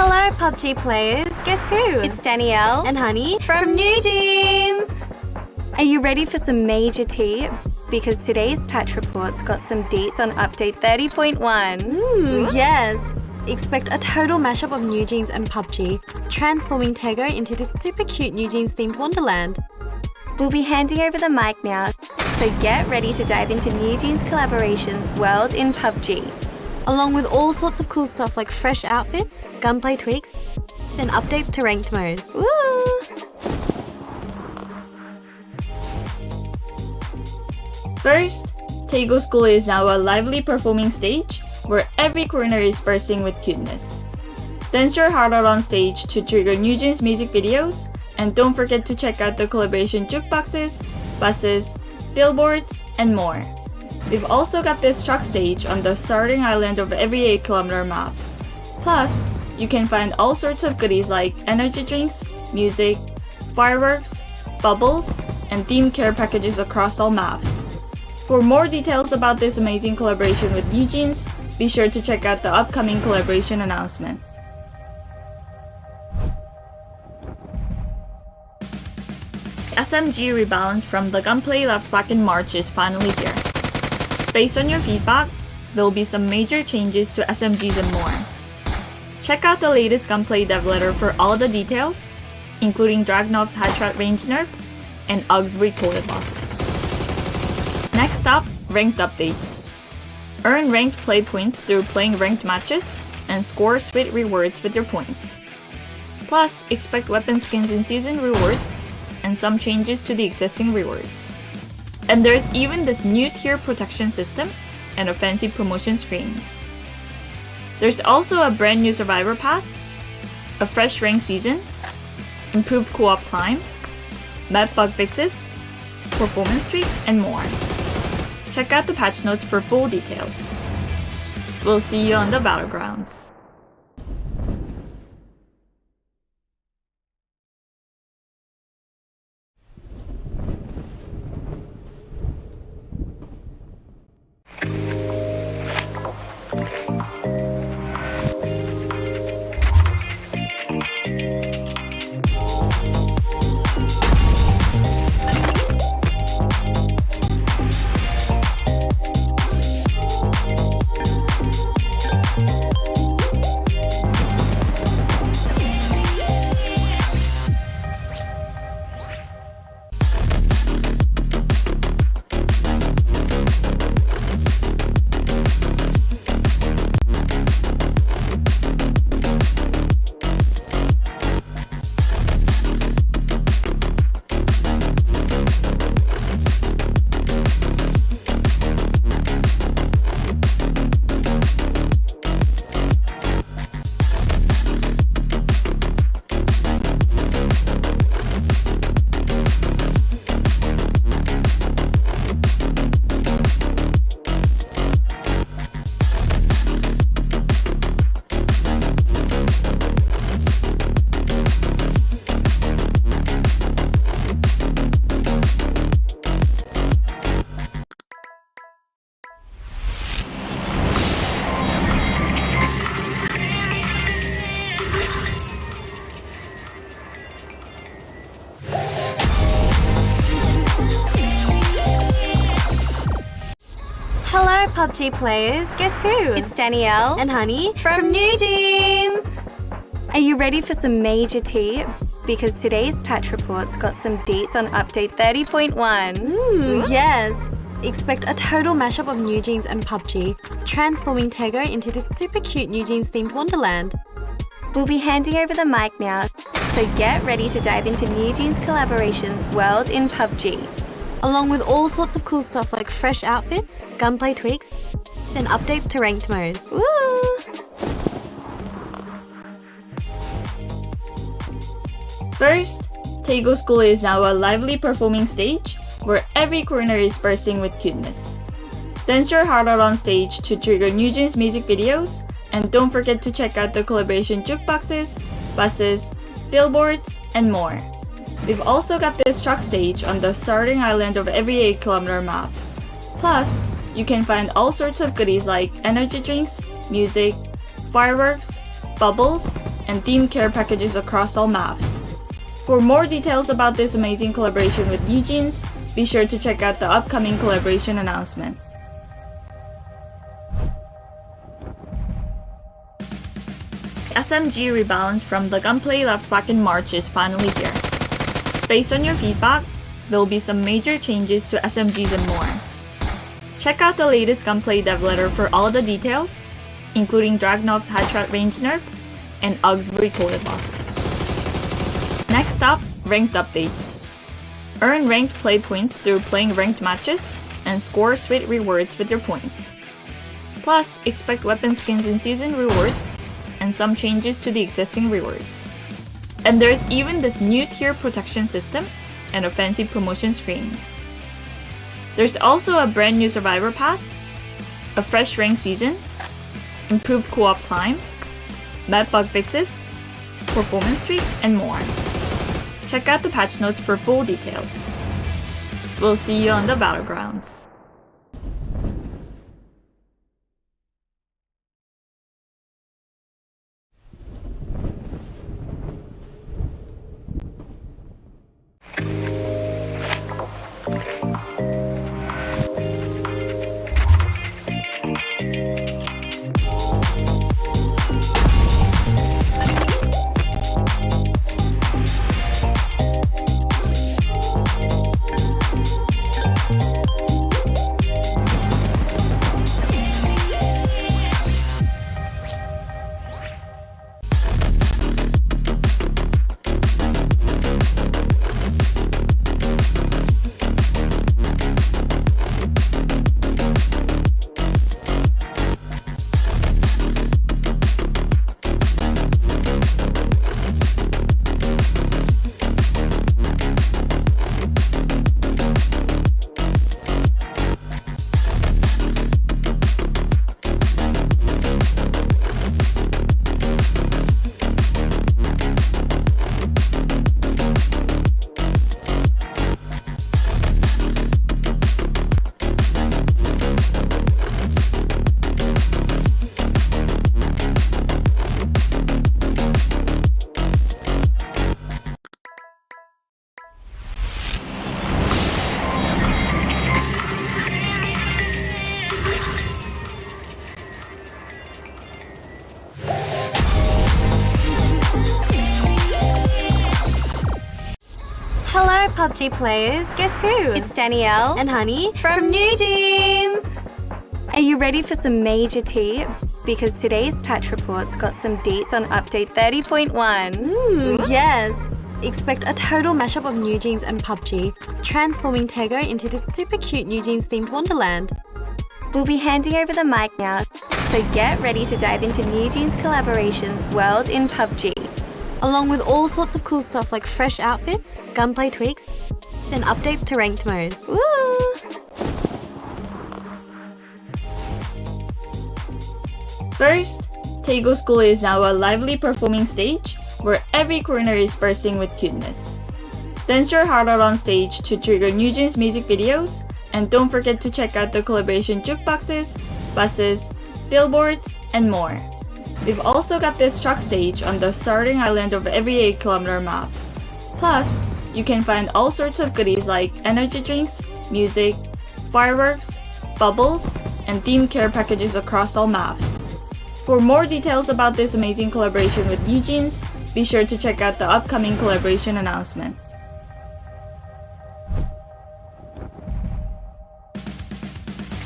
Hello PUBG players, guess who? It's Danielle and Honey from New Jeans! Are you ready for some major tea? Because today's patch report's got some deets on update 30.1. Yes! Expect a total mashup of New Jeans and PUBG, transforming Tego into this super cute New Jeans themed wonderland. We'll be handing over the mic now, so get ready to dive into New Jeans Collaboration's world in PUBG. Along with all sorts of cool stuff like fresh outfits, gunplay tweaks, and updates to ranked mode. Woo! First, Tego School is now a lively performing stage where every corner is bursting with cuteness. Dance your heart out on stage to trigger New Jeans music videos, and don't forget to check out the collaboration jukeboxes, buses, billboards, and more. We've also got this truck stage on the starting island of every 8-kilometer map. Plus, you can find all sorts of goodies like energy drinks, music, fireworks, bubbles, and themed care packages across all maps. For more details about this amazing collaboration with New Jeans, be sure to check out the upcoming collaboration announcement. SMG rebalance from the gunplay laps back in March is finally here. Based on your feedback, there will be some major changes to SMGs and more. Check out the latest gunplay dev letter for all the details, including Dragunov's headshot range nerf and Augsburg quota buff. Next up, ranked updates. Earn ranked play points through playing ranked matches and score sweet rewards with your points. Plus, expect weapon skins in season rewards and some changes to the existing rewards. And there's even this new tier protection system and a fancy promotion screen. There's also a brand new survivor pass, a fresh rank season, improved co-op climb, map bug fixes, performance tweaks, and more. Check out the patch notes for full details. We'll see you on the battlegrounds. Hello, PUBG players. Guess who? It's Danielle and Honey from New Jeans. Are you ready for some major tea? Because today's patch report's got some deets on update 30.1. Yes. Expect a total mashup of New Jeans and PUBG, transforming Tego into this super cute New Jeans themed wonderland. We'll be handing over the mic now, so get ready to dive into New Jeans Collaboration's world in PUBG. Along with all sorts of cool stuff like fresh outfits, gunplay tweaks, and updates to ranked modes. Woo! First, Tego School is now a lively performing stage where every corner is bursting with cuteness. Dance your heart out on stage to trigger New Jeans music videos, and don't forget to check out the collaboration jukeboxes, buses, billboards, and more. We've also got this truck stage on the starting island of every 8-kilometer map. Plus, you can find all sorts of goodies like energy drinks, music, fireworks, bubbles, and themed care packages across all maps. For more details about this amazing collaboration with New Jeans, be sure to check out the upcoming collaboration announcement. SMG rebalance from the gunplay laps back in March is finally here. Based on your feedback, there will be some major changes to SMGs and more. Check out the latest gunplay dev letter for all the details, including Dragunov's headshot range nerf and Augsburg coated buff. Next up, ranked updates. Earn ranked play points through playing ranked matches and score sweet rewards with your points. Plus, expect weapon skins in season rewards and some changes to the existing rewards. And there's even this new tier protection system and a fancy promotion screen. There's also a brand new survivor pass, a fresh rank season, improved co-op climb, map bug fixes, performance tweaks, and more. Check out the patch notes for full details. We'll see you on the battlegrounds. Hello, PUBG players. Guess who? It's Danielle and Honey from New Jeans. Are you ready for some major tea? Because today's patch report's got some deets on update 30.1. Yes. Expect a total mashup of New Jeans and PUBG, transforming Tego into this super cute New Jeans themed wonderland. We'll be handing over the mic now, so get ready to dive into New Jeans collaborations world in PUBG. Along with all sorts of cool stuff like fresh outfits, gunplay tweaks, and updates to ranked mode. Woo! First, Tego School is now a lively performing stage where every corner is bursting with cuteness. Dance your heart out on stage to trigger New Jeans music videos, and don't forget to check out the collaboration jukeboxes, buses, billboards, and more. We've also got this truck stage on the starting island of every 8-kilometer map. Plus, you can find all sorts of goodies like energy drinks, music, fireworks, bubbles, and themed care packages across all maps. For more details about this amazing collaboration with New Jeans, be sure to check out the upcoming collaboration announcement.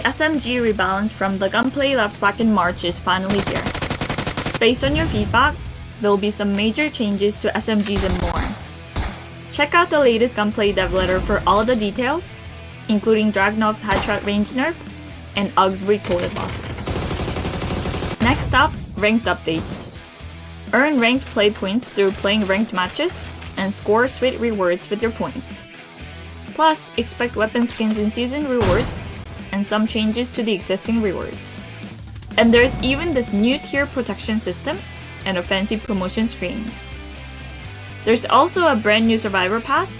SMG rebalance from the gunplay laps back in March is finally here. Based on your feedback, there will be some major changes to SMGs and more. Check out the latest gunplay dev letter for all the details, including Dragunov's headshot range nerf and UG's recoil buff. Next up, ranked updates. Earn ranked play points through playing ranked matches and score sweet rewards with your points. Plus, expect weapon skins in season rewards and some changes to the existing rewards. And there's even this new tier protection system and a fancy promotion screen. There's also a brand new survivor pass,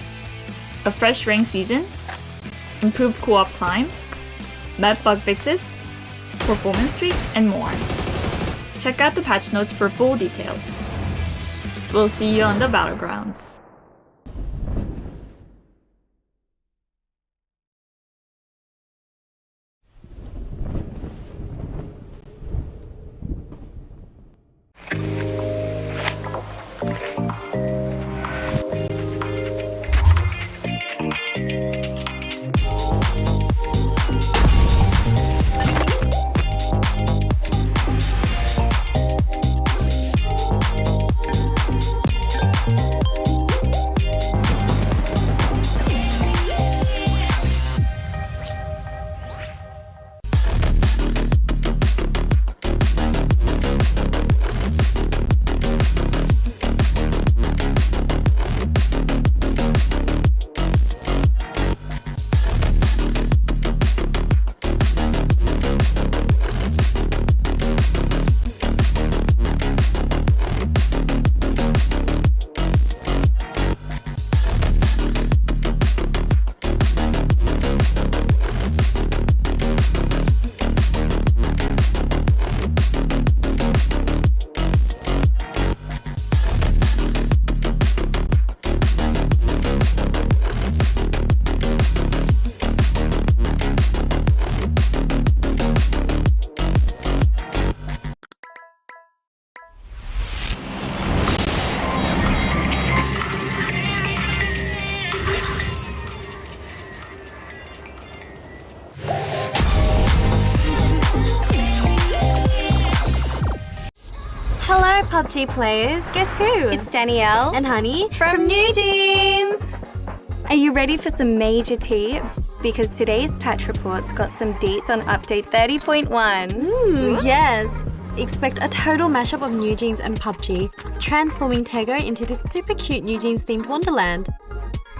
a fresh rank season, improved co-op climb, map bug fixes, performance tweaks, and more. Check out the patch notes for full details. We'll see you on the battlegrounds. Hello, PUBG players. Guess who? It's Danielle and Honey from New Jeans. Are you ready for some major tea? Because today's patch report's got some deets on update 30.1. Yes. Expect a total mashup of New Jeans and PUBG, transforming Tego into this super cute New Jeans themed wonderland.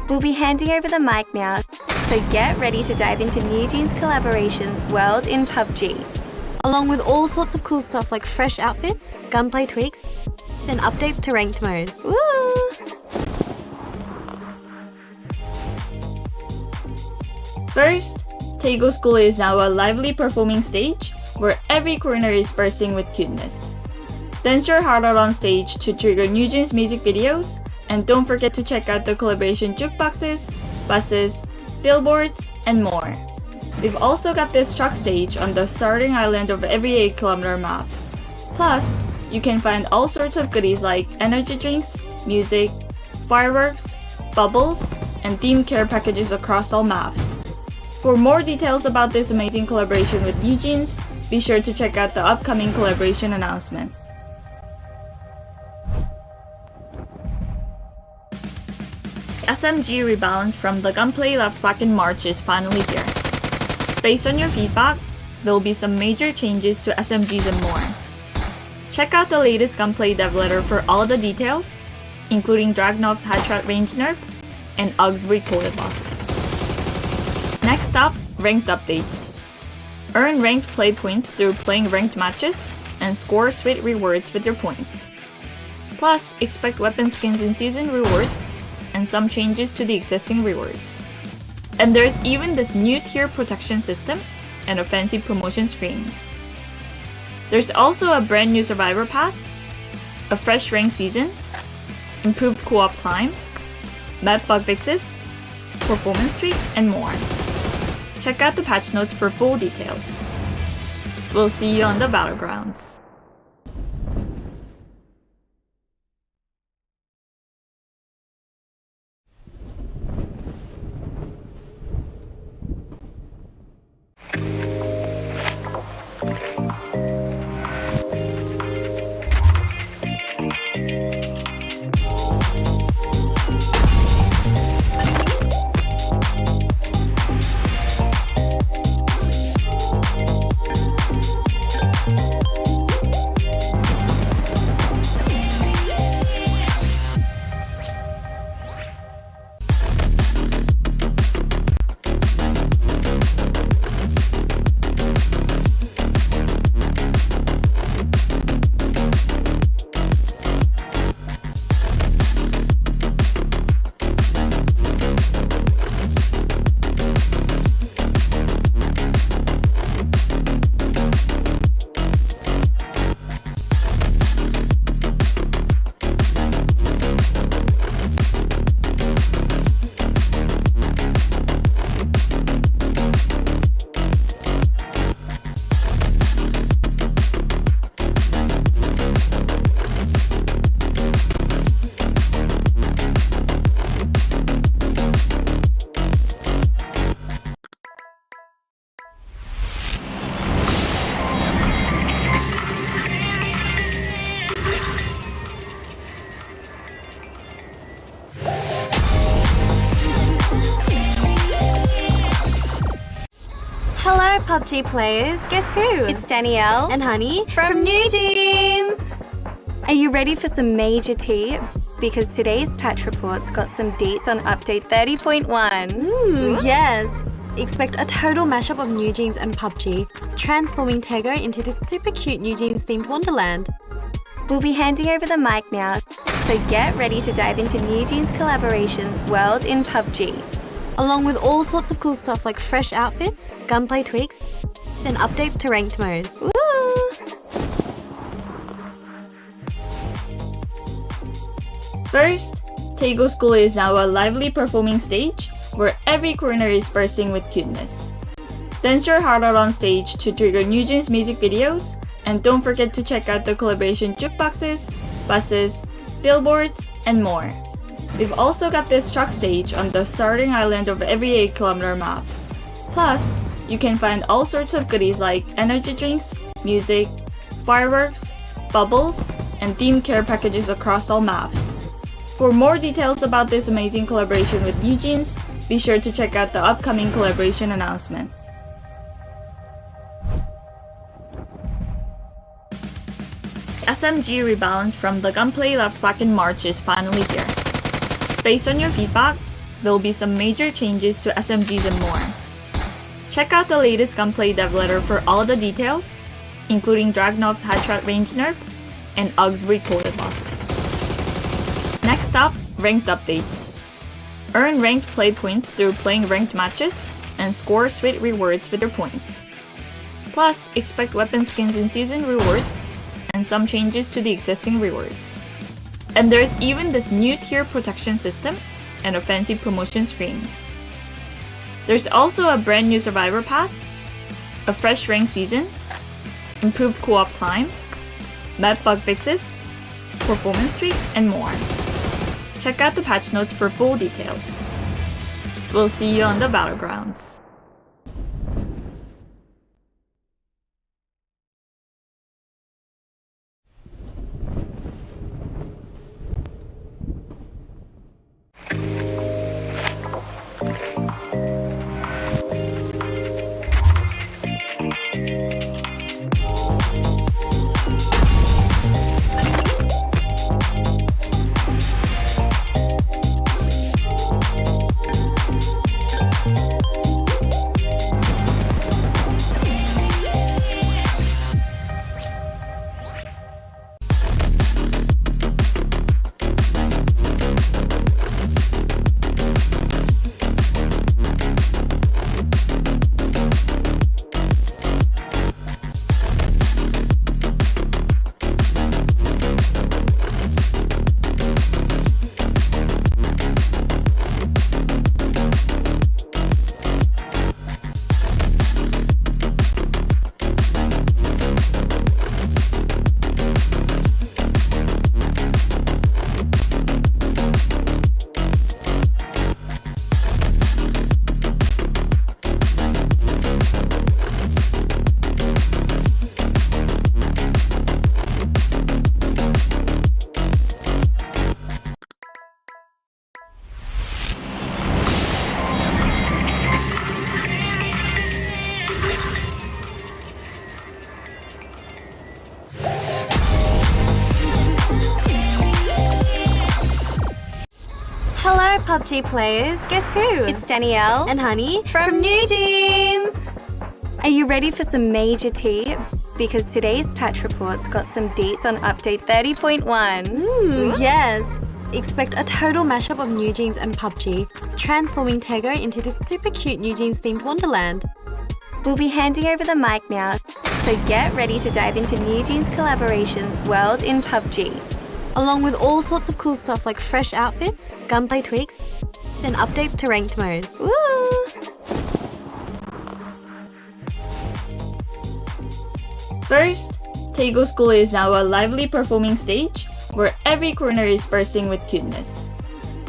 We'll be handing over the mic now, so get ready to dive into New Jeans collaborations world in PUBG. Along with all sorts of cool stuff like fresh outfits, gunplay tweaks, and updates to ranked mode. Woo! First, Tego School is now a lively performing stage where every corner is bursting with cuteness. Dance your heart out on stage to trigger New Jeans music videos, and don't forget to check out the collaboration jukeboxes, buses, billboards, and more. We've also got this truck stage on the starting island of every 8-kilometer map. Plus, you can find all sorts of goodies like energy drinks, music, fireworks, bubbles, and team care packages across all maps. For more details about this amazing collaboration with NewJeans, be sure to check out the upcoming collaboration announcement. SMG rebalance from the gunplay laps back in March is finally here. Based on your feedback, there will be some major changes to SMGs and more. Check out the latest gunplay dev letter for all the details, including Dragunov's headshot range nerf and Augsburg coded buff. Next up, ranked updates. Earn ranked play points through playing ranked matches and score sweet rewards with your points. Plus, expect weapon skins in season rewards and some changes to the existing rewards. And there's even this new tier protection system and a fancy promotion screen. There's also a brand new survivor pass, a fresh rank season, improved co-op climb, map bug fixes, performance tweaks, and more. Check out the patch notes for full details. We'll see you on the battlegrounds. Hello, PUBG players. Guess who? It's Danielle and Honey from NewJeans. Are you ready for some major tea? Because today's patch report's got some deets on update 30.1. Yes. Expect a total mashup of NewJeans and PUBG, transforming Tego into this super cute NewJeans themed wonderland. We'll be handing over the mic now, so get ready to dive into NewJeans Collaboration's world in PUBG. Along with all sorts of cool stuff like fresh outfits, gunplay tweaks, and updates to ranked mode. Woo! First, Tego School is now a lively performing stage where every corner is bursting with cuteness. Dance your heart out on stage to trigger NewJeans music videos, and don't forget to check out the collaboration jukeboxes, buses, billboards, and more. We've also got this truck stage on the starting island of every 8-kilometer map. Plus, you can find all sorts of goodies like energy drinks, music, fireworks, bubbles, and team care packages across all maps. For more details about this amazing collaboration with NewJeans, be sure to check out the upcoming collaboration announcement. SMG rebalance from the gunplay laps back in March is finally here. Based on your feedback, there will be some major changes to SMGs and more. Check out the latest gunplay dev letter for all the details, including Dragunov's headshot range nerf and Augsburg coded buff. Next up, ranked updates. Earn ranked play points through playing ranked matches and score sweet rewards with your points. Plus, expect weapon skins in season rewards and some changes to the existing rewards. And there's even this new tier protection system and a fancy promotion screen. There's also a brand new survivor pass, a fresh rank season, improved co-op climb, map bug fixes, performance tweaks, and more. Check out the patch notes for full details. We'll see you on the battlegrounds. Hello, PUBG players. Guess who? It's Danielle and Honey from New Jeans. Are you ready for some major tea? Because today's patch report's got some deets on update 30.1. Yes. Expect a total mashup of New Jeans and PUBG, transforming Tego into this super cute New Jeans themed wonderland. We'll be handing over the mic now, so get ready to dive into New Jeans Collaboration's world in PUBG. Along with all sorts of cool stuff like fresh outfits, gunplay tweaks, and updates to ranked modes. Woo! First, Tego School is now a lively performing stage where every corner is bursting with cuteness.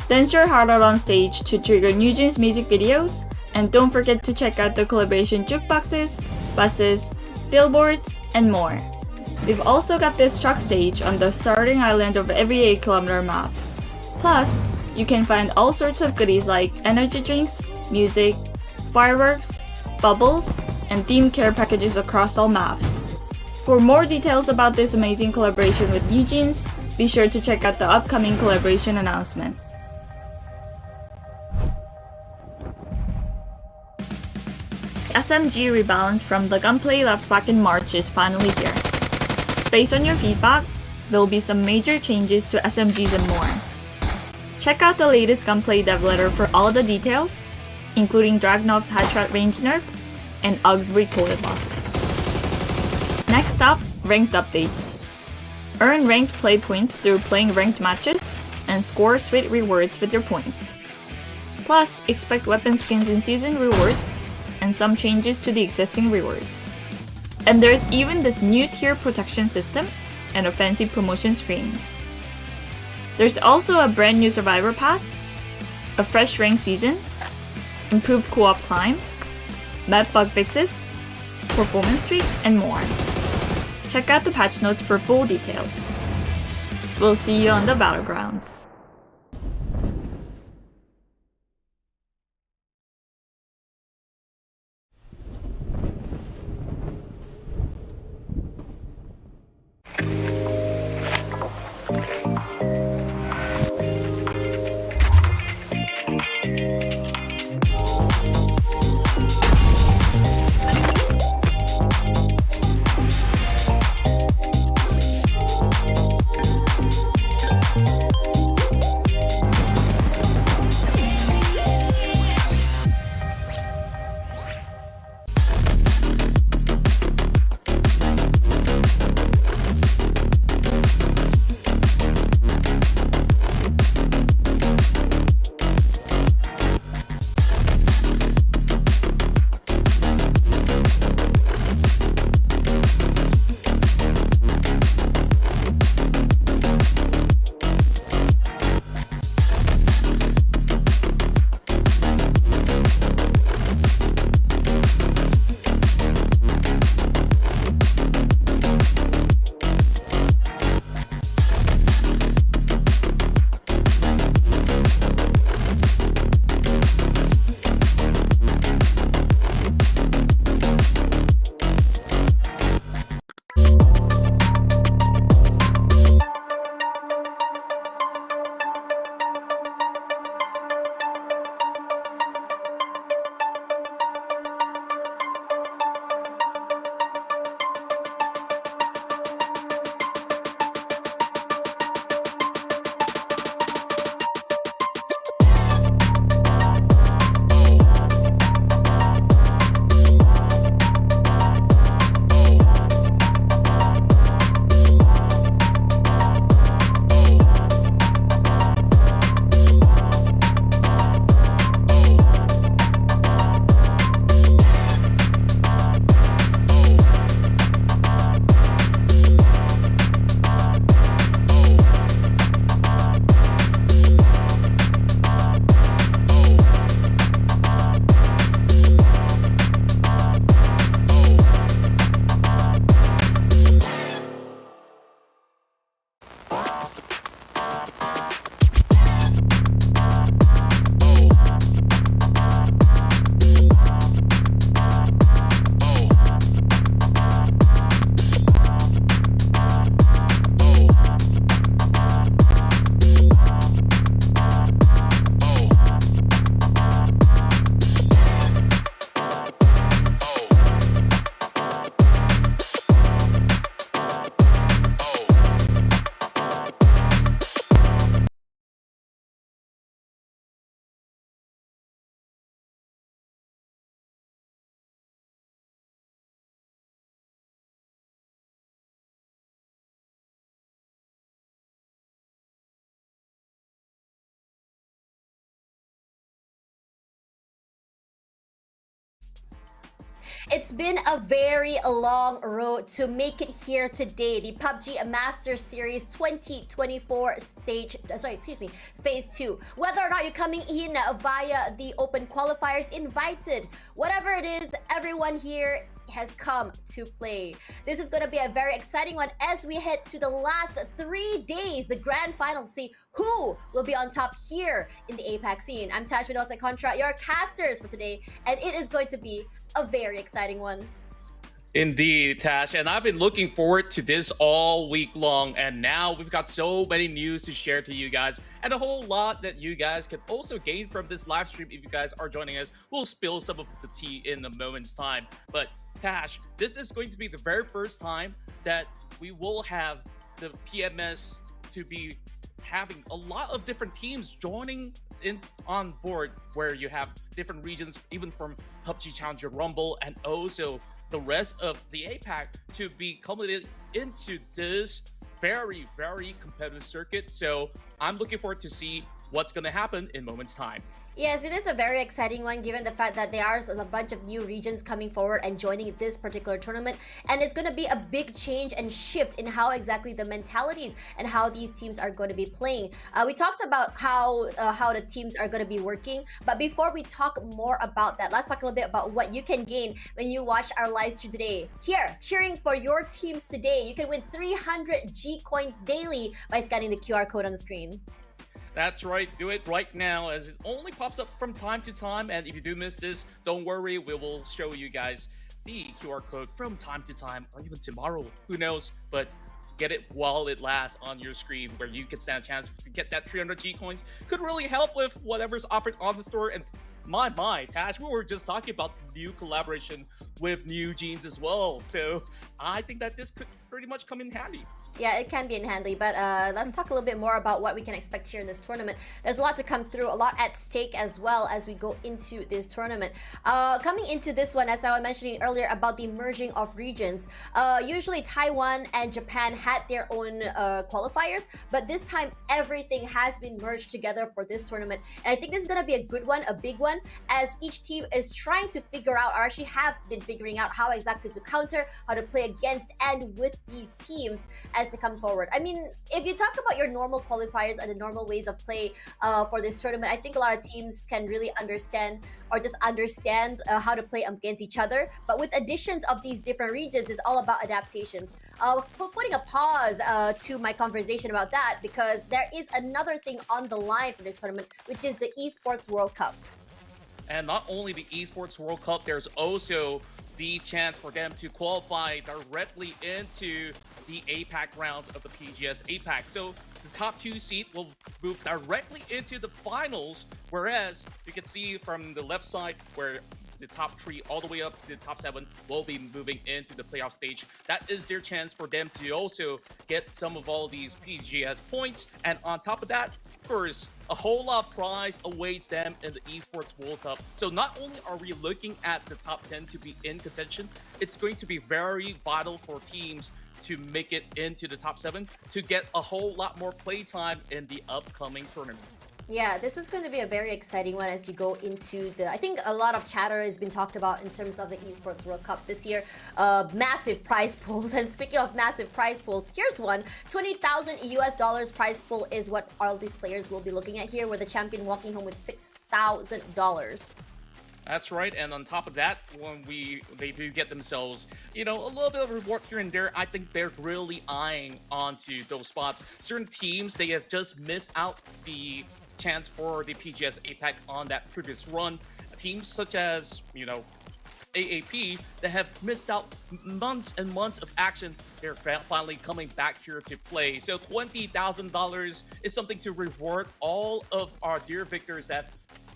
Dance your heart out on stage to trigger New Jeans music videos, and don't forget to check out the collaboration jukeboxes, buses, billboards, and more. We've also got this truck stage on the starting island of every 8-kilometer map. Plus, you can find all sorts of goodies like energy drinks, music, fireworks, bubbles, and themed care packages across all maps. For more details about this amazing collaboration with New Jeans, be sure to check out the upcoming collaboration announcement. SMG rebalance from the gunplay laps back in March is finally here. Based on your feedback, there will be some major changes to SMGs and more. Check out the latest gunplay dev letter for all the details, including Dragunov's headshot range nerf and UG's recoil buff. Next up, ranked updates. Earn ranked play points through playing ranked matches and score sweet rewards with your points. Plus, expect weapon skins in season rewards and some changes to the existing rewards. And there's even this new tier protection system and a fancy promotion screen. There's also a brand new survivor pass, a fresh rank season, improved co-op climb, map bug fixes, performance tweaks, and more. Check out the patch notes for full details. We'll see you on the battlegrounds. It's been a very long road to make it here today. The PUBG Master Series 2024 Phase 2. Whether or not you're coming in via the open qualifiers, invited, whatever it is, everyone here has come to play. This is going to be a very exciting one as we head to the last 3 days, the grand final, see who will be on top here in the APAC scene. I'm Tash Mendoza Contra, your casters for today, and it is going to be a very exciting one. Indeed, Tash, and I've been looking forward to this all week long, and now we've got so many news to share to you guys, and a whole lot that you guys can also gain from this live stream if you guys are joining us. We'll spill some of the tea in a moment's time, but Tash, this is going to be the very first time that we will have the PMS to be having a lot of different teams joining in on board, where you have different regions, even from PUBG Challenger Rumble, and also the rest of the APAC to be culminated into this very, very competitive circuit. So I'm looking forward to see what's going to happen in moments time. Yes, it is a very exciting one given the fact that there are a bunch of new regions coming forward and joining this particular tournament, and it's going to be a big change and shift in how exactly the mentalities and how these teams are going to be playing. We talked about how the teams are going to be working, but before we talk more about that, let's talk a little bit about what you can gain when you watch our live stream today. Here, cheering for your teams today, you can win 300 G coins daily by scanning the QR code on the screen. That's right, do it right now, as it only pops up from time to time, and if you do miss this, don't worry, we will show you guys the QR code from time to time, or even tomorrow, who knows, but get it while it lasts on your screen, where you can stand a chance to get that 300 G coins. Could really help with whatever's offered on the store. And my, Tash, we were just talking about new collaboration with New Jeans as well, so I think that this could pretty much come in handy. Yeah, it can be in handy, but let's talk a little bit more about what we can expect here in this tournament. There's a lot to come through, a lot at stake as well as we go into this tournament. Coming into this one, as I was mentioning earlier about the merging of regions, usually Taiwan and Japan had their own qualifiers, but this time everything has been merged together for this tournament. And I think this is going to be a good one, a big one, as each team is trying to figure out, or actually have been figuring out how exactly to counter, how to play against and with these teams as to come forward. I mean, if you talk about your normal qualifiers and the normal ways of play for this tournament, I think a lot of teams can really understand, or just understand how to play against each other. But with additions of these different regions, it's all about adaptations. Putting a pause to my conversation about that, because there is another thing on the line for this tournament, which is the Esports World Cup. And not only the Esports World Cup, there's also the chance for them to qualify directly into the APAC rounds of the PGS APAC. So the top 2 seed will move directly into the finals, whereas you can see from the left side where the top 3 all the way up to the top 7 will be moving into the playoff stage. That is their chance for them to also get some of all these PGS points. And on top of that, of course, a whole lot of prize awaits them in the Esports World Cup. So not only are we looking at the top 10 to be in contention, it's going to be very vital for teams to make it into the top 7 to get a whole lot more playtime in the upcoming tournament. Yeah, this is going to be a very exciting one as you go into the, I think a lot of chatter has been talked about in terms of the Esports World Cup this year. Massive prize pools. And speaking of massive prize pools, here's one. $20,000 prize pool is what all these players will be looking at here, with the champion walking home with $6,000. That's right, and on top of that, when they do get themselves, a little bit of reward here and there, I think they're really eyeing onto those spots. Certain teams, they have just missed out the chance for the PGS APAC on that previous run. Teams such as, AAP, that have missed out months and months of action, they're finally coming back here to play. So $20,000 is something to reward all of our dear victors that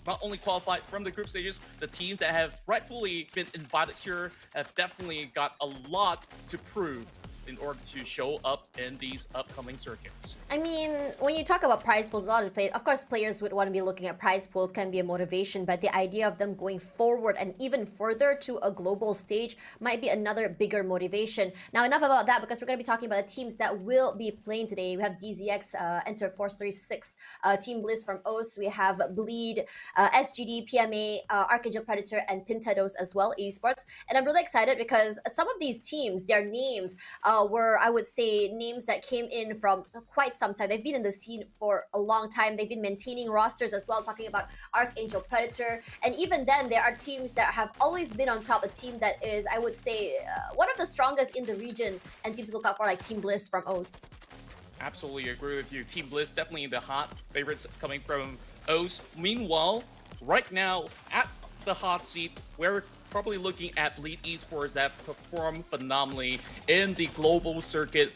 not only qualified from the group stages, the teams that have rightfully been invited here have definitely got a lot to prove in order to show up in these upcoming circuits. I mean, when you talk about prize pools, a lot of of course, players would want to be looking at prize pools can be a motivation, but the idea of them going forward and even further to a global stage might be another bigger motivation. Now, enough about that, because we're going to be talking about the teams that will be playing today. We have DZX enter Force 36, Team Bliss from OS. We have Bleed, SGD, PMA, Archangel Predator, and Pintados as well, Esports. And I'm really excited because some of these teams, their names were, I would say, names that came in from quite some time. They've been in the scene for a long time. They've been maintaining rosters as well, talking about Archangel Predator. And even then, there are teams that have always been on top. A team that is, I would say, one of the strongest in the region, and teams to look out for, like Team Bliss from OS. Absolutely agree with you. Team Bliss definitely the hot favorites coming from OS. Meanwhile, right now at the hot seat, we're probably looking at Bleed Esports that perform phenomenally in the global circuit,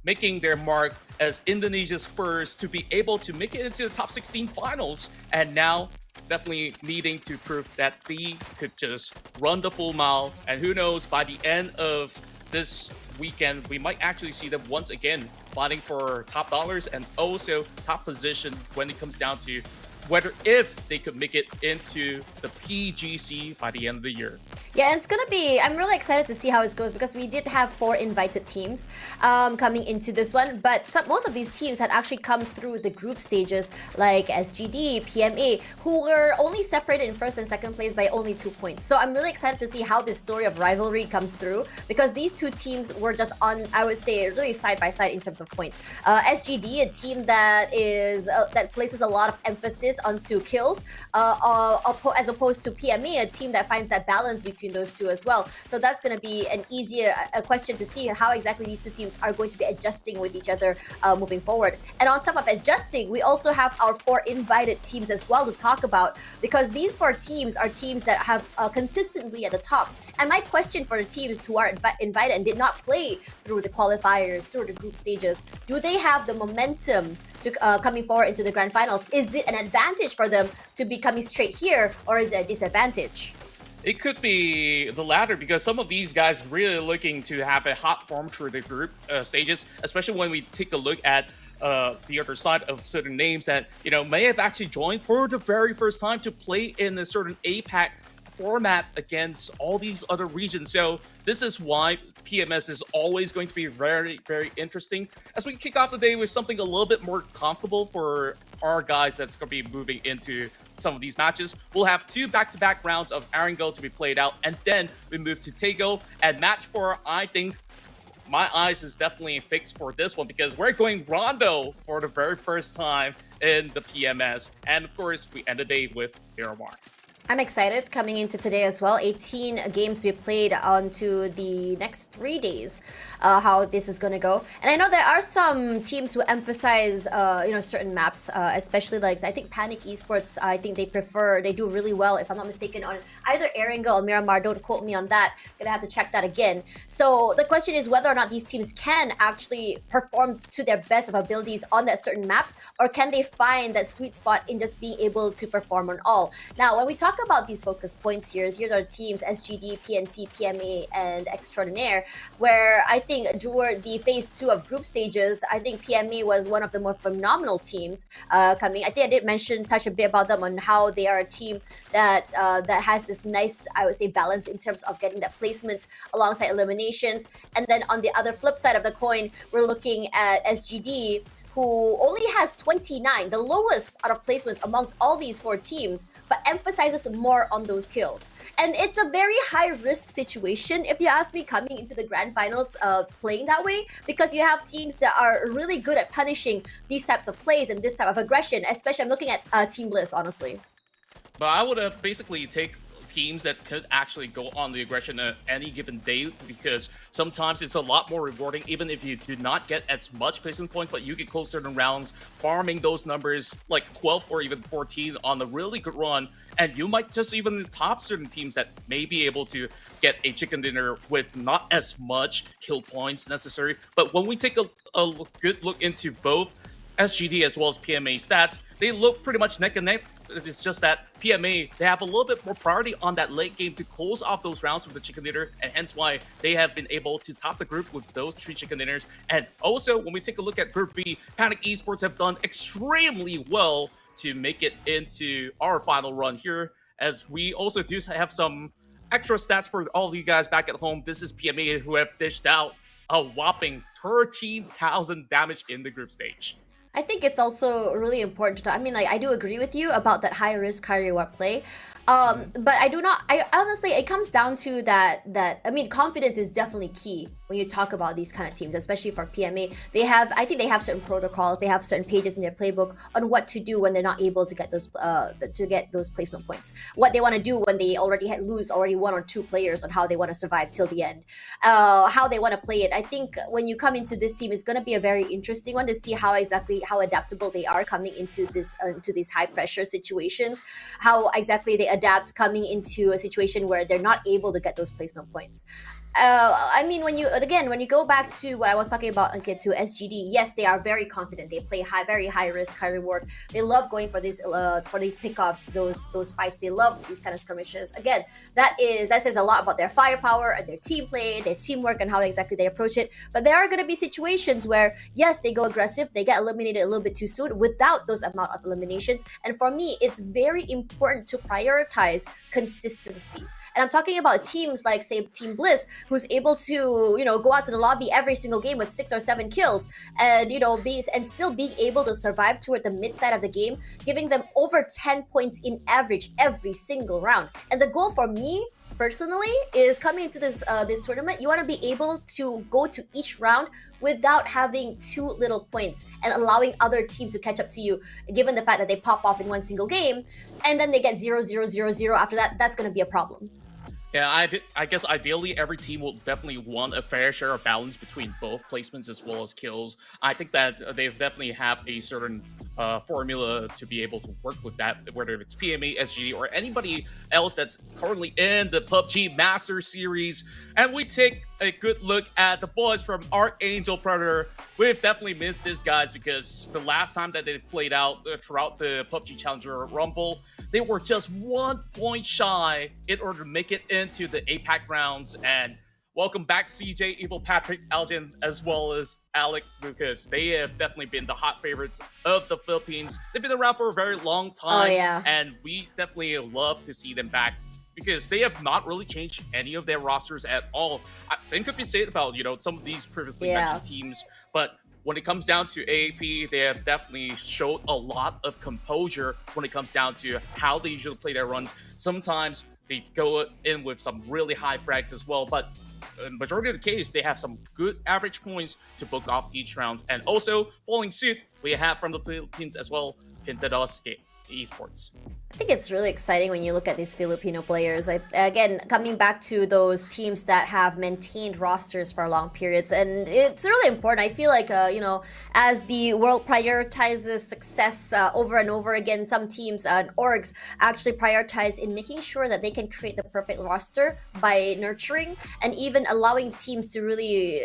making their mark as Indonesia's first to be able to make it into the top 16 finals, and now definitely needing to prove that they could just run the full mile. And who knows, by the end of this weekend, we might actually see them once again fighting for top dollars and also top position when it comes down to whether if they could make it into the PGC by the end of the year. Yeah, and it's gonna be, I'm really excited to see how it goes, because we did have 4 invited teams coming into this one, but most of these teams had actually come through the group stages, like SGD, PMA, who were only separated in first and second place by only 2 points. So I'm really excited to see how this story of rivalry comes through, because these two teams were just on, I would say, really side by side in terms of points. SGD, a team that is that places a lot of emphasis onto kills, as opposed to PMA, a team that finds that balance between those two as well. So that's going to be an easier question to see how exactly these two teams are going to be adjusting with each other moving forward. And on top of adjusting, we also have our 4 invited teams as well to talk about, because these 4 teams are teams that have consistently at the top. And my question for the teams who are invited and did not play through the qualifiers, through the group stages, do they have the momentum to coming forward into the grand finals? Is it an advantage for them to be coming straight here, or is it a disadvantage? It could be the latter, because some of these guys really looking to have a hot form through the group stages, especially when we take a look at the other side of certain names that, you know, may have actually joined for the very first time to play in a certain APAC format against all these other regions. So this is why PMS is always going to be very, very interesting as we kick off the day with something a little bit more comfortable for our guys that's going to be moving into some of these matches. We'll have 2 back-to-back rounds of Erangel to be played out, and then we move to Tego. And match 4, I think my eyes is definitely fixed for this one, because we're going Rondo for the very first time in the PMS. And of course, we end the day with Miramar. I'm excited coming into today as well. 18 games to be played onto the next 3 days, how this is going to go. And I know there are some teams who emphasize, certain maps, especially like, I think Panic Esports, I think they do really well, if I'm not mistaken, on either Erangel or Miramar. Don't quote me on that. Gonna have to check that again. So the question is whether or not these teams can actually perform to their best of abilities on that certain maps, or can they find that sweet spot in just being able to perform on all. Now, when we talk about these focus points here are teams SGD, PNC, PMA, and Extraordinaire, where I think during the phase 2 of group stages, I think PMA was one of the more phenomenal teams coming. I think I did touch a bit about them on how they are a team that has this nice, I would say, balance in terms of getting that placements alongside eliminations. And then on the other flip side of the coin, we're looking at SGD, who only has 29, the lowest out of placements amongst all these 4 teams, but emphasizes more on those kills. And it's a very high-risk situation, if you ask me, coming into the grand finals playing that way, because you have teams that are really good at punishing these types of plays and this type of aggression, especially I'm looking at Team Bliss, honestly. But I would have basically take teams that could actually go on the aggression at any given day, because sometimes it's a lot more rewarding, even if you do not get as much placement points, but you get close certain rounds, farming those numbers like 12 or even 14 on a really good run, and you might just even top certain teams that may be able to get a chicken dinner with not as much kill points necessary. But when we take a good look into both SGD as well as PMA stats, they look pretty much neck and neck It's just that PMA, they have a little bit more priority on that late game to close off those rounds with the chicken dinner, and hence why they have been able to top the group with those 3 chicken dinners. And also, when we take a look at Group B, Panic Esports have done extremely well to make it into our final run here, as we also do have some extra stats for all of you guys back at home. This is PMA who have dished out a whopping 13,000 damage in the group stage. I think it's also really important to, I mean, like, I do agree with you about that high risk, high reward play. But I honestly, it comes down to that, I mean, confidence is definitely key when you talk about these kind of teams, especially for PMA. I think they have certain protocols, they have certain pages in their playbook on what to do when they're not able to get those placement points. What they want to do when they already lose 1 or 2 players, on how they want to survive till the end, how they want to play it. I think when you come into this team, it's going to be a very interesting one to see how adaptable they are coming into these high pressure situations, how exactly they adapt coming into a situation where they're not able to get those placement points. I mean, when you go back to what I was talking about, to SGD, yes, they are very confident. They play very high risk, high reward. They love going for these pickoffs, those fights. They love these kind of skirmishes. Again, that says a lot about their firepower and their team play, their teamwork, and how exactly they approach it. But there are going to be situations where, yes, they go aggressive, they get eliminated a little bit too soon without those amount of eliminations. And for me, it's very important to prioritize consistency. And I'm talking about teams like, say, Team Bliss, who's able to, go out to the lobby every single game with 6 or 7 kills, and still being able to survive toward the mid side of the game, giving them over 10 points in average every single round. And the goal for me, personally, is coming into this tournament, you want to be able to go to each round without having too little points and allowing other teams to catch up to you, given the fact that they pop off in one single game and then they get 0-0-0-0 after that. That's going to be a problem. Yeah, I guess ideally every team will definitely want a fair share of balance between both placements as well as kills. I think that they definitely have a certain formula to be able to work with that, whether it's PMA, SGD, or anybody else that's currently in the PUBG Master Series. And we take a good look at the boys from Archangel Predator. We've definitely missed these guys, because the last time that they played out throughout the PUBG Challenger Rumble, they were just 1 point shy in order to make it into the APAC rounds. And welcome back, CJ, Evil Patrick, Algin, as well as Alec Lucas. They have definitely been the hot favorites of the Philippines. They've been around for a very long time. Oh, yeah. And we definitely love to see them back, because they have not really changed any of their rosters at all. Same could be said about, some of these previously mentioned teams. But when it comes down to AAP, they have definitely showed a lot of composure when it comes down to how they usually play their runs. Sometimes they go in with some really high frags as well, but in majority of the case, they have some good average points to book off each round. And also, following suit, we have from the Philippines as well, Pintados Esports. I think it's really exciting when you look at these Filipino players. Again, coming back to those teams that have maintained rosters for long periods, and it's really important. I feel like, as the world prioritizes success over and over again, some teams and orgs actually prioritize in making sure that they can create the perfect roster by nurturing and even allowing teams to really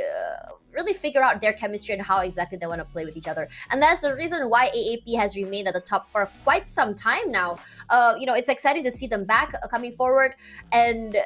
figure out their chemistry and how exactly they want to play with each other. And that's the reason why AAP has remained at the top for quite some time now. It's exciting to see them back coming forward. And,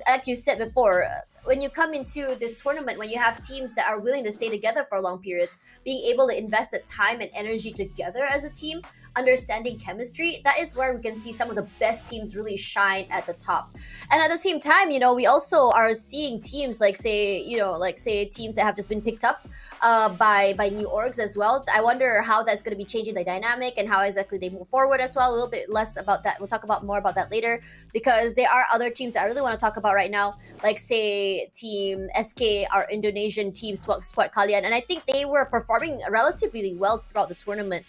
like you said before, when you come into this tournament, when you have teams that are willing to stay together for long periods, being able to invest the time and energy together as a team, understanding chemistry, that is where we can see some of the best teams really shine at the top. And at the same time, we also are seeing teams like say teams that have just been picked up by new orgs as well. I wonder how that's going to be changing the dynamic and how exactly they move forward as well. A little bit less about that. We'll talk about more about that later, because there are other teams that I really want to talk about right now, like say Team SK, our Indonesian team, Squad Kalian. And I think they were performing relatively well throughout the tournament.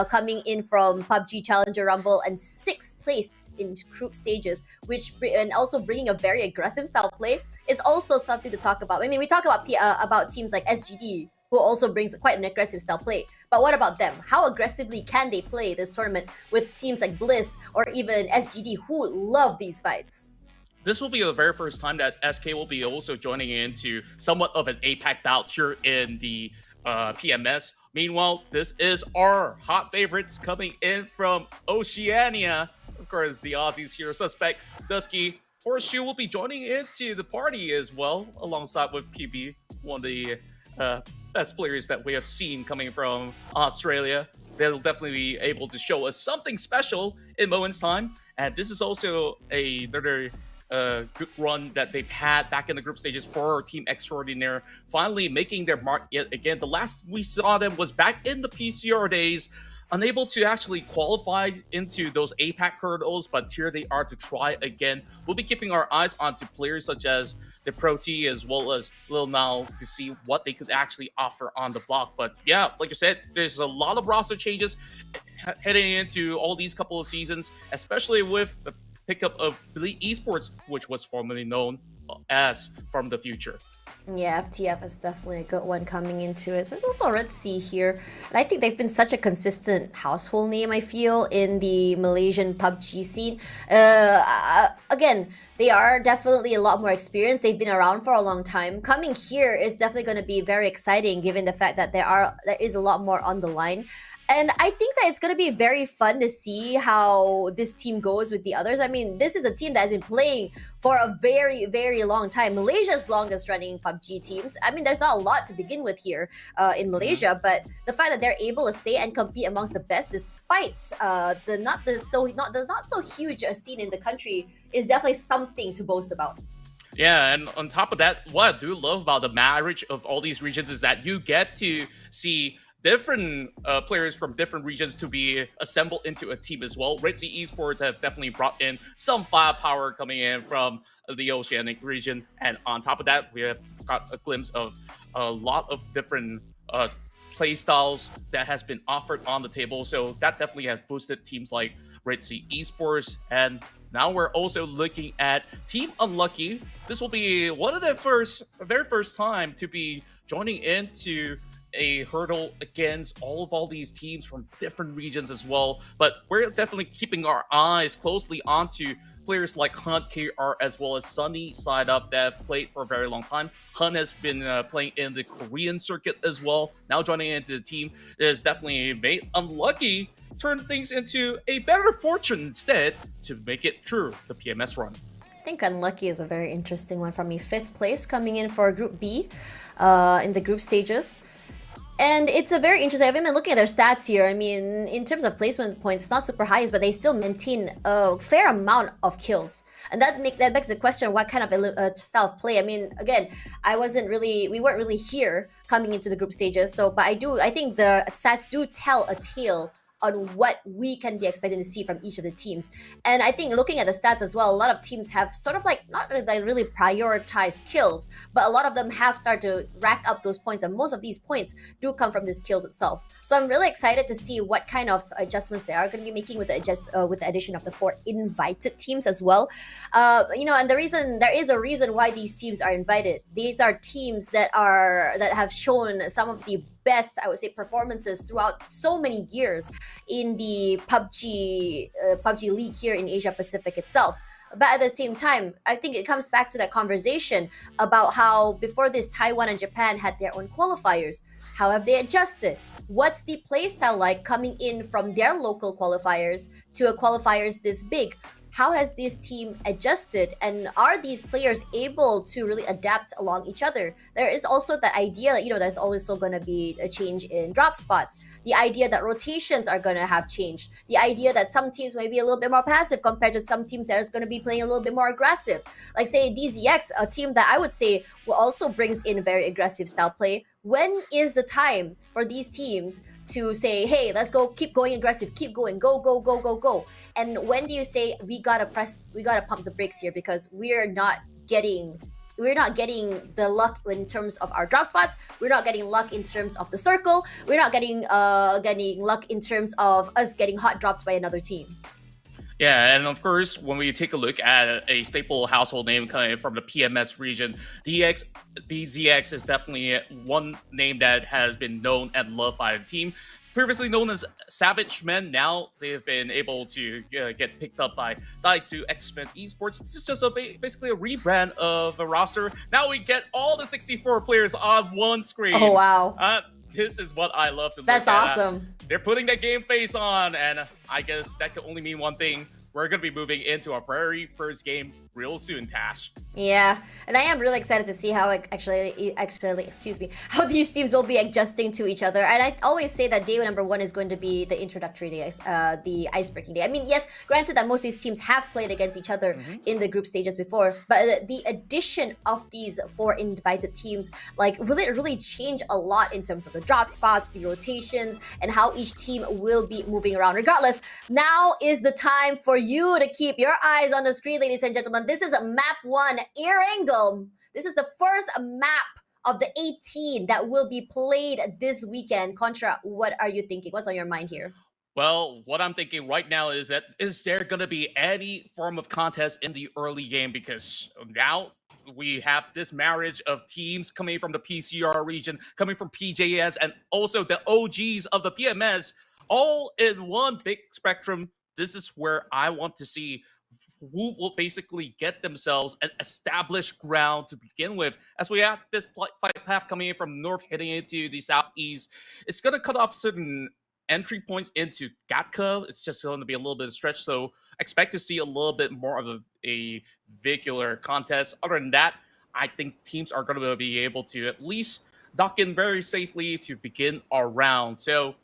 Coming in from PUBG Challenger Rumble and 6th place in group stages, and also bringing a very aggressive style play is also something to talk about. I mean, we talk about teams like SGD, who also brings quite an aggressive style play. But what about them? How aggressively can they play this tournament with teams like Bliss or even SGD, who love these fights? This will be the very first time that SK will be also joining into somewhat of an APAC bout here in the PMS. Meanwhile, this is our hot favorites coming in from Oceania. Of course, the Aussies here suspect. Dusky Horseshoe will be joining into the party as well, alongside with PB, one of the best players that we have seen coming from Australia. They'll definitely be able to show us something special in moments time. And this is also another good run that they've had back in the group stages for Team Extraordinaire, finally making their mark yet again. The last we saw them was back in the PCR days, unable to actually qualify into those APAC hurdles, but here they are to try again. We'll be keeping our eyes onto players such as the Proti as well as Lil Nal to see what they could actually offer on the block. But yeah, like I said, there's a lot of roster changes heading into all these couple of seasons, especially with the pickup of Elite Esports, which was formerly known as From the Future. Yeah, FTF is definitely a good one coming into it. So there's also Red Sea here. And I think they've been such a consistent household name, I feel, in the Malaysian PUBG scene. Again, they are definitely a lot more experienced. They've been around for a long time. Coming here is definitely going to be very exciting given the fact that there is a lot more on the line. And I think that it's going to be very fun to see how this team goes with the others. I mean, this is a team that has been playing for a very, very long time. Malaysia's longest running PUBG teams. I mean, there's not a lot to begin with here in Malaysia, but the fact that they're able to stay and compete amongst the best despite the not so huge a scene in the country is definitely something to boast about. Yeah, and on top of that, what I do love about the marriage of all these regions is that you get to see different players from different regions to be assembled into a team as well. Red Sea Esports have definitely brought in some firepower coming in from the Oceanic region. And on top of that, we have got a glimpse of a lot of different play styles that has been offered on the table. So that definitely has boosted teams like Red Sea Esports. And now we're also looking at Team Unlucky. This will be one of the very first time to be joining into a hurdle against all these teams from different regions as well. But we're definitely keeping our eyes closely onto players like Hunt KR as well as Sunny Side Up that have played for a very long time. Hunt has been playing in the Korean circuit as well. Now joining into the team is definitely made Unlucky turn things into a better fortune instead to make it through the PMS run. I think Unlucky is a very interesting one for me. 5th place coming in for Group B in the group stages. And it's a very interesting, I've been looking at their stats here. I mean, in terms of placement points, not super high, but they still maintain a fair amount of kills. And that begs the question, what kind of style of play? I mean, again, we weren't really here coming into the group stages. So, but I think the stats do tell a tale on what we can be expecting to see from each of the teams. And I think looking at the stats as well, a lot of teams have sort of like not really prioritized kills, but a lot of them have started to rack up those points, and most of these points do come from these kills itself. So I'm really excited to see what kind of adjustments they are going to be making with the addition of the 4 invited teams as well. And there is a reason why these teams are invited. These are teams that have shown some of the best, I would say, performances throughout so many years in the PUBG League here in Asia Pacific itself. But at the same time, I think it comes back to that conversation about how before this, Taiwan and Japan had their own qualifiers. How have they adjusted? What's the playstyle like coming in from their local qualifiers to a qualifiers this big? How has this team adjusted, and are these players able to really adapt along each other? There is also that idea that, there's also going to be a change in drop spots. The idea that rotations are going to have changed. The idea that some teams may be a little bit more passive compared to some teams that are going to be playing a little bit more aggressive. Like, say, DZX, a team that I would say also brings in very aggressive style play. When is the time for these teams to say, hey, let's go, keep going aggressive, keep going, go, go, go, go, go? And when do you say we gotta pump the brakes here because we're not getting the luck in terms of our drop spots, we're not getting luck in terms of the circle, we're not getting luck in terms of us getting hot dropped by another team? Yeah, and of course, when we take a look at a staple household name coming from the PMS region, DZX is definitely one name that has been known and loved by the team. Previously known as Savage Men, now they've been able to get picked up by Dai2 X-Men Esports. It's just basically a rebrand of a roster. Now we get all the 64 players on one screen. Oh, wow. this is what I love to look That's at. awesome. They're putting that game face on, and I guess that could only mean one thing. We're going to be moving into our very first game real soon, Tash. Yeah, and I am really excited to see how excuse me, how these teams will be adjusting to each other. And I always say that day number 1 is going to be the introductory day, the icebreaking day. I mean, yes, granted that most of these teams have played against each other in the group stages before, but the addition of these 4 invited teams, like, will it really change a lot in terms of the drop spots, the rotations, and how each team will be moving around. Regardless, now is the time for you to keep your eyes on the screen, ladies and gentlemen. This is map 1, Air Angle. This is the first map of the 18 that will be played this weekend. Contra, what are you thinking? What's on your mind here? Well, what I'm thinking right now is that is there going to be any form of contest in the early game? Because now we have this marriage of teams coming from the PCR region, coming from PJS, and also the OGs of the PMS, all in one big spectrum. This is where I want to see who will basically get themselves an established ground to begin with. As we have this fight path coming in from north, heading into the southeast, it's going to cut off certain entry points into Gatka. It's just going to be a little bit of stretch, so expect to see a little bit more of a vehicular contest. Other than that, I think teams are going to be able to at least dock in very safely to begin our round. So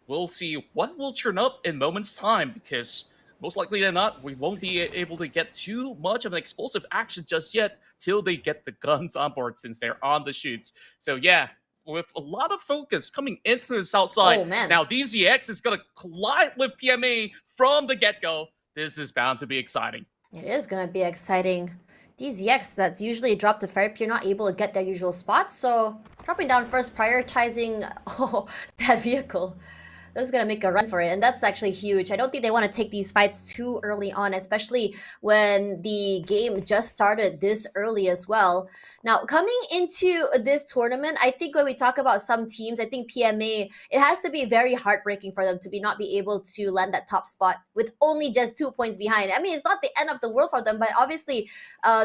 we'll see what will turn up in moments' time, because most likely than not, we won't be able to get too much of an explosive action just yet till they get the guns on board, since they're on the shoots. So yeah, with a lot of focus coming in through the south side. Oh, man. Now DZX is going to collide with PMA from the get-go. This is bound to be exciting. It is going to be exciting. DZX that's usually drop the ferry pier, not able to get their usual spots, so dropping down first, prioritizing that vehicle. This is going to make a run for it, and that's actually huge. I don't think they want to take these fights too early on, especially when the game just started this early as well. Now, coming into this tournament, I think when we talk about some teams, I think PMA, it has to be very heartbreaking for them to not be able to land that top spot with only just 2 points behind. I mean, it's not the end of the world for them, but obviously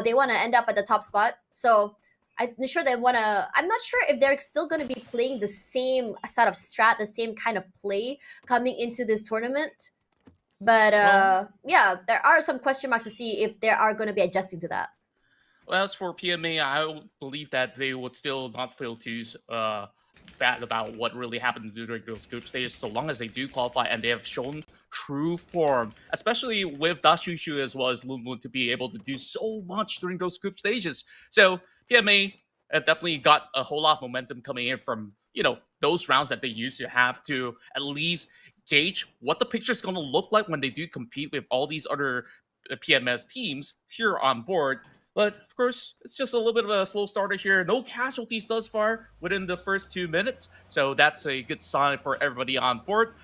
they want to end up at the top spot. So I'm sure they want to. I'm not sure if they're still going to be playing the same set of strat, the same kind of play coming into this tournament. But yeah, there are some question marks to see if they are going to be adjusting to that. Well, as for PMA, I believe that they would still not feel too bad about what really happened during those group stages, so long as they do qualify and they have shown true form, especially with Dashushu as well as Lunlun to be able to do so much during those group stages. So PMA have definitely got a whole lot of momentum coming in from, those rounds that they used to have to at least gauge what the picture is going to look like when they do compete with all these other PMS teams here on board. But of course, it's just a little bit of a slow starter here. No casualties thus far within the first 2 minutes, so that's a good sign for everybody on board.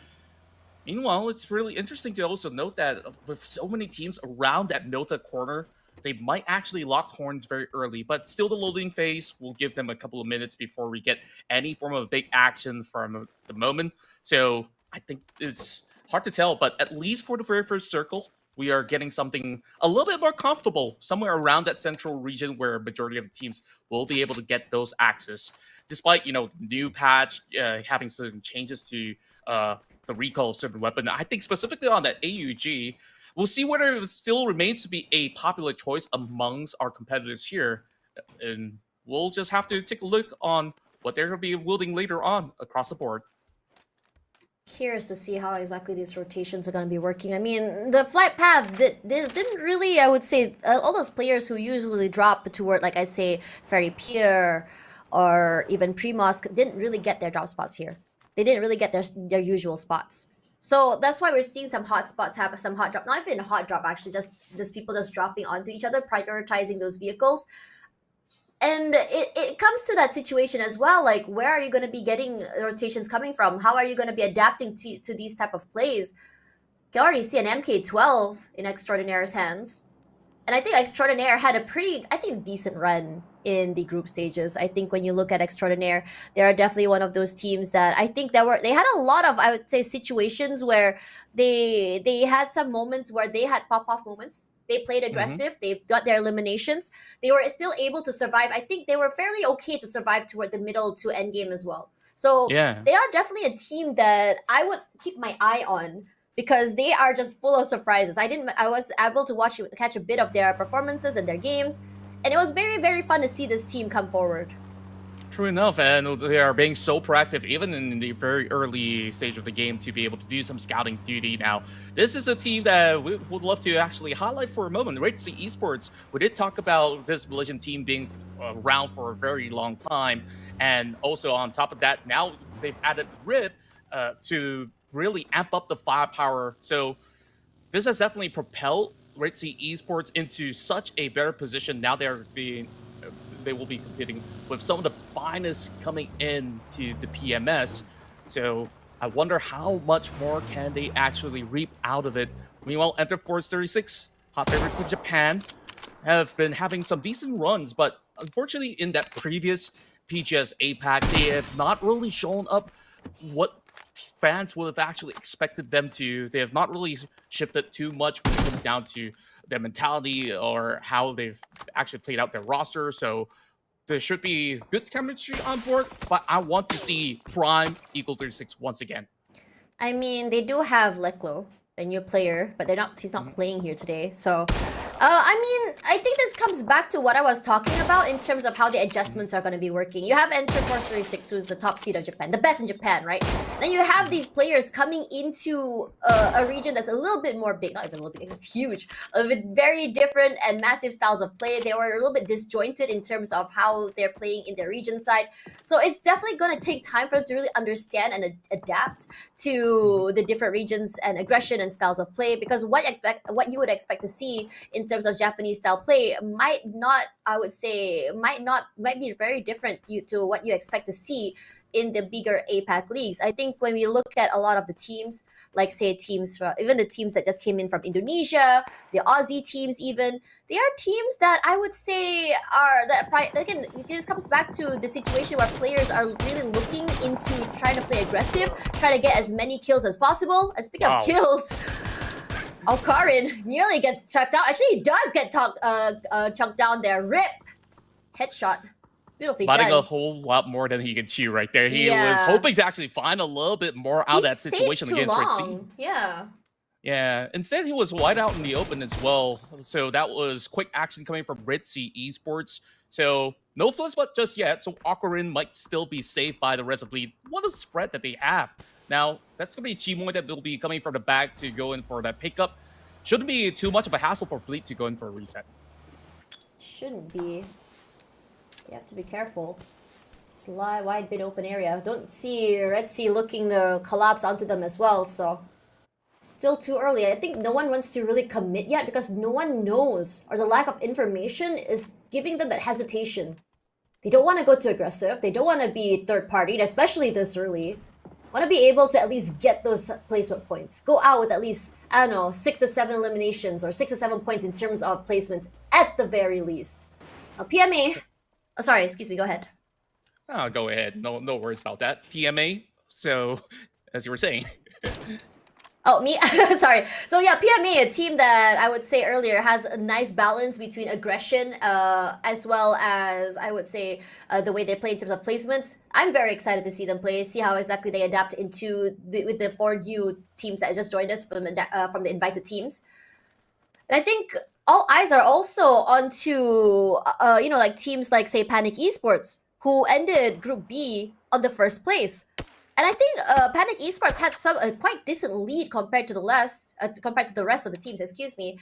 Meanwhile, it's really interesting to also note that with so many teams around that Nota corner, they might actually lock horns very early, but still the loading phase will give them a couple of minutes before we get any form of big action from the moment. So I think it's hard to tell, but at least for the very first circle, we are getting something a little bit more comfortable somewhere around that central region where majority of the teams will be able to get those access. Despite, the new patch having certain changes to the recall of certain weapon, I think specifically on that AUG, we'll see whether it still remains to be a popular choice amongst our competitors here. And we'll just have to take a look on what they're going to be wielding later on across the board. Curious to see how exactly these rotations are going to be working. I mean, the flight path didn't really, I would say, all those players who usually drop toward, like I'd say, Ferry Pier or even Primos didn't really get their drop spots here. They didn't really get their usual spots. So that's why we're seeing some hot spots have some hot drop. Not even a hot drop, actually, just people just dropping onto each other, prioritizing those vehicles. And it comes to that situation as well, like where are you going to be getting rotations coming from? How are you going to be adapting to these type of plays? You can already see an MK12 in Extraordinaire's hands. And I think Extraordinaire had a pretty, decent run in the group stages. I think when you look at Extraordinaire, they are definitely one of those teams that I think they had a lot of, I would say, situations where they had some moments where they had pop-off moments. They played aggressive. They got their eliminations. They were still able to survive. I think they were fairly okay to survive toward the middle to end game as well. So Yeah. they are definitely a team that I would keep my eye on because they are just full of surprises. I was able to catch a bit of their performances and their games, and it was very, very fun to see this team come forward. True enough, and they are being so proactive even in the very early stage of the game to be able to do some scouting duty. Now, this is a team that we would love to actually highlight for a moment. Red Sea Esports, we did talk about this Malaysian team being around for a very long time, and also on top of that, now they've added RIP to really amp up the firepower. So this has definitely propelled Red Sea Esports into such a better position. Now they will be competing with some of the finest coming into the PMS. So I wonder how much more can they actually reap out of it. Meanwhile, Enter Force 36, hot favorites in Japan, have been having some decent runs, but unfortunately in that previous PGS APAC, they have not really shown up what fans would have actually expected them to. They have not really shifted too much when it comes down to their mentality or how they've actually played out their roster. So there should be good chemistry on board, but I want to see Prime Eagle 36 once again. I mean, they do have Leklo, a new player, but he's not playing here today. So, I mean, I think this comes back to what I was talking about in terms of how the adjustments are going to be working. You have Enter Force 36, who's the top seed of Japan, the best in Japan, right? Then you have these players coming into a region that's a little bit more big, not even a little bit, it's huge, with very different and massive styles of play. They were a little bit disjointed in terms of how they're playing in their region side. So it's definitely going to take time for them to really understand and adapt to the different regions and aggression and styles of play, because what you would expect to see in terms of Japanese style play might be very different to what you expect to see in the bigger APAC leagues. I think when we look at a lot of the teams, like say teams from even the teams that just came in from Indonesia, the Aussie teams even, they are teams that I would say are again, this comes back to the situation where players are really looking into trying to play aggressive, trying to get as many kills as possible. And speaking of kills, Karin nearly gets chucked out. Actually, he does get chunked down there. RIP. Headshot. Beautifully Biting done. a whole lot more than he can chew right there. He was hoping to actually find a little bit more out of that situation against Red Sea. Yeah. Yeah, instead he was wide out in the open as well. So that was quick action coming from Red Sea Esports. So no flip but just yet. So Aquarin might still be saved by the rest of the lead. What a spread that they have. Now, that's going to be Chimoy that will be coming from the back to go in for that pickup. Shouldn't be too much of a hassle for Fleet to go in for a reset. Shouldn't be. You have to be careful. It's a wide bit open area. Don't see Red Sea looking to collapse onto them as well, so still too early. I think no one wants to really commit yet because no one knows, or the lack of information is giving them that hesitation. They don't want to go too aggressive. They don't want to be third-partied, especially this early. Want to be able to at least get those placement points. Go out with at least, I don't know, 6 to 7 eliminations or 6 to 7 points in terms of placements at the very least. Now, PMA... Oh, sorry, excuse me, go ahead. Oh, go ahead. No worries about that. PMA. So, as you were saying. Oh, me? Sorry. So yeah, PMA, a team that I would say earlier has a nice balance between aggression as well as, I would say, the way they play in terms of placements. I'm very excited to see them play, see how exactly they adapt with the 4 new teams that just joined us from the invited teams. And I think all eyes are also onto, like teams like, say, Panic Esports, who ended Group B on the first place. And I think Panic Esports had a quite decent lead compared to the rest of the teams. Excuse me,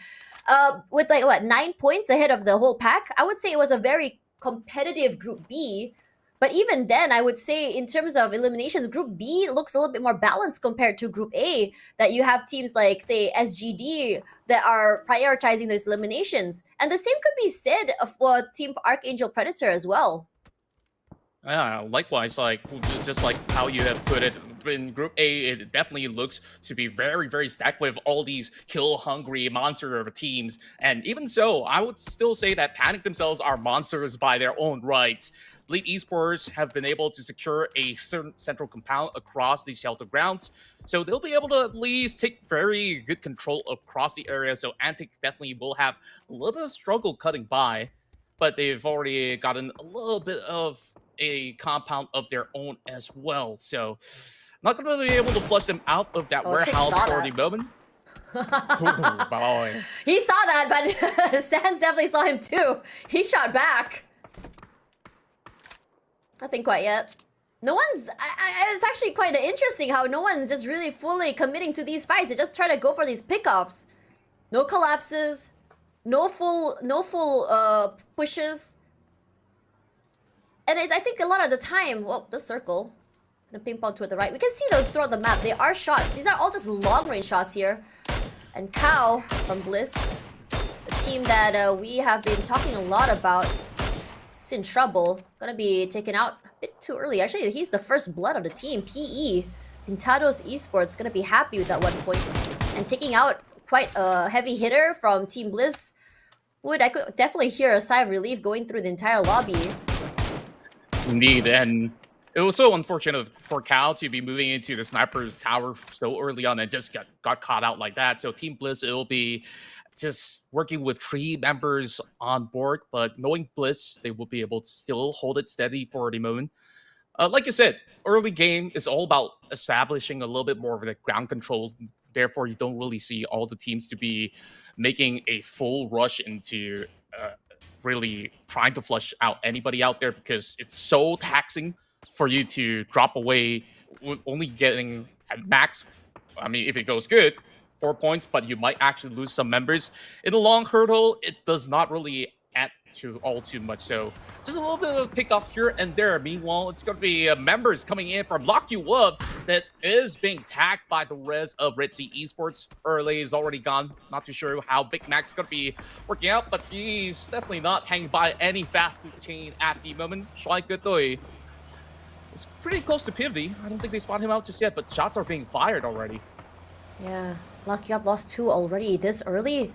with 9 points ahead of the whole pack. I would say it was a very competitive Group B. But even then, I would say in terms of eliminations, Group B looks a little bit more balanced compared to Group A. That you have teams like, say, SGD that are prioritizing those eliminations, and the same could be said for Team Archangel Predator as well. Yeah, likewise, just like how you have put it, in Group A, it definitely looks to be very, very stacked with all these kill-hungry monster of teams. And even so, I would still say that Panic themselves are monsters by their own rights. Elite Esports have been able to secure a certain central compound across the shelter grounds, so they'll be able to at least take very good control across the area. So Antics definitely will have a little bit of struggle cutting by, but they've already gotten a little bit of a compound of their own as well. So not going to be able to flush them out of that Oh, Chick warehouse saw for that. the moment. Ooh, boy. He saw that, but Sans definitely saw him too. He shot back. Nothing quite yet. No one's... it's actually quite interesting how no one's just really fully committing to these fights. They just try to go for these pickoffs. No collapses. No full pushes. And it's, I think a lot of the time... Well, the circle. The ping pong toward the right. We can see those throughout the map. They are shots. These are all just long-range shots here. And Cow from Bliss, the team that we have been talking a lot about, is in trouble. Gonna be taken out a bit too early. Actually, he's the first blood of the team. PE, Pintados Esports, gonna be happy with that 1 point. And taking out quite a heavy hitter from Team Bliss. I could definitely hear a sigh of relief going through the entire lobby. Indeed, and it was so unfortunate for Cal to be moving into the sniper's tower so early on and just got caught out like that. So Team Bliss, it'll be just working with 3 members on board, but knowing Bliss, they will be able to still hold it steady for the moment. Like you said, early game is all about establishing a little bit more of the ground control. Therefore, you don't really see all the teams to be making a full rush into really trying to flush out anybody out there, because it's so taxing for you to drop away with only getting at max. I mean, if it goes good, 4 points, but you might actually lose some members. In the long hurdle, it does not really add to too much. So just a little bit of a pick off here and there. Meanwhile, it's going to be members coming in from Lock You Up that is being tagged by the rest of Red Sea Esports. Early is already gone. Not too sure how Big Mac's going to be working out, but he's definitely not hanging by any fast food chain at the moment. Shuai Gutoi is pretty close to Pivy. I don't think they spot him out just yet, but shots are being fired already. Yeah, Lucky Up lost 2 already this early.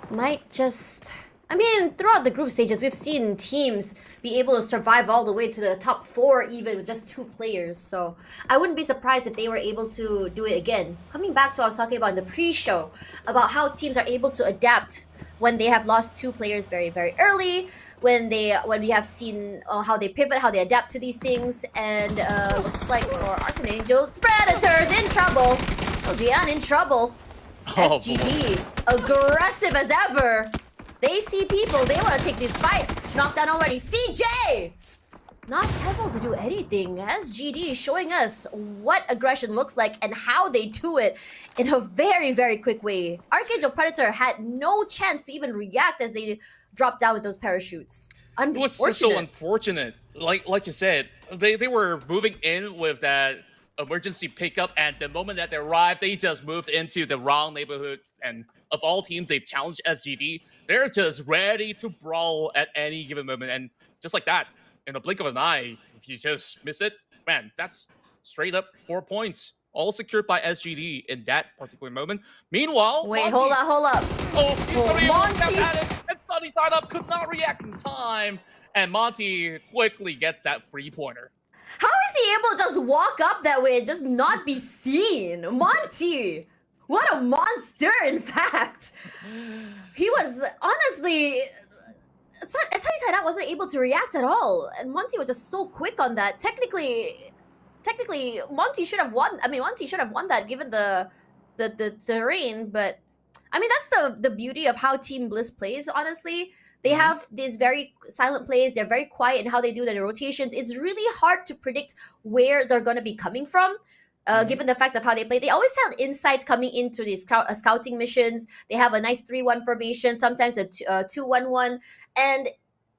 Might just... I mean, throughout the group stages, we've seen teams be able to survive all the way to the top 4 even with just 2 players. So I wouldn't be surprised if they were able to do it again. Coming back to what I was talking about in the pre-show, about how teams are able to adapt when they have lost 2 players very, very early. When we have seen how they pivot, how they adapt to these things. And looks like for Archangel, Predators in trouble. Jian in trouble. SGD, aggressive as ever. They see people, they want to take these fights. Knocked down already. CJ! Not able to do anything. SGD showing us what aggression looks like and how they do it in a very, very quick way. Archangel Predator had no chance to even react as they dropped down with those parachutes. It was just so unfortunate. Like you said, they were moving in with that emergency pickup, and the moment that they arrived, they just moved into the wrong neighborhood. And of all teams they've challenged SGD, they're just ready to brawl at any given moment. And just like that, in a blink of an eye, if you just miss it, man, that's straight up 4 points. All secured by SGD in that particular moment. Meanwhile, wait, Monty, hold up. Monty and Sunny side up could not react in time. And Monty quickly gets that 3-pointer. How is he able to just walk up that way and just not be seen? Monty! What a monster, in fact! He was, honestly... Sunny side out wasn't able to react at all. And Monty was just so quick on that. Technically, Monty should have won. I mean, Monty should have won that given the terrain, but... I mean, that's the beauty of how Team Bliss plays, honestly. They have these very silent plays. They're very quiet in how they do their rotations. It's really hard to predict where they're going to be coming from, given the fact of how they play. They always have insights coming into these scouting missions. They have a nice 3-1 formation, sometimes a 2-1-1. And,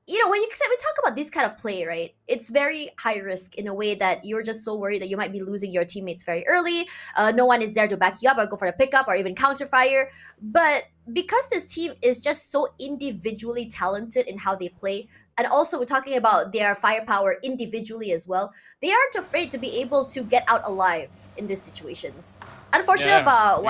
you know, when we talk about this kind of play, right, it's very high risk in a way that you're just so worried that you might be losing your teammates very early. No one is there to back you up or go for a pickup or even counter fire. But because this team is just so individually talented in how they play, and also we're talking about their firepower individually as well, they aren't afraid to be able to get out alive in these situations. Unfortunate about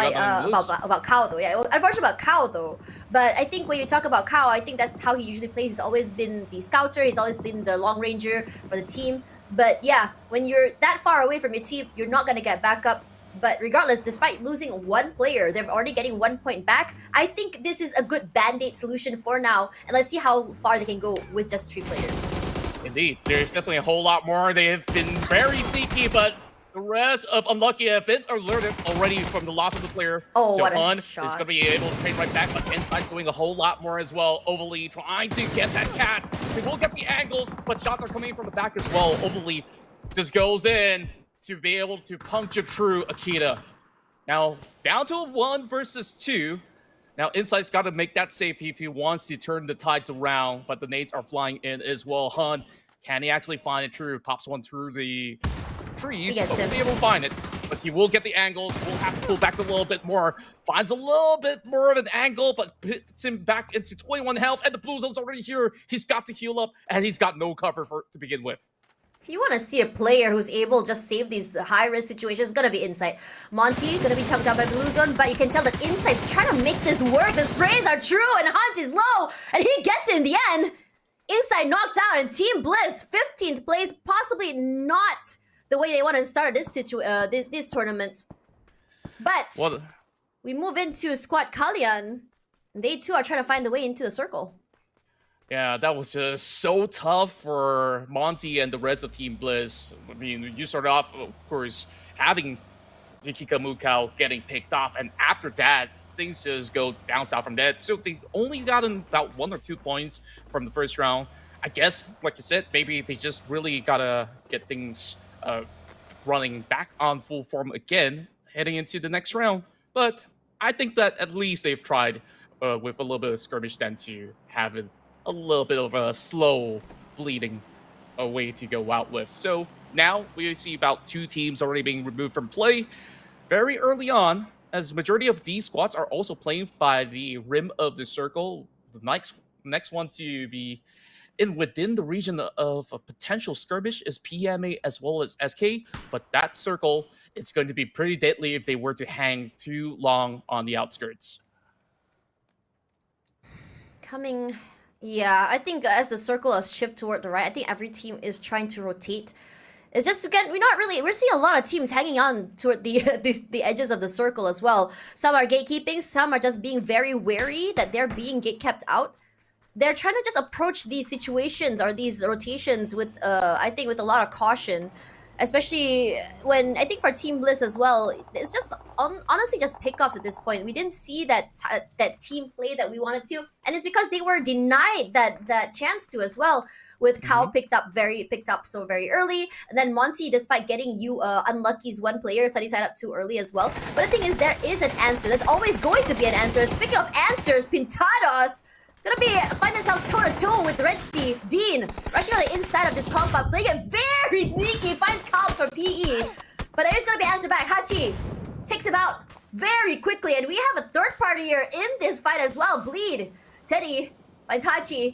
Kao though. Yeah, unfortunate about Kao though. But I think when you talk about Kao, I think that's how he usually plays. He's always been the scouter. He's always been the long ranger for the team. But yeah, when you're that far away from your team, you're not gonna get back up. But regardless, despite losing 1 player, they're already getting 1 point back. I think this is a good band-aid solution for now. And let's see how far they can go with just 3 players. Indeed, there's definitely a whole lot more. They have been very sneaky, but the rest of Unlucky have been alerted already from the loss of the player. Oh, so what a Hun is shot. going to be able to train right back, but Insight's doing a whole lot more as well. Overly trying to get that cat. They will get the angles, but shots are coming from the back as well. Overly just goes in to be able to puncture through Akita. Now, down to a 1 versus 2. Now, Insight's got to make that safe if he wants to turn the tides around, but the nades are flying in as well. Hun, can he actually find it through? Pops one through the trees, but won't be able to find it. But he will get the angles. We'll have to pull back a little bit more. Finds a little bit more of an angle, but puts him back into 21 health, and the blue zone's already here. He's got to heal up, and he's got no cover to begin with. If you want to see a player who's able to just save these high-risk situations, it's going to be Insight. Monty going to be chunked out by Blue Zone, but you can tell that Insight's trying to make this work. The sprays are true, and Hunt is low, and he gets it in the end. Insight knocked out, and Team Bliss, 15th place, possibly not the way they want to start this this tournament. But we move into Squad Kalyan. They too are trying to find the way into the circle. Yeah, that was just so tough for Monty and the rest of Team Bliss. I mean, you start off, of course, having Yukika Mukau getting picked off, and after that, things just go down south from that. So they only gotten about 1 or 2 points from the first round. I guess, like you said, maybe they just really gotta get things running back on full form again, heading into the next round. But I think that at least they've tried with a little bit of skirmish than to have it a little bit of a slow bleeding way to go out with. So now we see about 2 teams already being removed from play very early on, as the majority of these squads are also playing by the rim of the circle. The next one to be within the region of a potential skirmish is PMA as well as SK, but that circle is going to be pretty deadly if they were to hang too long on the outskirts. Yeah, I think as the circle has shifted toward the right, I think every team is trying to rotate. It's just, again, we're seeing a lot of teams hanging on toward the edges of the circle as well. Some are gatekeeping, some are just being very wary that they're being kept out. They're trying to just approach these situations or these rotations with, I think, with a lot of caution. Especially when, I think for Team Bliss as well, it's just honestly just pickups at this point. We didn't see that team play that we wanted to, and it's because they were denied that chance to as well. With Kao picked up so very early, and then Monty, despite getting Unlucky's 1 player, Sunny side up too early as well. But the thing is, there is an answer. There's always going to be an answer. Speaking of answers, Pintados find themselves toe-to-toe with Red Sea. Dean rushing on the inside of this compound, playing it very sneaky, finds Calls for PE. But there is going to be an answer back. Hachi takes him out very quickly, and we have a third party here in this fight as well. Bleed. Teddy finds Hachi.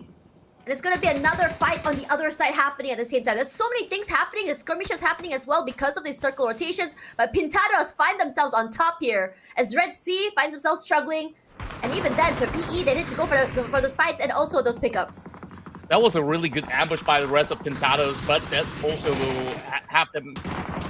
And it's going to be another fight on the other side happening at the same time. There's so many things happening. There's skirmishes happening as well because of these circle rotations. But Pintados find themselves on top here as Red Sea finds themselves struggling. And even then, for PE, they need to go for those fights and also those pickups. That was a really good ambush by the rest of Pintados, but that also will have them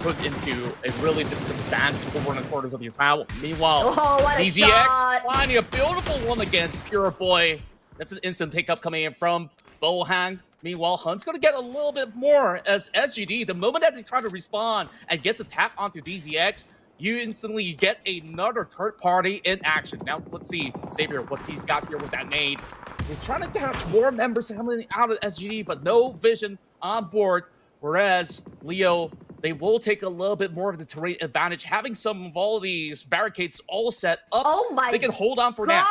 put into a really difficult stance over in the quarters of the Islam. Meanwhile, what a shot! finding a beautiful one against Pure Boy. That's an instant pickup coming in from Bohang. Meanwhile, Hunt's going to get a little bit more as SGD, the moment that they try to respawn and gets a tap onto DZX, you instantly get another third party in action. Now, let's see, Xavier, what he's got here with that nade. He's trying to get more members coming out of SGD, but no vision on board. Whereas Leo, they will take a little bit more of the terrain advantage, having some of all these barricades all set up. Oh my God. They can hold on for now.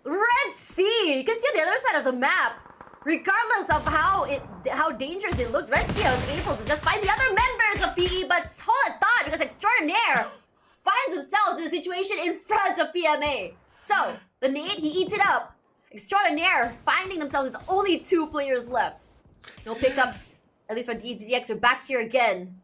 Red Sea! You can see on the other side of the map. Regardless of how dangerous it looked, Red Sea was able to just find the other members of PE, but hold a thought, because Extraordinaire finds themselves in a situation in front of PMA. So, the nade, he eats it up. Extraordinaire finding themselves with only 2 players left. No pickups, at least for DZX, are back here again.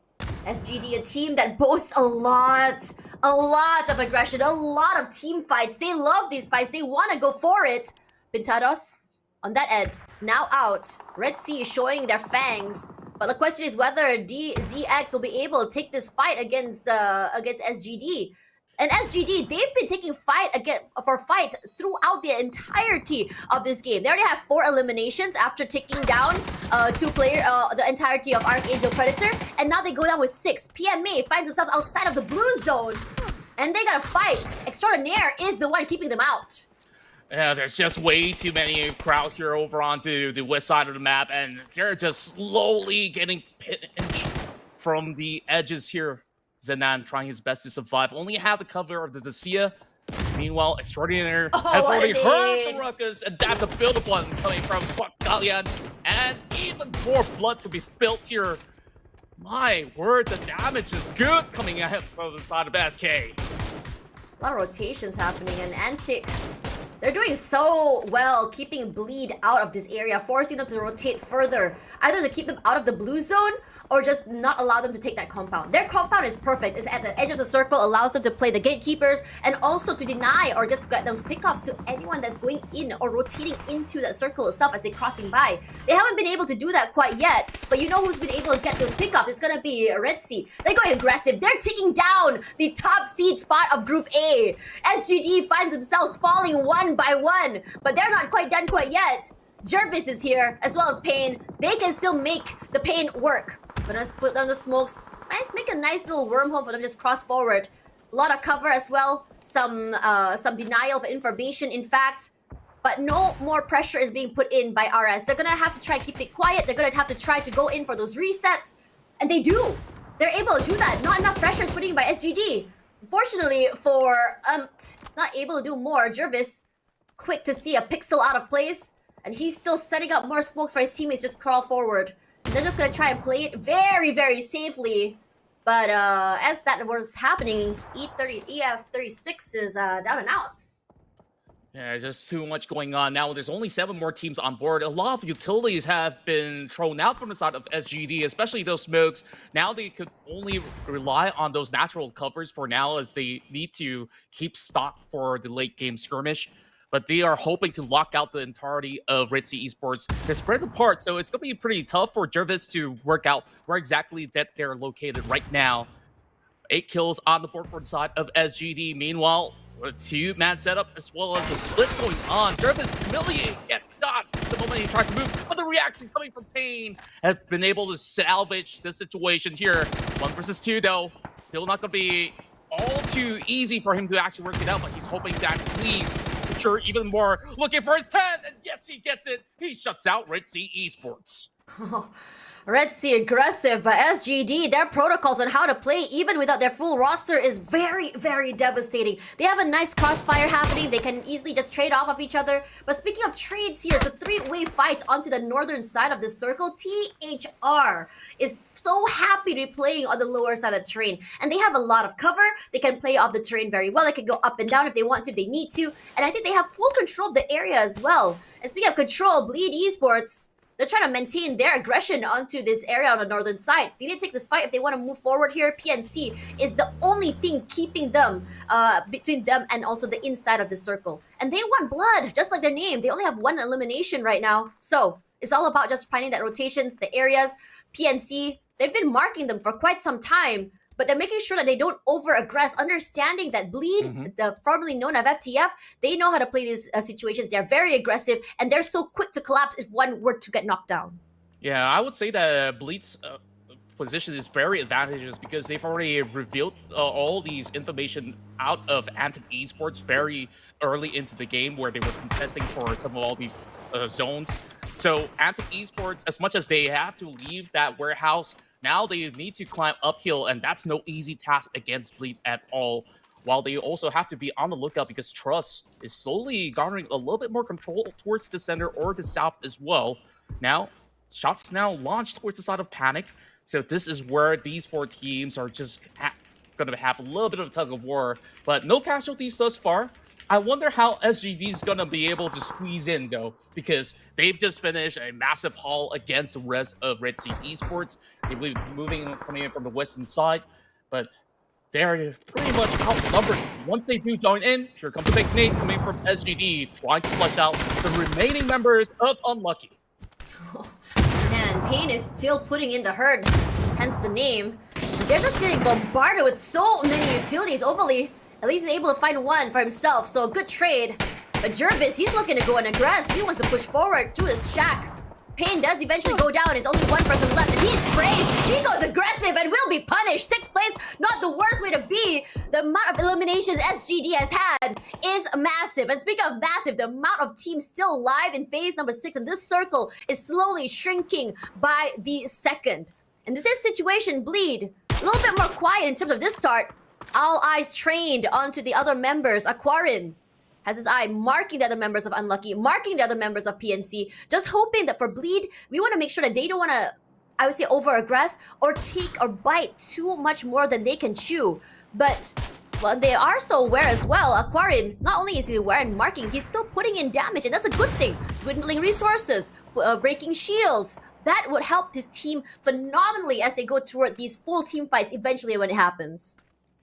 SGD, a team that boasts a lot of aggression, a lot of team fights. They love these fights, they want to go for it. Pintados, on that end, now out. Red Sea is showing their fangs. But the question is whether DZX will be able to take this fight against SGD. And SGD, they've been taking fight throughout the entirety of this game. They already have 4 eliminations after taking down the entirety of Archangel Predator, and now they go down with 6. PMA finds themselves outside of the blue zone, and they gotta fight. Extraordinaire is the one keeping them out. Yeah, there's just way too many crowds here over onto the west side of the map, and they're just slowly getting pinched from the edges here. Zenan trying his best to survive. Only have the cover of the Dacia. Meanwhile, Extraordinaire has already heard the ruckus, and that's a build-up one coming from Gallian, and even more blood to be spilt here. My word, the damage is good coming ahead from the side of SK. A lot of rotations happening, and Antic, they're doing so well keeping Bleed out of this area, forcing them to rotate further, either to keep them out of the blue zone or just not allow them to take that compound. Their compound is perfect. It's at the edge of the circle, allows them to play the gatekeepers and also to deny or just get those pickoffs to anyone that's going in or rotating into that circle itself as they're crossing by. They haven't been able to do that quite yet, but you know who's been able to get those pickoffs? It's gonna be Red Sea. They're going aggressive. They're taking down the top seed spot of Group A. SGD find themselves falling one by one, but they're not quite done quite yet. Jervis is here, as well as Pain. They can still make the Pain work. Gonna put down the smokes. Make a nice little wormhole for them, just cross forward. A lot of cover as well. Some denial of information, in fact. But no more pressure is being put in by RS. They're gonna have to try to keep it quiet. They're gonna have to try to go in for those resets. And they do. They're able to do that. Not enough pressure is put in by SGD. Unfortunately for it's not able to do more. Jervis, quick to see a pixel out of place. And he's still setting up more smokes for his teammates just crawl forward. They're just gonna try and play it very, very safely. But as that was happening, EF36 is down and out. Yeah, just too much going on now. There's only 7 more teams on board. A lot of utilities have been thrown out from the side of SGD, especially those smokes. Now they could only rely on those natural covers for now, as they need to keep stock for the late game skirmish. But they are hoping to lock out the entirety of Red Sea Esports. They're spread apart, so it's going to be pretty tough for Jervis to work out where exactly that they're located right now. 8 kills on the board for the side of SGD. Meanwhile, a 2-man setup as well as a split going on. Jervis humiliating, gets shot the moment he tries to move. But the reaction coming from Pain has been able to salvage the situation here. 1 versus 2, though. Still not going to be all too easy for him to actually work it out, but he's hoping that please sure even more. Looking for his 10, and yes, he gets it. He shuts out Red Sea Esports. Red Sea aggressive, but SGD, their protocols on how to play even without their full roster is very, very devastating. They have a nice crossfire happening. They can easily just trade off of each other. But speaking of trades here, it's a 3-way fight onto the northern side of the circle. THR is so happy to be playing on the lower side of the terrain. And they have a lot of cover. They can play off the terrain very well. They can go up and down if they want to, if they need to. And I think they have full control of the area as well. And speaking of control, Bleed Esports, they're trying to maintain their aggression onto this area on the northern side. They need to take this fight if they want to move forward here. PNC is the only thing keeping them between them and also the inside of the circle. And they want blood, just like their name. They only have 1 elimination right now. So it's all about just finding that rotations, the areas. PNC, they've been marking them for quite some time, but they're making sure that they don't over-aggress, understanding that Bleed, the formerly known as FTF, they know how to play these situations. They're very aggressive, and they're so quick to collapse if one were to get knocked down. Yeah, I would say that Bleed's position is very advantageous because they've already revealed all these information out of Antic Esports very early into the game, where they were contesting for some of all these zones. So Antic Esports, as much as they have to leave that warehouse, now they need to climb uphill, and that's no easy task against Bleed at all. While they also have to be on the lookout because Trust is slowly garnering a little bit more control towards the center or the south as well. Now, shots now launched towards the side of Panic. So this is where these 4 teams are just going to have a little bit of a tug of war. But no casualties thus far. I wonder how SGD is going to be able to squeeze in, though, because they've just finished a massive haul against the rest of Red Sea Esports. They will be coming in from the western side, but they're pretty much outnumbered. Once they do join in, here comes a big name coming from SGD, trying to flush out the remaining members of Unlucky. Man, Pain is still putting in the herd, hence the name. They're just getting bombarded with so many utilities. Overly, At least he's able to find one for himself, so a good trade. But Jervis, he's looking to go and aggress. He wants to push forward to his shack. Pain does eventually go down. There's only one person left, and he is brave. He goes aggressive and will be punished. 6th place, not the worst way to be. The amount of eliminations SGD has had is massive. And speaking of massive, the amount of teams still alive in phase number 6, and this circle is slowly shrinking by the second. And this is situation Bleed. A little bit more quiet in terms of this start. All eyes trained onto the other members. Aquarin has his eye marking the other members of Unlucky, marking the other members of PNC, just hoping that for Bleed, we want to make sure that they don't want to, I would say, over-aggress or take or bite too much more than they can chew. But, well, they are so aware as well. Aquarin, not only is he aware and marking, he's still putting in damage, and that's a good thing. Dwindling resources, breaking shields. That would help his team phenomenally as they go toward these full team fights eventually when it happens.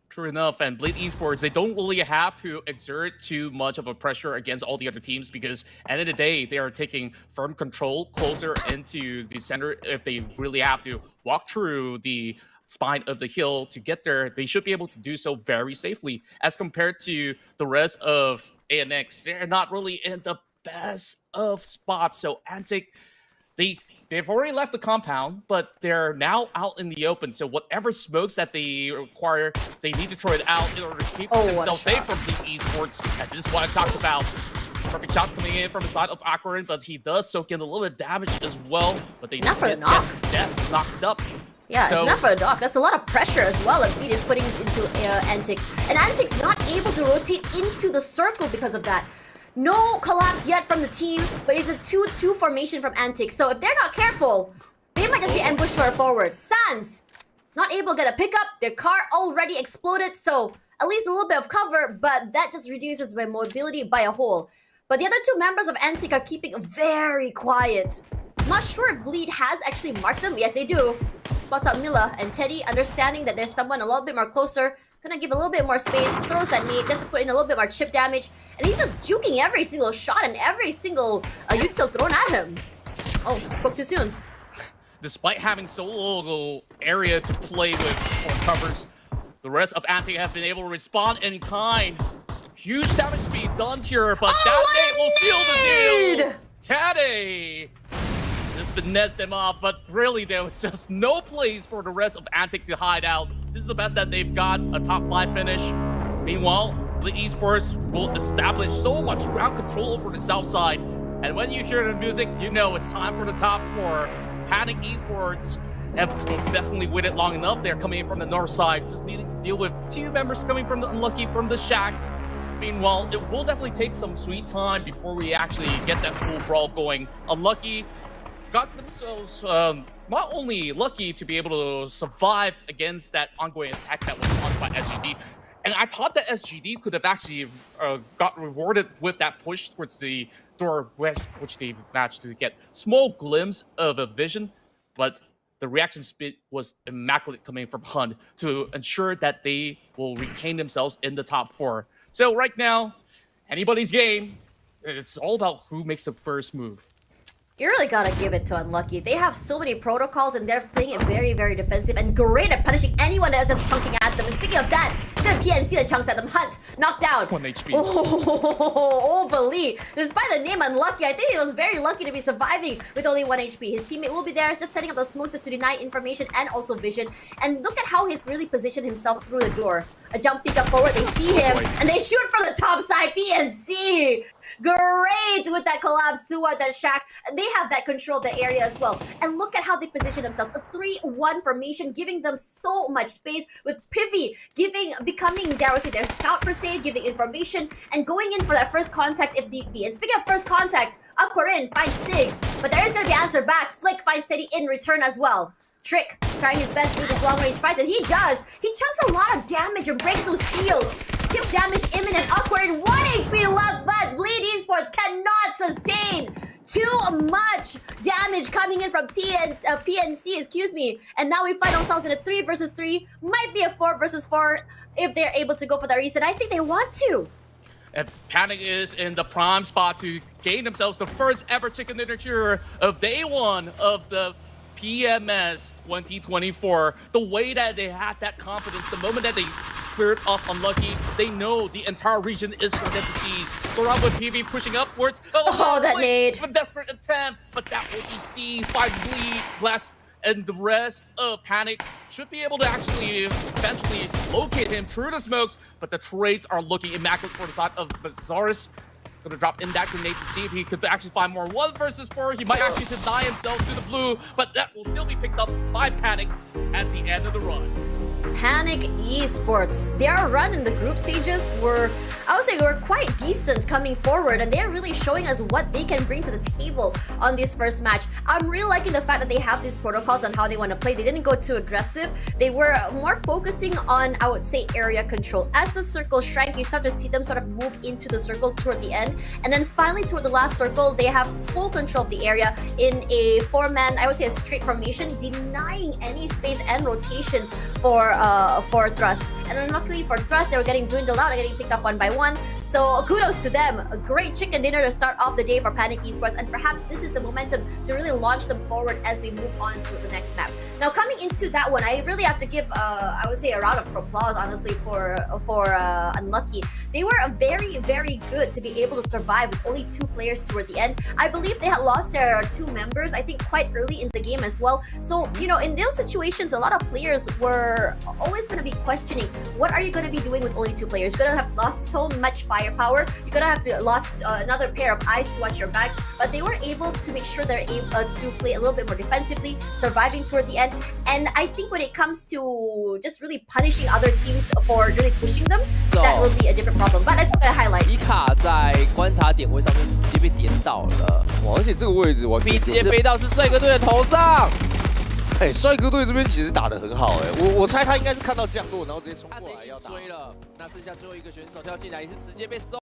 True enough, and Bleed Esports, they don't really have to exert too much of a pressure against all the other teams because at the end of the day, they are taking firm control closer into the center. If they really have to walk through the spine of the hill to get there, they should be able to do so very safely. As compared to the rest of ANX, they're not really in the best of spots. So Antic, They've already left the compound, but they're now out in the open. So whatever smokes that they require, they need to throw it out in order to keep themselves safe from Bleed Esports. And this is what I talked about. Perfect shot coming in from the side of Aquarin, but he does soak in a little bit of damage as well. But they not for the knock. Death knocked up. Yeah, so, it's not for a knock. That's a lot of pressure as well that Bleed is putting into Antic. And Antic's not able to rotate into the circle because of that. No collapse yet from the team, but it's a 2-2 formation from Antic. So if they're not careful, they might just be ambushed for a forward. Sans, not able to get a pickup. Their car already exploded, so at least a little bit of cover, but that just reduces their mobility by a whole. But the other two members of Antic are keeping very quiet. Not sure if Bleed has actually marked them. Yes, they do. Spots out Mila and Teddy, understanding that there's someone a little bit more closer. Gonna give a little bit more space, throws that nade just to put in a little bit more chip damage. And he's just juking every single shot and every single util thrown at him. Oh, spoke too soon. Despite having so little area to play with for covers, the rest of Antic has been able to respond in kind. Huge damage being done here, but that nade will seal the deal. Taddy just finesse them off, but really there was just no place for the rest of Antic to hide out. This is the best that they've got, a top 5 finish. Meanwhile, the Esports will establish so much ground control over the south side. And when you hear the music, you know it's time for the top 4. Panic Esports have definitely waited long enough. They're coming in from the north side, just needing to deal with 2 members coming from the Unlucky from the Shacks. Meanwhile, it will definitely take some sweet time before we actually get that full brawl going. Unlucky got themselves not only lucky to be able to survive against that ongoing attack that was launched by SGD, and I thought that SGD could have actually got rewarded with that push towards the door, which they managed to get small glimpse of a vision, but the reaction speed was immaculate coming from Hun to ensure that they will retain themselves in the top 4. So right now, anybody's game. It's all about who makes the first move. You really gotta give it to Unlucky. They have so many protocols and they're playing it very, very defensive and great at punishing anyone that's just chunking at them. And speaking of that, it's gonna PNC that chunks at them. Hunt, knocked down. 1 HP. Oh, overly. Despite the name Unlucky, I think he was very lucky to be surviving with only 1 HP. His teammate will be there just setting up those smokesters to deny information and also vision. And look at how he's really positioned himself through the door. A jump peek up forward, they see him, and they shoot from the top side. PNC! Great with that collapse toward that shack. They have that control the area as well. And look at how they position themselves. A 3-1 formation, giving them so much space with Pivy becoming, dare I say, their scout per se, giving information and going in for that first contact if need be. And speaking of first contact, Aquarin finds Sigs, but there is going to be answer back. Flick finds Teddy in return as well. Trick trying his best with his long-range fights, and he does. He chunks a lot of damage and breaks those shields. Chip damage imminent, Awkward, 1 HP left, but Bleed Esports cannot sustain too much damage coming in from PNC, excuse me. And now we find ourselves in a 3 versus 3, might be a 4 versus 4 if they're able to go for the reset. I think they want to. And Panic is in the prime spot to gain themselves the first ever chicken dinner cure of day 1 of the PMS 2024. The way that they had that confidence, the moment that they cleared off Unlucky. They know the entire region is for them to seize. So around with PV pushing upwards. Oh, that nade. A desperate attempt, but that will be seized by Bleed, Blast, and the rest of Panic should be able to actually eventually locate him through the smokes, but the trades are looking immaculate for the side of Bazaris. Gonna drop in that grenade to see if he could actually find more 1 versus 4. He might actually deny himself to the blue, but that will still be picked up by Panic at the end of the run. Panic Esports. Their run in the group stages were, I would say, were quite decent coming forward, and they're really showing us what they can bring to the table on this first match. I'm really liking the fact that they have these protocols on how they want to play. They didn't go too aggressive. They were more focusing on, I would say, area control. As the circle shrank, you start to see them sort of move into the circle toward the end, and then finally toward the last circle, they have full control of the area in a 4-man, I would say a straight formation, denying any space and rotations for Thrust. And unluckily for Thrust, they were getting dwindled out and getting picked up 1 by 1. So kudos to them. A great chicken dinner to start off the day for Panic Esports, and perhaps this is the momentum to really launch them forward as we move on to the next map. Now coming into that one, I really have to give, I would say, a round of applause, honestly, for Unlucky. They were very, very good to be able to survive with only 2 players toward the end. I believe they had lost their 2 members, I think, quite early in the game as well. So, you know, in those situations, a lot of players were always going to be questioning, what are you going to be doing with only 2 players? You're going to have lost so much firepower. You're going to have to lost another pair of eyes to watch your backs. But they were able to make sure they're able to play a little bit more defensively, surviving toward the end. And I think when it comes to just really punishing other teams for really pushing them, that will be a different problem. But let's look at highlights. 伊卡在观察点位上面是直接被点倒了，哇！而且这个位置完全 B 直接飞到是帅哥队的头上。哎，帅哥队这边其实打得很好哎，我猜他应该是看到降落，然后直接冲他直过来要打。接追了，那剩下最后一个选手跳进来也是直接被收。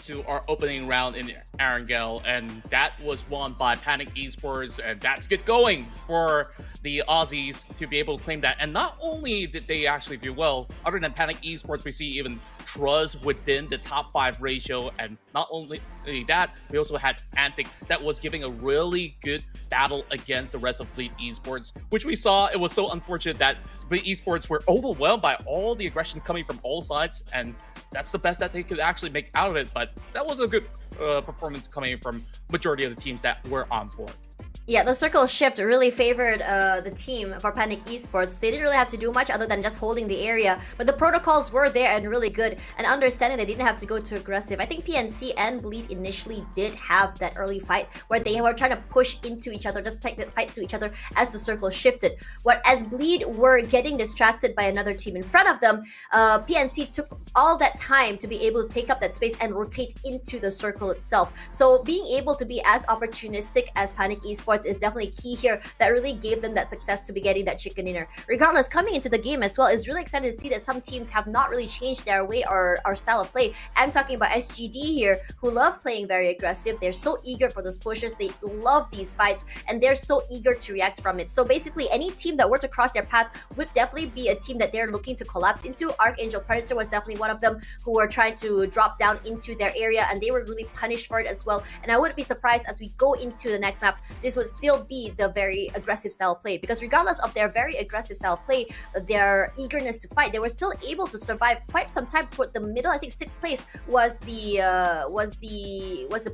To our opening round in Arangel, and that was won by Panic Esports, and that's good going for the Aussies to be able to claim that. And not only did they actually do well, other than Panic Esports, we see even Truz within the top 5 ratio, and not only that, we also had Antic that was giving a really good battle against the rest of Bleed Esports, which we saw. It was so unfortunate that Bleed Esports were overwhelmed by all the aggression coming from all sides, and that's the best that they could actually make out of it. But that was a good performance coming from majority of the teams that were on board. Yeah, the circle shift really favored the team for Panic Esports. They didn't really have to do much other than just holding the area, but the protocols were there and really good, and understanding they didn't have to go too aggressive. I think PNC and Bleed initially did have that early fight where they were trying to push into each other, just fight to each other as the circle shifted. As Bleed were getting distracted by another team in front of them, PNC took all that time to be able to take up that space and rotate into the circle itself. So being able to be as opportunistic as Panic Esports Esports is definitely key here that really gave them that success to be getting that chicken dinner. Regardless, coming into the game as well, it's really exciting to see that some teams have not really changed their way or style of play. I'm talking about SGD here, who love playing very aggressive. They're so eager for those pushes. They love these fights, and they're so eager to react from it. So basically, any team that were to cross their path would definitely be a team that they're looking to collapse into. Archangel Predator was definitely one of them who were trying to drop down into their area, and they were really punished for it as well. And I wouldn't be surprised as we go into the next map, this would still be the very aggressive style of play, because regardless of their very aggressive style of play, their eagerness to fight, they were still able to survive quite some time toward the middle. I think 6th place was the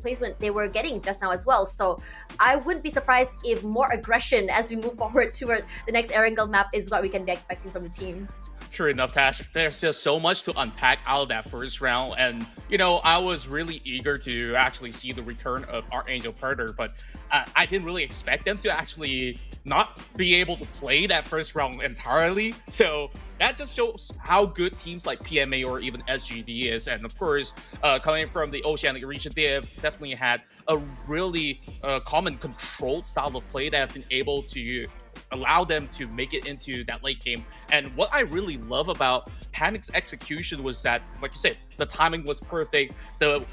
placement they were getting just now as well. So I wouldn't be surprised if more aggression as we move forward toward the next Erangel map is what we can be expecting from the team. Sure enough, Tash, there's just so much to unpack out of that first round. And, you know, I was really eager to actually see the return of Archangel Predator, but I didn't really expect them to actually not be able to play that first round entirely. So that just shows how good teams like PMA or even SGD is. And of course, coming from the Oceanic region, they have definitely had a really common controlled style of play that have been able to allow them to make it into that late game. And what I really love about Panic's execution was that, like you said, the timing was perfect. The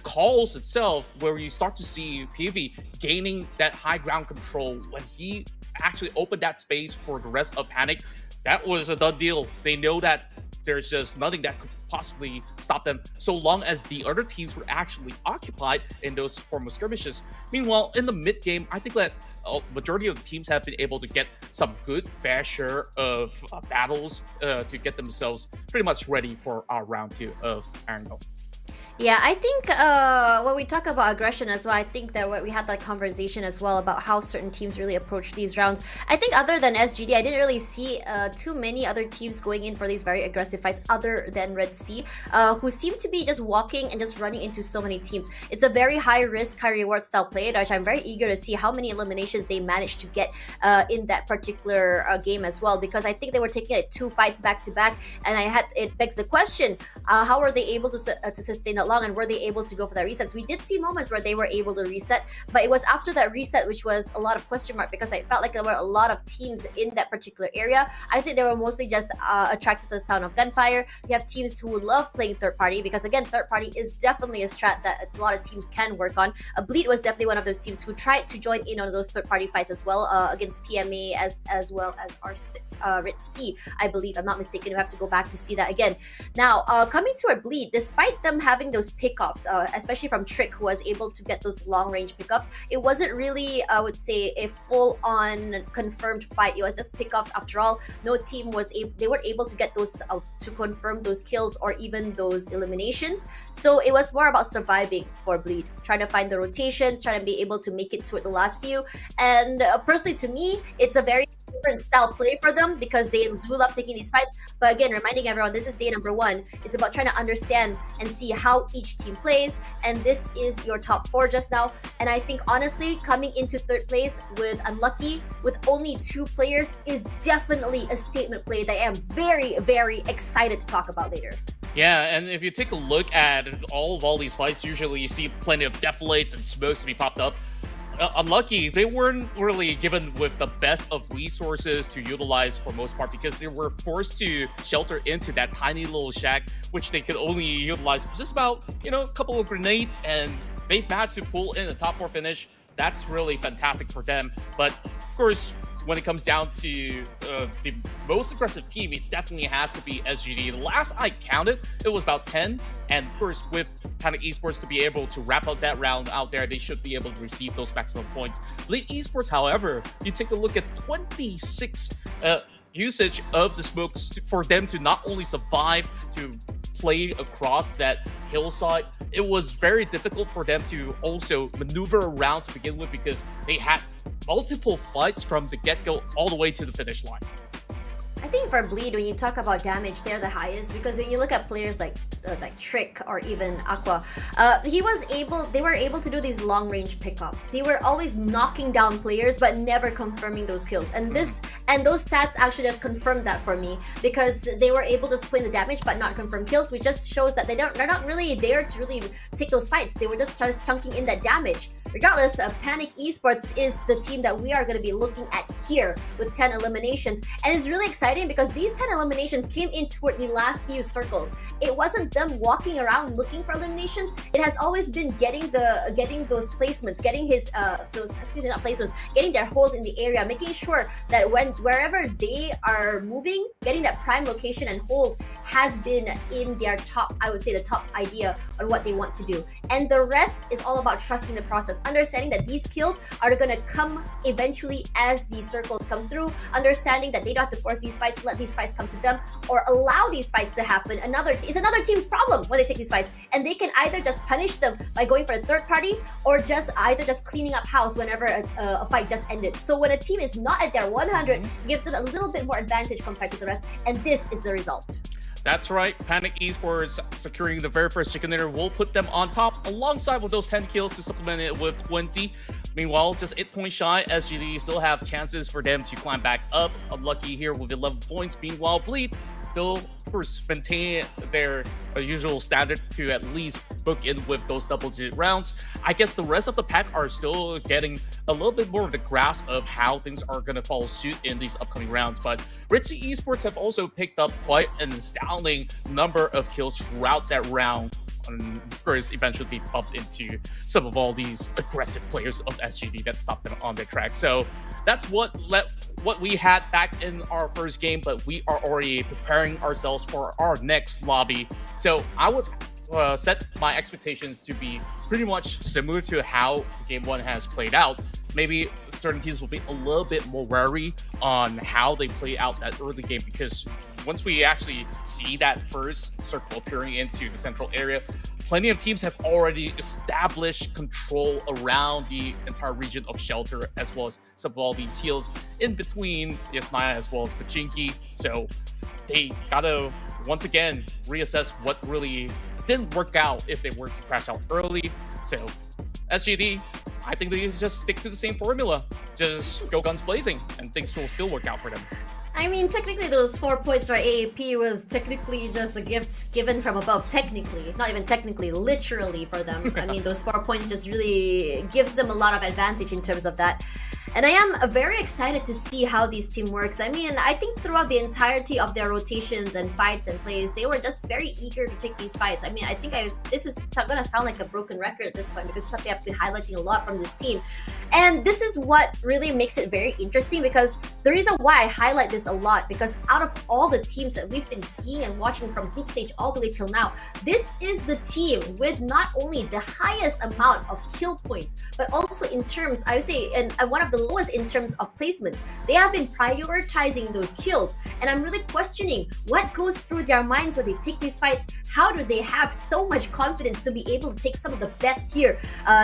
calls itself, where you start to see PV gaining that high ground control when he actually opened that space for the rest of Panic, that was a done deal. They know that there's just nothing that could possibly stop them so long as the other teams were actually occupied in those form of skirmishes. Meanwhile, in the mid game, I think that majority of the teams have been able to get some good fair share of battles to get themselves pretty much ready for our round 2 of Erangel. Yeah, I think when we talk about aggression as well, I think that we had that conversation as well about how certain teams really approach these rounds. I think other than SGD, I didn't really see too many other teams going in for these very aggressive fights other than Red Sea, who seem to be just walking and just running into so many teams. It's a very high risk, high reward style play, which I'm very eager to see how many eliminations they managed to get in that particular game as well, because I think they were taking like 2 fights back to back, and it begs the question, how were they able to sustain that long, and were they able to go for that resets? We did see moments where they were able to reset, but it was after that reset, which was a lot of question mark, because I felt like there were a lot of teams in that particular area. I think they were mostly just attracted to the sound of gunfire. You have teams who love playing third party, because again, third party is definitely a strat that a lot of teams can work on. Bleed was definitely one of those teams who tried to join in on those third party fights as well, against PMA as well as R6 Red Sea, I believe. I'm not mistaken. We have to go back to see that again. Now, coming to our Bleed, despite them having those pickoffs, especially from Trick, who was able to get those long range pickoffs, it wasn't really, I would say, a full on confirmed fight. It was just pickoffs after all. No team was they weren't able to get those to confirm those kills or even those eliminations. So it was more about surviving for Bleed, trying to find the rotations, trying to be able to make it to the last few. And personally, to me, it's a very different style play for them, because they do love taking these fights. But again, reminding everyone, this is day number 1. It's about trying to understand and see how each team plays, and this is your top 4 just now. And I think honestly, coming into 3rd place with Unlucky with only 2 players is definitely a statement play that I am very, very excited to talk about later. Yeah, and if you take a look at all these fights, usually you see plenty of deflates and smokes to be popped up. Unlucky, they weren't really given with the best of resources to utilize for most part, because they were forced to shelter into that tiny little shack, which they could only utilize just about, a couple of grenades, and they've managed to pull in a top 4 finish. That's really fantastic for them. But of course, when it comes down to the most aggressive team, it definitely has to be SGD. The last I counted, it was about 10. And of course, with Panic Esports to be able to wrap up that round out there, they should be able to receive those maximum points. League Esports, however, you take a look at 26 usage of the smokes for them to not only survive, to play across that hillside. It was very difficult for them to also maneuver around to begin with, because they had multiple fights from the get-go all the way to the finish line. I think for Bleed, when you talk about damage, they're the highest because when you look at players like Trick or even Aqua, they were able to do these long range pickoffs. They were always knocking down players but never confirming those kills. And those stats actually just confirmed that for me because they were able to put in the damage but not confirm kills, which just shows that they're not really there to really take those fights. They were just chunking in that damage. Regardless, Panic Esports is the team that we are going to be looking at here with 10 eliminations, and it's really exciting because these 10 eliminations came in toward the last few circles. It wasn't them walking around looking for eliminations. It has always been getting those placements, getting getting their holds in the area, making sure that wherever they are moving, getting that prime location and hold has been in their top, I would say, the top idea on what they want to do. And the rest is all about trusting the process, understanding that these kills are going to come eventually as these circles come through, understanding that they don't have to force these fights, let these fights come to them, or allow these fights to happen. It's another team's problem when they take these fights, and they can either just punish them by going for a third party or just cleaning up house whenever a fight just ended. So when a team is not at their 100, it gives them a little bit more advantage compared to the rest, and this is the result. That's right, Panic Esports securing the very first chicken dinner will put them on top alongside with those 10 kills to supplement it with 20. Meanwhile, just 8 points shy, SGD still have chances for them to climb back up. Unlucky here with 11 points. Meanwhile, Bleed still, of course, maintain their usual standard to at least book in with those double-digit rounds. I guess the rest of the pack are still getting a little bit more of the grasp of how things are going to follow suit in these upcoming rounds. But Ritzy Esports have also picked up quite an astounding number of kills throughout that round. And of course, eventually they bumped into some of all these aggressive players of SGD that stopped them on their track. So that's what we had back in our first game, but we are already preparing ourselves for our next lobby. So I would set my expectations to be pretty much similar to how Game 1 has played out. Maybe certain teams will be a little bit more wary on how they play out that early game, because once we actually see that first circle appearing into the central area, plenty of teams have already established control around the entire region of Shelter, as well as some of all these heals in between Yasnaya as well as Pachinki. So they gotta, once again, reassess what really didn't work out if they were to crash out early. So SGD, I think they just stick to the same formula. Just go guns blazing, and things will still work out for them. I mean, technically those 4 points for AAP was technically just a gift given from above. Technically, not even technically, literally for them. I mean, those 4 points just really gives them a lot of advantage in terms of that. And I am very excited to see how this team works. I mean, I think throughout the entirety of their rotations and fights and plays, they were just very eager to take these fights. I mean, I think this is gonna sound like a broken record at this point, because it's something I've been highlighting a lot from this team. And this is what really makes it very interesting, because the reason why I highlight this a lot, because out of all the teams that we've been seeing and watching from group stage all the way till now, this is the team with not only the highest amount of kill points, but also in terms, I would say, and one of the lowest in terms of placements. They have been prioritizing those kills, and I'm really questioning what goes through their minds when they take these fights. How do they have so much confidence to be able to take some of the best here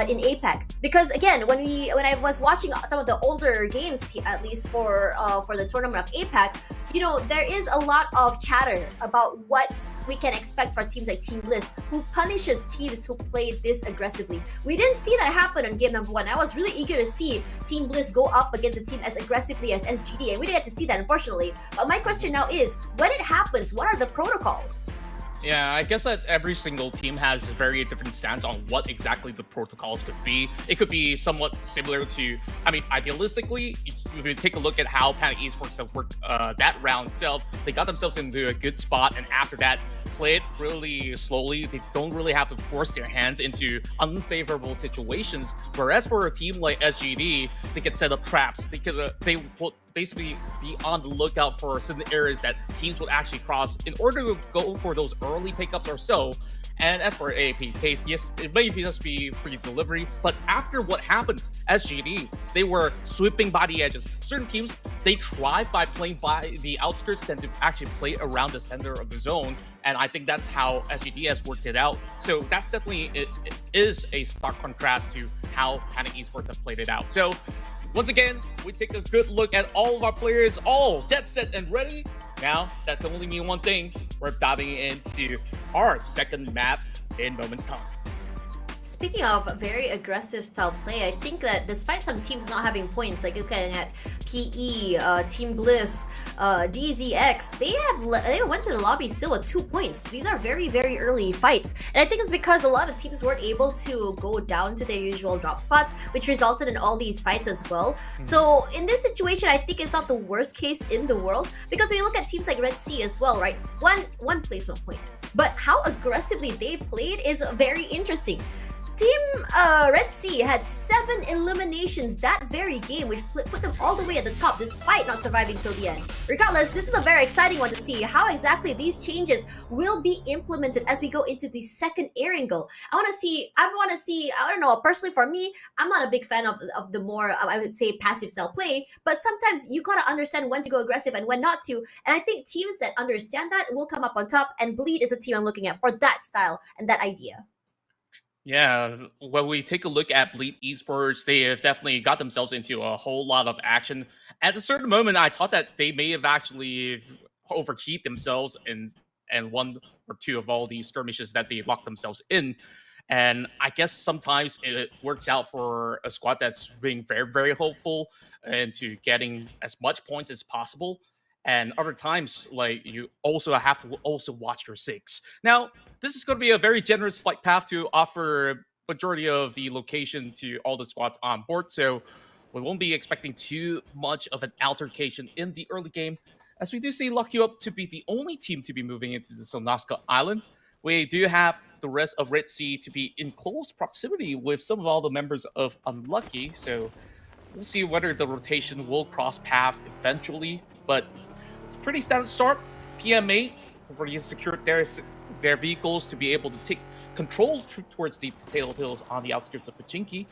in APAC? Because again, when I was watching some of the older games, at least for the tournament of APAC, you know, there is a lot of chatter about what we can expect for teams like Team Bliss, who punishes teams who play this aggressively. We didn't see that happen on game number 1. I was really eager to see Team Bliss go up against a team as aggressively as SGD, and we didn't get to see that, unfortunately. But my question now is, when it happens, what are the protocols? Yeah, I guess that every single team has very different stance on what exactly the protocols could be. It could be somewhat similar to, I mean, idealistically, if you take a look at how Panic Esports have worked that round itself, they got themselves into a good spot, and after that, play it really slowly. They don't really have to force their hands into unfavorable situations. Whereas for a team like SGD, they can set up traps. They will basically be on the lookout for certain areas that teams would actually cross in order to go for those early pickups or so. And as for AAP case, yes, it may just be free delivery, but after what happens, SGD, they were sweeping by the edges. Certain teams, they thrive by playing by the outskirts than to actually play around the center of the zone, and I think that's how SGD has worked it out. So that's definitely, it is a stark contrast to how Panic Esports have played it out. So once again, we take a good look at all of our players, all jet set and ready. Now, that can only mean one thing. We're diving into our second map in moments time. Speaking of very aggressive style play, I think that despite some teams not having points, like looking at PE, Team Bliss, DZX, they went to the lobby still with 2 points. These are very, very early fights. And I think it's because a lot of teams weren't able to go down to their usual drop spots, which resulted in all these fights as well. So in this situation, I think it's not the worst case in the world, because when you look at teams like Red Sea as well, right? One placement point. But how aggressively they played is very interesting. Team Red Sea had 7 eliminations that very game, which put them all the way at the top despite not surviving till the end. Regardless, this is a very exciting one to see how exactly these changes will be implemented as we go into the second air angle. I want to see, I don't know, personally for me, I'm not a big fan of the more, I would say, passive style play, but sometimes you gotta understand when to go aggressive and when not to. And I think teams that understand that will come up on top, and Bleed is a team I'm looking at for that style and that idea. Yeah, when we take a look at Bleed Esports, they have definitely got themselves into a whole lot of action. At a certain moment, I thought that they may have actually overheated themselves and one or two of all these skirmishes that they locked themselves in. And I guess sometimes it works out for a squad that's being very, very hopeful into getting as much points as possible. And other times, like, you also have to also watch your six. Now, this is going to be a very generous flight path to offer majority of the location to all the squads on board, so we won't be expecting too much of an altercation in the early game, as we do see Lucky Up to be the only team to be moving into the Sonaska Island. We do have the rest of Red Sea to be in close proximity with some of all the members of Unlucky, so we'll see whether the rotation will cross path eventually, but it's a pretty standard start. PM8 already secured their vehicles to be able to take control towards the Potato Hills on the outskirts of Pachinki,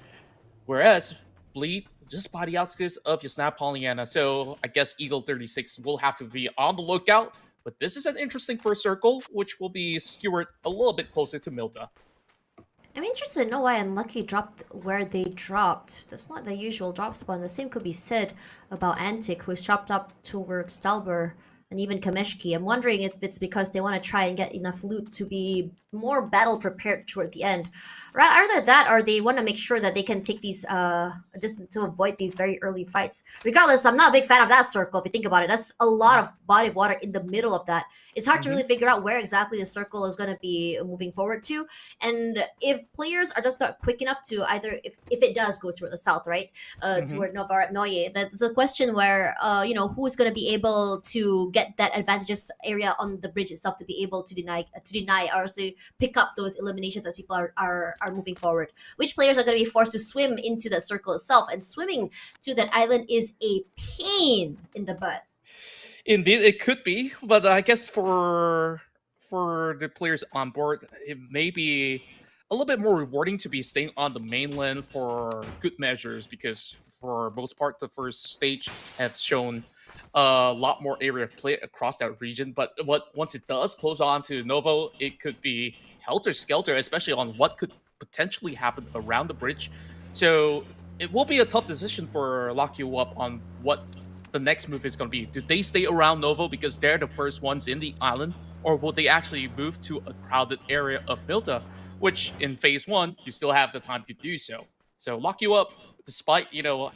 whereas Bleed just by the outskirts of Yasna Pollyanna. So I guess Eagle 36 will have to be on the lookout, but this is an interesting first circle, which will be skewered a little bit closer to Milta. I'm interested to know why Unlucky dropped where they dropped. That's not the usual drop spot. The same could be said about Antic, who's chopped up towards Stalber and even Kameshki. I'm wondering if it's because they want to try and get enough loot to be more battle prepared toward the end. Either that, or they want to make sure that they can take these, just to avoid these very early fights. Regardless, I'm not a big fan of that circle. If you think about it, that's a lot of body of water in the middle of that. It's hard to really figure out where exactly the circle is going to be moving forward to. And if players are just not quick enough to either, if it does go toward the south, right, toward Nova Noye, that's a question where, who's going to be able to get that advantageous area on the bridge itself to be able to deny or to pick up those eliminations as people are moving forward. Which players are going to be forced to swim into that circle itself, and swimming to that island is a pain in the butt. Indeed, it could be, but I guess for the players on board, it may be a little bit more rewarding to be staying on the mainland for good measures, because for most part, the first stage has shown a lot more area of play across that region. But once it does close on to Novo, it could be helter-skelter, especially on what could potentially happen around the bridge. So it will be a tough decision for Lock You Up on what the next move is going to be. Do they stay around Novo because they're the first ones in the island, or will they actually move to a crowded area of Milta, which in phase 1 you still have the time to do so. So Lock You Up, despite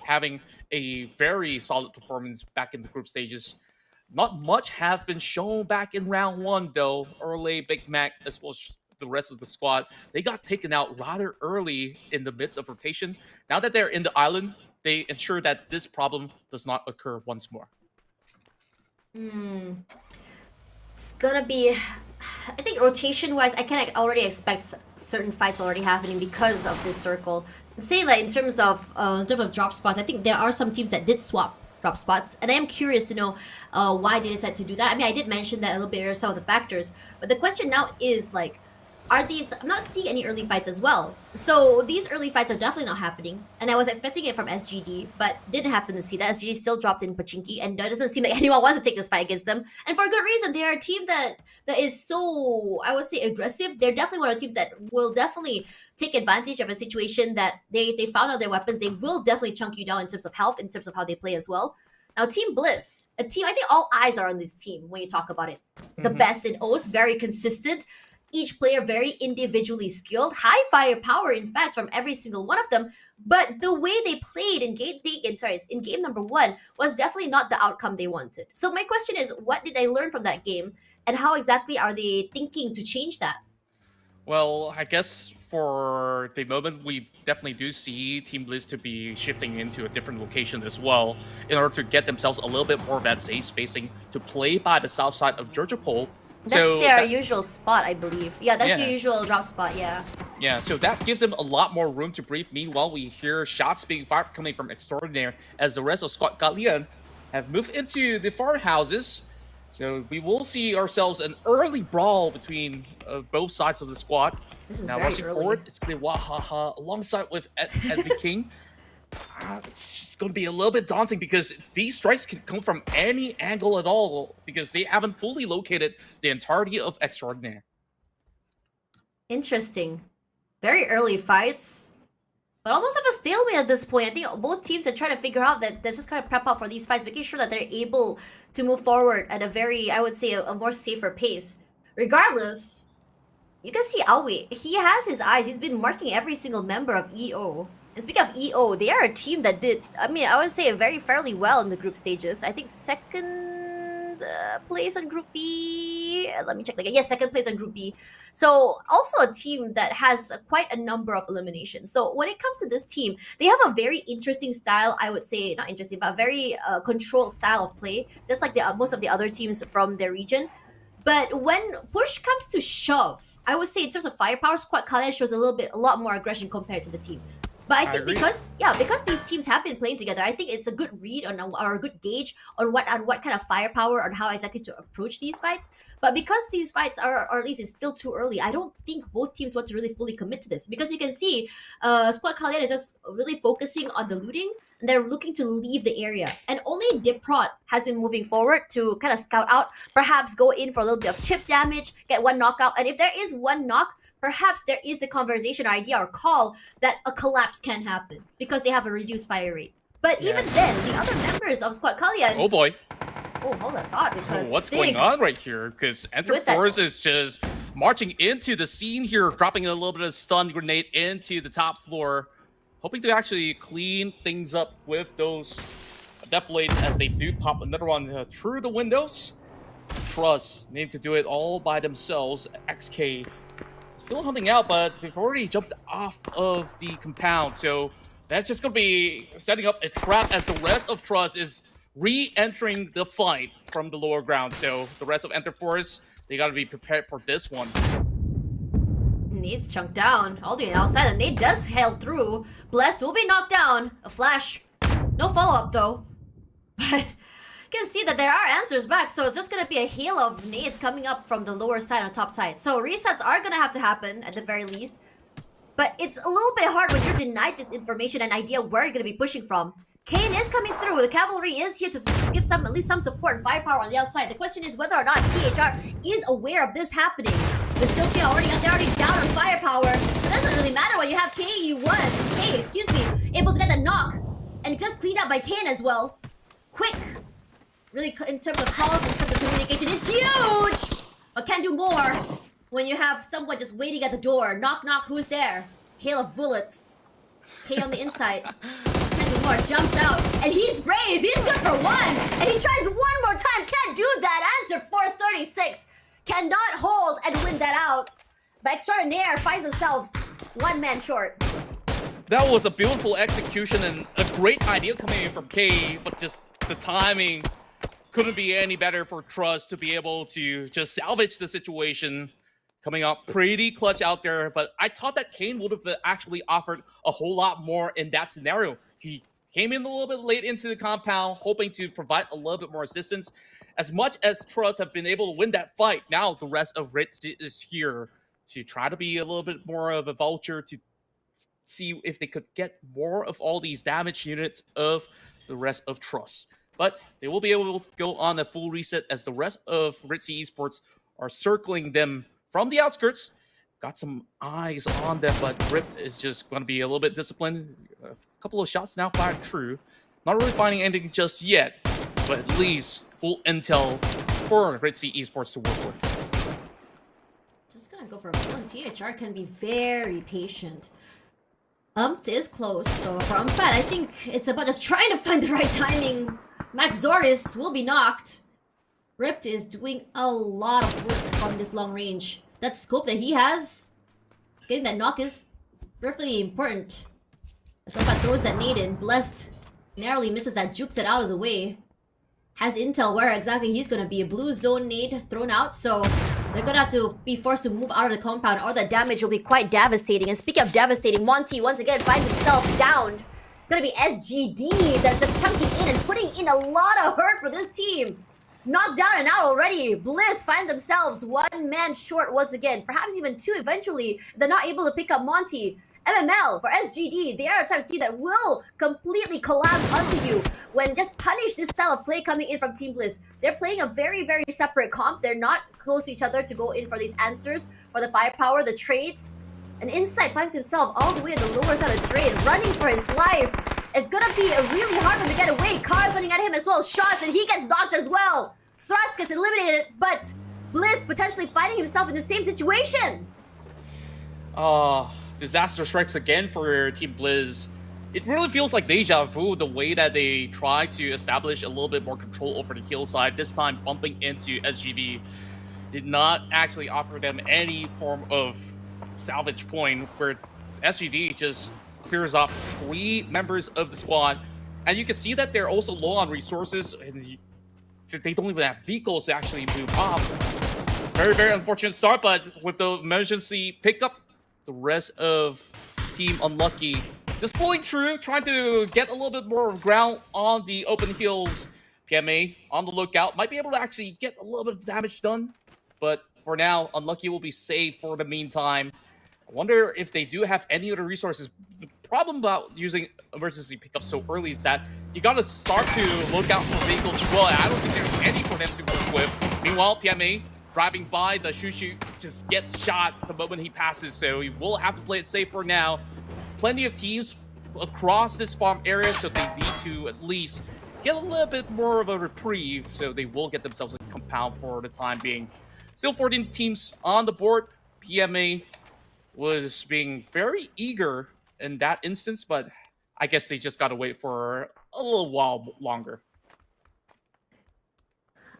having a very solid performance back in the group stages, not much have been shown back in round 1 though. Orle, Big Mac, as well as the rest of the squad, they got taken out rather early in the midst of rotation. Now that they're in the island, they ensure that this problem does not occur once more. It's gonna be, I think rotation-wise, I can already expect certain fights already happening because of this circle. Say like in terms of drop spots, I think there are some teams that did swap drop spots, and I am curious to know why they decided to do that. I mean, I did mention that a little bit earlier, some of the factors, but the question now is like, I'm not seeing any early fights as well. So these early fights are definitely not happening. And I was expecting it from SGD, but didn't happen to see that. SGD still dropped in Pachinki, and it doesn't seem like anyone wants to take this fight against them. And for a good reason. They are a team that is so, I would say, aggressive. They're definitely one of the teams that will definitely take advantage of a situation that they found out their weapons. They will definitely chunk you down in terms of health, in terms of how they play as well. Now, Team Bliss, a team, I think all eyes are on this team when you talk about it. The best in O's, very consistent. Each player very individually skilled, high firepower, in fact, from every single one of them. But the way they played in game number 1 was definitely not the outcome they wanted. So my question is, what did they learn from that game? And how exactly are they thinking to change that? Well, I guess for the moment, we definitely do see Team Bliss to be shifting into a different location as well in order to get themselves a little bit more of that safe spacing to play by the south side of Georgia Pole. That's their usual spot, I believe. Yeah, that's your usual drop spot, yeah. Yeah, so that gives them a lot more room to breathe. Meanwhile, we hear shots being fired coming from Extraordinaire as the rest of Squad Galleon have moved into the farmhouses. So we will see ourselves an early brawl between both sides of the squad. This is now very watching early. forward, it's going to be Wahaha alongside with Envy King. It's just going to be a little bit daunting because these strikes can come from any angle at all because they haven't fully located the entirety of Extraordinaire. Interesting. Very early fights. But almost have a stalemate at this point. I think both teams are trying to figure out that they're just kind of prep up for these fights, making sure that they're able to move forward at a very, I would say, a more safer pace. Regardless, you can see Aoi. He has his eyes. He's been marking every single member of EO. And speaking of EO, they are a team that did, I would say, very fairly well in the group stages. I think second place on Group B. Let me check again. Yes, second place on Group B. So also a team that has quite a number of eliminations. So when it comes to this team, they have a very interesting style, I would say, not interesting, but a very controlled style of play, just like most of the other teams from their region. But when push comes to shove, I would say in terms of firepower, Squad Khaled shows a lot more aggression compared to the team. But I think because these teams have been playing together, I think it's a good read on or a good gauge on what kind of firepower on how exactly to approach these fights. But because these fights are, or at least it's still too early, I don't think both teams want to really fully commit to this. Because you can see Squad Khaled is just really focusing on the looting, and they're looking to leave the area. And only Diprot has been moving forward to kind of scout out, perhaps go in for a little bit of chip damage, get one knockout. And if there is one knock, perhaps there is the conversation or idea or call that a collapse can happen because they have a reduced fire rate. But even then, the other members of Squad Kalian... Oh boy. Oh, hold on thought, because what's going on right here? Because Enter Force is just marching into the scene here, dropping a little bit of stun grenade into the top floor, hoping to actually clean things up with those deflates as they do pop another one through the windows. Trust need to do it all by themselves. XK still hunting out, but they've already jumped off of the compound, so that's just going to be setting up a trap as the rest of Trust is re-entering the fight from the lower ground. So the rest of Enter Force, they got to be prepared for this one. Nade's chunked down. All the way outside, and Nade does hail through. Blessed will be knocked down. A flash. No follow-up though. But you can see that there are answers back, so it's just gonna be a hail of nades coming up from the lower side and top side. So resets are gonna have to happen at the very least. But it's a little bit hard when you're denied this information and idea where you're gonna be pushing from. Kane is coming through. The cavalry is here to give at least some support and firepower on the outside. The question is whether or not THR is aware of this happening. The Silky they're already down on firepower. It doesn't really matter when you have able to get the knock. And just cleaned up by Kane as well. Quick. Really, in terms of calls, in terms of communication, it's huge! But can't do more when you have someone just waiting at the door. Knock, knock, who's there? Hail of bullets. K on the inside. Can't do more, jumps out. And he sprays, he's good for one! And he tries one more time, can't do that! Enter Force 36. Cannot hold and win that out. But Extraordinaire finds themselves one man short. That was a beautiful execution and a great idea coming in from K, but just the timing couldn't be any better for Trust to be able to just salvage the situation. Coming out pretty clutch out there, but I thought that Kane would have actually offered a whole lot more in that scenario. He came in a little bit late into the compound, hoping to provide a little bit more assistance. As much as Trust have been able to win that fight, now the rest of Ritz is here to try to be a little bit more of a vulture to see if they could get more of all these damage units of the rest of Trust. But they will be able to go on a full reset as the rest of Ritzy Esports are circling them from the outskirts. Got some eyes on them, but Rip is just going to be a little bit disciplined. A couple of shots now fired true. Not really finding anything just yet. but at least full intel for Red Sea Esports to work with. Just gonna go for a one. THR can be very patient. Is close, so for Umpad, I think it's about just trying to find the right timing. Max Zoris will be knocked. Ripped is doing a lot of work from this long range. That scope that he has, getting that knock is really important. As Umpad throws that nade in, Blessed narrowly misses that, jukes it out of the way. Has intel where exactly he's gonna be. A blue zone nade thrown out, so they're gonna have to be forced to move out of the compound, or the damage will be quite devastating. And speaking of devastating, Monty once again finds himself downed. It's gonna be SGD that's just chunking in and putting in a lot of hurt for this team. Knocked down and out already. Bliss find themselves one man short once again, perhaps even two eventually, if they're not able to pick up Monty. MML for SGD, they are a type of team that will completely collapse onto you when just punish this style of play coming in from Team Bliss. They're playing a very, very separate comp. They're not close to each other to go in for these answers, for the firepower, the trades. And Insight finds himself all the way on the lower side of the trade, running for his life. It's gonna be really hard for him to get away. Cars running at him as well, shots, and he gets knocked as well. Thrust gets eliminated, but Bliss potentially finding himself in the same situation. Disaster strikes again for Team Blizz. It really feels like deja vu, the way that they try to establish a little bit more control over the hill side, this time bumping into SGV. Did not actually offer them any form of salvage point, where SGV just clears off 3 members of the squad. And you can see that they're also low on resources, and they don't even have vehicles to actually move off. Very, very unfortunate start, but with the emergency pickup, the rest of Team Unlucky just pulling through, trying to get a little bit more ground on the open hills. PMA on the lookout, might be able to actually get a little bit of damage done, but for now, Unlucky will be safe for the meantime. I wonder if they do have any other resources. The problem about using emergency pickup so early is that you gotta start to look out for vehicles as well. I don't think there's any for them to work with. Meanwhile, PMA driving by, the Shushu just gets shot the moment he passes, so he will have to play it safe for now. Plenty of teams across this farm area, so they need to at least get a little bit more of a reprieve, so they will get themselves a compound for the time being. Still 14 teams on the board. PMA was being very eager in that instance, but I guess they just gotta wait for a little while longer.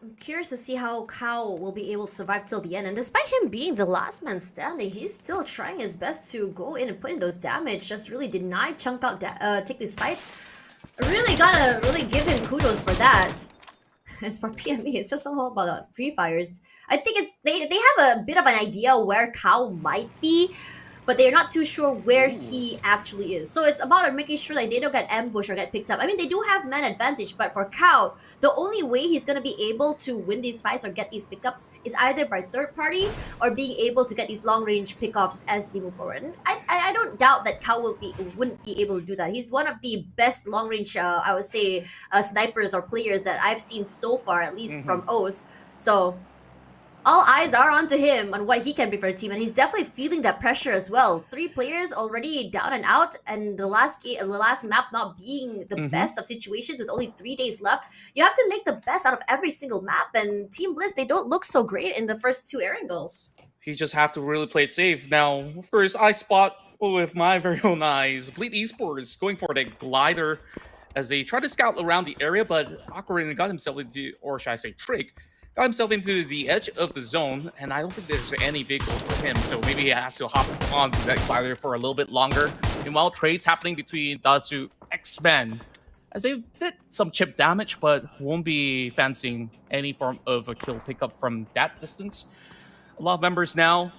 I'm curious to see how Kao will be able to survive till the end. And despite him being the last man standing, he's still trying his best to go in and put in those damage. Just really deny, chunk out, take these fights. Really gotta give him kudos for that. As for PME, it's just all about free fires. I think it's they have a bit of an idea where Kao might be, but they're not too sure where he actually is. So it's about making sure that they don't get ambushed or get picked up. I mean, they do have man advantage, but for Kao, the only way he's going to be able to win these fights or get these pickups is either by third party or being able to get these long range pickoffs as they move forward. And I don't doubt that Kao wouldn't be able to do that. He's one of the best long range, I would say, snipers or players that I've seen so far, at least from OS. So all eyes are onto him on what he can be for the team, and he's definitely feeling that pressure as well. 3 players already down and out, and the last map not being the best of situations with only 3 days left. You have to make the best out of every single map, and Team Bliss, they don't look so great in the first 2 air angles. You just have to really play it safe. Now, of course, I spot with my very own eyes Bleed Esports going for the glider as they try to scout around the area, but Aquarin got himself into, or should I say Trick, got himself into the edge of the zone, and I don't think there's any vehicle for him, so maybe he has to hop onto that glider for a little bit longer. Meanwhile, trades happening between Dazu X-Men, as they did some chip damage, but won't be fancying any form of a kill pickup from that distance. A lot of members now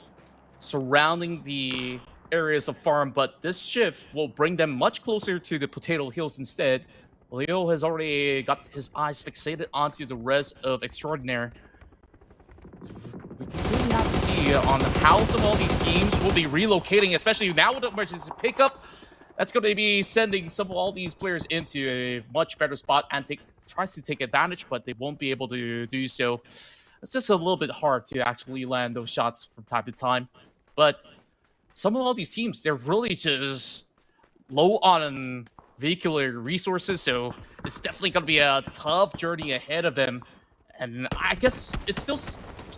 surrounding the areas of farm, but this shift will bring them much closer to the Potato Hills instead. Leo has already got his eyes fixated onto the rest of Extraordinaire. We really have to see on how some of these teams will be relocating, especially now with the emergency pickup. That's going to be sending some of all these players into a much better spot and tries to take advantage, but they won't be able to do so. It's just a little bit hard to actually land those shots from time to time. But some of all these teams, they're really just low on vehicular resources, so it's definitely going to be a tough journey ahead of them. And I guess it's still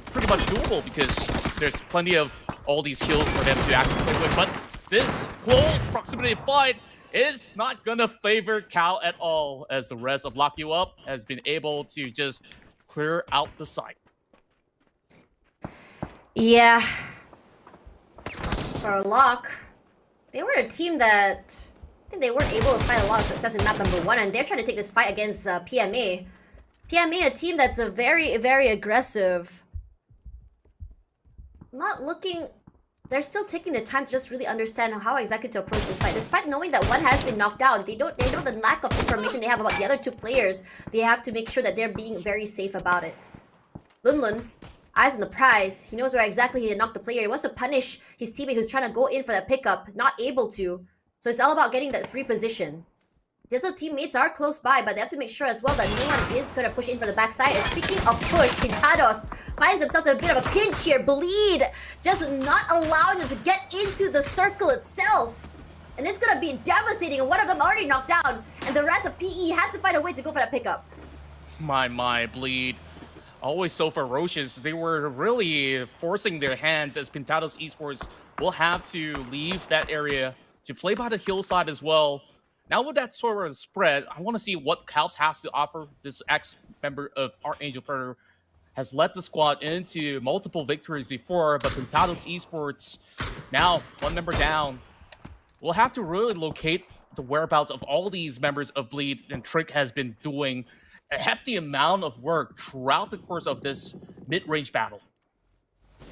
pretty much doable because there's plenty of all these heals for them to actually play with. But this close proximity fight is not going to favor Cal at all, as the rest of Lock You Up has been able to just clear out the site. Yeah. For Lock, they were a team that I think they weren't able to find a lot of success in map number 1, and they're trying to take this fight against PMA. PMA, a team that's a very, very aggressive. Not looking... They're still taking the time to just really understand how exactly to approach this fight. Despite knowing that one has been knocked out, they know the lack of information they have about the other 2 players. They have to make sure that they're being very safe about it. Lunlun, eyes on the prize. He knows where exactly he knocked the player. He wants to punish his teammate who's trying to go in for that pickup, not able to. So it's all about getting that free position. The other teammates are close by, but they have to make sure as well that no one is going to push in for the backside. And speaking of push, Pintados finds themselves in a bit of a pinch here. Bleed just not allowing them to get into the circle itself. And it's going to be devastating. And one of them already knocked down. And the rest of PE has to find a way to go for that pickup. My, Bleed. Always so ferocious. They were really forcing their hands, as Pintados Esports will have to leave that area to play by the hillside as well. Now with that sort of spread, I want to see what Calps has to offer. This ex-member of Archangel Predator has led the squad into multiple victories before, but Pintados Esports, now 1 member down, will have to really locate the whereabouts of all these members of Bleed, and Trick has been doing a hefty amount of work throughout the course of this mid-range battle.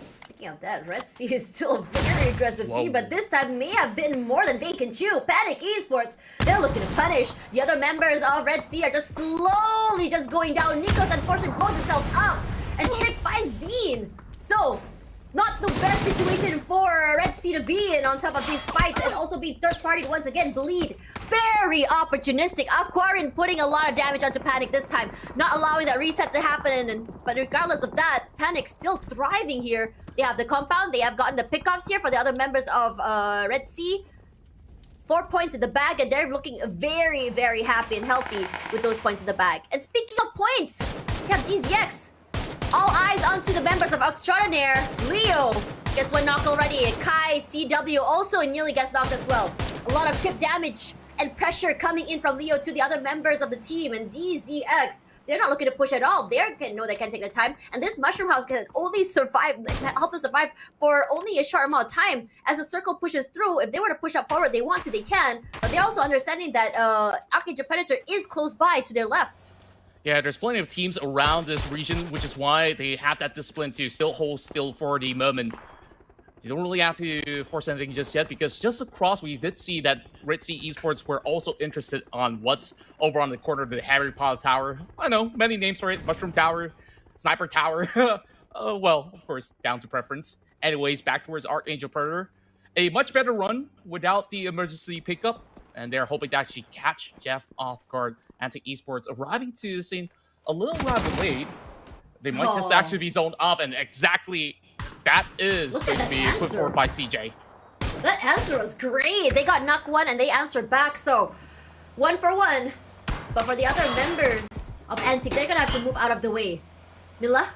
Speaking of that, Red Sea is still a very aggressive team, but this time may have been more than they can chew. Panic Esports, they're looking to punish. The other members of Red Sea are just slowly just going down. Nikos unfortunately blows himself up, and Trick finds Dean. So, not the best situation for Red Sea to be in on top of these fights, and also being third-partied once again. Bleed, very opportunistic. Aquarian putting a lot of damage onto Panic this time, not allowing that reset to happen. But regardless of that, Panic still thriving here. They have the compound, they have gotten the pickoffs here for the other members of Red Sea. 4 points in the bag, and they're looking very, very happy and healthy with those points in the bag. And speaking of points, we have DZX. All eyes onto the members of Extraordinaire. Leo gets 1 knock already. Kai, CW also nearly gets knocked as well. A lot of chip damage and pressure coming in from Leo to the other members of the team. And DZX, they're not looking to push at all. They know they can take the time. And this Mushroom House can only survive, help them survive for only a short amount of time. As the circle pushes through, if they were to push up forward, they want to, they can. But they're also understanding that Archangel Predator is close by to their left. Yeah, there's plenty of teams around this region, which is why they have that discipline to still hold still for the moment. They don't really have to force anything just yet, because just across, we did see that Red Sea Esports were also interested on what's over on the corner of the Harry Potter Tower. I know, many names for it. Mushroom Tower, Sniper Tower. Well, of course, down to preference. Anyways, back towards Archangel Predator. A much better run without the emergency pickup, and they're hoping to actually catch Jeff off guard. Antic Esports arriving to the scene a little rather late. They might just actually be zoned off, and exactly that is going to be put forward by CJ. That answer was great. They got knocked 1 and they answered back, so 1 for 1. But for the other members of Antic, they're gonna have to move out of the way. Mila,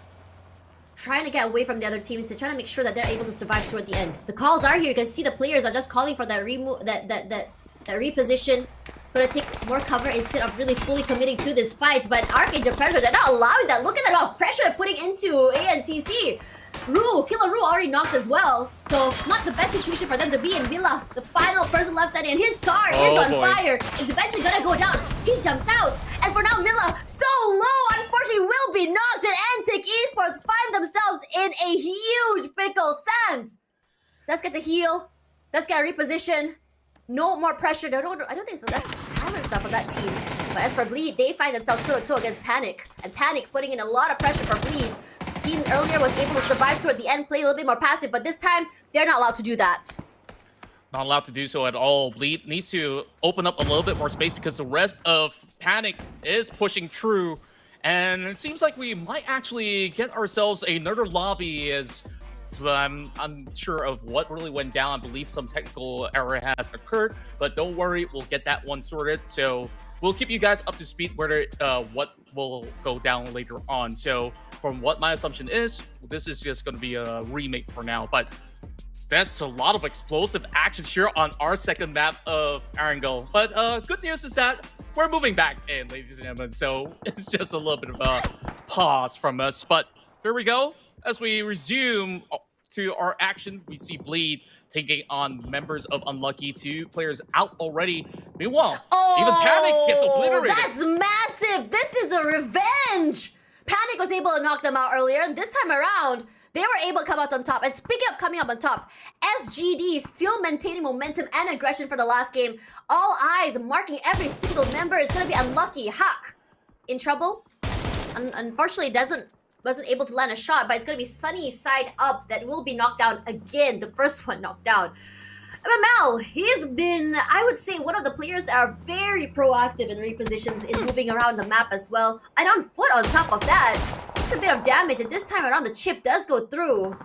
trying to get away from the other teams. They're trying to make sure that they're able to survive toward the end. The calls are here. You can see the players are just calling for that reposition. Gonna take more cover instead of really fully committing to this fight. But Archangel Predator, they're not allowing that. Look at that amount of pressure they're putting into ANTC. Killer Rue already knocked as well. So not the best situation for them to be in. Mila, the final person left standing, and his car is on fire. Is eventually gonna go down. He jumps out. And for now, Mila, so low, unfortunately, will be knocked. And Antic Esports find themselves in a huge pickle. Sans, let's get the heal. Let's get a reposition. No more pressure. I don't think so. That's silent stuff of that team. But as for Bleed, they find themselves toe-to-toe against Panic. And Panic putting in a lot of pressure for Bleed. Team earlier was able to survive toward the end, play a little bit more passive, but this time, they're not allowed to do that. Not allowed to do so at all. Bleed needs to open up a little bit more space, because the rest of Panic is pushing through. And it seems like we might actually get ourselves another lobby, as but I'm unsure of what really went down. I believe some technical error has occurred, but don't worry, we'll get that one sorted. So we'll keep you guys up to speed whether what will go down later on. So from what my assumption is, this is just going to be a remake for now. But that's a lot of explosive action here on our second map of Erangel. But good news is that we're moving back in, ladies and gentlemen. So it's just a little bit of a pause from us. But here we go. As we resume to our action, we see Bleed taking on members of Unlucky. 2 players out already. Meanwhile, even Panic gets obliterated. That's massive! This is a revenge! Panic was able to knock them out earlier, and this time around, they were able to come out on top. And speaking of coming up on top, SGD still maintaining momentum and aggression for the last game. All eyes marking every single member is going to be Unlucky. Hack in trouble. Unfortunately, wasn't able to land a shot, but it's going to be Sunny side up that will be knocked down again. The first one knocked down. MML, he's been, I would say, one of the players that are very proactive in repositions in moving around the map as well. And on foot on top of that, it's a bit of damage. And this time around, the chip does go through.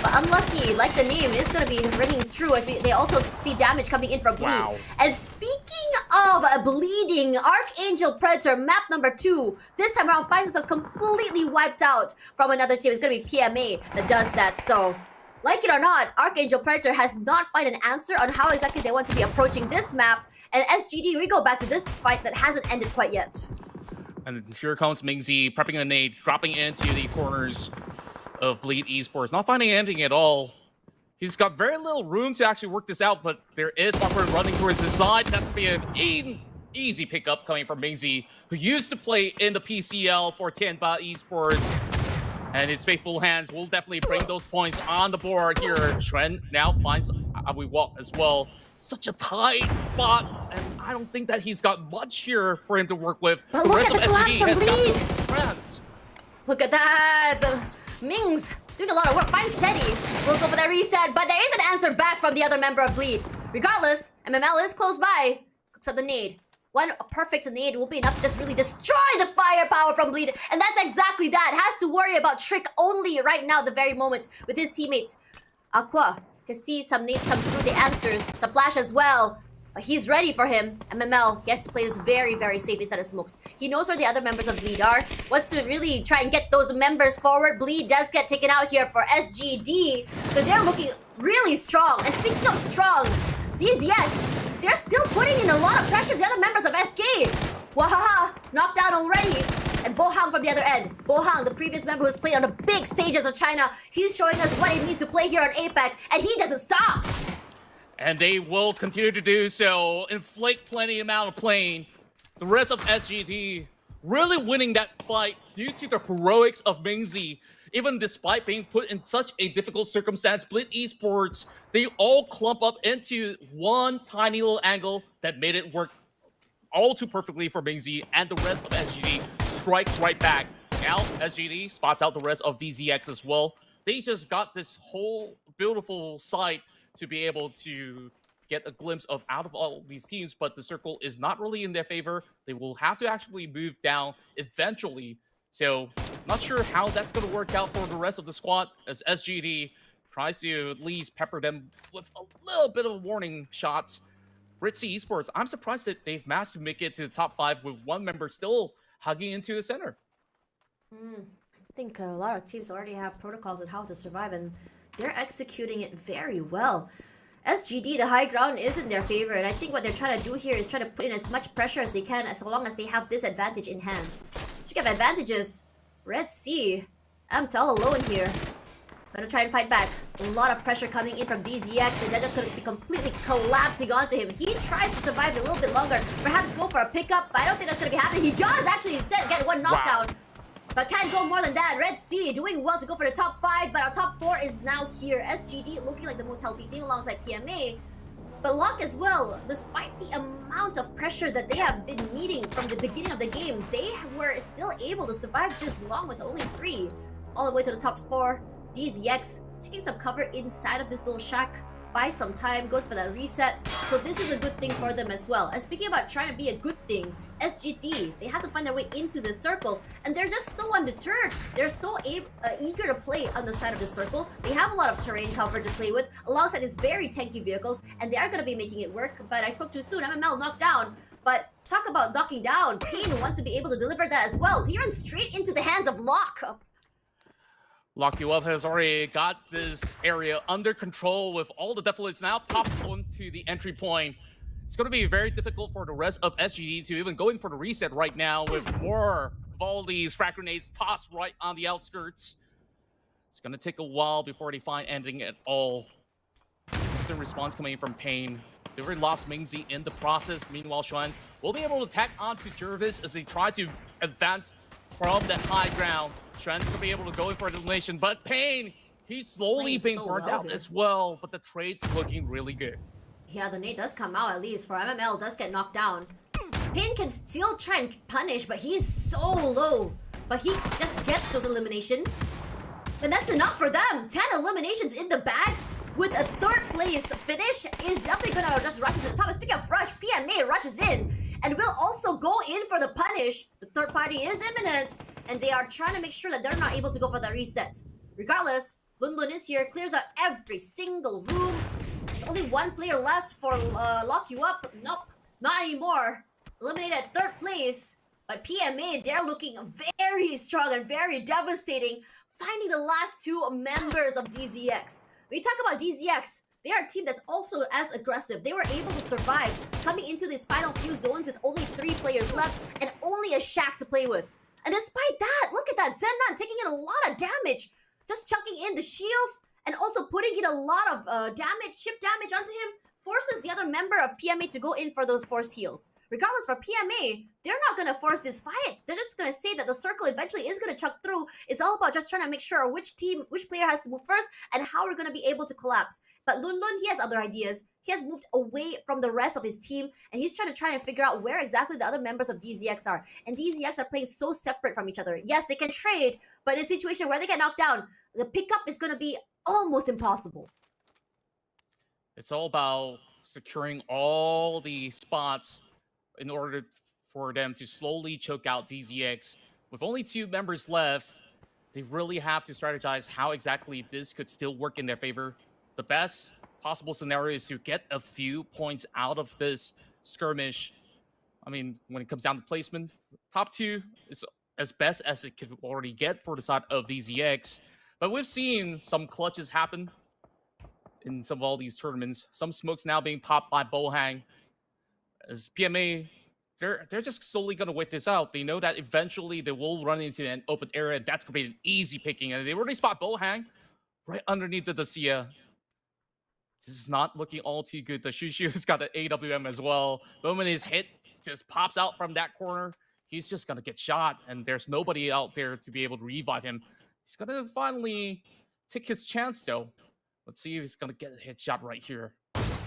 But Unlucky, like the name, is going to be ringing true as they also see damage coming in from Bleed. Wow. And speaking of bleeding, Archangel Predator, map number 2, this time around finds themselves completely wiped out from another team. It's going to be PMA that does that. So, like it or not, Archangel Predator has not found an answer on how exactly they want to be approaching this map. And SGD, we go back to this fight that hasn't ended quite yet. And here comes Mingzi prepping a nade, dropping into the corners of Bleed Esports. Not finding anything at all. He's got very little room to actually work this out, but there is Buffer running towards his side. That's going to be an easy pickup coming from Mingzi, who used to play in the PCL for Tianba Esports. And his faithful hands will definitely bring those points on the board here. Shren now finds Awi Walk as well. Such a tight spot, and I don't think that he's got much here for him to work with. But look at the collapse from Bleed! Friends. Look at that! Mings doing a lot of work, finds Teddy. We'll go for that reset, but there is an answer back from the other member of Bleed. Regardless, MML is close by. Looks at the nade. One perfect nade will be enough to just really destroy the firepower from Bleed. And that's exactly that. Has to worry about Trick only right now, the very moment, with his teammate. Aqua can see some nades come through, the answers. Some flash as well. But he's ready for him. MML, he has to play this very, very safe inside of smokes. He knows where the other members of Bleed are. Wants to really try and get those members forward. Bleed does get taken out here for SGD. So they're looking really strong. And speaking of strong, these Yeks, they're still putting in a lot of pressure to the other members of SK. Wahaha, knocked out already. And Bohang from the other end. Bohang, the previous member who's played on the big stages of China. He's showing us what it means to play here on APAC. And he doesn't stop. And they will continue to do so. Inflict plenty amount of playing. The rest of SGD really winning that fight due to the heroics of Mingzi. Even despite being put in such a difficult circumstance, Split Esports, they all clump up into one tiny little angle that made it work all too perfectly for Mingzi, and the rest of SGD strikes right back. Now, SGD spots out the rest of DZX as well. They just got this whole beautiful sight to be able to get a glimpse of out of all these teams, but the circle is not really in their favor. They will have to actually move down eventually. So, not sure how that's going to work out for the rest of the squad as SGD tries to at least pepper them with a little bit of warning shots. Ritzy Esports, I'm surprised that they've managed to make it to the top 5 with one member still hugging into the center. I think a lot of teams already have protocols on how to survive, and they're executing it very well. SGD, the high ground is in their favor, and I think what they're trying to do here is try to put in as much pressure as they can as long as they have this advantage in hand. Speaking of advantages, Red Sea, Amtal alone here. Gonna try and fight back. A lot of pressure coming in from DZX, and they're just gonna be completely collapsing onto him. He tries to survive a little bit longer, perhaps go for a pickup, but I don't think that's gonna be happening. He does actually instead get one knockdown. Wow. But can't go more than that. Red Sea doing well to go for the top 5, but our top 4 is now here. SGD looking like the most healthy team alongside PMA. But Lock as well, despite the amount of pressure that they have been meeting from the beginning of the game, they were still able to survive this long with only 3. All the way to the top 4. DZX taking some cover inside of this little shack. Buys some time, goes for that reset. So this is a good thing for them as well. And speaking about trying to be a good thing, SGD. They have to find their way into the circle, and they're just so undeterred. They're so eager to play on the side of the circle. They have a lot of terrain cover to play with, alongside these very tanky vehicles, and they are going to be making it work. But I spoke too soon. MML knocked down. But talk about knocking down. Pain wants to be able to deliver that as well. He runs straight into the hands of Lock. Lock You Up has already got this area under control with all the defilades now popped onto the entry point. It's going to be very difficult for the rest of SGD to even go in for the reset right now with more of all these frag grenades tossed right on the outskirts. It's going to take a while before they find anything at all. Instant response coming in from Pain. They already lost Mingzi in the process. Meanwhile, Xuan will be able to tack onto Jervis as they try to advance from that high ground. Xuan's going to be able to go in for an elimination, but Pain, he's slowly being burnt out as well, but the trade's looking really good. Yeah, the nade does come out at least, for MML does get knocked down. Pain can still try and punish, but he's so low. But he just gets those eliminations. And that's enough for them. 10 eliminations in the bag with a third place finish is definitely gonna just rush into the top. And speaking of rush, PMA rushes in and will also go in for the punish. The third party is imminent, and they are trying to make sure that they're not able to go for the reset. Regardless, Lun Lun is here, clears out every single room. There's only one player left for Lock You Up. Nope, not anymore. Eliminated at third place. But PMA, they're looking very strong and very devastating, finding the last two members of DZX. When you talk about DZX, they are a team that's also as aggressive. They were able to survive coming into these final few zones with only 3 players left and only a Shack to play with. And despite that, look at that, Zennan taking in a lot of damage. Just chucking in the shields and also putting in a lot of damage, chip damage onto him, forces the other member of PMA to go in for those force heals. Regardless, for PMA, they're not going to force this fight. They're just going to say that the circle eventually is going to chuck through. It's all about just trying to make sure which player has to move first and how we're going to be able to collapse. But Lun Lun, he has other ideas. He has moved away from the rest of his team, and he's trying to figure out where exactly the other members of DZX are. And DZX are playing so separate from each other. Yes, they can trade, but in a situation where they get knocked down, the pickup is going to be almost impossible. It's all about securing all the spots in order for them to slowly choke out DZX. With only 2 members left, they really have to strategize how exactly this could still work in their favor. The best possible scenario is to get a few points out of this skirmish. I mean, when it comes down to placement, top 2 is as best as it could already get for the side of DZX. But we've seen some clutches happen in some of all these tournaments. Some smokes now being popped by Bohang. As PMA, they're just slowly going to wait this out. They know that eventually they will run into an open area. That's going to be an easy picking. And they already spot Bohang right underneath the Dacia. This is not looking all too good. The Shushu's got the AWM as well. The moment his hit just pops out from that corner, he's just going to get shot. And there's nobody out there to be able to revive him. He's going to finally take his chance, though. Let's see if he's going to get a hit shot right here.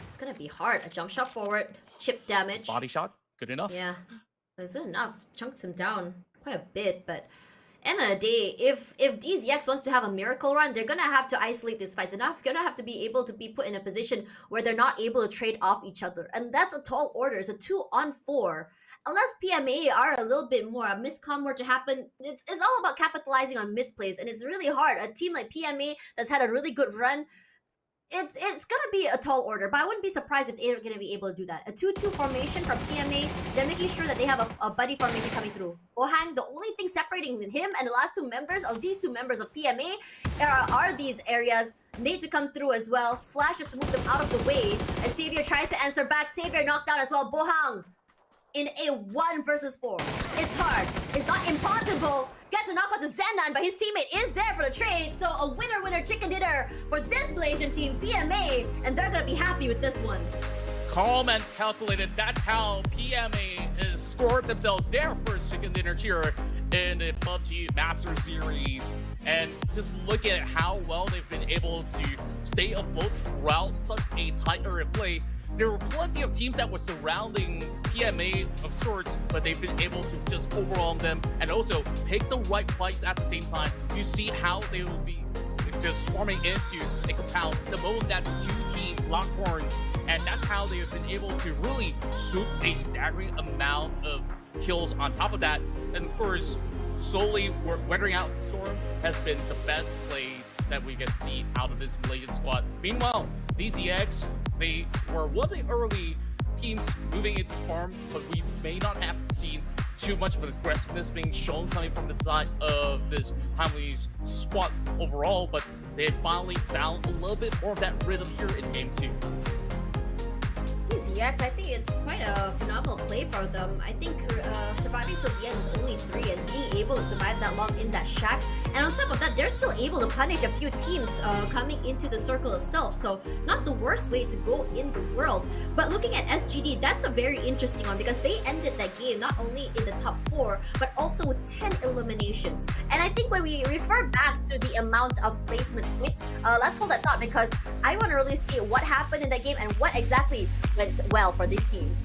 It's going to be hard. A jump shot forward, chip damage. Body shot, good enough. Yeah, it's good enough. Chunks him down quite a bit, but end of the day, if DZX wants to have a miracle run, they're going to have to isolate these fights enough. They're going to have to be able to be put in a position where they're not able to trade off each other. And that's a tall order. It's a 2-on-4. Unless PMA are a little bit more, a miscom were to happen, it's all about capitalizing on misplays. And it's really hard. A team like PMA that's had a really good run, it's gonna be a tall order, but I wouldn't be surprised if they're gonna be able to do that. A 2-2 formation from PMA, they're making sure that they have a buddy formation coming through. Bohang, the only thing separating him and the last 2 members of these 2 members of PMA are these areas. Need to come through as well. Flash has to move them out of the way. And Savior tries to answer back. Savior knocked down as well. Bohang in a 1 versus 4. It's hard. It's not impossible. Gets a knockout to Zennan, but his teammate is there for the trade. So a winner chicken dinner for this Malaysian team, PMA, and they're gonna be happy with this one. Calm and calculated. That's how PMA has scored themselves their first chicken dinner here in the PUBG Master Series. And just look at how well they've been able to stay afloat throughout such a tight area of play. There were plenty of teams that were surrounding PMA of sorts, but they've been able to just overwhelm them and also pick the right fights at the same time. You see how they will be just swarming into a compound the moment that 2 teams lock horns, and that's how they have been able to really shoot a staggering amount of kills on top of that. And of course, solely weathering out the storm has been the best plays that we can see out of this Malaysian squad. Meanwhile, DCX, they were one of the early teams moving into farm, but we may not have seen too much of aggressiveness being shown coming from the side of this Taiwanese squad overall, but they have finally found a little bit more of that rhythm here in Game 2. DZX, I think it's quite a phenomenal play for them. I think surviving till the end with only 3 and being able to survive that long in that shack. And on top of that, they're still able to punish a few teams coming into the circle itself. So not the worst way to go in the world. But looking at SGD, that's a very interesting one because they ended that game not only in the top 4, but also with 10 eliminations. And I think when we refer back to the amount of placement points, let's hold that thought because I want to really see what happened in that game and what exactly went well for these teams.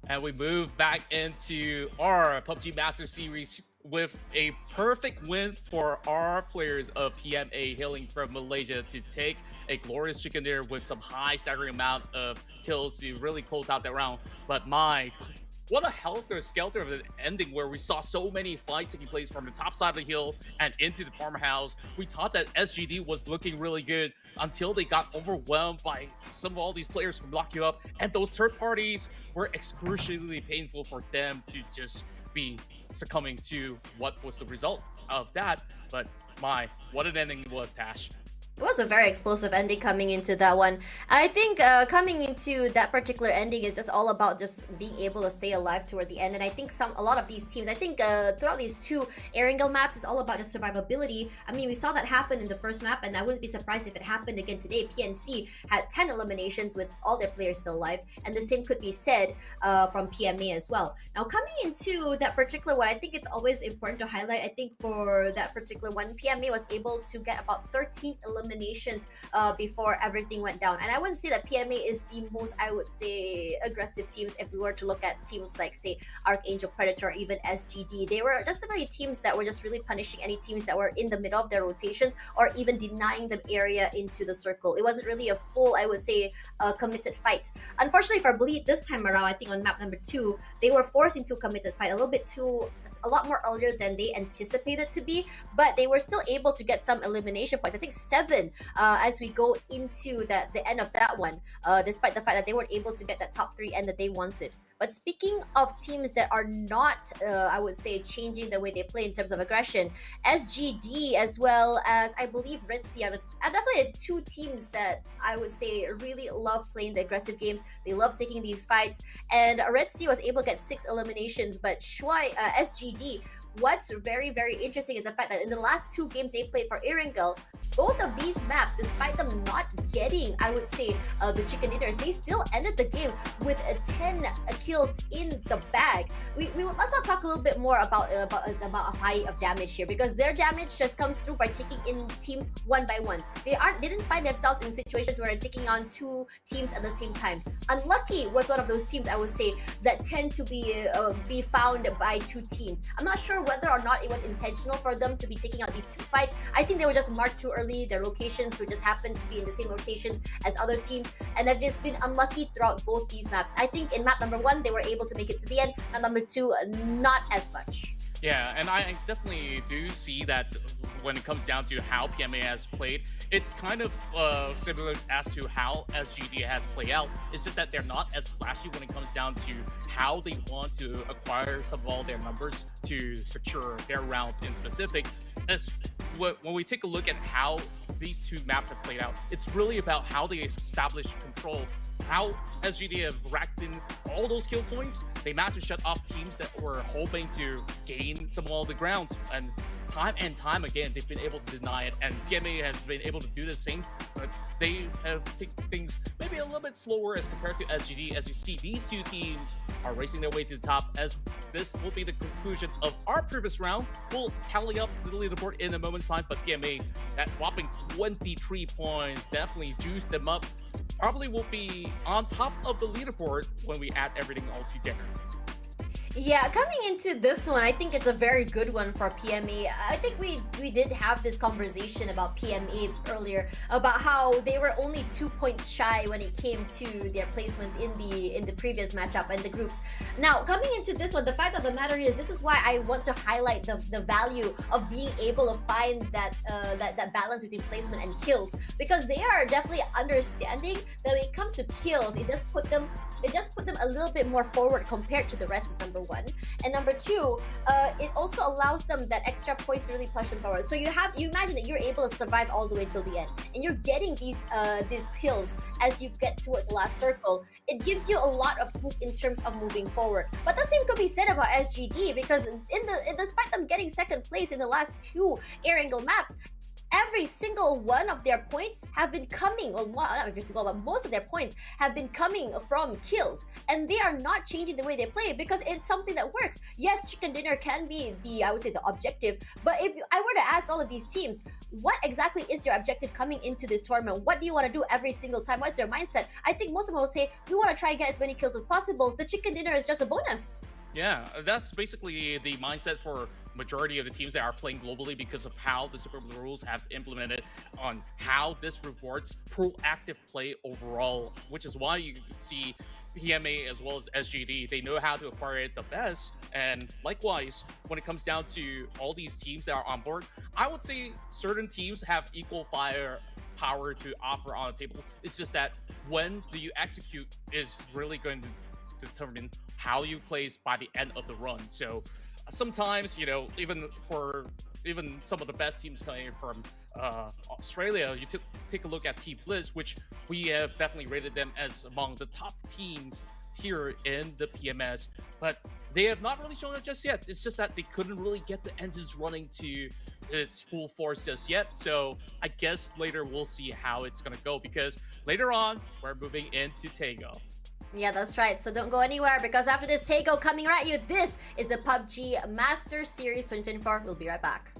And we move back into our PUBG Master Series with a perfect win for our players of PMA hailing from Malaysia to take a glorious chicken dinner with some high staggering amount of kills to really close out that round. But what a helter-skelter of an ending where we saw so many fights taking place from the top side of the hill and into the farmhouse. We thought that SGD was looking really good until they got overwhelmed by some of all these players from Lock You Up, and those third parties were excruciatingly painful for them to just be succumbing to what was the result of that. But what an ending it was, Tash. It was a very explosive ending coming into that one. I think coming into that particular ending is just all about just being able to stay alive toward the end. And I think a lot of these teams, I think throughout these 2 Erangel maps, it's all about just survivability. I mean, we saw that happen in the first map, and I wouldn't be surprised if it happened again today. PNC had 10 eliminations with all their players still alive, and the same could be said from PMA as well. Now, coming into that particular one, I think it's always important to highlight, I think for that particular one, PMA was able to get about 13 eliminations before everything went down. And I wouldn't say that PMA is the most, I would say, aggressive teams if we were to look at teams like, say, Archangel, Predator, or even SGD. They were just really teams that were just really punishing any teams that were in the middle of their rotations or even denying them area into the circle. It wasn't really a full, I would say, committed fight. Unfortunately for Bleed this time around, I think on map number 2, they were forced into a committed fight a lot more earlier than they anticipated to be, but they were still able to get some elimination points. I think 7 as we go into the end of that one, despite the fact that they weren't able to get that top 3 end that they wanted. But speaking of teams that are not, I would say, changing the way they play in terms of aggression, SGD as well as I believe Red Sea are definitely two teams that I would say really love playing the aggressive games. They love taking these fights, and Red Sea was able to get 6 eliminations, but SGD, what's very, very interesting is the fact that in the last 2 games they played for Erangel, both of these maps, despite them not getting, I would say, the chicken dinners, they still ended the game with 10 kills in the bag. Let's not talk a little bit more about a high of damage here, because their damage just comes through by taking in teams one by one. They didn't find themselves in situations where they're taking on 2 teams at the same time. Unlucky was one of those teams, I would say, that tend to be found by 2 teams. I'm not sure whether or not it was intentional for them to be taking out these 2 fights. I think they were just marked too early. Their locations would just happen to be in the same rotations as other teams, and they've just been unlucky throughout both these maps. I think in map number 1 they were able to make it to the end, and number 2 not as much. Yeah, and I definitely do see that when it comes down to how PMA has played, it's kind of similar as to how SGD has played out. It's just that they're not as flashy when it comes down to how they want to acquire some of all their numbers to secure their rounds in specific. When we take a look at how these 2 maps have played out, it's really about how they establish control. How SGD have racked in all those kill points, they managed to shut off teams that were hoping to gain some of all the grounds, and time again they've been able to deny it, and PMA has been able to do the same, but they have taken things maybe a little bit slower as compared to SGD. As you see, these 2 teams are racing their way to the top, as this will be the conclusion of our previous round. We'll tally up the leaderboard in a moment's time, but PMA, that whopping 23 points definitely juiced them up. Probably will be on top of the leaderboard when we add everything all together. Yeah, coming into this one, I think it's a very good one for PMA. I think we did have this conversation about PMA earlier, about how they were only 2 points shy when it came to their placements in the previous matchup and the groups. Now, coming into this one, the fact of the matter is, this is why I want to highlight the value of being able to find that balance between placement and kills, because they are definitely understanding that when it comes to kills, it does put them a little bit more forward compared to the rest, is number 1. And number 2, it also allows them that extra points to really push them forward. So you imagine that you're able to survive all the way till the end, and you're getting these kills as you get toward the last circle. It gives you a lot of boost in terms of moving forward. But the same could be said about SGD, because despite them getting 2nd place in the last 2 Erangel maps, every single one of their points have been coming, well, not every single, but most of their points have been coming from kills, and they are not changing the way they play because it's something that works. Yes, chicken dinner can be I would say the objective, but if I were to ask all of these teams, what exactly is your objective coming into this tournament? What do you want to do every single time? What's your mindset? I think most of them will say, we want to try and get as many kills as possible. The chicken dinner is just a bonus. Yeah, that's basically the mindset for majority of the teams that are playing globally, because of how the Super Bowl rules have implemented on how this rewards proactive play overall, which is why you see PMA as well as SGD, they know how to acquire it the best. And likewise, when it comes down to all these teams that are on board, I would say certain teams have equal firepower to offer on the table. It's just that when do you execute is really going to determine how you place by the end of the run. So sometimes, even some of the best teams coming from Australia, you take a look at Team Bliss, which we have definitely rated them as among the top teams here in the PMS, but they have not really shown it just yet. It's just that they couldn't really get the engines running to its full force just yet. So I guess later we'll see how it's gonna go, because later on we're moving into Tego. Yeah, that's right. So don't go anywhere, because after this, Tego coming right at you. This is the PUBG Masters Series 2024. We'll be right back.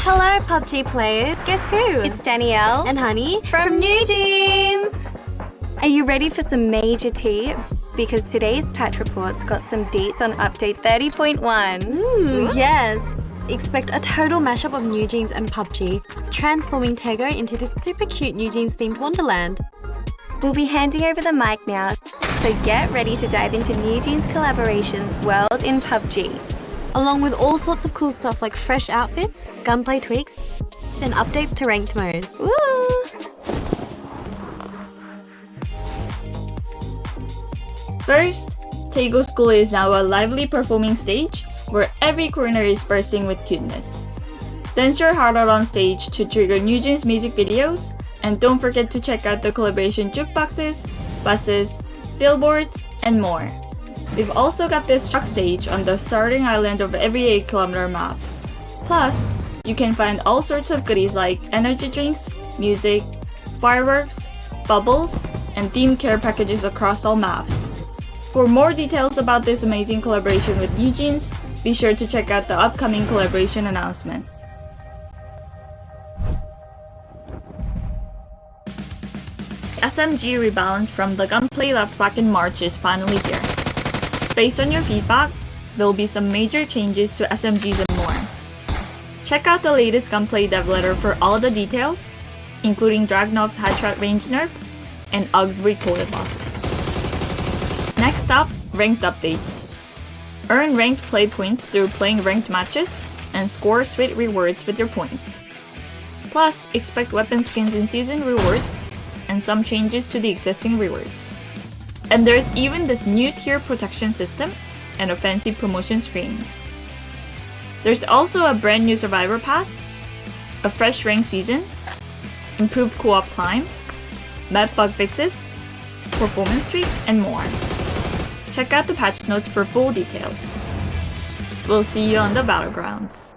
Hello, PUBG players. Guess who? It's Danielle And Honey from New Jeans. Are you ready for some major tea? Because today's patch report's got some deets on update 30.1. Yes. Expect a total mashup of New Jeans and PUBG, transforming Tego into this super cute New Jeans themed wonderland. We'll be handing over the mic now, so get ready to dive into NewJeans Collaboration's world in PUBG. Along with all sorts of cool stuff like fresh outfits, gunplay tweaks, and updates to ranked mode. Woo! First, Taego School is now a lively performing stage where every corner is bursting with cuteness. Dance your heart out on stage to trigger NewJeans music videos, and don't forget to check out the collaboration jukeboxes, buses, billboards, and more. We've also got this truck stage on the starting island of every 8-kilometer map. Plus, you can find all sorts of goodies like energy drinks, music, fireworks, bubbles, and themed care packages across all maps. For more details about this amazing collaboration with NewJeans, be sure to check out the upcoming collaboration announcement. SMG rebalance from the gunplay laps back in March is finally here. Based on your feedback, there will be some major changes to SMGs and more. Check out the latest gunplay dev letter for all the details, including Dragunov's headshot range nerf and UG's recoil buff. Next up, ranked updates. Earn ranked play points through playing ranked matches and score sweet rewards with your points. Plus, expect weapon skins in season rewards and some changes to the existing rewards. And there's even this new tier protection system and a fancy promotion screen. There's also a brand new survivor pass, a fresh rank season, improved co-op climb, map bug fixes, performance tweaks, and more. Check out the patch notes for full details. We'll see you on the battlegrounds.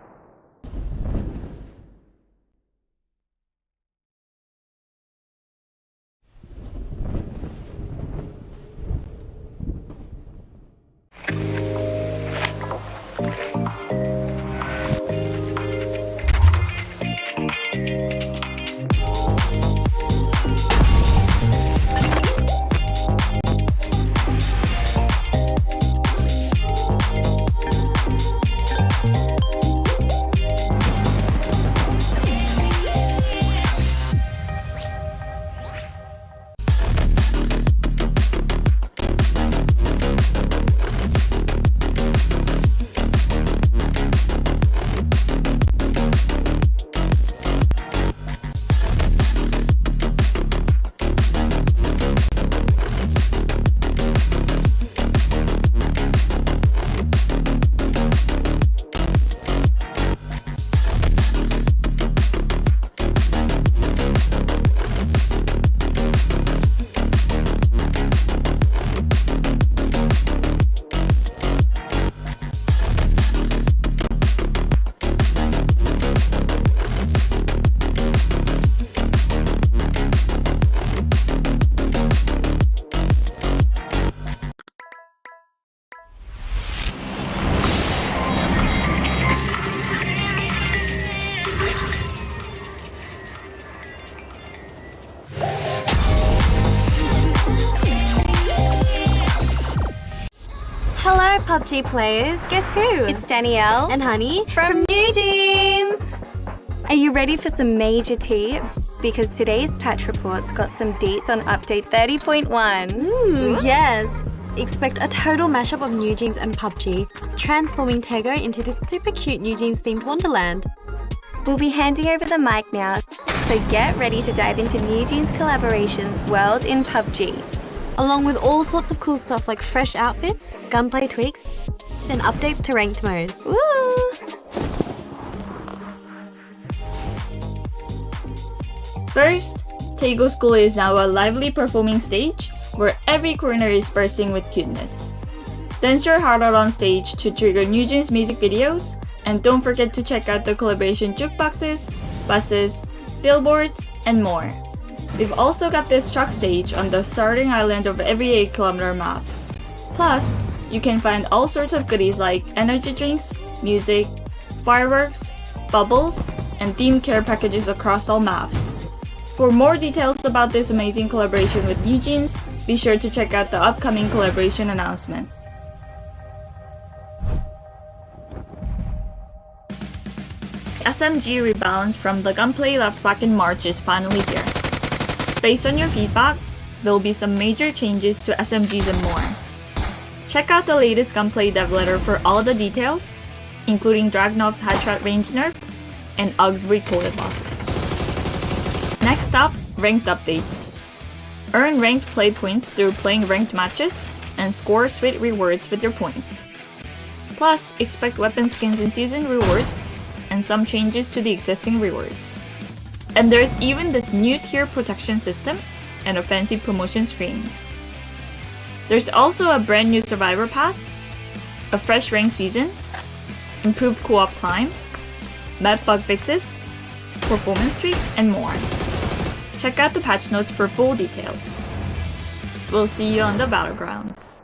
Hello, PUBG players. Guess who? It's Danielle and Honey from NewJeans. Are you ready for some major tea? Because today's patch report's got some deets on update 30.1. Yes. Expect a total mashup of NewJeans and PUBG, transforming Taego into this super cute NewJeans themed wonderland. We'll be handing over the mic now, so get ready to dive into NewJeans Collaboration's world in PUBG. Along with all sorts of cool stuff like fresh outfits, gunplay tweaks, and updates to ranked mode. Woo! First, Taego School is now a lively performing stage where every corner is bursting with cuteness. Dance your heart out on stage to trigger NewJeans music videos, and don't forget to check out the collaboration jukeboxes, buses, billboards, and more. We've also got this truck stage on the starting island of every 8-kilometer map. Plus, you can find all sorts of goodies like energy drinks, music, fireworks, bubbles, and themed care packages across all maps. For more details about this amazing collaboration with NewJeans, be sure to check out the upcoming collaboration announcement. SMG rebalance from the gunplay laps back in March is finally here. Based on your feedback, there will be some major changes to SMGs and more. Check out the latest gunplay dev letter for all the details, including Dragunov's headshot range nerf and UG's recoil buff. Next up, ranked updates. Earn ranked play points through playing ranked matches and score sweet rewards with your points. Plus, expect weapon skins in season rewards and some changes to the existing rewards. And there's even this new tier protection system and a fancy promotion screen. There's also a brand new survivor pass, a fresh rank season, improved co-op climb, map bug fixes, performance tweaks, and more. Check out the patch notes for full details. We'll see you on the battlegrounds.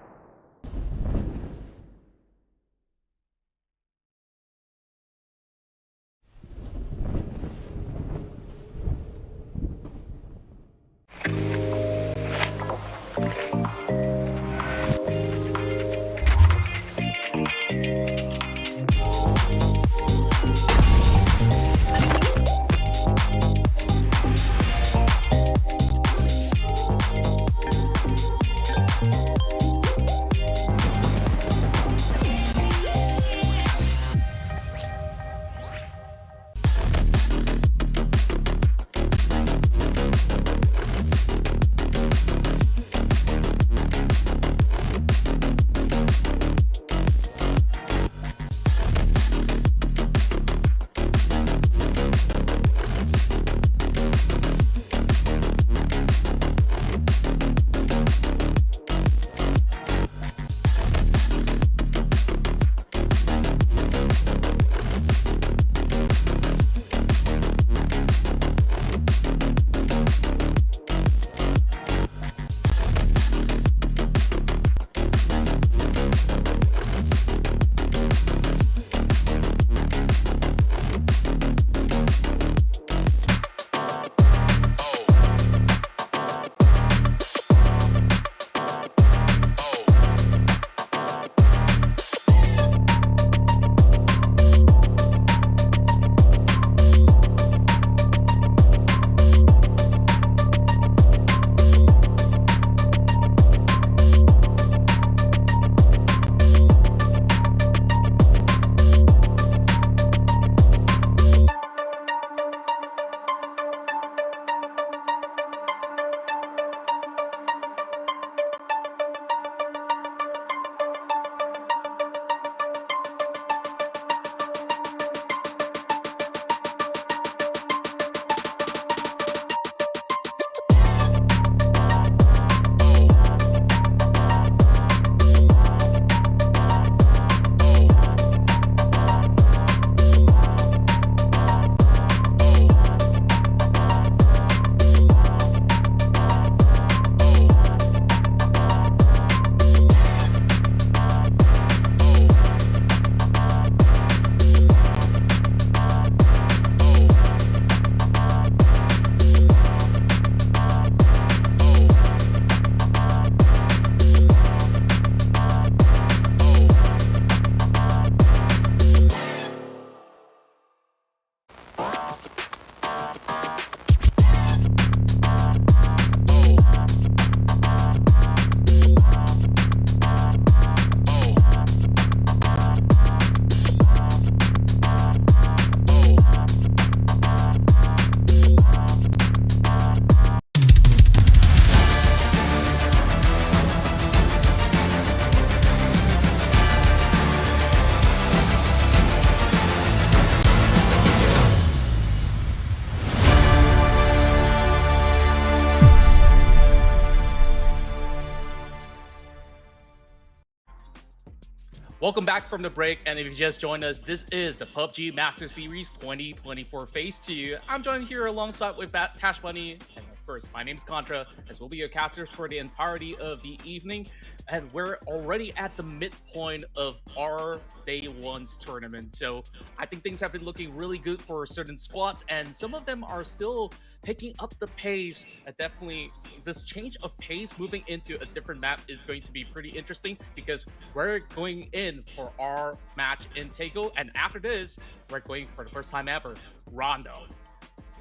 Welcome back from the break, and if you just joined us, this is the PUBG Master Series 2024 Phase 2. I'm joined here alongside with Tash Bunny, and of course, my name's Contra, as we'll be your casters for the entirety of the evening. And we're already at the midpoint of our Day 1's tournament, so I think things have been looking really good for certain squads, and some of them are still picking up the pace. Definitely, this change of pace moving into a different map is going to be pretty interesting, because we're going in for our match in Taiko, and after this, we're going for the first time ever, Rondo.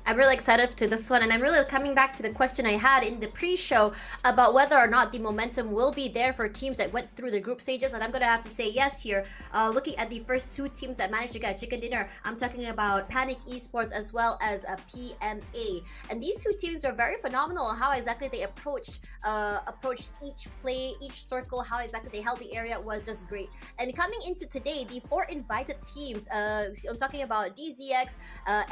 I'm really excited to this one, and I'm really coming back to the question I had in the pre-show about whether or not the momentum will be there for teams that went through the group stages, and I'm gonna have to say yes here. Looking at the first two teams that managed to get a chicken dinner, I'm talking about Panic Esports as well as PMA, and these two teams are very phenomenal on how exactly they approached each play, each circle, how exactly they held the area was just great. And coming into today, the 4 invited teams, I'm talking about DZX,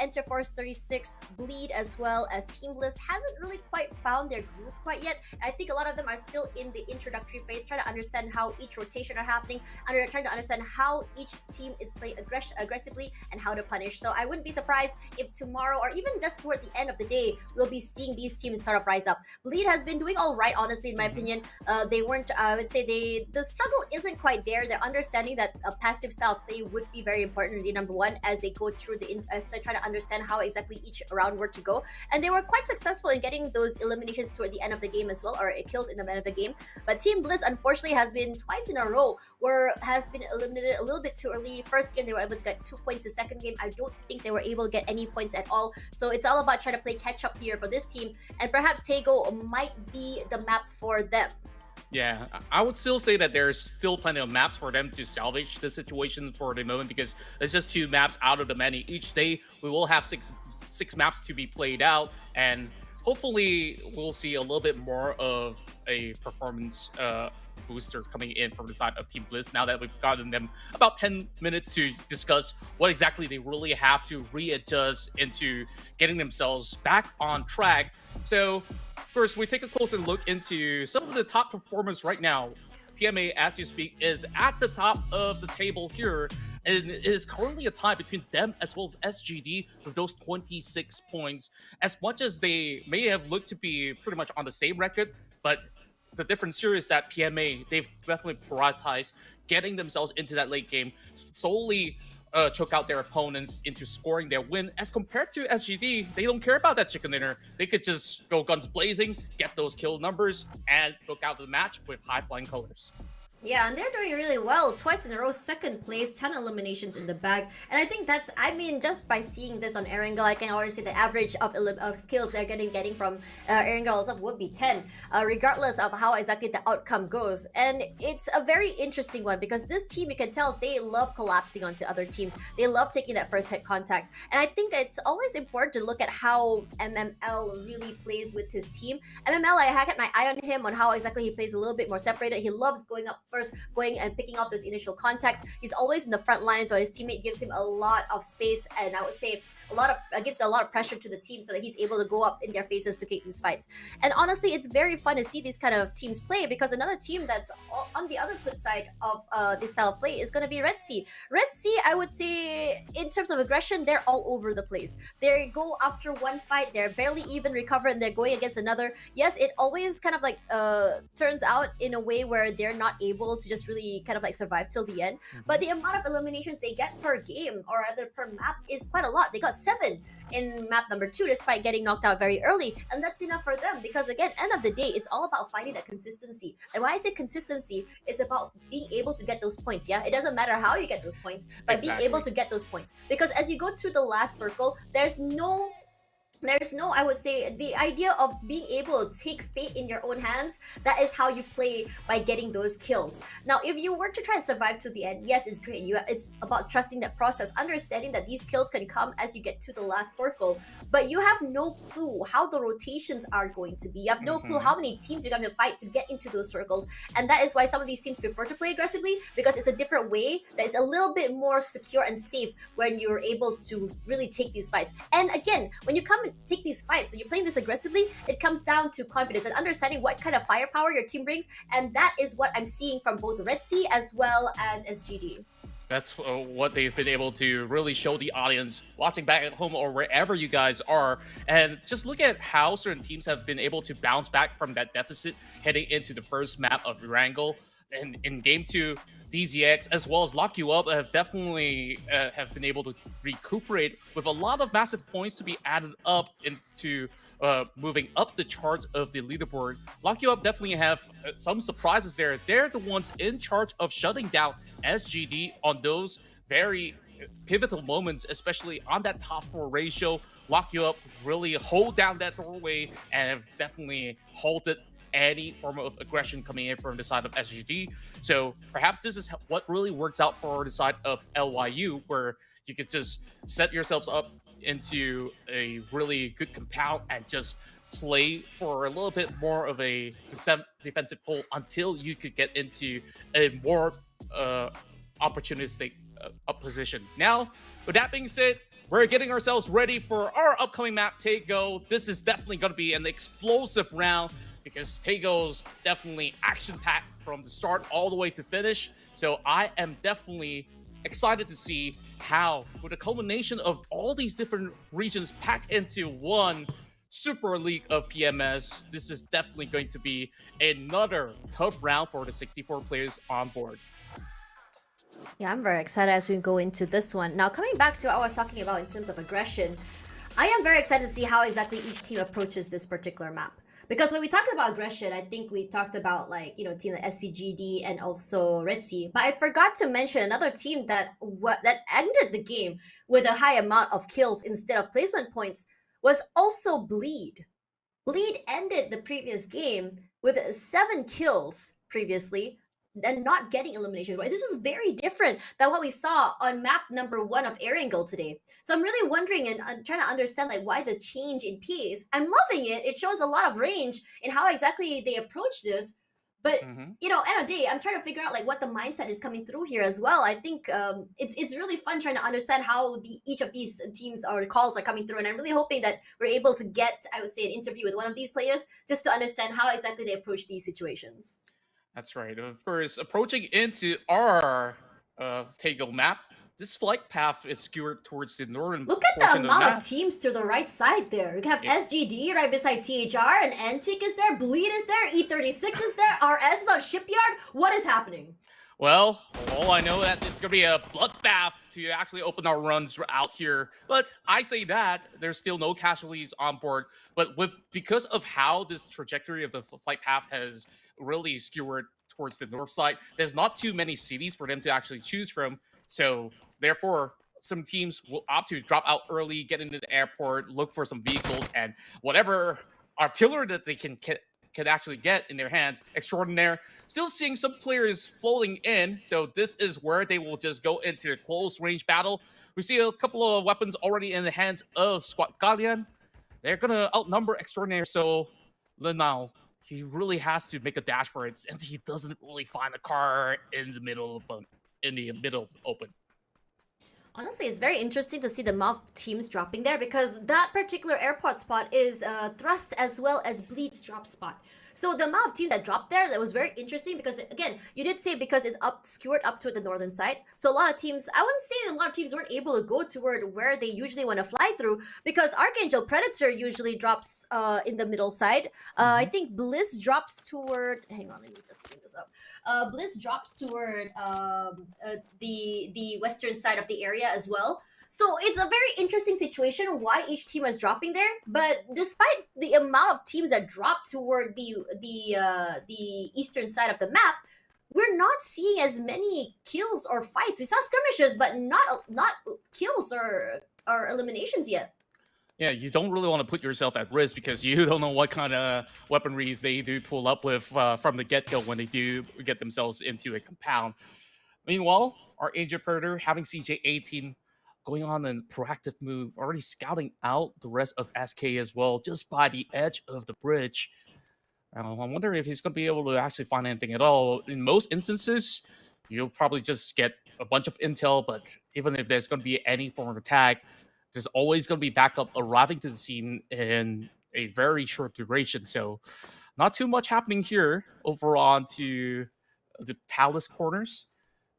Enter Force 36, Bleed, as well as Team Bliss, hasn't really quite found their groove quite yet. I think a lot of them are still in the introductory phase, trying to understand how each rotation are happening, and they're trying to understand how each team is playing aggressively and how to punish. So I wouldn't be surprised if tomorrow, or even just toward the end of the day, we'll be seeing these teams sort of rise up. Bleed has been doing all right, honestly, in my opinion. They weren't, I would say the struggle isn't quite there. They're understanding that a passive style of play would be very important, really, number one, as they go through as they try to understand how exactly each round were to go. And they were quite successful in getting those eliminations toward the end of the game as well, or kills in the end of the game. But Team Bliss, unfortunately, has been twice in a row has been eliminated a little bit too early. First game, they were able to get 2 points. The second game, I don't think they were able to get any points at all. So it's all about trying to play catch up here for this team, and perhaps Tego might be the map for them. Yeah, I would still say that there's still plenty of maps for them to salvage the situation for the moment, because it's just 2 maps out of the many. Each day we will have six maps to be played out, and hopefully we'll see a little bit more of a performance booster coming in from the side of Team Bliss, now that we've gotten them about 10 minutes to discuss what exactly they really have to readjust into getting themselves back on track. So first, we take a closer look into some of the top performers right now. PMA, as you speak, is at the top of the table here, and it is currently a tie between them as well as SGD with those 26 points. As much as they may have looked to be pretty much on the same record, but the difference here is that PMA, they've definitely prioritized getting themselves into that late game, solely choke out their opponents into scoring their win, as compared to SGD. They don't care about that chicken dinner. They could just go guns blazing, get those kill numbers, and look out the match with high flying colors. Yeah, and they're doing really well. Twice in a row, second place, 10 eliminations in the bag. And I think that's, I mean, just by seeing this on Erangel, I can already say the average of kills they're getting from Erangel would be 10, regardless of how exactly the outcome goes. And it's a very interesting one, because this team, you can tell, they love collapsing onto other teams. They love taking that first hit contact. And I think it's always important to look at how MML really plays with his team. MML, I had my eye on him, on how exactly he plays a little bit more separated. He loves going up first, going and picking off those initial contacts. He's always in the front line, so his teammate gives him a lot of space, and I would say gives a lot of pressure to the team, so that he's able to go up in their faces to take these fights. And honestly, it's very fun to see these kind of teams play, because another team that's on the other flip side of this style of play is going to be Red Sea. Red Sea, I would say, in terms of aggression, they're all over the place. They go after one fight, they're barely even recover, and they're going against another. Yes, it always kind of like turns out in a way where they're not able to just really kind of like survive till the end. But the amount of eliminations they get per game, or rather per map, is quite a lot. They got 7 in map number 2, despite getting knocked out very early, and that's enough for them, because again, end of the day, it's all about finding that consistency. And when I say consistency, it's about being able to get those points. Yeah, it doesn't matter how you get those points, but being able to get those points, because as you go through the last circle, there's no, I would say, the idea of being able to take fate in your own hands. That is how you play, by getting those kills. Now, if you were to try and survive to the end, yes, it's great. It's about trusting that process, understanding that these kills can come as you get to the last circle, but you have no clue how the rotations are going to be. You have no clue how many teams you're going to fight to get into those circles, and that is why some of these teams prefer to play aggressively, because it's a different way that is a little bit more secure and safe when you're able to really take these fights. And again, when you come and take these fights, when you're playing this aggressively, it comes down to confidence and understanding what kind of firepower your team brings, and that is what I'm seeing from both Red Sea as well as SGD. That's what they've been able to really show the audience watching back at home or wherever you guys are. And just look at how certain teams have been able to bounce back from that deficit heading into the first map of Erangel. And in game 2, DZX as well as Lock You Up have definitely have been able to recuperate with a lot of massive points to be added up into moving up the charts of the leaderboard. Lock You Up definitely have some surprises there. They're the ones in charge of shutting down SGD on those very pivotal moments, especially on that top 4 ratio, lock you up, really hold down that doorway, and have definitely halted any form of aggression coming in from the side of SGD. So perhaps this is what really works out for the side of LYU, where you could just set yourselves up into a really good compound and just play for a little bit more of a defensive hold until you could get into a more opportunistic position. Now, with that being said, we're getting ourselves ready for our upcoming map, Taego. This is definitely going to be an explosive round because Taego's definitely action-packed from the start all the way to finish. So I am definitely excited to see how, with a culmination of all these different regions packed into one Super League of PMS, this is definitely going to be another tough round for the 64 players on board. Yeah, I'm very excited as we go into this one. Now, coming back to what I was talking about in terms of aggression, I am very excited to see how exactly each team approaches this particular map. Because when we talked about aggression, I think we talked about, like, you know, team like SCGD and also Red Sea. But I forgot to mention another team that ended the game with a high amount of kills instead of placement points was also Bleed. Bleed ended the previous game with 7 kills previously and not getting elimination. This is very different than what we saw on map number 1 of Erangel today. So I'm really wondering and I'm trying to understand like why the change in pace. I'm loving it. It shows a lot of range in how exactly they approach this. But you know, end of the day, I'm trying to figure out like what the mindset is coming through here as well. I think it's really fun trying to understand how each of these teams or calls are coming through, and I'm really hoping that we're able to get, I would say, an interview with one of these players just to understand how exactly they approach these situations. That's right. Of course, approaching into our Taego map, this flight path is skewed towards the northern Look at the portion amount of of map. teams to the right side there. We have SGD right beside THR, and Antique is there, Bleed is there, E36 is there, RS is on Shipyard. What is happening? Well, all I know that it's going to be a bloodbath to actually open our runs out here. But I say that, there's still no casualties on board. But because of how this trajectory of the flight path has really skewered towards the north side, there's not too many cities for them to actually choose from. So therefore, some teams will opt to drop out early, get into the airport, look for some vehicles, and whatever artillery that they can actually get in their hands. Extraordinaire. Still seeing some players floating in, so this is where they will just go into a close range battle. We see a couple of weapons already in the hands of Squad Gallian. They're gonna outnumber Extraordinaire, so now he really has to make a dash for it, and he doesn't really find a car in the middle of the open. Honestly, it's very interesting to see the amount of teams dropping there because that particular airport spot is Thrust as well as Bleed's drop spot. So the amount of teams that dropped there, that was very interesting because, again, you did say because it's skewered up to the northern side. So a lot of teams, I wouldn't say that a lot of teams weren't able to go toward where they usually want to fly through because Archangel Predator usually drops in the middle side. I think Bliss drops toward, hang on, let me just bring this up. Bliss drops toward the western side of the area as well. So it's a very interesting situation why each team is dropping there. But despite the amount of teams that drop toward the eastern side of the map, we're not seeing as many kills or fights. We saw skirmishes, but not kills or eliminations yet. Yeah, you don't really want to put yourself at risk because you don't know what kind of weaponries they do pull up with from the get-go when they do get themselves into a compound. Meanwhile, our Angel Predator having CJ18 going on a proactive move, already scouting out the rest of SK as well, just by the edge of the bridge. I wonder if he's going to be able to actually find anything at all. In most instances, you'll probably just get a bunch of intel, but even if there's going to be any form of attack, there's always going to be backup arriving to the scene in a very short duration. So not too much happening here. Over on to the Palace corners,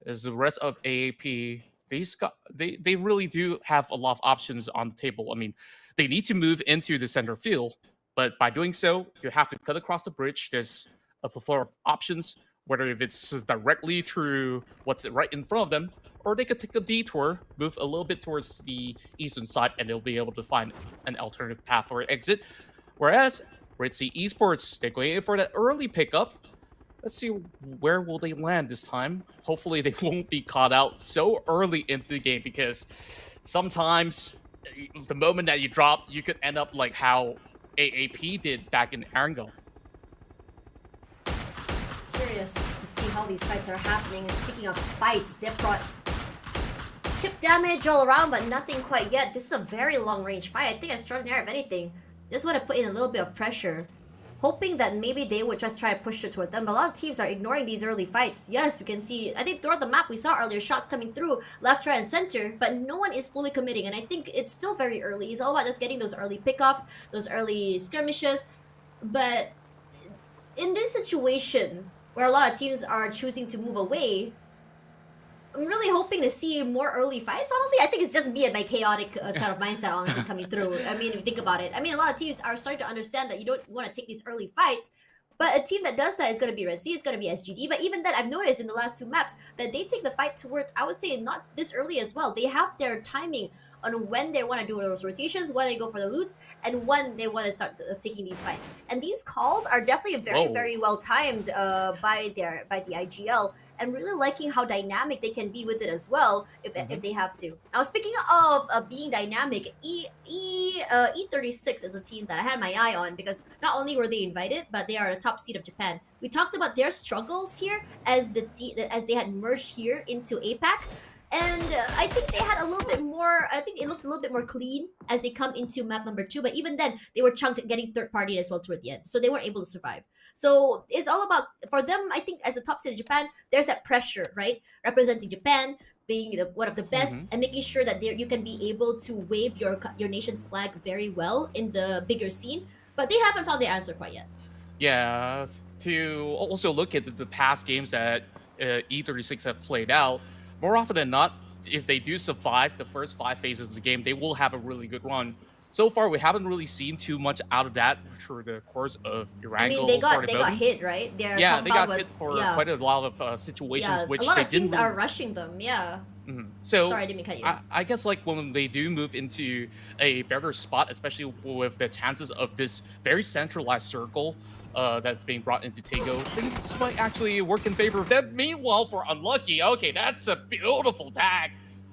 as the rest of AAP, they really do have a lot of options on the table. I mean, they need to move into the center field, but by doing so, you have to cut across the bridge. There's a plethora of options, whether if it's directly through what's right in front of them, or they could take a detour, move a little bit towards the eastern side, and they'll be able to find an alternative path for exit. Whereas Red Sea Esports, they're going in for that early pickup. Let's see where will they land this time. Hopefully they won't be caught out so early into the game because sometimes the moment that you drop, you could end up like how AAP did back in Erangel. Curious to see how these fights are happening. And speaking of fights, they've got chip damage all around, but nothing quite yet. This is a very long-range fight. I think Extraordinaire, if anything, just want to put in a little bit of pressure, hoping that maybe they would just try to push it toward them. But a lot of teams are ignoring these early fights. Yes, you can see, I think throughout the map we saw earlier shots coming through left, right, and center, but no one is fully committing. And I think it's still very early. It's all about just getting those early pickoffs, those early skirmishes. But in this situation, where a lot of teams are choosing to move away, I'm really hoping to see more early fights. Honestly, I think it's just me and my chaotic sort of mindset, honestly, coming through. I mean, if you think about it, I mean, a lot of teams are starting to understand that you don't want to take these early fights. But a team that does that is going to be Red Sea, it's going to be SGD. But even then, I've noticed in the last 2 maps that they take the fight toward, I would say, not this early as well. They have their timing on when they want to do those rotations, when they go for the loots, and when they want to start taking these fights. And these calls are definitely very well timed by the IGL, and really liking how dynamic they can be with it as well if they have to. Now, speaking of being dynamic, E36 is a team that I had my eye on because not only were they invited, but they are the top seed of Japan. We talked about their struggles here as they had merged here into APAC. And I think they had a little bit more, I think it looked a little bit more clean as they come into map number 2. But even then, they were chunked getting third party as well toward the end. So they weren't able to survive. So it's all about, for them, I think as the top seed of Japan, there's that pressure, right? Representing Japan, being one of the best, and making sure that you can be able to wave your nation's flag very well in the bigger scene. But they haven't found the answer quite yet. Yeah, to also look at the past games that E36 have played out, more often than not, if they do survive the first 5 phases of the game, they will have a really good run. So far, we haven't really seen too much out of that through the course of Erangel. I mean, they got hit, right? Their they got hit for quite a lot of situations, which a lot they of teams didn't are rushing them. Yeah. So sorry, I didn't cut you. I guess like when they do move into a better spot, especially with the chances of this very centralized circle that's being brought into Tego, things might actually work in favor of them. Meanwhile, for Unlucky, okay, that's a beautiful tag.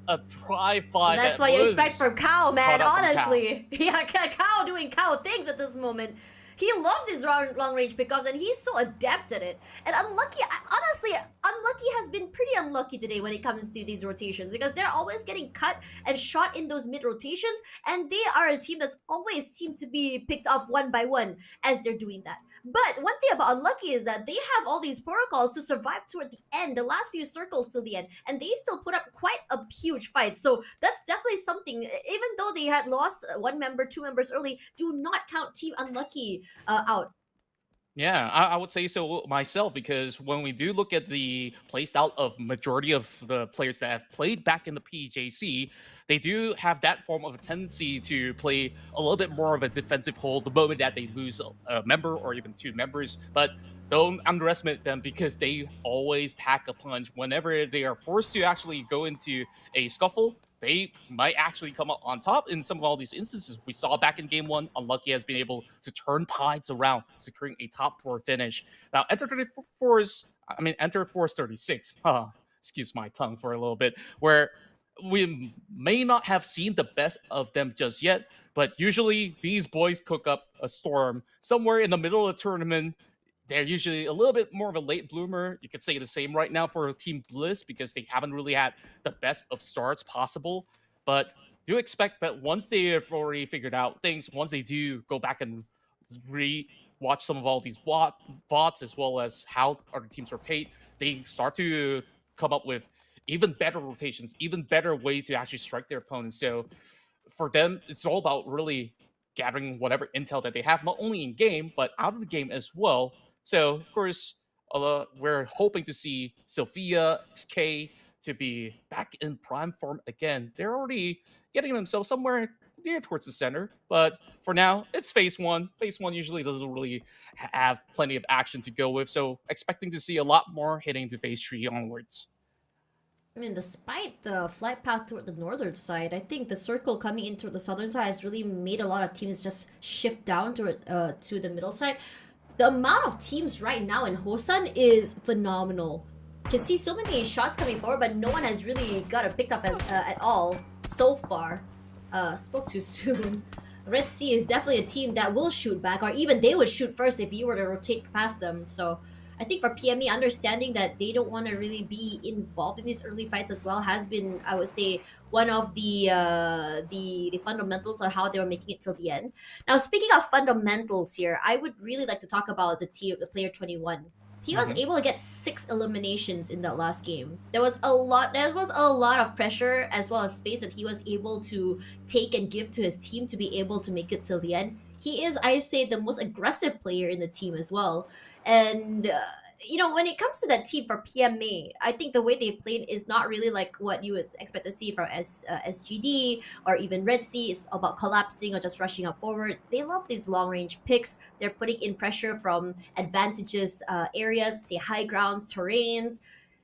A tri-5. That's what you expect from Kao, man, honestly. Yeah, Kao doing Kao things at this moment. He loves his long-range pickups, and he's so adept at it. And Unlucky, honestly, Unlucky has been pretty unlucky today when it comes to these rotations because they're always getting cut and shot in those mid-rotations, and they are a team that's always seemed to be picked off one by one as they're doing that. But one thing about Unlucky is that they have all these protocols to survive toward the end, the last few circles till the end, and they still put up quite a huge fight. So that's definitely something. Even though they had lost 1 member, 2 members early, do not count Team Unlucky out. Yeah, I would say so myself, because when we do look at the playstyle of majority of the players that have played back in the PJC, they do have that form of a tendency to play a little bit more of a defensive hold the moment that they lose a member or even 2 members. But don't underestimate them because they always pack a punch. Whenever they are forced to actually go into a scuffle, they might actually come up on top in some of all these instances. We saw back in game 1, Unlucky has been able to turn tides around, securing a top 4 finish. Now, Enter Force 36, excuse my tongue for a little bit, where we may not have seen the best of them just yet, but usually these boys cook up a storm somewhere in the middle of the tournament. They're usually a little bit more of a late bloomer. You could say the same right now for Team Bliss because they haven't really had the best of starts possible. But do expect that once they have already figured out things, once they do go back and re-watch some of all these bots as well as how other teams rotate, they start to come up with even better rotations, even better ways to actually strike their opponents. So for them, it's all about really gathering whatever intel that they have, not only in game, but out of the game as well. So, of course, we're hoping to see Sophia, XK to be back in prime form again. They're already getting themselves somewhere near towards the center. But for now, it's Phase 1. Phase 1 usually doesn't really have plenty of action to go with. So, expecting to see a lot more heading to Phase 3 onwards. I mean, despite the flight path toward the northern side, I think the circle coming into the southern side has really made a lot of teams just shift down to the middle side. The amount of teams right now in Hosan is phenomenal. You can see so many shots coming forward, but no one has really got a pick up at all so far. spoke too soon. Red Sea is definitely a team that will shoot back, or even they would shoot first if you were to rotate past them. So I think for PME, understanding that they don't want to really be involved in these early fights as well has been, I would say, one of the fundamentals on how they were making it till the end. Now, speaking of fundamentals here, I would really like to talk about the player 21. He was able to get 6 eliminations in that last game. There was a lot of pressure as well as space that he was able to take and give to his team to be able to make it till the end. He is, I say, the most aggressive player in the team as well. And when it comes to that team for PMA, I think the way they played is not really like what you would expect to see from SGD or even Red Sea. It's about collapsing or just rushing up forward. They love these long range picks. They're putting in pressure from advantageous areas, say high grounds, terrains.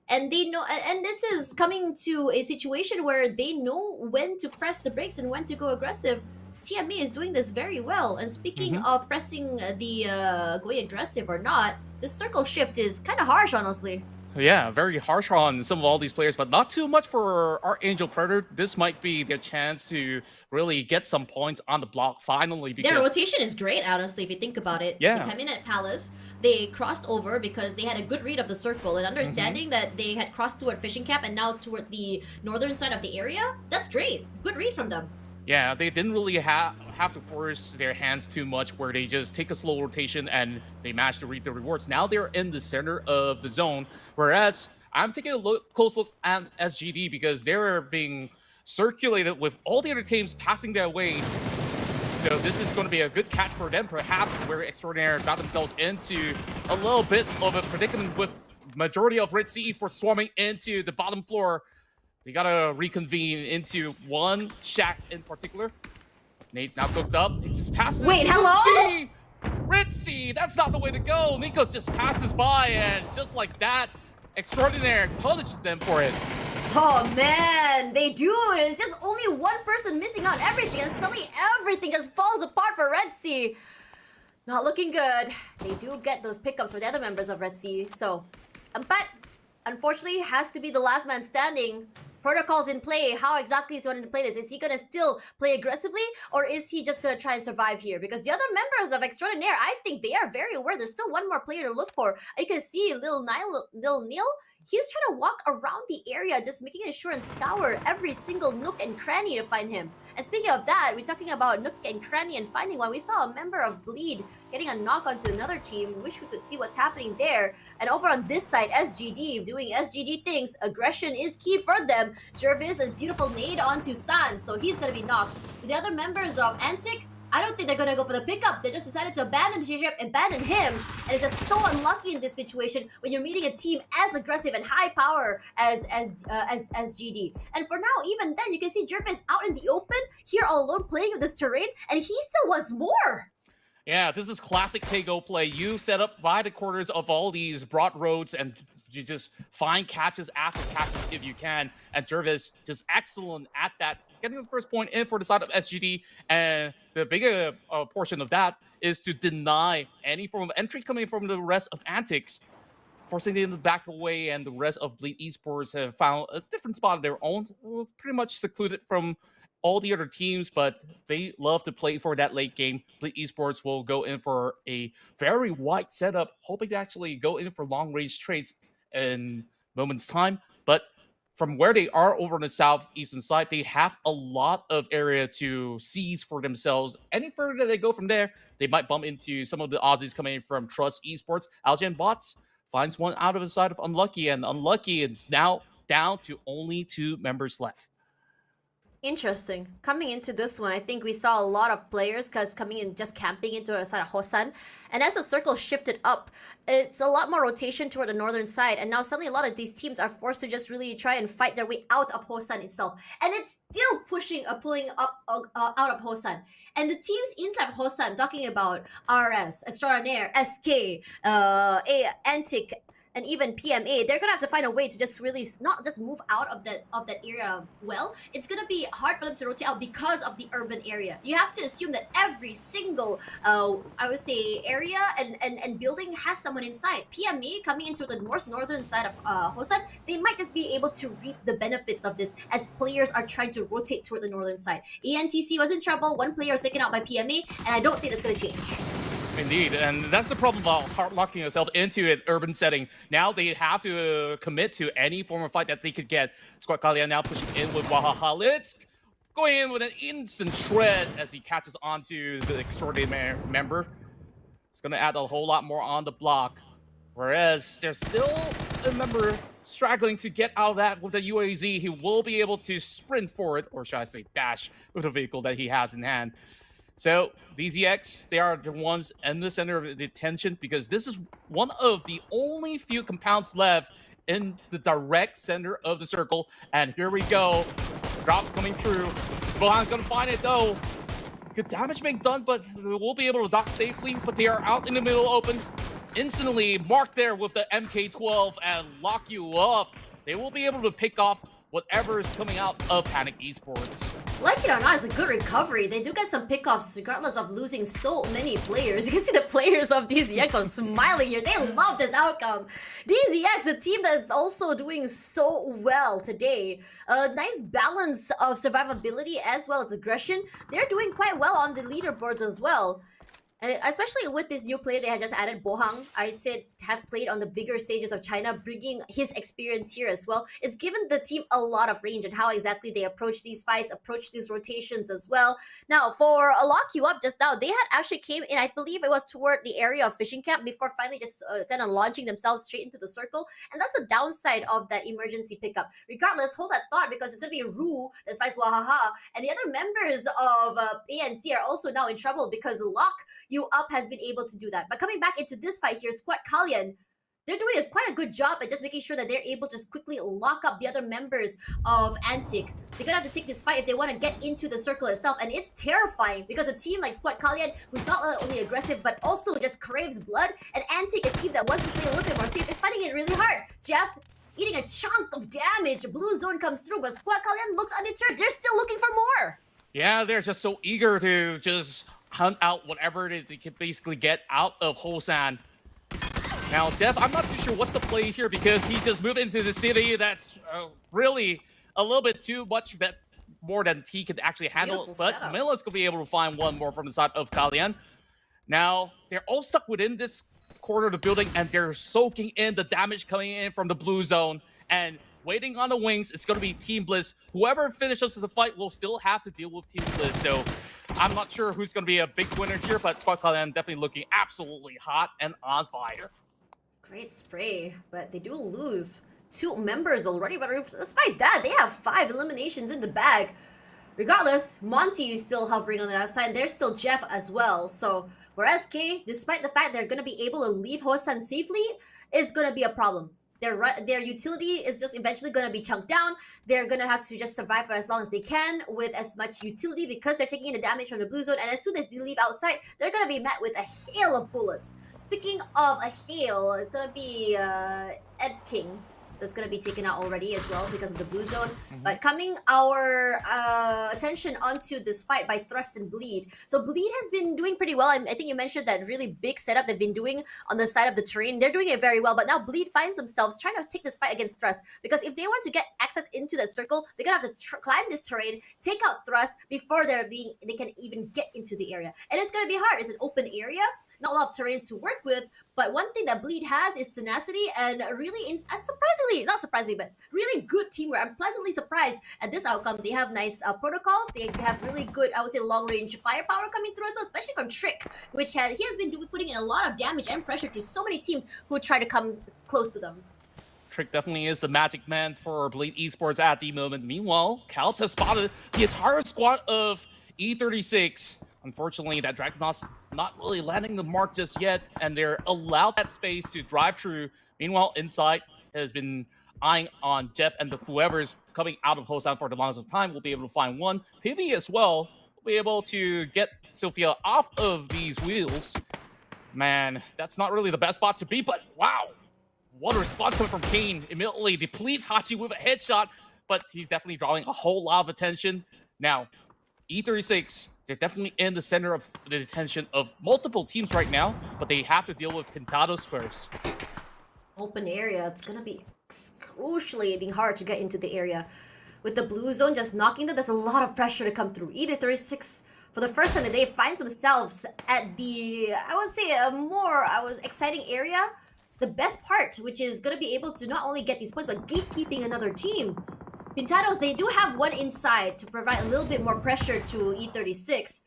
And they know, and this is coming to a situation where they know when to press the brakes and when to go aggressive. TMA is doing this very well. And speaking of pressing the going aggressive or not, the circle shift is kind of harsh, honestly. Yeah, very harsh on some of all these players, but not too much for Archangel Predator. This might be their chance to really get some points on the block finally. Because their rotation is great, honestly, if you think about it. Yeah. They come in at Palace, they crossed over because they had a good read of the circle and understanding that they had crossed toward Fishing Camp and now toward the northern side of the area. That's great. Good read from them. Yeah, they didn't really have to force their hands too much, where they just take a slow rotation and they manage to reap the rewards. Now they're in the center of the zone, whereas I'm taking a close look at SGD because they're being circulated with all the other teams passing their way. So this is going to be a good catch for them, perhaps, where Extraordinaire got themselves into a little bit of a predicament with majority of Red Sea Esports swarming into the bottom floor. They gotta reconvene into one shack in particular. Nate's now cooked up. He just passes. Wait, hello? Red Sea, that's not the way to go. Nikos just passes by, and just like that, Extraordinaire punishes them for it. Oh man, they do it. It's just only one person missing on everything, and suddenly everything just falls apart for Red Sea. Not looking good. They do get those pickups for the other members of Red Sea. So, Ampat, unfortunately, has to be the last man standing. Protocol's in play. How exactly is he going to play this? Is he going to still play aggressively, or is he just going to try and survive here? Because the other members of Extraordinaire, I think they are very aware. There's still one more player to look for. You can see Lil Neil. He's trying to walk around the area, just making sure and scour every single nook and cranny to find him. And speaking of that, we're talking about nook and cranny and finding one. We saw a member of Bleed getting a knock onto another team. Wish we could see what's happening there. And over on this side, SGD doing SGD things. Aggression is key for them. Jervis, a beautiful nade onto Sans, so he's gonna be knocked. So the other members of Antic, I don't think they're gonna go for the pickup. They just decided to abandon him, and it's just so unlucky in this situation when you're meeting a team as aggressive and high power as GD. And for now, even then, you can see Jervis out in the open, here all alone playing with this terrain, and he still wants more. Yeah, this is classic Tego play. You set up by the corners of all these broad roads and you just find catches after catches if you can. And Jervis just excellent at that, getting the first point in for the side of SGD. And the bigger portion of that is to deny any form of entry coming from the rest of Antics, forcing them to back away, and the rest of Bleed Esports have found a different spot of their own, pretty much secluded from all the other teams, but they love to play for that late game. Bleed Esports will go in for a very wide setup, hoping to actually go in for long-range trades in moments' time. But from where they are over on the southeastern side, they have a lot of area to seize for themselves. Any further they go from there, they might bump into some of the Aussies coming in from Trust Esports. Algen Bots finds one out of the side of Unlucky, and Unlucky is now down to only 2 members left. Interesting. Coming into this one, I think we saw a lot of players coming in just camping into the side of Hosan. And as the circle shifted up, it's a lot more rotation toward the northern side. And now suddenly a lot of these teams are forced to just really try and fight their way out of Hosan itself. And it's still pulling up out of Hosan. And the teams inside of Hosan, talking about RS, Extraordinaire, SK, Antic, and even PMA, they're gonna have to find a way to just really not just move out of that area. Well, it's gonna be hard for them to rotate out because of the urban area. You have to assume that every single I would say area and building has someone inside. PMA coming into the northern side of Hosan, they might just be able to reap the benefits of this as players are trying to rotate toward the northern side. ENTC was in trouble. One player was taken out by PMA, and I don't think it's gonna change. Indeed, and that's the problem about hard locking yourself into an urban setting. Now they have to commit to any form of fight that they could get. Squad Kalia now pushing in with Wahaha. Let's going in with an instant shred as he catches onto the extraordinary member. It's going to add a whole lot more on the block. Whereas there's still a member struggling to get out of that with the UAZ. He will be able to sprint forward, or should I say dash, with the vehicle that he has in hand. So these EX, they are the ones in the center of the attention because this is one of the only few compounds left in the direct center of the circle. And here we go. Drops coming through. Spohan's gonna find it though. Good damage being done, but they will be able to dock safely. But they are out in the middle open. Instantly marked there with the MK12 and lock you up. They will be able to pick off whatever is coming out of Panic Esports. Like it or not, it's a good recovery. They do get some pickoffs regardless of losing so many players. You can see the players of DZX are smiling here. They love this outcome. DZX, a team that's also doing so well today. A nice balance of survivability as well as aggression. They're doing quite well on the leaderboards as well. Especially with this new player they had just added, Bohang, I'd say have played on the bigger stages of China, bringing his experience here as well. It's given the team a lot of range and how exactly they approach these fights, approach these rotations as well. Now, for a lock you up just now, they had actually came in, I believe it was toward the area of fishing camp before finally just kind of launching themselves straight into the circle. And that's the downside of that emergency pickup. Regardless, hold that thought because it's going to be Ru that fights Wahaha. And the other members of ANC are also now in trouble because lock you up has been able to do that. But coming back into this fight here, Squad Kalian, they're doing quite a good job at just making sure that they're able to just quickly lock up the other members of Antic. They're gonna have to take this fight if they want to get into the circle itself, and it's terrifying because a team like Squad Kalian, who's not only aggressive but also just craves blood, and Antic, a team that wants to play a little bit more safe, is finding it really hard. Jeff eating a chunk of damage. Blue zone comes through, but Squad Kalian looks undeterred. They're still looking for more. Yeah, they're just so eager to just hunt out whatever they can basically get out of Hosan. Now, Jeff, I'm not too sure what's the play here because he just moved into the city. That's really a little bit too much, more than he could actually handle. Beautiful But setup. Mila's going to be able to find one more from the side of Kalian. Now, they're all stuck within this corner of the building, and they're soaking in the damage coming in from the blue zone. And waiting on the wings, it's going to be Team Bliss. Whoever finishes the fight will still have to deal with Team Bliss. So I'm not sure who's going to be a big winner here, but Squad Kalian definitely looking absolutely hot and on fire. Great spray, but they do lose 2 members already. But despite that, they have 5 eliminations in the bag. Regardless, Monty is still hovering on the outside. There's still Jeff as well. So for SK, despite the fact they're going to be able to leave Hosan safely, it's going to be a problem. Their utility is just eventually going to be chunked down. They're going to have to just survive for as long as they can with as much utility because they're taking in the damage from the blue zone. And as soon as they leave outside, they're going to be met with a hail of bullets. Speaking of a hail, it's going to be Ed King that's going to be taken out already as well because of the blue zone. But coming our attention onto this fight by Thrust and Bleed. So Bleed has been doing pretty well. I think you mentioned that really big setup they've been doing on the side of the terrain. They're doing it very well, but now Bleed finds themselves trying to take this fight against Thrust because if they want to get access into that circle, they're going to have to climb this terrain, take out Thrust before they can even get into the area. And it's going to be hard. It's an open area, not a lot of terrains to work with, but one thing that Bleed has is tenacity and really, and surprisingly, not surprisingly, but really good teamwork. I'm pleasantly surprised at this outcome. They have nice protocols. They have really good, I would say, long-range firepower coming through as well, especially from Trick, which he has been putting in a lot of damage and pressure to so many teams who try to come close to them. Trick definitely is the magic man for Bleed Esports at the moment. Meanwhile, Calps have spotted the entire squad of E36. Unfortunately, that Dragonaut's not really landing the mark just yet, and they're allowed that space to drive through. Meanwhile, Inside has been eyeing on Jeff, and whoever's coming out of Hosan for the longest of time will be able to find one. Pivy as well will be able to get Sophia off of these wheels. Man, that's not really the best spot to be, but wow. what a response coming from Kane. Immediately depletes Hachi with a headshot, but he's definitely drawing a whole lot of attention. Now, E36, they're definitely in the center of the attention of multiple teams right now, but they have to deal with Pintados first. Open area, it's gonna be excruciating hard to get into the area. With the blue zone just knocking them, there's a lot of pressure to come through. E36, for the first time today, finds themselves at the, I would say, a more exciting area. The best part, which is gonna be able to not only get these points, but gatekeeping another team. Pintados, they do have one inside to provide a little bit more pressure to E36.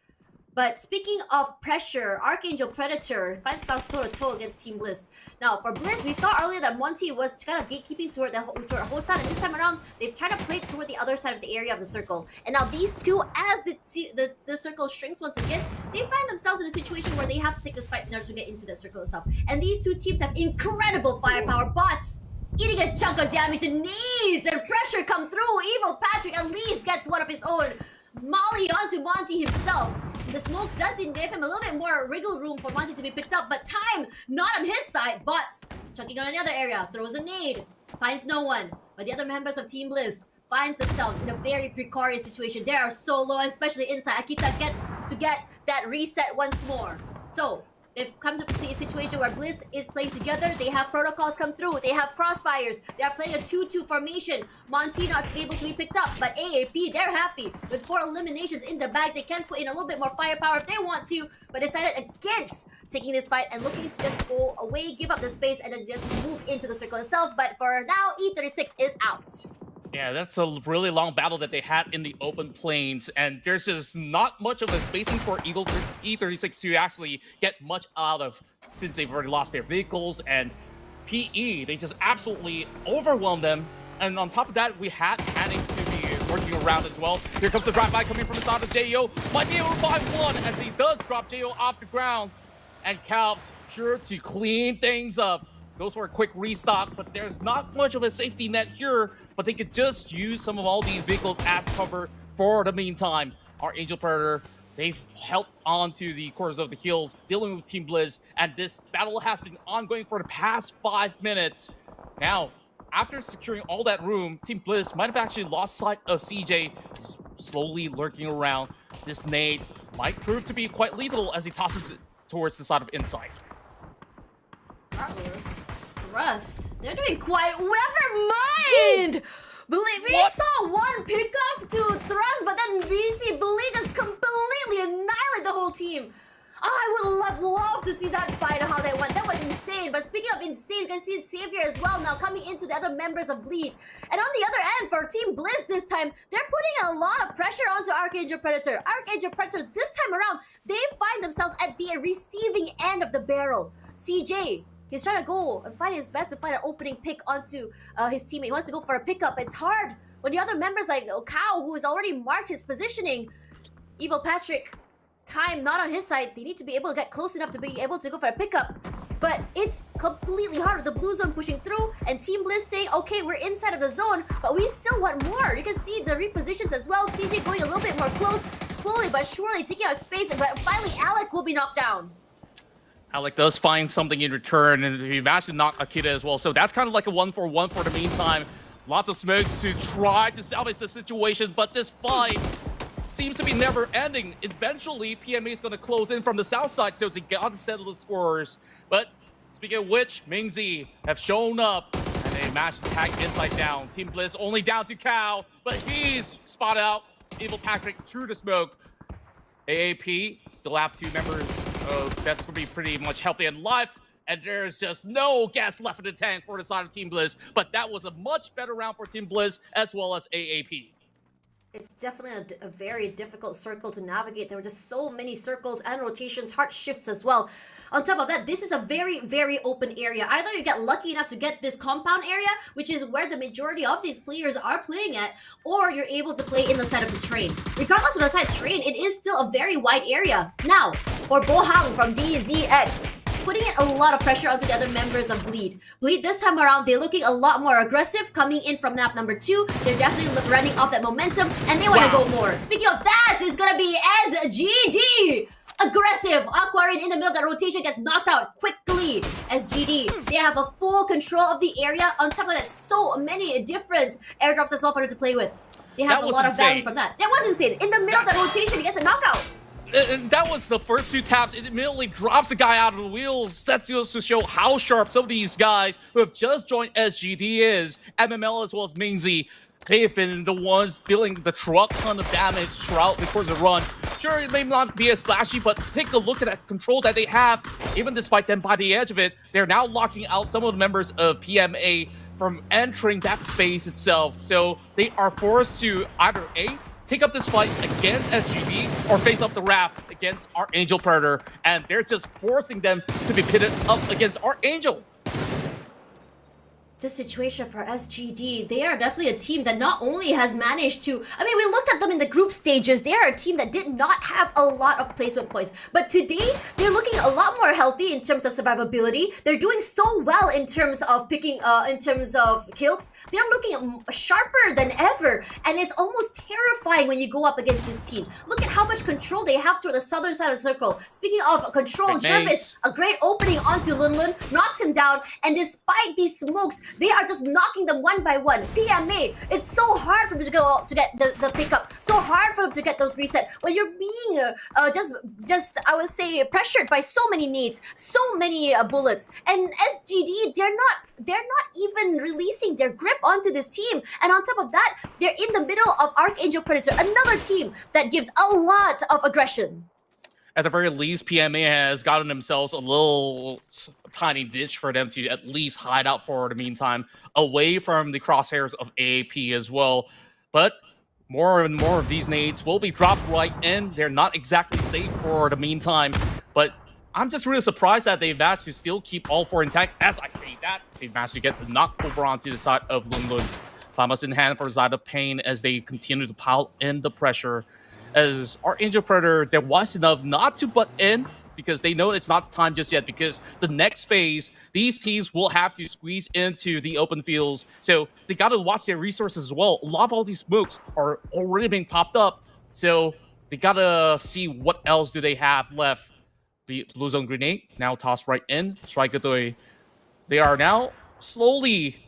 But speaking of pressure, Archangel Predator finds themselves toe-to-toe against Team Bliss. Now, for Bliss, we saw earlier that Monty was kind of gatekeeping toward the whole side, and this time around, they've tried to play toward the other side of the area of the circle. And now these two, as the circle shrinks once again, they find themselves in a situation where they have to take this fight in order to get into that circle itself. And these two teams have incredible firepower. Bots eating a chunk of damage, and needs and pressure come through. Evil Patrick at least gets one of his own. Molly onto Monty himself. The smokes does give him a little bit more wriggle room for Monty to be picked up, but time not on his side. Bots checking on another area, throws a nade, finds no one. But the other members of Team Bliss finds themselves in a very precarious situation. They are so low, especially inside. Akita gets to get that reset once more. So they've come to a situation where Bliss is playing together. They have protocols come through. They have crossfires. They are playing a 2-2 formation. Monty not able to be picked up, but AAP, they're happy. With 4 eliminations in the bag, they can put in a little bit more firepower if they want to, but decided against taking this fight and looking to just go away, give up the space, and then just move into the circle itself. But for now, E36 is out. Yeah, that's a really long battle that they had in the open plains, and there's just not much of a spacing for E36 to actually get much out of, since they've already lost their vehicles, and PE, they just absolutely overwhelmed them. And on top of that, we had Manning to be working around as well. Here comes the drive-by coming from the side of JO. Might be able to find one as he does drop JO off the ground. And Calves sure to clean things up. Goes for a quick restock, but there's not much of a safety net here, but they could just use some of all these vehicles as cover for the meantime. Our Angel Predator, they've held on to the corners of the hills, dealing with Team Blizz, and this battle has been ongoing for the past 5 minutes. Now, after securing all that room, Team Blizz might have actually lost sight of CJ, slowly lurking around. This nade might prove to be quite lethal as he tosses it towards the side of inside. Carlos, Thrust, they're doing quite well. Never mind! We saw one pickup to Thrust, but then BC Believe just completely annihilate the whole team. Oh, I would love to see that fight and how they went. That was insane. But speaking of insane, you can see Xavier as well now coming into the other members of Bleed. And on the other end, for Team Blizz this time, they're putting a lot of pressure onto Archangel Predator. Archangel Predator, this time around, they find themselves at the receiving end of the barrel. CJ, he's trying to go and find his best to find an opening pick onto his teammate. He wants to go for a pickup. It's hard when the other members like Cow, who has already marked his positioning. Evil Patrick, time not on his side. They need to be able to get close enough to be able to go for a pickup. But it's completely hard with the blue zone pushing through and Team Blizz saying, okay, we're inside of the zone, but we still want more. You can see the repositions as well. CJ going a little bit more close, slowly but surely taking out space, but finally Alec will be knocked down. Alec does find something in return, and he managed to knock Akita as well. So that's kind of like a 1-for-1 for the meantime. Lots of smokes to try to salvage the situation, but this fight seems to be never ending. Eventually, PMA is going to close in from the south side, so they got to settle the scores. But speaking of which, Mingzi have shown up, and they managed to tag inside down. Team Blizz only down to Cow, but he's spotted out. Evil Patrick through the smoke. AAP still have 2 members. That's going to be pretty much healthy and alive. And there's just no gas left in the tank for the side of Team Blizz. But that was a much better round for Team Blizz as well as AAP. It's definitely a very difficult circle to navigate. There were just so many circles and rotations, hard shifts as well. On top of that, this is a very, very open area. Either you get lucky enough to get this compound area, which is where the majority of these players are playing at, or you're able to play in the side of the train. Regardless of the side train, it is still a very wide area. Now, for Bohang from DZX, putting in a lot of pressure onto the other members of Bleed. Bleed this time around, they're looking a lot more aggressive, coming in from map number 2. They're definitely running off that momentum, and they want to go more. Speaking of that, it's gonna be SGD aggressive. Aquarian in the middle of that rotation gets knocked out quickly. SGD, they have a full control of the area. On top of that, so many different airdrops as well for them to play with. They have a lot of value from that. That was insane. In the middle of that rotation, he gets a knockout. And that was the first 2 taps. It immediately drops the guy out of the wheels. Sets us to show how sharp some of these guys who have just joined SGD is. MML as well as Mingzi. They've been the ones dealing the truck ton of damage throughout the course of the run. Sure, it may not be as flashy, but take a look at that control that they have. Even despite them by the edge of it, they're now locking out some of the members of PMA from entering that space itself. So they are forced to either A, take up this fight against SGB or face up the Wrath against Archangel Predator, and they're just forcing them to be pitted up against Archangel. This situation for SGD, they are definitely a team that not only has managed to, I mean, we looked at them in the group stages, they are a team that did not have a lot of placement points, but today they're looking a lot more healthy in terms of survivability. They're doing so well in terms of picking, in terms of kills. They're looking sharper than ever, and it's almost terrifying when you go up against this team. Look at how much control they have toward the southern side of the circle. Speaking of control, Jervis, a great opening onto Lunlun, knocks him down, and despite these smokes, they are just knocking them one by one. PMA, it's so hard for them to go to get the pickup. So hard for them to get those reset. When you're being just I would say pressured by so many nades, so many bullets. And SGD, they're not even releasing their grip onto this team. And on top of that, they're in the middle of Archangel Predator, another team that gives a lot of aggression. At the very least, PMA has gotten themselves a little tiny ditch for them to at least hide out for the meantime, away from the crosshairs of AAP as well. But more and more of these nades will be dropped right in. They're not exactly safe for the meantime, but I'm just really surprised that they've managed to still keep all 4 intact. As I say that, they've managed to get the knock over onto the side of Lunlun. Famas in hand for Side of Pain as they continue to pile in the pressure. As Archangel Predator, they're wise enough not to butt in because they know it's not time just yet, because the next phase, these teams will have to squeeze into the open fields. So they got to watch their resources as well. A lot of all these smokes are already being popped up. So they got to see what else do they have left. The Blue Zone Grenade, now tossed right in. Strike they are now slowly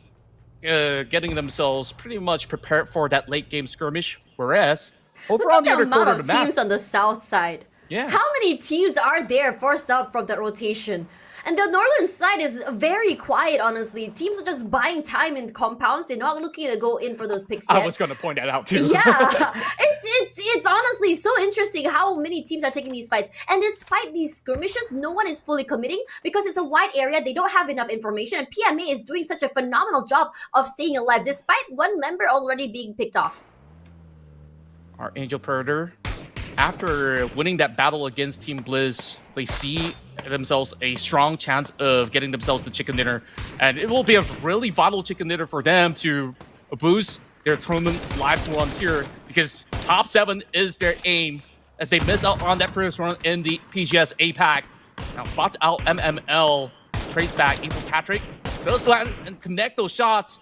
getting themselves pretty much prepared for that late game skirmish. Whereas over Look on at the the other amount corner of of the map, teams on the south side. Yeah. How many teams are there forced up from that rotation? And the northern side is very quiet, honestly. Teams are just buying time in compounds. They're not looking to go in for those picks yet. I was going to point that out too. Yeah, it's honestly so interesting how many teams are taking these fights. And despite these skirmishes, no one is fully committing because it's a wide area. They don't have enough information. And PMA is doing such a phenomenal job of staying alive, despite one member already being picked off. Archangel Predator, after winning that battle against Team Blizz, they see themselves a strong chance of getting themselves the chicken dinner. And it will be a really vital chicken dinner for them to boost their tournament live run here, because top 7 is their aim as they miss out on that previous run in the PGS APAC. Now spots out MML, trades back, Evil Patrick does land and connect those shots.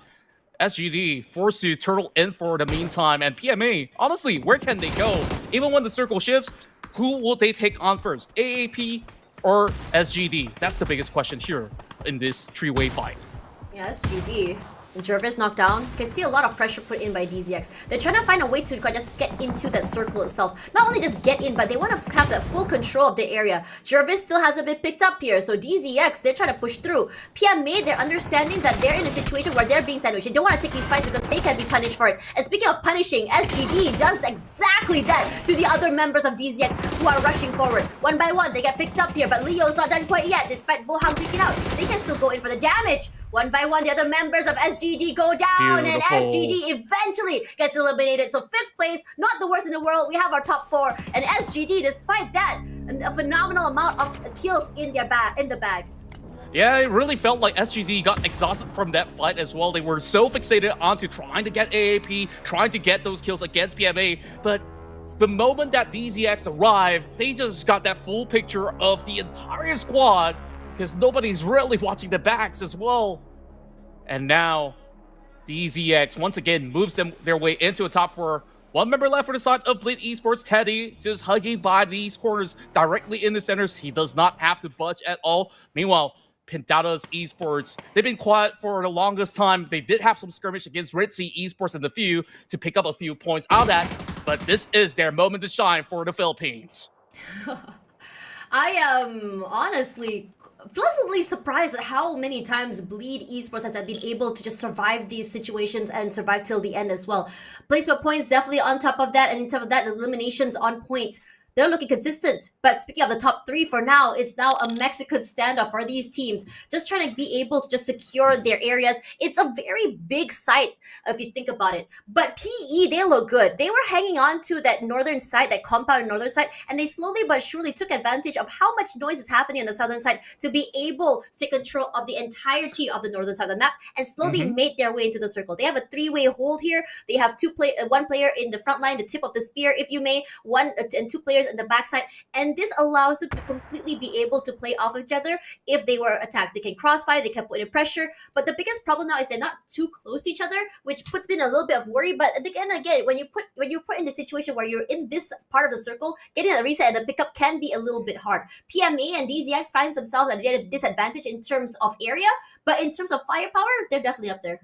SGD forced to turtle in for the meantime, and PMA, honestly, where can they go? Even when the circle shifts, who will they take on first? AAP or SGD? That's the biggest question here in this three-way fight. Yeah, SGD. Jervis knocked down. You can see a lot of pressure put in by DZX. They're trying to find a way to just get into that circle itself. Not only just get in, but they want to have that full control of the area. Jervis still hasn't been picked up here, so DZX, they're trying to push through. PMA, they're understanding that they're in a situation where they're being sandwiched. They don't want to take these fights because they can be punished for it. And speaking of punishing, SGD does exactly that to the other members of DZX who are rushing forward. One by one, they get picked up here, but Leo's not done quite yet, despite Bohang picking out. They can still go in for the damage. One by one, the other members of SGD go down, Beautiful. and SGD eventually gets eliminated. So 5th place, not the worst in the world. We have our top 4, and SGD, despite that, a phenomenal amount of kills in the bag. Yeah, it really felt like SGD got exhausted from that fight as well. They were so fixated onto trying to get AAP, trying to get those kills against PMA, but the moment that DZX arrived, they just got that full picture of the entire squad, because nobody's really watching the backs as well. And now, DZX once again moves their way into a top 4 One member left for the side of Blade Esports, Teddy, just hugging by these corners directly in the centers. He does not have to budge at all. Meanwhile, Pintados Esports, they've been quiet for the longest time. They did have some skirmish against Red Sea Esports in the few to pick up a few points out of that, but this is their moment to shine for the Philippines. I am honestly pleasantly surprised at how many times Bleed Esports has been able to just survive these situations and survive till the end as well. Placement points definitely on top of that, and on top of that, eliminations on point. They're looking consistent. But speaking of the top three for now, it's now a Mexican standoff for these teams. Just trying to be able to just secure their areas. It's a very big site if you think about it. But PE, they look good. They were hanging on to that northern side, that compound northern side, and they slowly but surely took advantage of how much noise is happening on the southern side to be able to take control of the entirety of the northern side of the map and slowly made their way into the circle. They have a three-way hold here. They have one player in the front line, the tip of the spear, if you may, and two players in the backside, and this allows them to completely be able to play off each other if they were attacked. They can crossfire, they can put in pressure, but the biggest problem now is they're not too close to each other, which puts me in a little bit of worry. But again, when you put in the situation where you're in this part of the circle, getting a reset and the pickup can be a little bit hard. PMA and DZX finds themselves at a disadvantage in terms of area, but in terms of firepower, they're definitely up there.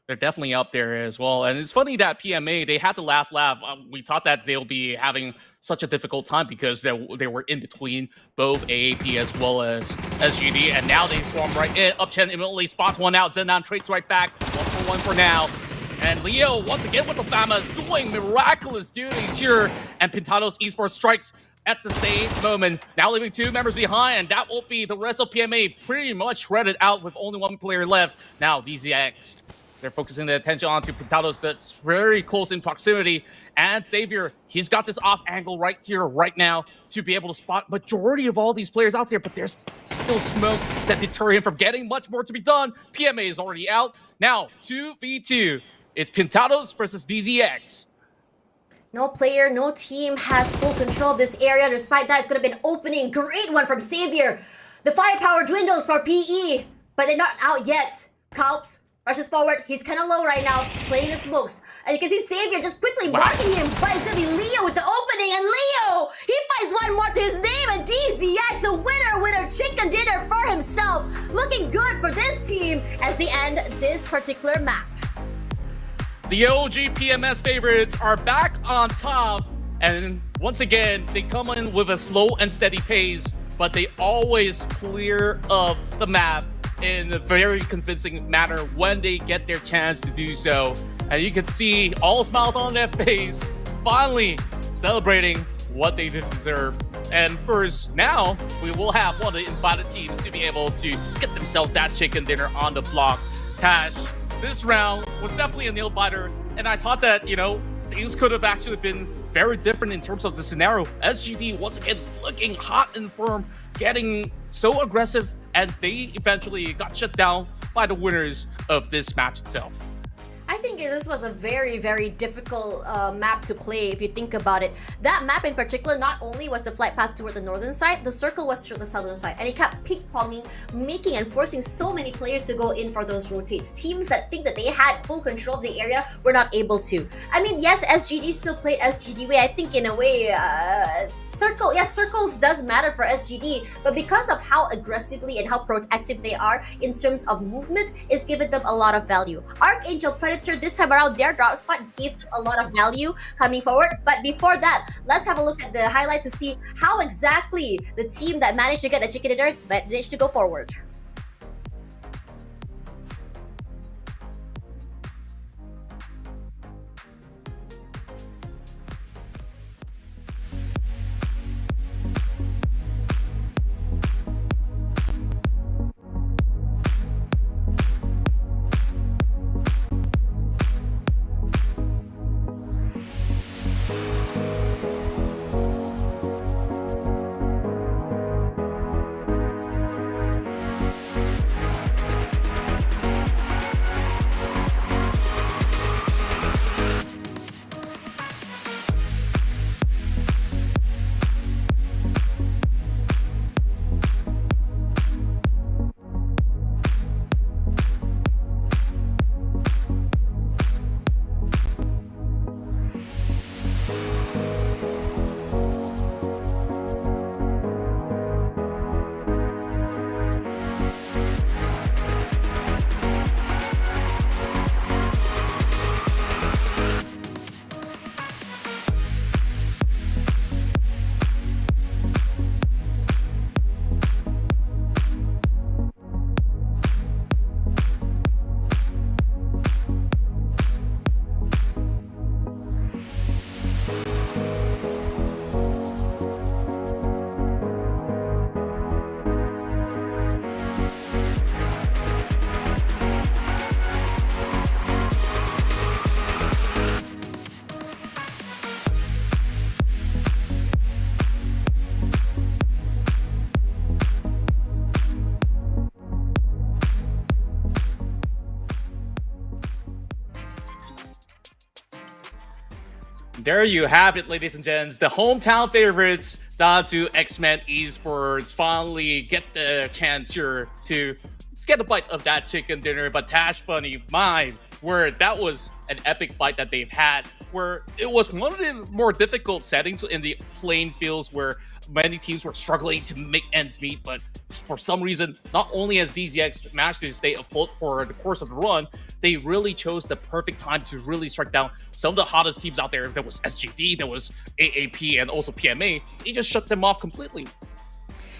They're definitely up there as well. And it's funny that PMA, they had the last laugh. We thought that they'll be having such a difficult time because they were in between both AAP as well as SGD. And now they swarm right in. Up10 immediately spots one out. Zenon trades right back. 1-for-1 for now. And Leo, once again with the FAMAs, doing miraculous duties here. And Pintados Esports strikes at the same moment. Now leaving two members behind. That will be the rest of PMA pretty much shredded out with only one player left. Now DZX. They're focusing the attention onto Pintados that's very close in proximity. And Xavier, he's got this off angle right here, right now, to be able to spot majority of all these players out there, but there's still smokes that deter him from getting much more to be done. PMA is already out. Now, 2v2. It's Pintados versus DZX. No player, no team has full control of this area. Despite that, it's going to be an opening. Great one from Xavier. The firepower dwindles for PE, but they're not out yet. Kalps rushes forward. He's kind of low right now, playing the smokes. And you can see Xavier just quickly marking him, but it's going to be Leo with the opening. And Leo, he finds one more to his name. And DZX, a winner chicken dinner for himself. Looking good for this team as they end this particular map. The OG PMS favorites are back on top. And once again, they come in with a slow and steady pace, but they always clear up the map in a very convincing manner when they get their chance to do so. And you can see all smiles on their face, finally celebrating what they deserve. And first, now we will have one of the invited teams to be able to get themselves that chicken dinner on the block. Tash, this round was definitely a nail biter, and I thought that, things could have actually been very different in terms of the scenario. SGD once again looking hot and firm, getting so aggressive, and they eventually got shut down by the winners of this match itself. I think this was a very, very difficult map to play if you think about it. That map in particular, not only was the flight path toward the northern side, the circle was to the southern side. And it kept ping-ponging, making and forcing so many players to go in for those rotates. Teams that think that they had full control of the area were not able to. I mean, yes, SGD still played SGD way. I think in a way, circles does matter for SGD. But because of how aggressively and how proactive they are in terms of movement, it's given them a lot of value. Archangel Predator, this time around, their drop spot gave them a lot of value coming forward. But before that, let's have a look at the highlights to see how exactly the team that managed to get the chicken dinner managed to go forward. there you have it, ladies and gents. The hometown favorites, Datu X-Men Esports, finally get the chance here to get a bite of that chicken dinner. But Tash Bunny, my word, that was an epic fight that they've had, where it was one of the more difficult settings in the playing fields where many teams were struggling to make ends meet. But for some reason, not only has DZX managed to stay afloat for the course of the run, they really chose the perfect time to really strike down some of the hottest teams out there. There was SGD, there was AAP, and also PMA. They just shut them off completely.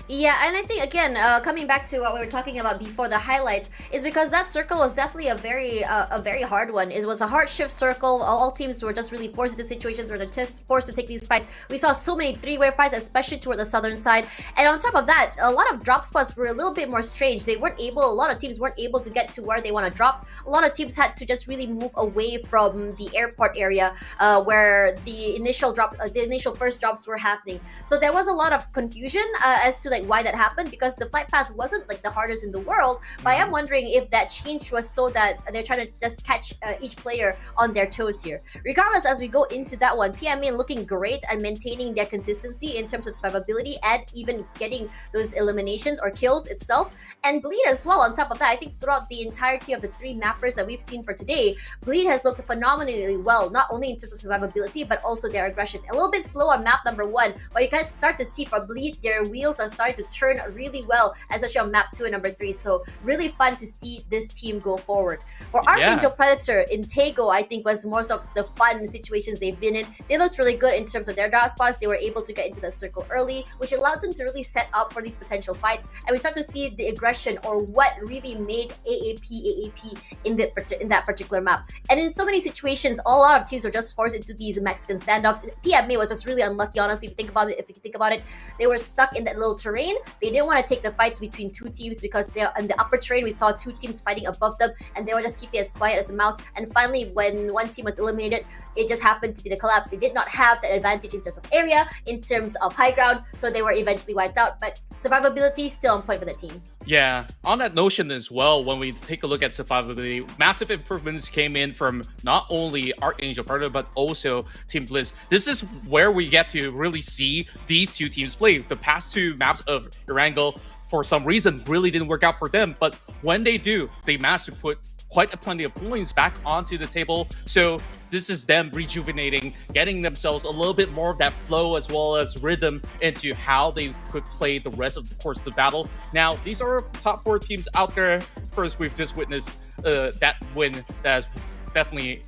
Yeah, and I think again, coming back to what we were talking about before the highlights, is because that circle was definitely a very hard one. It was a hard shift circle. All teams were just really forced into situations where they're just forced to take these fights. We saw so many three-way fights, especially toward the southern side. And on top of that, a lot of drop spots were a little bit more strange. A lot of teams weren't able to get to where they want to drop. A lot of teams had to just really move away from the airport area where the initial first drops were happening. So there was a lot of confusion as to like why that happened, because the flight path wasn't like the hardest in the world. But I am wondering if that change was so that they're trying to just catch each player on their toes here. Regardless, as we go into that one, PMA looking great and maintaining their consistency in terms of survivability and even getting those eliminations or kills itself, and Bleed as well. On top of that, I think throughout the entirety of the three mappers that we've seen for today, Bleed has looked phenomenally well, not only in terms of survivability but also their aggression. A little bit slow on map number 1, but you can start to see for Bleed, their wheels are starting to turn really well, especially on map 2 and number 3. So really fun to see this team go forward. For Archangel Predator, Intego, I think was more of the fun situations they've been in. They looked really good in terms of their dark spots. They were able to get into the circle early, which allowed them to really set up for these potential fights. And we start to see the aggression, or what really made AAP in that particular map. And in so many situations, a lot of teams were just forced into these Mexican standoffs. PMA was just really unlucky, honestly, if you think about it. They were stuck in that little terrain. They didn't want to take the fights between two teams because they're in the upper terrain. We saw two teams fighting above them, and they were just keeping as quiet as a mouse. And finally, when one team was eliminated, it just happened to be the collapse. They did not have that advantage in terms of area, in terms of high ground, so they were eventually wiped out. But survivability still on point for the team. Yeah, on that notion as well, when we take a look at survivability, massive improvements came in from not only Archangel Predator but also Team Blizz. This is where we get to really see these two teams play. The past two maps of Erangel, for some reason, really didn't work out for them, but when they do, they manage to put quite a plenty of points back onto the table. So this is them rejuvenating, getting themselves a little bit more of that flow as well as rhythm into how they could play the rest of the course of the battle. Now, these are top 4 teams out there. Of course, we've just witnessed that win that has definitely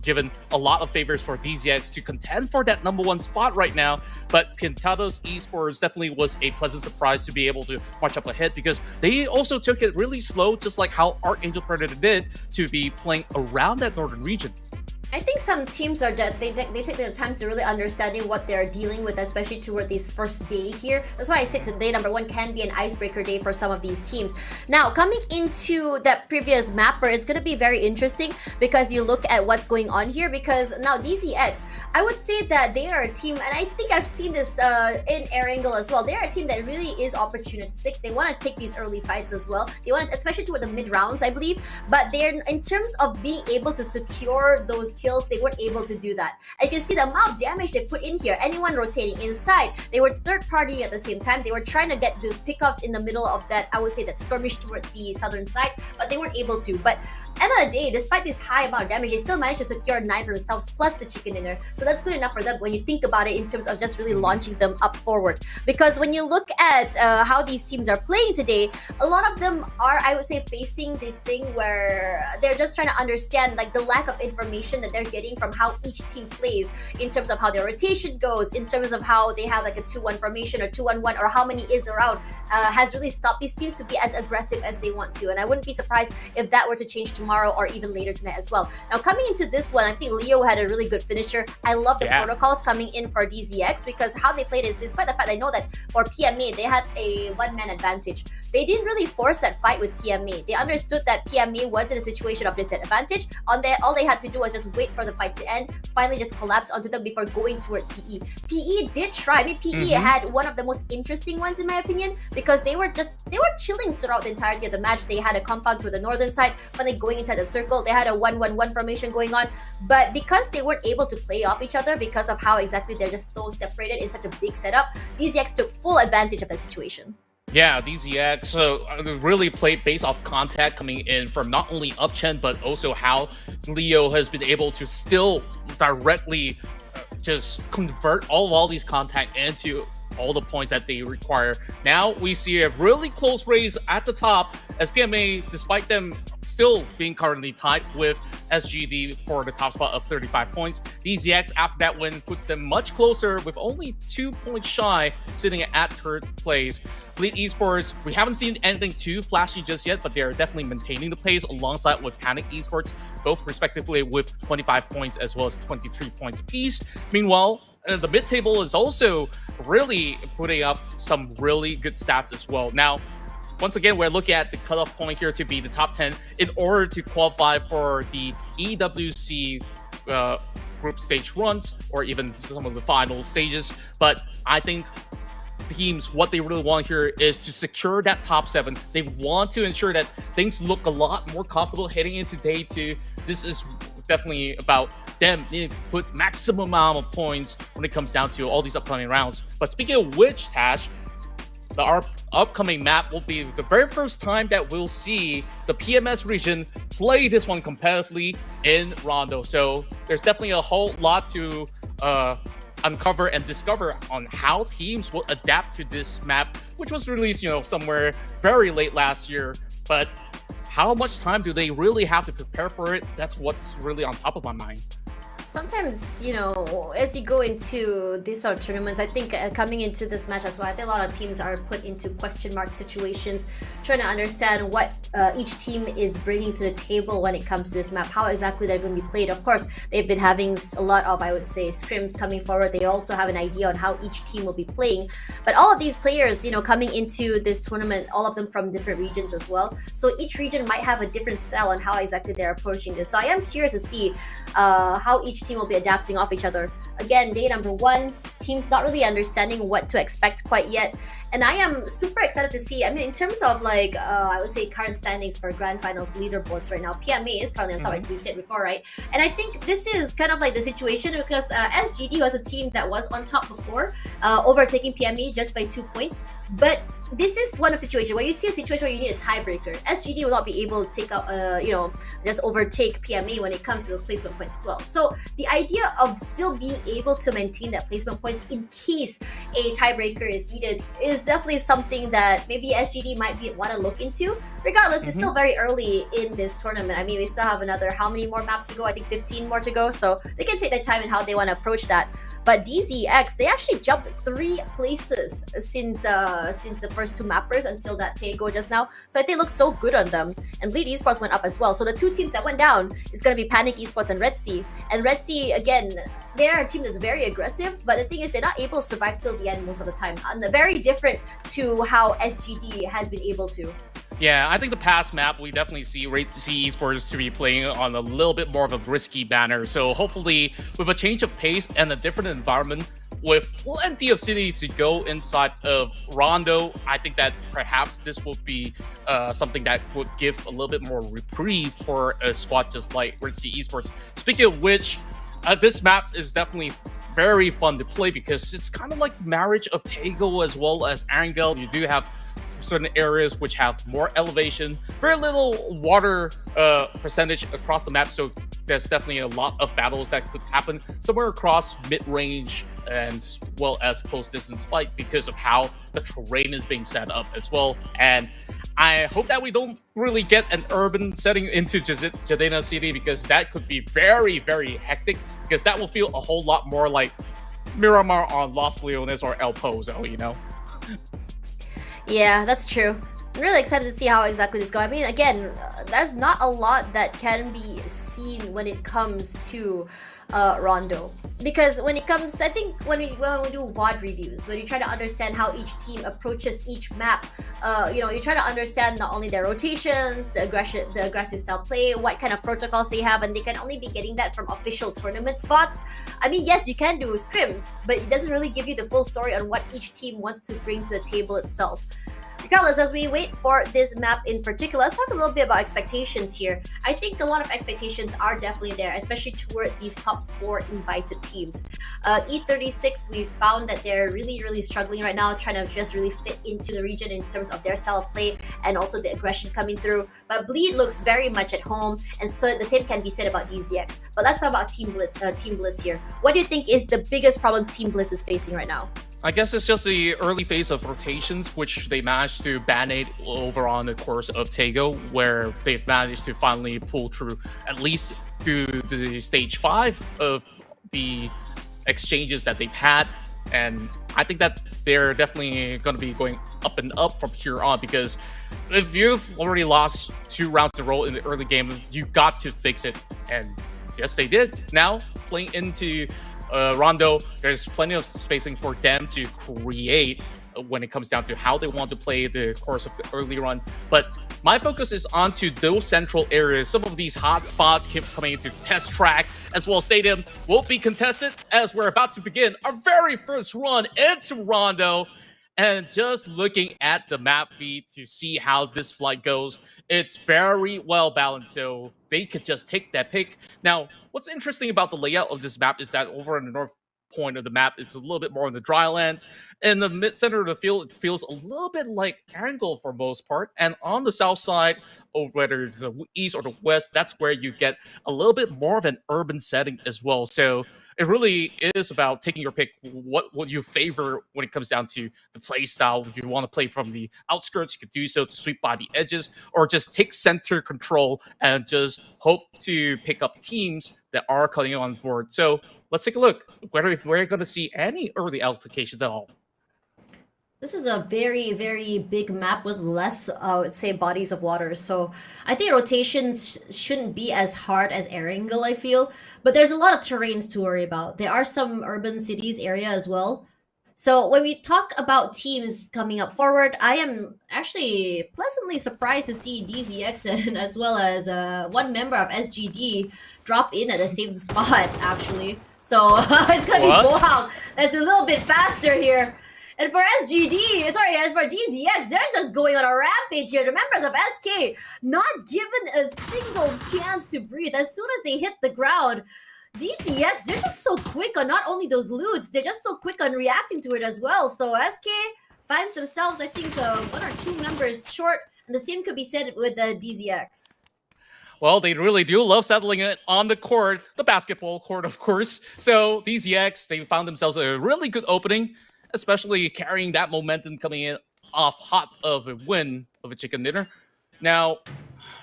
given a lot of favors for DZX to contend for that #1 spot right now. But Pintados Esports definitely was a pleasant surprise to be able to march up ahead, because they also took it really slow, just like how Archangel Predator did, to be playing around that northern region. I think some teams are that they take their time to really understanding what they're dealing with, especially toward this first day here. That's why I say today #1 can be an icebreaker day for some of these teams. Now, coming into that previous mapper, it's going to be very interesting because you look at what's going on here. Because now DZX, I would say that they are a team, and I think I've seen this in Erangel as well. They are a team that really is opportunistic. They want to take these early fights as well. They want, especially toward the mid rounds, I believe. But they're, in terms of being able to secure those kills, they weren't able to do that. You can see the amount of damage they put in here. Anyone rotating inside, they were third party at the same time. They were trying to get those pickoffs in the middle of that, I would say, that skirmish toward the southern side, but they weren't able to. But end of the day, despite this high amount of damage, they still managed to secure 9 for themselves plus the chicken dinner. So that's good enough for them when you think about it in terms of just really launching them up forward. Because when you look at how these teams are playing today, a lot of them are, I would say, facing this thing where they're just trying to understand like the lack of information that they're getting from how each team plays, in terms of how their rotation goes, in terms of how they have like a 2-1 formation or 2-1-1, or how many is around, has really stopped these teams to be as aggressive as they want to. And I wouldn't be surprised if that were to change tomorrow or even later tonight as well. Now, coming into this one, I think Leo had a really good finisher. I love the protocols coming in for DZX, because how they played is, despite the fact I know that for PMA they had a one-man advantage, they didn't really force that fight with PMA. They understood that PMA was in a situation of disadvantage. All they had to do was just wait for the fight to end, finally just collapsed onto them before going toward PE. PE did try. I mean, PE had one of the most interesting ones in my opinion, because they were chilling throughout the entirety of the match. They had a compound to the northern side, finally going inside the circle. They had a 1-1-1 formation going on, but because they weren't able to play off each other because of how exactly they're just so separated in such a big setup, DZX took full advantage of that situation. Yeah, DZX really played based off contact coming in from not only Upchen, but also how Leo has been able to still directly just convert all these contact into all the points that they require. Now we see a really close race at the top as PMA, despite them still being currently tied with SGD for the top spot of 35 points. DZX, after that win, puts them much closer with only 2 points shy, sitting at third place. Bleed Esports, we haven't seen anything too flashy just yet, but they're definitely maintaining the pace alongside with Panic Esports, both respectively with 25 points as well as 23 points apiece. Meanwhile, the mid-table is also really putting up some really good stats as well. Now, once again, we're looking at the cutoff point here to be the top 10 in order to qualify for the EWC group stage runs or even some of the final stages. But I think teams, what they really want here is to secure that top 7. They want to ensure that things look a lot more comfortable heading into day 2. This is definitely about them needing to put maximum amount of points when it comes down to all these upcoming rounds. But speaking of which, Tash, our upcoming map will be the very first time that we'll see the PMS region play this one competitively in Rondo. So there's definitely a whole lot to uncover and discover on how teams will adapt to this map, which was released, somewhere very late last year. But how much time do they really have to prepare for it? That's what's really on top of my mind. Sometimes, as you go into these sort of tournaments, I think coming into this match as well, I think a lot of teams are put into question mark situations, trying to understand what each team is bringing to the table when it comes to this map, how exactly they're going to be played. Of course, they've been having a lot of, I would say, scrims coming forward. They also have an idea on how each team will be playing. But all of these players, coming into this tournament, all of them from different regions as well. So each region might have a different style on how exactly they're approaching this. So I am curious to see how each team will be adapting off each other. Again, day number 1, teams not really understanding what to expect quite yet. And I am super excited to see, in terms of I would say current standings for grand finals leaderboards right now, PMA is currently on top, like we said before, right? And I think this is kind of like the situation because SGD was a team that was on top before, overtaking PMA just by 2 points. But this is one of situations where you see a situation where you need a tiebreaker. SGD will not be able to take out, just overtake PMA when it comes to those placement points as well. So the idea of still being able to maintain that placement points in case a tiebreaker is needed is definitely something that maybe SGD might want to look into. Regardless, it's still very early in this tournament. We still have another, how many more maps to go? I think 15 more to go. So they can take their time in how they want to approach that. But DZX, they actually jumped 3 places since the first 2 mappers until that Tego just now. So I think it looks so good on them. And Bleed Esports went up as well. So the 2 teams that went down is going to be Panic Esports and Red Sea. And Red Sea, again, they're a team that's very aggressive, but the thing is they're not able to survive till the end most of the time. And very different to how SGD has been able to. Yeah, I think the past map, we definitely see Red Sea Esports to be playing on a little bit more of a risky banner. So hopefully, with a change of pace and a different environment, with plenty of cities to go inside of Rondo, I think that perhaps this will be something that would give a little bit more reprieve for a squad just like Red Sea Esports. Speaking of which, this map is definitely very fun to play because it's kind of like the marriage of Tego as well as Angel. You do have certain areas which have more elevation, very little water percentage across the map, so there's definitely a lot of battles that could happen somewhere across mid-range and well as close distance fight because of how the terrain is being set up as well. And I hope that we don't really get an urban setting into Jadena City because that could be very, very hectic because that will feel a whole lot more like Miramar on Los Leones or El Pozo, Yeah, that's true. I'm really excited to see how exactly this goes. Again, there's not a lot that can be seen when it comes to Rondo. Because when it comes, I think when we do VOD reviews, when you try to understand how each team approaches each map, you try to understand not only their rotations, the aggressive style play, what kind of protocols they have, and they can only be getting that from official tournament spots. I mean, yes, you can do scrims, but it doesn't really give you the full story on what each team wants to bring to the table itself. Regardless, as we wait for this map in particular, let's talk a little bit about expectations here. I think a lot of expectations are definitely there, especially toward these top 4 invited teams. E36, we found that they're really struggling right now, trying to just really fit into the region in terms of their style of play and also the aggression coming through. But Bleed looks very much at home, and so the same can be said about DZX. But let's talk about Team Bliss here. What do you think is the biggest problem Team Bliss is facing right now? I guess it's just the early phase of rotations, which they managed to band-aid over on the course of Tego, where they've managed to finally pull through, at least through the stage 5 of the exchanges that they've had. And I think that they're definitely going to be going up and up from here on, because if you've already lost 2 rounds in a row in the early game, you got to fix it. And yes, they did. Now, playing into Rondo, there's plenty of spacing for them to create when it comes down to how they want to play the course of the early run. But my focus is onto those central areas. Some of these hot spots keep coming into test track as well as stadium will be contested as we're about to begin our very first run into Rondo. And just looking at the map feed to see how this flight goes, it's very well balanced, so they could just take that pick. Now, what's interesting about the layout of this map is that over in the north point of the map is a little bit more on the dry lands. In the mid-center of the field, it feels a little bit like Angle for most part. And on the south side, or whether it's the east or the west, that's where you get a little bit more of an urban setting as well. So it really is about taking your pick. What would you favor when it comes down to the play style? If you want to play from the outskirts, you could do so to sweep by the edges, or just take center control and just hope to pick up teams that are coming on board. So let's take a look whether if we're going to see any early allocations at all. This is a very big map with less, I would say, bodies of water. So I think rotations shouldn't be as hard as Erangel, I feel. But there's a lot of terrains to worry about. There are some urban cities area as well. So when we talk about teams coming up forward, I am actually pleasantly surprised to see DZX and as well as one member of SGD drop in at the same spot, actually. So it's going to be Bohang. That's a little bit faster here. And for SGD, sorry, as for DZX, they're just going on a rampage here. The members of SK not given a single chance to breathe. As soon as they hit the ground, DZX, they're just so quick on not only those loots, they're just so quick on reacting to it as well. So SK finds themselves, I think, 1 or 2 members short. And the same could be said with the DZX. Well, they really do love settling it on the court, the basketball court, of course. So DZX, they found themselves a really good opening, especially carrying that momentum coming in off hot of a win of a chicken dinner. Now,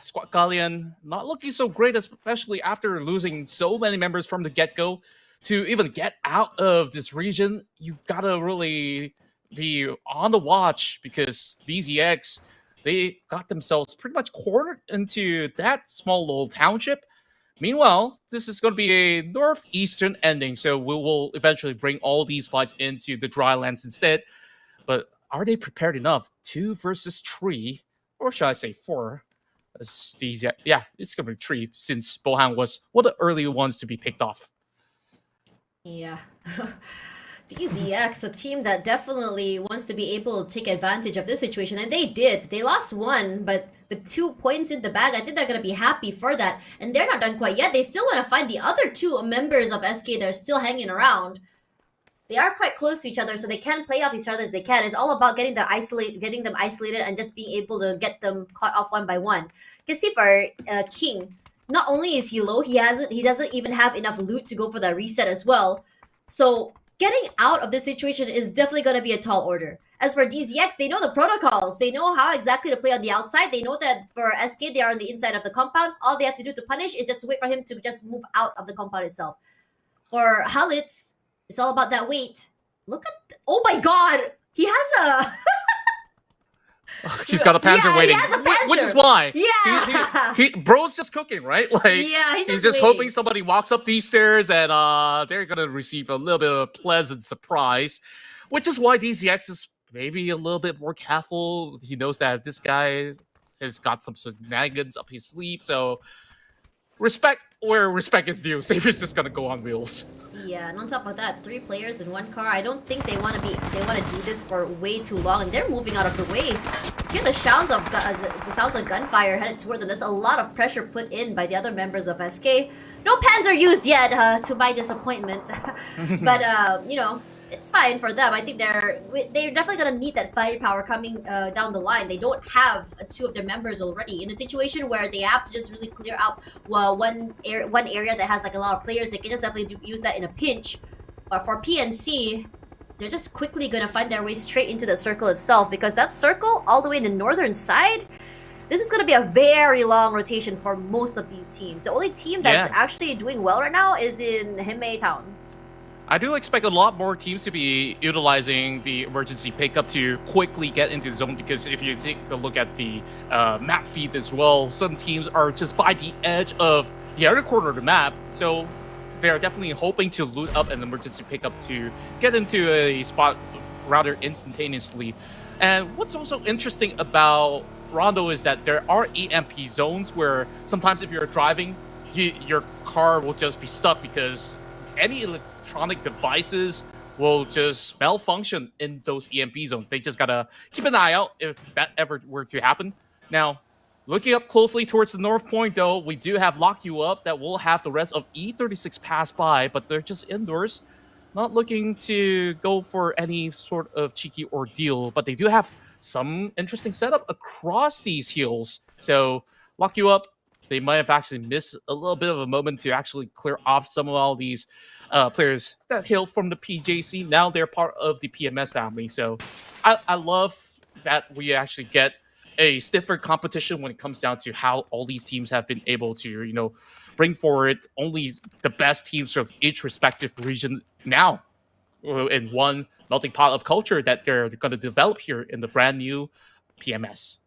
Squad Galleon not looking so great, especially after losing so many members from the get-go. To even get out of this region, you've got to really be on the watch, because DZX, they got themselves pretty much cornered into that small little township. Meanwhile, this is going to be a northeastern ending, so we will eventually bring all these fights into the drylands instead. But are they prepared enough? 2 versus 3, or should I say 4? Yeah, it's going to be 3, since Bohang was one of the early ones to be picked off. Yeah. DZX, a team that definitely wants to be able to take advantage of this situation, and they did. They lost 1, but with 2 points in the bag, I think they're going to be happy for that. And they're not done quite yet. They still want to find the other 2 members of SK that are still hanging around. They are quite close to each other, so they can play off each other as they can. It's all about getting them isolated and just being able to get them caught off one by one. You can see for King, not only is he low, he doesn't even have enough loot to go for the reset as well. So getting out of this situation is definitely going to be a tall order. As for DZX, they know the protocols. They know how exactly to play on the outside. They know that for SK, they are on the inside of the compound. All they have to do to punish is just to wait for him to just move out of the compound itself. For Halitz, it's all about that wait. Look at... oh my god! He has a... He's got a Panzer Yeah, he waiting, has a Panzer. which is why. Yeah. Bro's just cooking, right? Like, Yeah, he's just hoping waiting. somebody walks up these stairs and they're gonna receive a little bit of a pleasant surprise, which is why DZX is maybe a little bit more careful. He knows that this guy has got some shenanigans up his sleeve, so respect where respect is due. Saber's just gonna go on wheels. Yeah, and on top of that, 3 players in 1 car. I don't think they want to do this for way too long, and they're moving out of the way. Hear the sounds of gunfire headed toward them. There's a lot of pressure put in by the other members of SK. No Panzer used yet, to my disappointment. But you know, it's fine for them. I think they're definitely gonna need that firepower coming down the line. They don't have 2 of their members already. In a situation where they have to just really clear out one area that has like a lot of players, they can just definitely use that in a pinch. But for PNC, they're just quickly gonna find their way straight into the circle itself, because that circle all the way in the northern side, this is gonna be a very long rotation for most of these teams. The only team that's actually doing well right now is in Hime Town. I do expect a lot more teams to be utilizing the emergency pickup to quickly get into the zone, because if you take a look at the map feed as well, some teams are just by the edge of the other corner of the map, so they're definitely hoping to loot up an emergency pickup to get into a spot rather instantaneously. And what's also interesting about Rondo is that there are EMP zones where sometimes if you're driving, your car will just be stuck because any electronic devices will just malfunction in those EMP zones. They just gotta keep an eye out if that ever were to happen. Now, looking up closely towards the north point, though, we do have Lock You Up that will have the rest of E36 pass by, but they're just indoors, not looking to go for any sort of cheeky ordeal, but they do have some interesting setup across these hills. So, Lock You Up, they might have actually missed a little bit of a moment to actually clear off some of all these players that hail from the PJC. Now they're part of the PMS family. So I love that we actually get a stiffer competition when it comes down to how all these teams have been able to, you know, bring forward only the best teams of each respective region now in one melting pot of culture that they're going to develop here in the brand new PMS.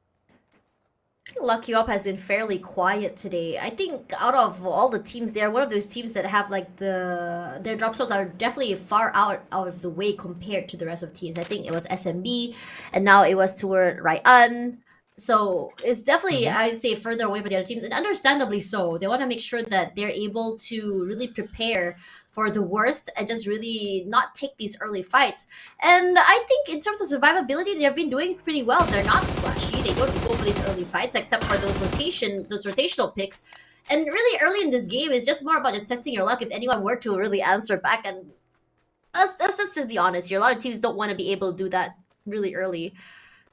Lucky Up has been fairly quiet today. I think out of all the teams, they're one of those teams that have like their drop zones are definitely far out of the way compared to the rest of teams. I think it was SMB, and now it was toward Ryan. So it's definitely, I'd say, further away from the other teams, and understandably so. They want to make sure that they're able to really prepare for the worst and just really not take these early fights. And I think in terms of survivability, they've been doing pretty well. They're not flashy. They don't go for these early fights except for those rotational picks. And really early in this game is just more about just testing your luck if anyone were to really answer back. And let's just be honest here. A lot of teams don't want to be able to do that really early.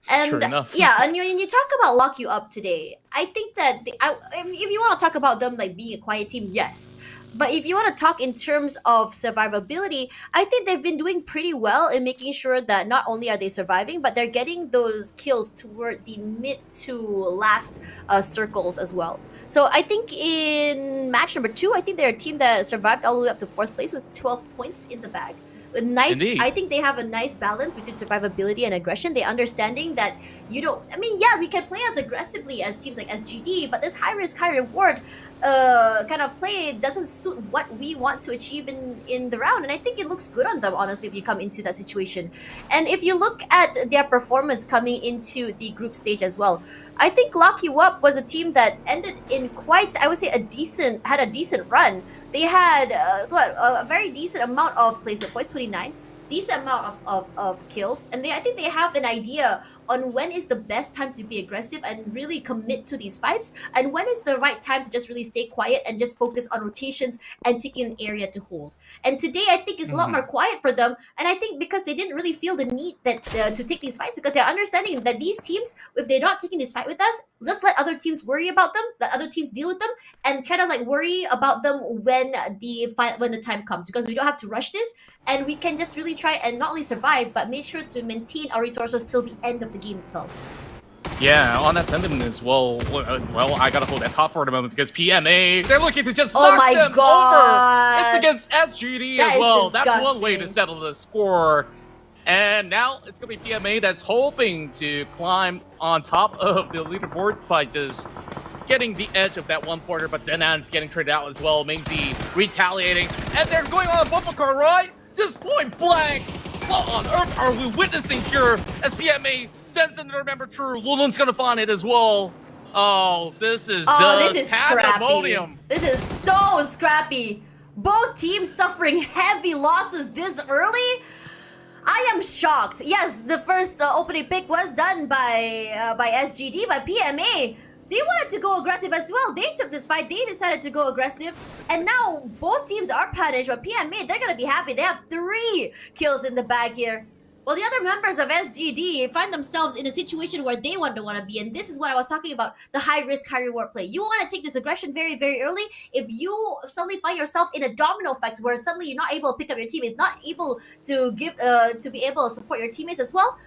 And True enough. yeah, and you talk about Lock You Up today. I think that if you want to talk about them like being a quiet team, yes. But if you want to talk in terms of survivability, I think they've been doing pretty well in making sure that not only are they surviving, but they're getting those kills toward the mid to last circles as well. So I think in match number 2, I think they're a team that survived all the way up to 4th place with 12 points in the bag. Indeed. I think they have a nice balance between survivability and aggression. They understanding that you don't, I mean, yeah, we can play as aggressively as teams like SGD, but this high risk, high reward kind of play doesn't suit what we want to achieve in the round. And I think it looks good on them, honestly, if you come into that situation. And if you look at their performance coming into the group stage as well, I think Lock You Up was a team that ended in quite, I would say, had a decent run. They had a very decent amount of placement points, 29, decent amount of kills, and I think they have an idea on when is the best time to be aggressive and really commit to these fights, and when is the right time to just really stay quiet and just focus on rotations and taking an area to hold. And today I think is a lot more quiet for them, and I think because they didn't really feel the need that to take these fights, because they're understanding that these teams, if they're not taking this fight with us, just let other teams worry about them, let other teams deal with them, and try to like worry about them when the time comes, because we don't have to rush this, and we can just really try and not only survive but make sure to maintain our resources till the end of the game itself. Yeah, on that sentiment as well, I gotta hold that thought for a moment, because PMA, they're looking to just knock them over. It's against SGD as well. That's one way to settle the score. And now it's going to be PMA that's hoping to climb on top of the leaderboard by just getting the edge of that one quarter, but Zenan's getting traded out as well. Mingzi retaliating, and they're going on a bumper car ride, just point blank. What on earth are we witnessing here as PMA sends them to remember true? Lulun's going to find it as well. Oh, this is this is pandemonium. scrappy. This is so scrappy. Both teams suffering heavy losses this early. I am shocked. Yes, the first opening pick was done by SGD, but PMA, they wanted to go aggressive as well. They took this fight. They decided to go aggressive. And now both teams are punished, but PMA, they're going to be happy. They have 3 kills in the bag here. Well, the other members of SGD find themselves in a situation where they want to be. And this is what I was talking about, the high-risk, high-reward play. You want to take this aggression very, very early. If you suddenly find yourself in a domino effect where suddenly you're not able to pick up your teammates, not able to give, to be able to support your teammates as well,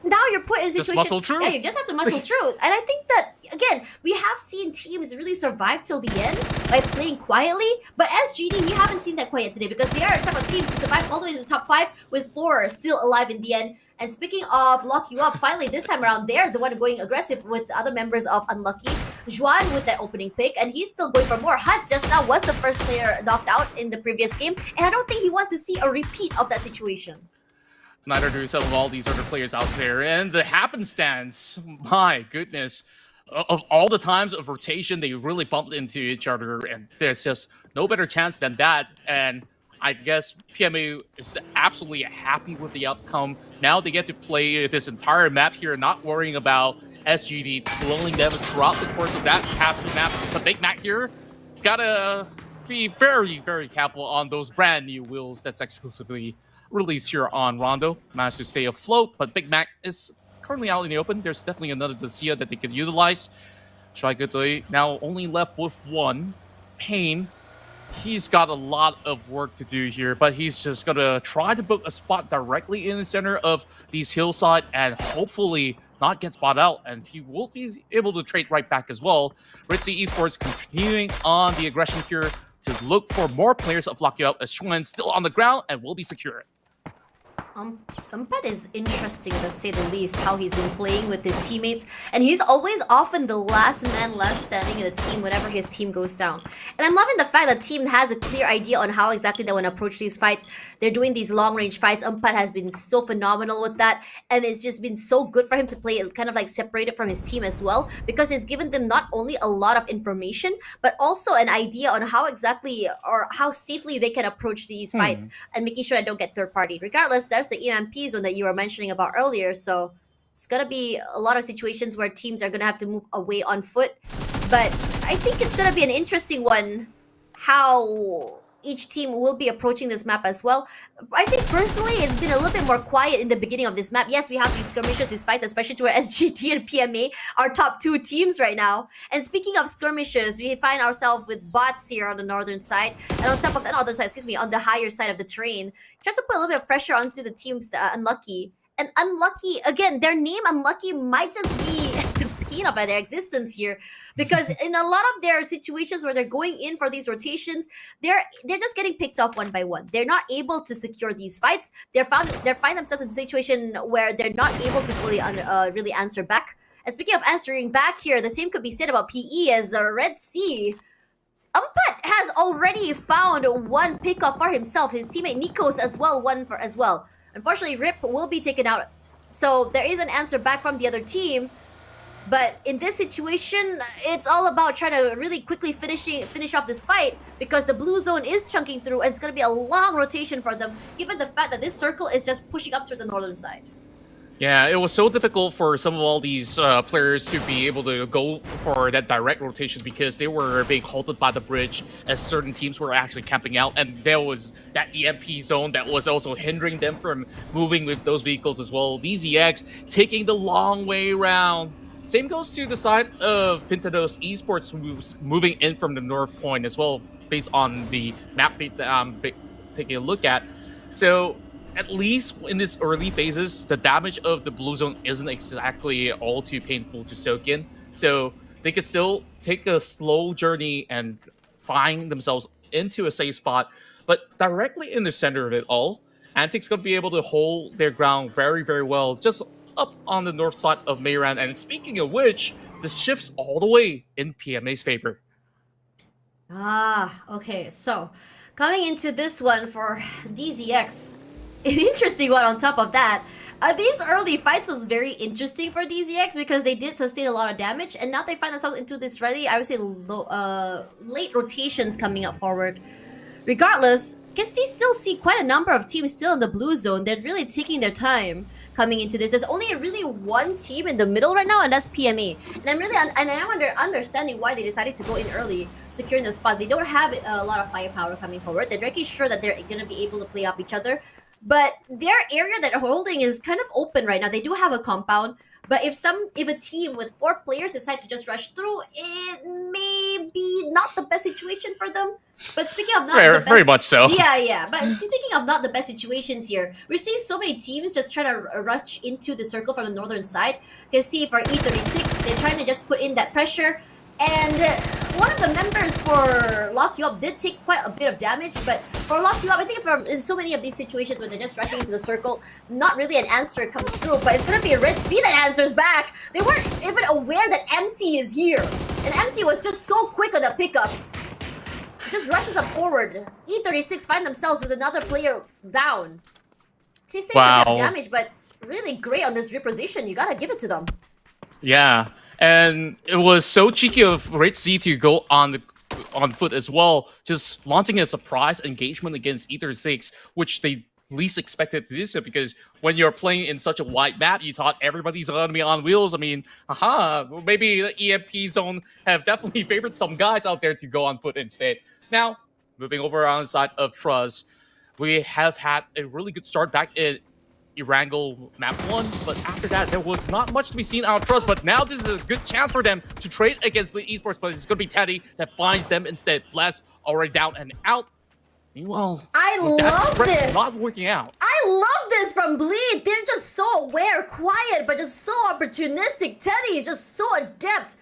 now you're put in a situation. Just muscle through. Yeah, you just have to muscle through. And I think that, again, we have seen teams really survive till the end by playing quietly. But SGD, we haven't seen that quite yet today because they are a type of team to survive all the way to the top 5 with 4 still alive in the end. And speaking of lock you up, finally this time around, they're the one going aggressive with the other members of Unlucky. Juan with that opening pick, and he's still going for more. Hutt just now was the first player knocked out in the previous game, and I don't think he wants to see a repeat of that situation. Neither do some of all these other players out there. And the happenstance, my goodness, of all the times of rotation, they really bumped into each other. And there's just no better chance than that. And I guess PMA is absolutely happy with the outcome. Now they get to play this entire map here, not worrying about SGD trolling them throughout the course of that capture map. But Big Mac here, gotta be very, very careful on those brand new wheels that's exclusively released here on Rondo. Managed to stay afloat, but Big Mac is currently out in the open. There's definitely another Dacia that they could utilize. Shai now only left with 1. Pain, he's got a lot of work to do here, but he's just gonna try to book a spot directly in the center of these hillside and hopefully not get spotted out, and he will be able to trade right back as well. Ritzy Esports continuing on the aggression here to look for more players of Lock You Up as Schwen still on the ground and will be secure. Umpet is interesting to say the least, how he's been playing with his teammates, and he's always often the last man left standing in the team whenever his team goes down. And I'm loving the fact that the team has a clear idea on how exactly they want to approach these fights. They're doing these long range fights. Umpet has been so phenomenal with that, and it's just been so good for him to play kind of like separated from his team as well, because it's given them not only a lot of information but also an idea on how exactly or how safely they can approach these fights and making sure I don't get third party. Regardless, there's the EMP zone that you were mentioning about earlier, so it's gonna be a lot of situations where teams are gonna have to move away on foot. But I think it's gonna be an interesting one how each team will be approaching this map as well. I think personally it's been a little bit more quiet in the beginning of this map. Yes, we have these skirmishes, these fights, especially to where SGT and PMA are top 2 teams right now. And speaking of skirmishes, we find ourselves with bots here on the northern side, and on top of that, on the higher side of the terrain, just to put a little bit of pressure onto the teams Unlucky. And Unlucky, again, their name Unlucky might just be the pain of their existence here, because in a lot of their situations where they're going in for these rotations, they're just getting picked off one by one. They're not able to secure these fights. They find themselves in a situation where they're not able to fully really answer back. And speaking of answering back here, the same could be said about PE as Red Sea. Umpet has already found one pickoff for himself. His teammate Nikos as well, as well. Unfortunately, Rip will be taken out. So there is an answer back from the other team. But in this situation, it's all about trying to really quickly finish off this fight, because the blue zone is chunking through and it's going to be a long rotation for them, given the fact that this circle is just pushing up to the northern side. Yeah, it was so difficult for some of all these players to be able to go for that direct rotation because they were being halted by the bridge as certain teams were actually camping out, and there was that EMP zone that was also hindering them from moving with those vehicles as well. These EX taking the long way around. Same goes to the side of Pintados Esports moving in from the north point as well, based on the map feed that I'm taking a look at. So at least in these early phases, the damage of the blue zone isn't exactly all too painful to soak in. So they can still take a slow journey and find themselves into a safe spot. But directly in the center of it all, Antic's going to be able to hold their ground very, very well, just up on the north side of Mayran. And speaking of which, this shifts all the way in PMA's favor. Okay, so coming into this one for DZX, an interesting one on top of that. These early fights was very interesting for DZX because they did sustain a lot of damage, and now they find themselves into this really, I would say, late rotations coming up forward. Regardless, you can still see quite a number of teams still in the blue zone. They're really taking their time coming into this. There's only really one team in the middle right now, and that's PMA. And I'm really understanding why they decided to go in early, securing the spot. They don't have a lot of firepower coming forward. They're very sure that they're going to be able to play off each other. But their area that they're holding is kind of open right now. They do have a compound. But if a team with 4 players decide to just rush through, it may be not the best situation for them. But speaking of not the best, very much so. Yeah. But speaking of not the best situations here, we're seeing so many teams just trying to rush into the circle from the northern side. You can see for E36, they're trying to just put in that pressure. And one of the members for Lock You Up did take quite a bit of damage, but for Lock You Up, I think in so many of these situations when they're just rushing into the circle, not really an answer comes through, but it's going to be a Red Sea that answers back. They weren't even aware that Empty is here. And Empty was just so quick on the pickup. Just rushes up forward. E36 find themselves with another player down. She takes a bit of damage, but really great on this reposition. You gotta give it to them. Yeah. And it was so cheeky of Red Sea to go on foot as well, just launching a surprise engagement against E36, which they least expected to do so, because when you're playing in such a wide map, you thought everybody's going to be on wheels. I mean, maybe the EMP zone have definitely favored some guys out there to go on foot instead. Now, moving over on the side of Trust, we have had a really good start back in Erangel map 1, but after that, there was not much to be seen out of Trust. But now this is a good chance for them to trade against Bleed Esports, but it's going to be Teddy that finds them instead. Bless already down and out. Meanwhile, I love this. Not working out. I love this from Bleed. They're just so aware, quiet, but just so opportunistic. Teddy is just so adept.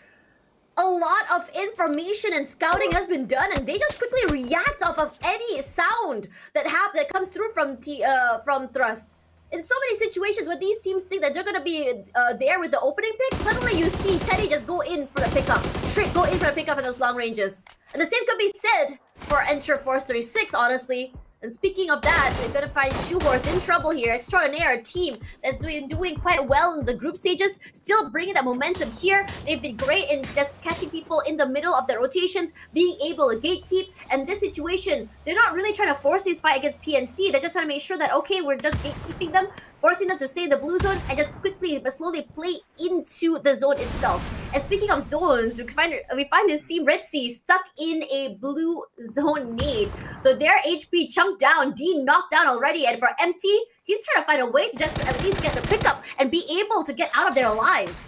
A lot of information and scouting has been done, and they just quickly react off of any sound that comes through from Thrust. In so many situations when these teams think that they're going to be there with the opening pick, suddenly you see Teddy just go in for the pickup. Straight go in for the pickup in those long ranges. And the same could be said for Enter Force 36, honestly. And speaking of that, they're going to find Shoehorse in trouble here. Extraordinaire, a team that's doing quite well in the group stages, still bringing that momentum here. They've been great in just catching people in the middle of their rotations, being able to gatekeep. And this situation, they're not really trying to force this fight against PNC. They're just trying to make sure that, okay, we're just gatekeeping them, forcing them to stay in the blue zone, and just quickly but slowly play into the zone itself. And speaking of zones, we find this team Red Sea stuck in a blue zone nade. So their HP chunked down, D knocked down already, and for Empty, he's trying to find a way to just at least get the pickup and be able to get out of there alive.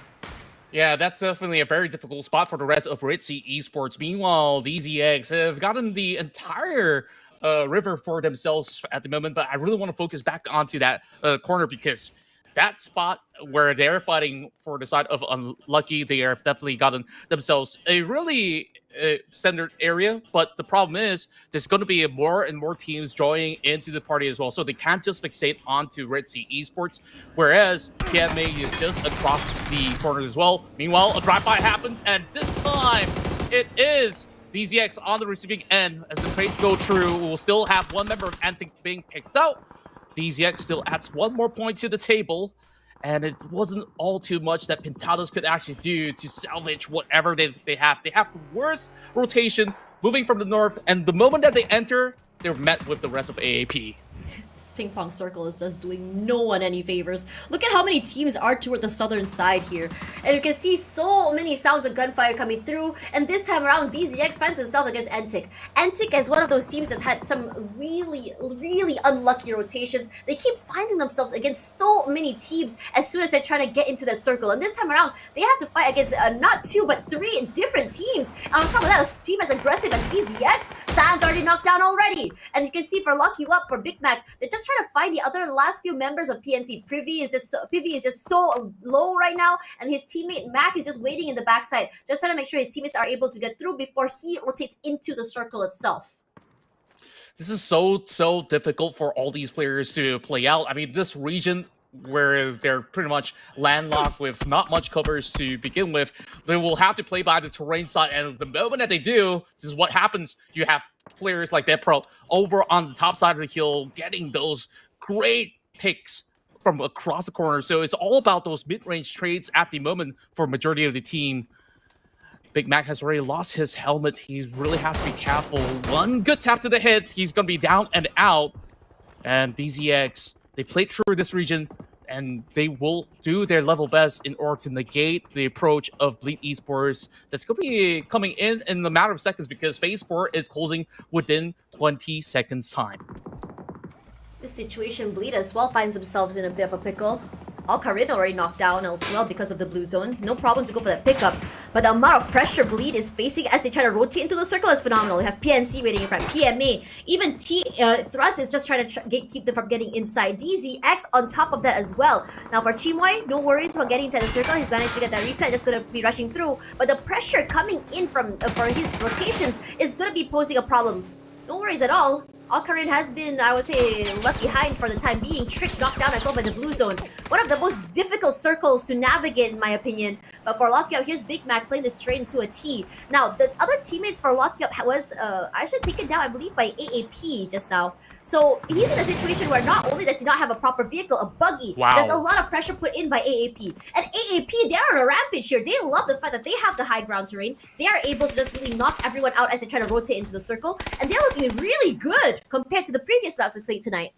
Yeah, that's definitely a very difficult spot for the rest of Red Sea Esports. Meanwhile, DZX have gotten the entire river for themselves at the moment, but I really want to focus back onto that corner, because that spot where they're fighting for the side of Unlucky, they have definitely gotten themselves a really centered area. But the problem is there's going to be more and more teams joining into the party as well, so they can't just fixate onto Red Sea Esports, whereas PMA is just across the corners as well. Meanwhile, a drive-by happens, and this time it is DZX on the receiving end. As the trades go through, we'll still have one member of Antic being picked out. DZX still adds one more point to the table, and it wasn't all too much that Pintados could actually do to salvage whatever they have. They have the worst rotation moving from the north, and the moment that they enter, they're met with the rest of AAP. This ping pong circle is just doing no one any favors. Look at how many teams are toward the southern side here. And you can see so many sounds of gunfire coming through. And this time around, DZX finds himself against Antic. Antic is one of those teams that had some really, really unlucky rotations. They keep finding themselves against so many teams as soon as they try to get into that circle. And this time around, they have to fight against not 2, but 3 different teams. And on top of that, a team as aggressive as DZX, San's already knocked down already. And you can see for Lock You Up, for Big Mac, they're just trying to find the other last few members of PNC. Privy is just so low right now, and his teammate Mac is just waiting in the backside, just trying to make sure his teammates are able to get through before he rotates into the circle itself. this is so difficult for all these players to play out. I mean, this region where they're pretty much landlocked with not much covers to begin with, they will have to play by the terrain side, and the moment that they do, this is what happens. You have players like DeadPro over on the top side of the hill getting those great picks from across the corner. So it's all about those mid-range trades at the moment for majority of the team. Big Mac has already lost his helmet. He really has to be careful. One good tap to the head, he's going to be down and out. And DZX, they played through this region, and they will do their level best in order to negate the approach of Bleed Esports. That's going to be coming in a matter of seconds, because Phase 4 is closing within 20 seconds time. This situation, Bleed as well finds themselves in a bit of a pickle. Alcarin already knocked down as well because of the blue zone. No problem to go for that pickup. But the amount of pressure Bleed is facing as they try to rotate into the circle is phenomenal. You have PNC waiting in front, PMA. Even Thrust is just trying to keep them from getting inside. DZX on top of that as well. Now for Chimoy, no worries about getting into the circle. He's managed to get that reset, just going to be rushing through. But the pressure coming in from for his rotations is going to be posing a problem. No worries at all. Alcarin has been, I would say, left behind for the time being. Trick knocked down as well by the blue zone. One of the most difficult circles to navigate, in my opinion. But for Lockyup, here's Big Mac playing this terrain to a T. Now, the other teammates for Lockyup was actually taken down, I believe, by AAP just now. So he's in a situation where not only does he not have a proper vehicle, a buggy, there's a lot of pressure put in by AAP. And AAP, they are on a rampage here. They love the fact that they have the high ground terrain. They are able to just really knock everyone out as they try to rotate into the circle. And they're looking really good compared to the previous maps we played tonight.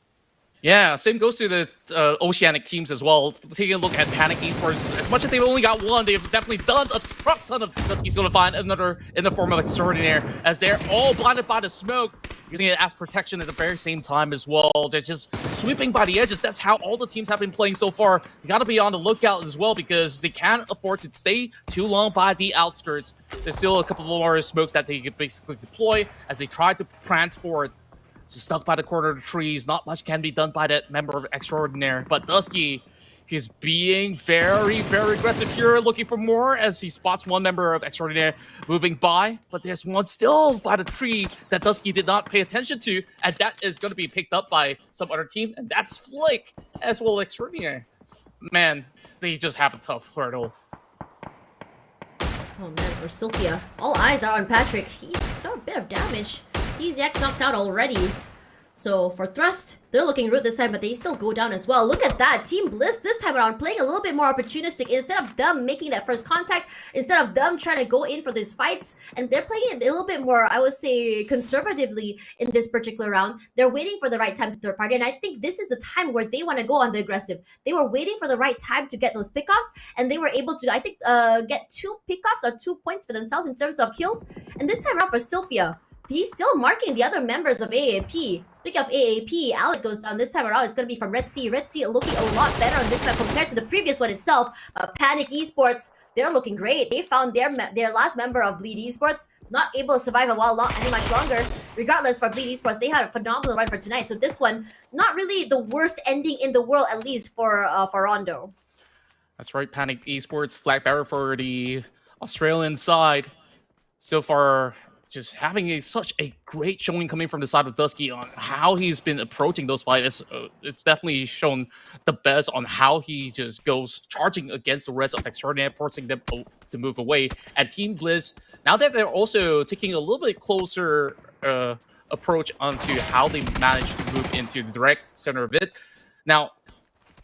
Yeah, same goes to the Oceanic teams as well. Taking a look at Panic Esports, as much as they've only got one, they've definitely done a truck ton of Dusky's going to find another in the form of Extraordinaire, as they're all blinded by the smoke, using it as protection at the very same time as well. They're just sweeping by the edges. That's how all the teams have been playing so far. You got to be on the lookout as well, because they can't afford to stay too long by the outskirts. There's still a couple more smokes that they could basically deploy as they try to prance forward. Just stuck by the corner of the trees. Not much can be done by that member of Extraordinaire. But Dusky, he's being very aggressive here, looking for more as he spots one member of Extraordinaire moving by. But there's one still by the tree that Dusky did not pay attention to, and that is going to be picked up by some other team, and that's Flick as well. Extraordinaire. Man, they just have a tough hurdle. Oh man, for Sylphia, all eyes are on Patrick. He's got a bit of damage. He's knocked out already. So for Thrust, they're looking rude this time, but they still go down as well. Look at that. Team Bliss this time around playing a little bit more opportunistic. Instead of them making that first contact, instead of them trying to go in for these fights, and they're playing it a little bit more, I would say, conservatively in this particular round. They're waiting for the right time to third party, and I think this is the time where they want to go on the aggressive. They were waiting for the right time to get those pickoffs, and they were able to, I think, get 2 pickoffs or 2 points for themselves in terms of kills. And this time around for Sylphia, he's still marking the other members of AAP. Speaking of AAP, Alec goes down. This time around, it's going to be from Red Sea. Red Sea looking a lot better on this map compared to the previous one itself. Panic Esports, they're looking great. They found their last member of Bleed Esports, not able to survive any much longer. Regardless, for Bleed Esports, they had a phenomenal run for tonight. So this one, not really the worst ending in the world, at least for Rondo. That's right, Panic Esports, flag bearer for the Australian side. So far, just having such a great showing coming from the side of Dusky on how he's been approaching those fights. It's definitely shown the best on how he just goes charging against the rest of Extraordinaire, forcing them to move away. And Team Bliss, now that they're also taking a little bit closer approach onto how they manage to move into the direct center of it. Now,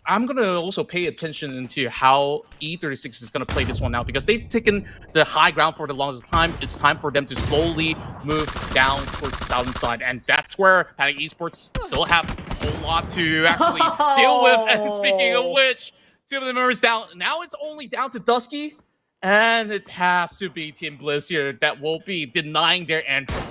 I'm going to also pay attention into how E36 is going to play this one now, because they've taken the high ground for the longest time. It's time for them to slowly move down towards the southern side, and that's where Panic Esports still have a whole lot to actually deal with. And speaking of which, 2 of the members down. Now it's only down to Dusky, and it has to be Team Bliss here that will be denying their entry.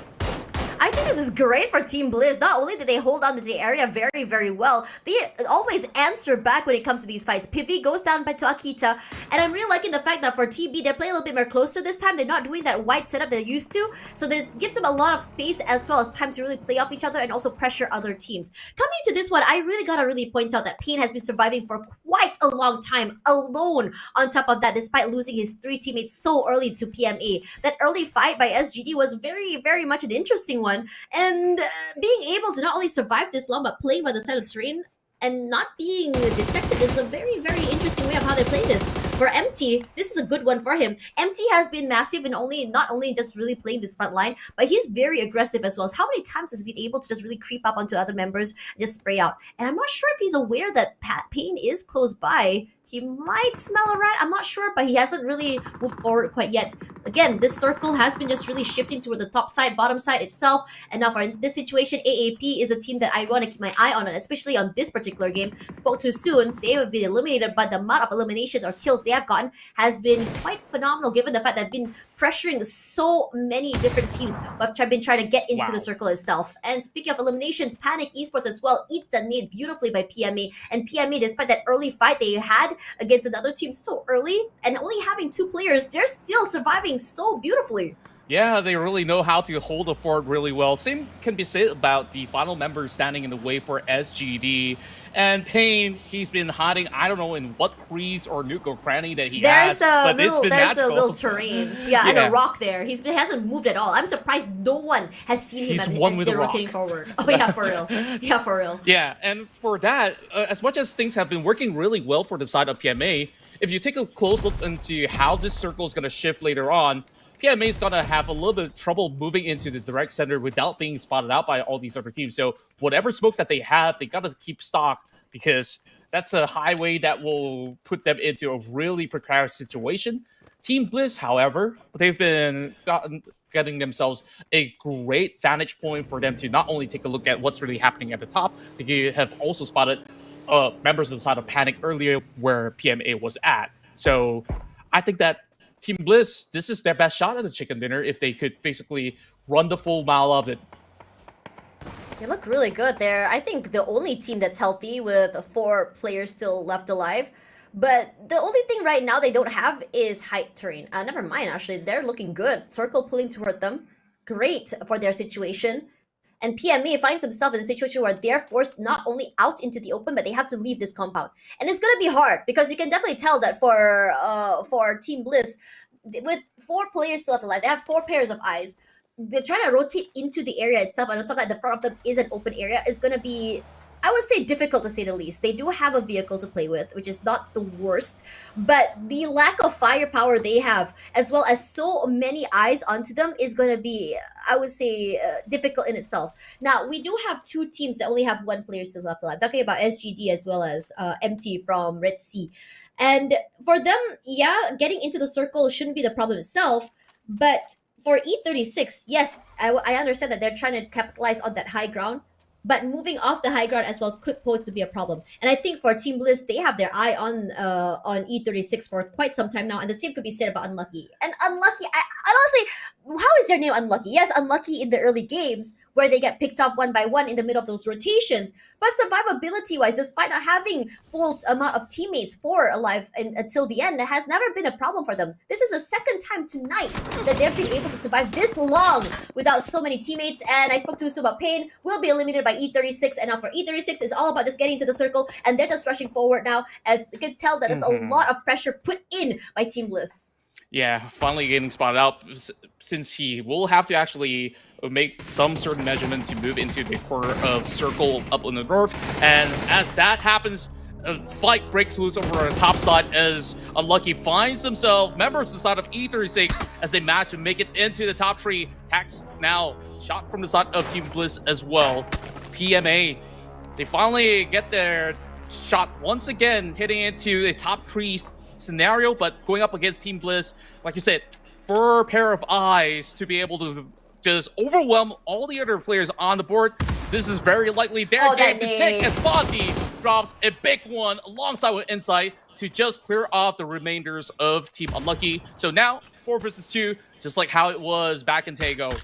I think this is great for Team Bliss. Not only did they hold on to the area very well, they always answer back when it comes to these fights. Pivi goes down to Akita, and I'm really liking the fact that for TB, they're playing a little bit more closer this time. They're not doing that wide setup they're used to, so that gives them a lot of space as well as time to really play off each other and also pressure other teams. Coming to this one, I really gotta point out that Pain has been surviving for quite a long time alone. On top of that, despite losing his 3 teammates so early to PMA, that early fight by SGD was very much an interesting one. someone, and being able to not only survive this long but playing by the side of the terrain and not being detected is a very, very interesting way of how they play this. For MT, this is a good one for him. MT has been massive in not only just really playing this front line, but he's very aggressive as well. So how many times has he been able to just really creep up onto other members and just spray out? And I'm not sure if he's aware that Pain is close by. He might smell a rat, I'm not sure, but he hasn't really moved forward quite yet. Again, this circle has been just really shifting toward the top side, bottom side itself. And now for this situation, AAP is a team that I want to keep my eye on, especially on this particular game. Spoke too soon, they have been eliminated, but the amount of eliminations or kills they have gotten has been quite phenomenal, given the fact that they've been pressuring so many different teams who have been trying to get into the circle itself. And speaking of eliminations, Panic Esports as well eats the nade beautifully by PMA. And PMA, despite that early fight they had against another team so early and only having 2 players, they're still surviving so beautifully. Yeah, they really know how to hold the fort really well. Same can be said about the final member standing in the way for SGD. And Pain, he's been hiding, I don't know in what crease or nook or cranny that he has. There's a little terrain. Yeah, and a rock there. He hasn't moved at all. I'm surprised no one has seen him as they're rotating forward. Oh yeah, for real. Yeah, for real. Yeah, and for that, as much as things have been working really well for the side of PMA, if you take a close look into how this circle is going to shift later on, PMA is going to have a little bit of trouble moving into the direct center without being spotted out by all these other teams. So whatever smokes that they have, they got to keep stock, because that's a highway that will put them into a really precarious situation. Team Bliss, however, they've been getting themselves a great vantage point for them to not only take a look at what's really happening at the top, they have also spotted members of the side of Panic earlier where PMA was at. So I think that Team Bliss, this is their best shot at the chicken dinner if they could basically run the full mile of it. They look really good there. I think the only team that's healthy with 4 players still left alive. But the only thing right now they don't have is height terrain. Never mind, actually. They're looking good. Circle pulling toward them. Great for their situation. And PMA finds himself in a situation where they're forced not only out into the open, but they have to leave this compound. And it's going to be hard, because you can definitely tell that for Team Bliss, with 4 players still left alive, they have 4 pairs of eyes. They're trying to rotate into the area itself, and on top of that, the front of them is an open area. Is going to be, I would say, difficult to say the least. They do have a vehicle to play with, which is not the worst, but the lack of firepower they have, as well as so many eyes onto them, is going to be, I would say, difficult in itself. Now, we do have 2 teams that only have 1 player still left alive. Talking about SGD as well as MT from Red Sea. And for them, yeah, getting into the circle shouldn't be the problem itself, but for E36, yes, I understand that they're trying to capitalize on that high ground, but moving off the high ground as well could pose to be a problem. And I think for Team Bliss, they have their eye on E36 for quite some time now, and the same could be said about Unlucky. And Unlucky, I honestly, how is their name Unlucky? Yes, Unlucky in the early games, where they get picked off one by one in the middle of those rotations. But survivability-wise, despite not having full amount of teammates alive until the end, it has never been a problem for them. This is the second time tonight that they've been able to survive this long without so many teammates. And I spoke to Usu about Pain, will be eliminated by E36. And now for E36, it's all about just getting to the circle, and they're just rushing forward now, as you can tell that there's a lot of pressure put in by Team Bliss. Yeah, finally getting spotted out, since he will have to actually make some certain measurement to move into the corner of circle up in the north. And as that happens, a fight breaks loose over on the top side as Unlucky finds himself members of the side of E36 as they match to make it into the top tree. Tax now shot from the side of Team Bliss as well. PMA, they finally get their shot once again, hitting into the top tree scenario, but going up against Team Bliss, like you said, 4 pair of eyes to be able to just overwhelm all the other players on the board. This is very likely their game to take, as Fonty drops a big one alongside with Insight to just clear off the remainders of Team Unlucky. So now 4 versus 2, just like how it was back in Tago.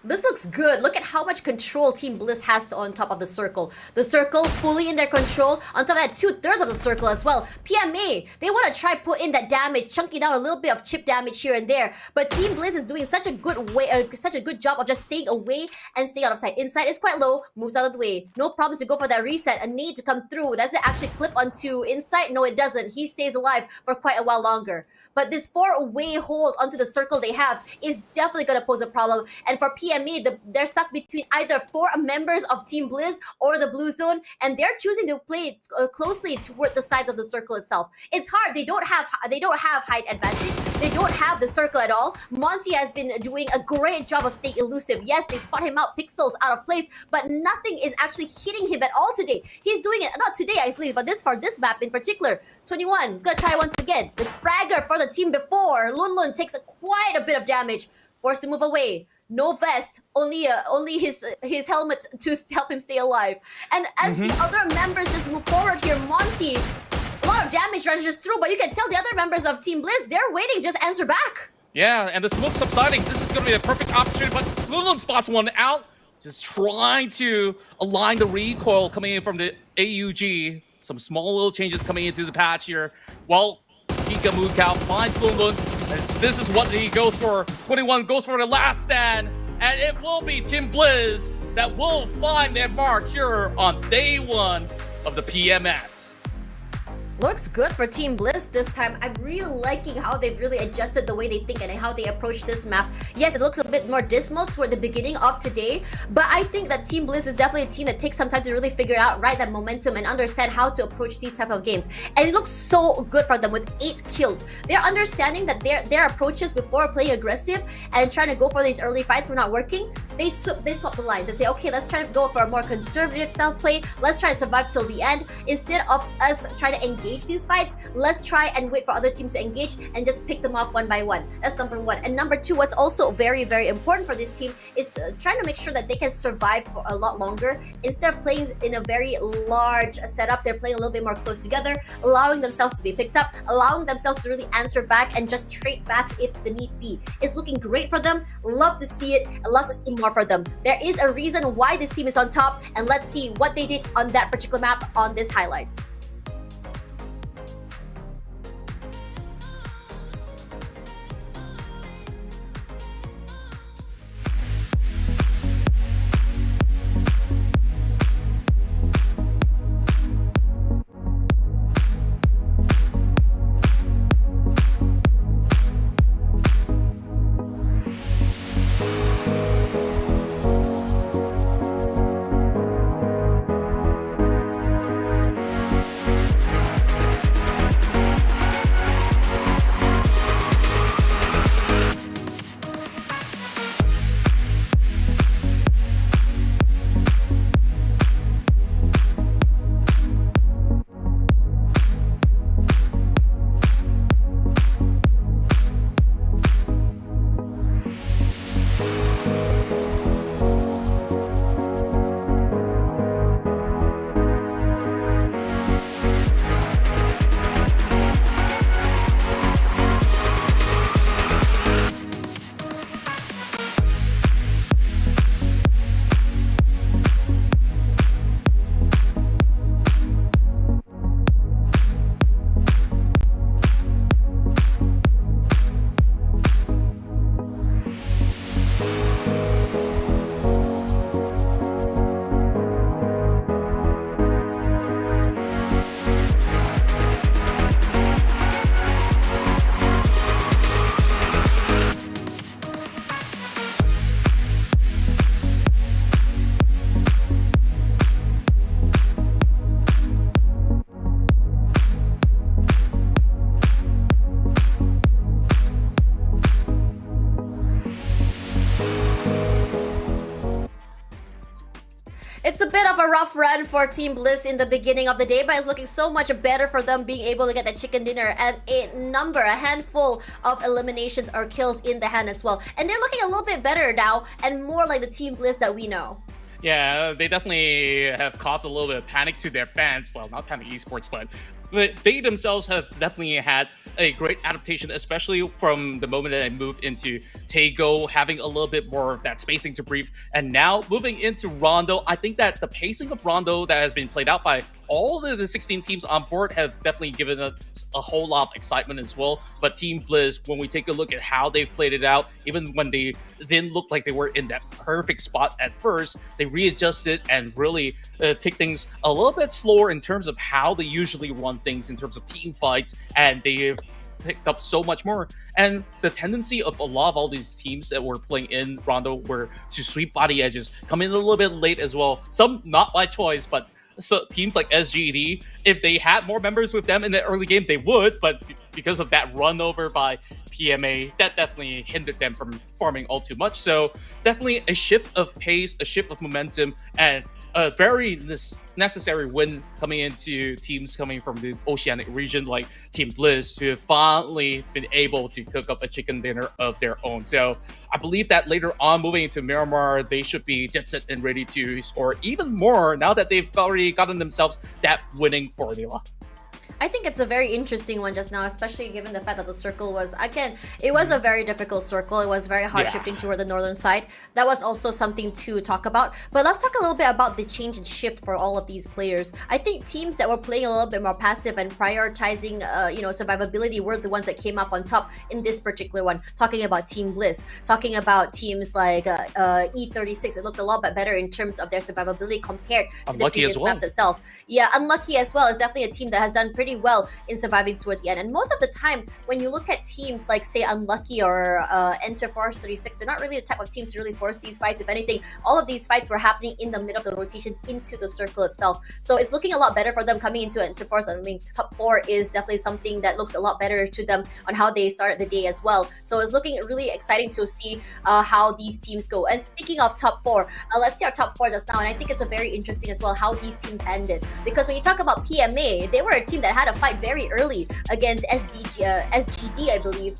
This looks good. Look at how much control Team Bliss has on top of the circle. The circle fully in their control. On top of that, 2/3 of the circle as well. PMA, they want to try put in that damage, chunking down a little bit of chip damage here and there. But Team Bliss is doing such a good job of just staying away and staying out of sight. Inside is quite low, moves out of the way. No problem to go for that reset. A need to come through. Does it actually clip onto Inside? No, it doesn't. He stays alive for quite a while longer. But this 4-way hold onto the circle they have is definitely going to pose a problem. And for PMA, TME, they're stuck between either 4 members of Team Blizz or the Blue Zone, and they're choosing to play closely toward the sides of the circle itself. It's hard. They don't have height advantage. They don't have the circle at all. Monty has been doing a great job of staying elusive. Yes, they spot him out pixels out of place, but nothing is actually hitting him at all today. He's doing it, not today actually, but this map in particular. 21 is gonna try once again. The fragger for the team before. Lun takes quite a bit of damage. Forced to move away. No vest, only his helmet to help him stay alive. And as the other members just move forward here, Monty, a lot of damage rushes through, but you can tell the other members of Team Blizz, they're waiting, just answer back. Yeah, and the smoke subsiding. This is going to be a perfect opportunity, but Lulun spots one out. Just trying to align the recoil coming in from the AUG. Some small little changes coming into the patch here. Well, Kika Mukau finds Lulun. And this is what he goes for. 21 goes for the last stand. And it will be Team Blizz that will find their mark here on day 1 of the PMS. Looks good for Team Blizz this time. I'm really liking how they've really adjusted the way they think and how they approach this map. Yes, it looks a bit more dismal toward the beginning of today, but I think that Team Blizz is definitely a team that takes some time to really figure out, right, that momentum and understand how to approach these type of games. And it looks so good for them with 8 kills. They're understanding that their approaches before playing aggressive and trying to go for these early fights were not working. They swap the lines and say, okay, let's try to go for a more conservative style play. Let's try to survive till the end. Instead of us trying to engage these fights, let's try and wait for other teams to engage and just pick them off one by one. That's number 1. And number 2, what's also very, very important for this team is trying to make sure that they can survive for a lot longer. Instead of playing in a very large setup, they're playing a little bit more close together, allowing themselves to be picked up, allowing themselves to really answer back and just trade back if the need be. It's looking great for them. Love to see it. I love to see more for them. There is a reason why this team is on top, and let's see what they did on that particular map on this highlights. It's a bit of a rough run for Team Blizz in the beginning of the day, but it's looking so much better for them being able to get that chicken dinner and a handful of eliminations or kills in the hand as well. And they're looking a little bit better now and more like the Team Blizz that we know. Yeah, they definitely have caused a little bit of panic to their fans. Well, not Panic Esports, but they themselves have definitely had a great adaptation, especially from the moment that I moved into Taego, having a little bit more of that spacing to breathe. And now moving into Rondo, I think that the pacing of Rondo that has been played out by all the 16 teams on board have definitely given us a whole lot of excitement as well. But Team Blizz, when we take a look at how they've played it out, even when they didn't look like they were in that perfect spot at first, they readjusted and really take things a little bit slower in terms of how they usually run things in terms of team fights, and they've picked up so much more. And the tendency of a lot of all these teams that were playing in Rondo were to sweep body edges, come in a little bit late as well. Some not by choice, but so teams like SGD, if they had more members with them in the early game, they would, but because of that run over by PMA, that definitely hindered them from farming all too much. So definitely a shift of pace, a shift of momentum, and a very necessary win coming into teams coming from the Oceanic region like Team Bliss, who have finally been able to cook up a chicken dinner of their own. So I believe that later on, moving into Miramar, they should be jet set and ready to score even more now that they've already gotten themselves that winning formula. I think it's a very interesting one just now, especially given the fact that the circle was, again, it was a very difficult circle. It was very hard shifting toward the northern side. That was also something to talk about. But let's talk a little bit about the change and shift for all of these players. I think teams that were playing a little bit more passive and prioritizing, survivability were the ones that came up on top in this particular one. Talking about Team Bliss, talking about teams like E36, it looked a lot bit better in terms of their survivability compared to the previous maps itself. Yeah, Unlucky as well is definitely a team that has done pretty well in surviving toward the end. And most of the time, when you look at teams like, say, Unlucky or Enter Force 36, they're not really the type of teams to really force these fights. If anything, all of these fights were happening in the middle of the rotations into the circle itself. So it's looking a lot better for them coming into Enter Force. I mean, top 4 is definitely something that looks a lot better to them on how they started the day as well. So it's looking really exciting to see how these teams go. And speaking of top 4, let's see our top 4 just now. And I think it's a very interesting as well how these teams ended. Because when you talk about PMA, they were a team that had a fight very early against SGD, I believe,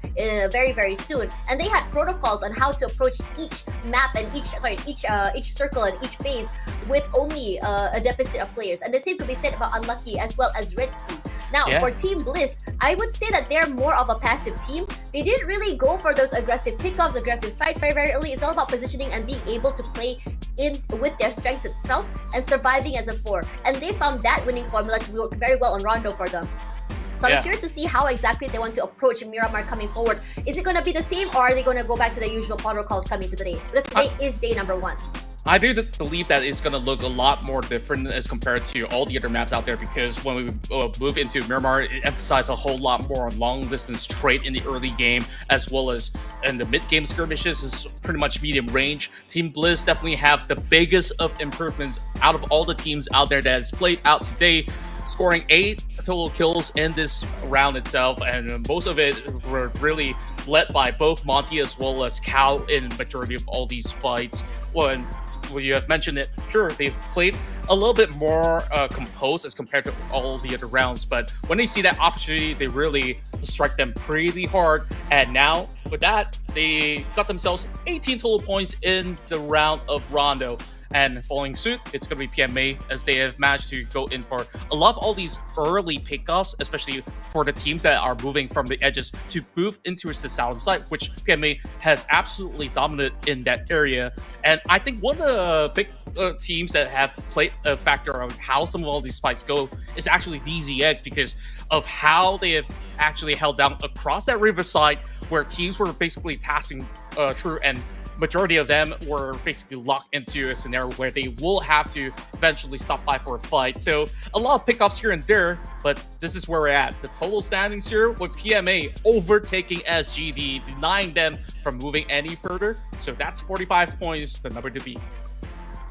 very, very soon. And they had protocols on how to approach each map and each circle and each phase with only a deficit of players. And the same could be said about Unlucky as well as Red Sea. Now, for Team Bliss, I would say that they're more of a passive team. They didn't really go for those aggressive pickoffs, aggressive fights very, very early. It's all about positioning and being able to play in with their strengths itself and surviving as a 4. And they found that winning formula to work very well on Rondo for them. So I'm curious to see how exactly they want to approach Miramar coming forward. Is it going to be the same, or are they going to go back to the usual protocols coming to the day? Because today is day number 1. I do believe that it's going to look a lot more different as compared to all the other maps out there, because when we move into Miramar, it emphasizes a whole lot more on long distance trade in the early game, as well as in the mid-game skirmishes is pretty much medium range. Team Bliss definitely have the biggest of improvements out of all the teams out there that has played out today, scoring 8 total kills in this round itself, and most of it were really led by both Monty as well as Cal in majority of all these fights. When you have mentioned it, sure, they've played a little bit more composed as compared to all the other rounds, but when they see that opportunity, they really strike them pretty hard. And now, with that, they got themselves 18 total points in the round of Rondo. And following suit, it's going to be PMA, as they have managed to go in for a lot of all these early pickoffs, especially for the teams that are moving from the edges to move into the southern side, which PMA has absolutely dominated in that area. And I think one of the big teams that have played a factor of how some of all these fights go is actually DZX, because of how they have actually held down across that riverside, where teams were basically passing through, and majority of them were basically locked into a scenario where they will have to eventually stop by for a fight. So a lot of pickoffs here and there, but this is where we're at. The total standings here with PMA overtaking SGD, denying them from moving any further. So that's 45 points, the number to beat.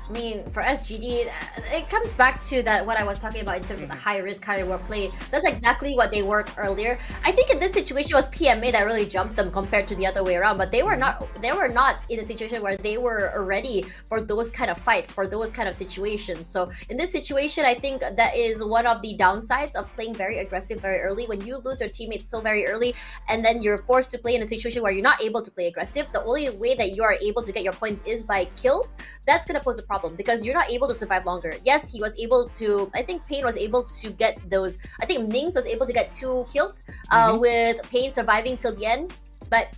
I mean, for SGD, it comes back to that what I was talking about in terms of the high risk, high reward play. That's exactly what they were earlier. I think in this situation it was PMA that really jumped them compared to the other way around, but they were not in a situation where they were ready for those kind of fights, for those kind of situations. So in this situation, I think that is one of the downsides of playing very aggressive very early. When you lose your teammates so very early, and then you're forced to play in a situation where you're not able to play aggressive, the only way that you are able to get your points is by kills. That's going to pose a problem, because you're not able to survive longer. Yes, he was able to, I think Payne was able to get those, I think Mings was able to get 2 kills with Payne surviving till the end, but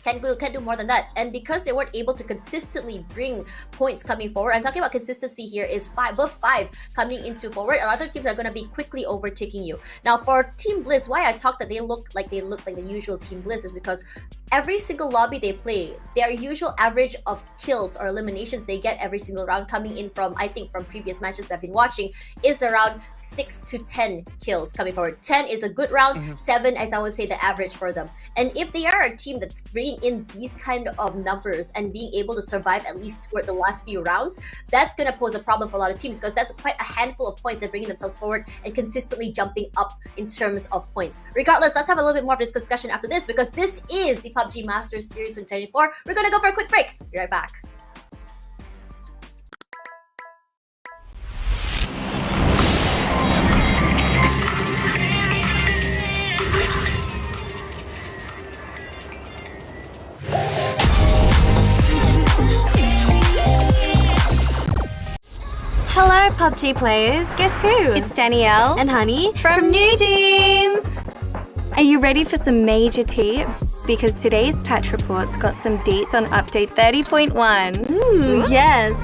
can't do more than that. And because they weren't able to consistently bring points coming forward, I'm talking about consistency here, is above 5 coming into forward, and other teams are going to be quickly overtaking you. Now for Team Bliss, why I talked that they look like the usual Team Bliss is because every single lobby they play, their usual average of kills or eliminations they get every single round coming in from, I think from previous matches that I've been watching, is around 6 to 10 kills coming forward. 10 is a good round, 7 is I would say the average for them. And if they are a team that's bringing in these kind of numbers and being able to survive at least toward the last few rounds, that's going to pose a problem for a lot of teams, because that's quite a handful of points they're bringing themselves forward and consistently jumping up in terms of points. Regardless, let's have a little bit more of this discussion after this, because this is the PUBG Masters Series 2024. We're gonna go for a quick break. Be right back. Hello, PUBG players. Guess who? It's Danielle And Honey from New Jeans. Are you ready for some major tea? Because today's patch report's got some deets on update 30.1. Yes.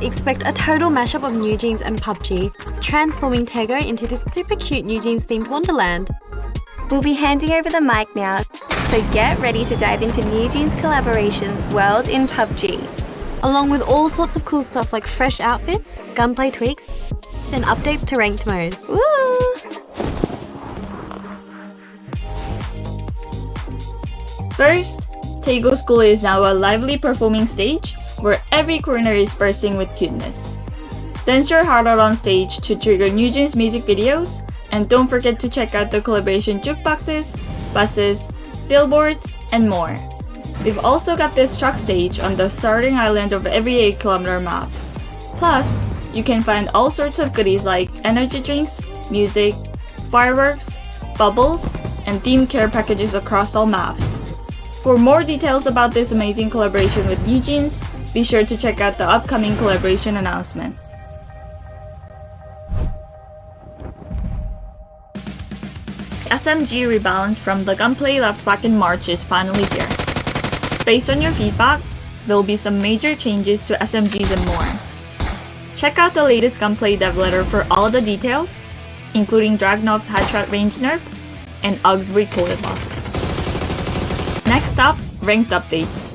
Expect a total mashup of New Jeans and PUBG, transforming Tego into this super cute New Jeans themed wonderland. We'll be handing over the mic now, so get ready to dive into New Jeans Collaboration's world in PUBG. Along with all sorts of cool stuff like fresh outfits, gunplay tweaks, and updates to ranked mode. Woo! First, Tego School is now a lively performing stage where every corner is bursting with cuteness. Dance your heart out on stage to trigger New Jeans music videos, and don't forget to check out the collaboration jukeboxes, buses, billboards, and more. We've also got this truck stage on the starting island of every 8-kilometer map. Plus, you can find all sorts of goodies like energy drinks, music, fireworks, bubbles, and themed care packages across all maps. For more details about this amazing collaboration with New Jeans, be sure to check out the upcoming collaboration announcement. SMG rebalance from the gunplay laps back in March is finally here. Based on your feedback, there will be some major changes to SMGs and more. Check out the latest gunplay dev letter for all the details, including Dragunov's headshot range nerf and UG's recoil buff. Next up, ranked updates.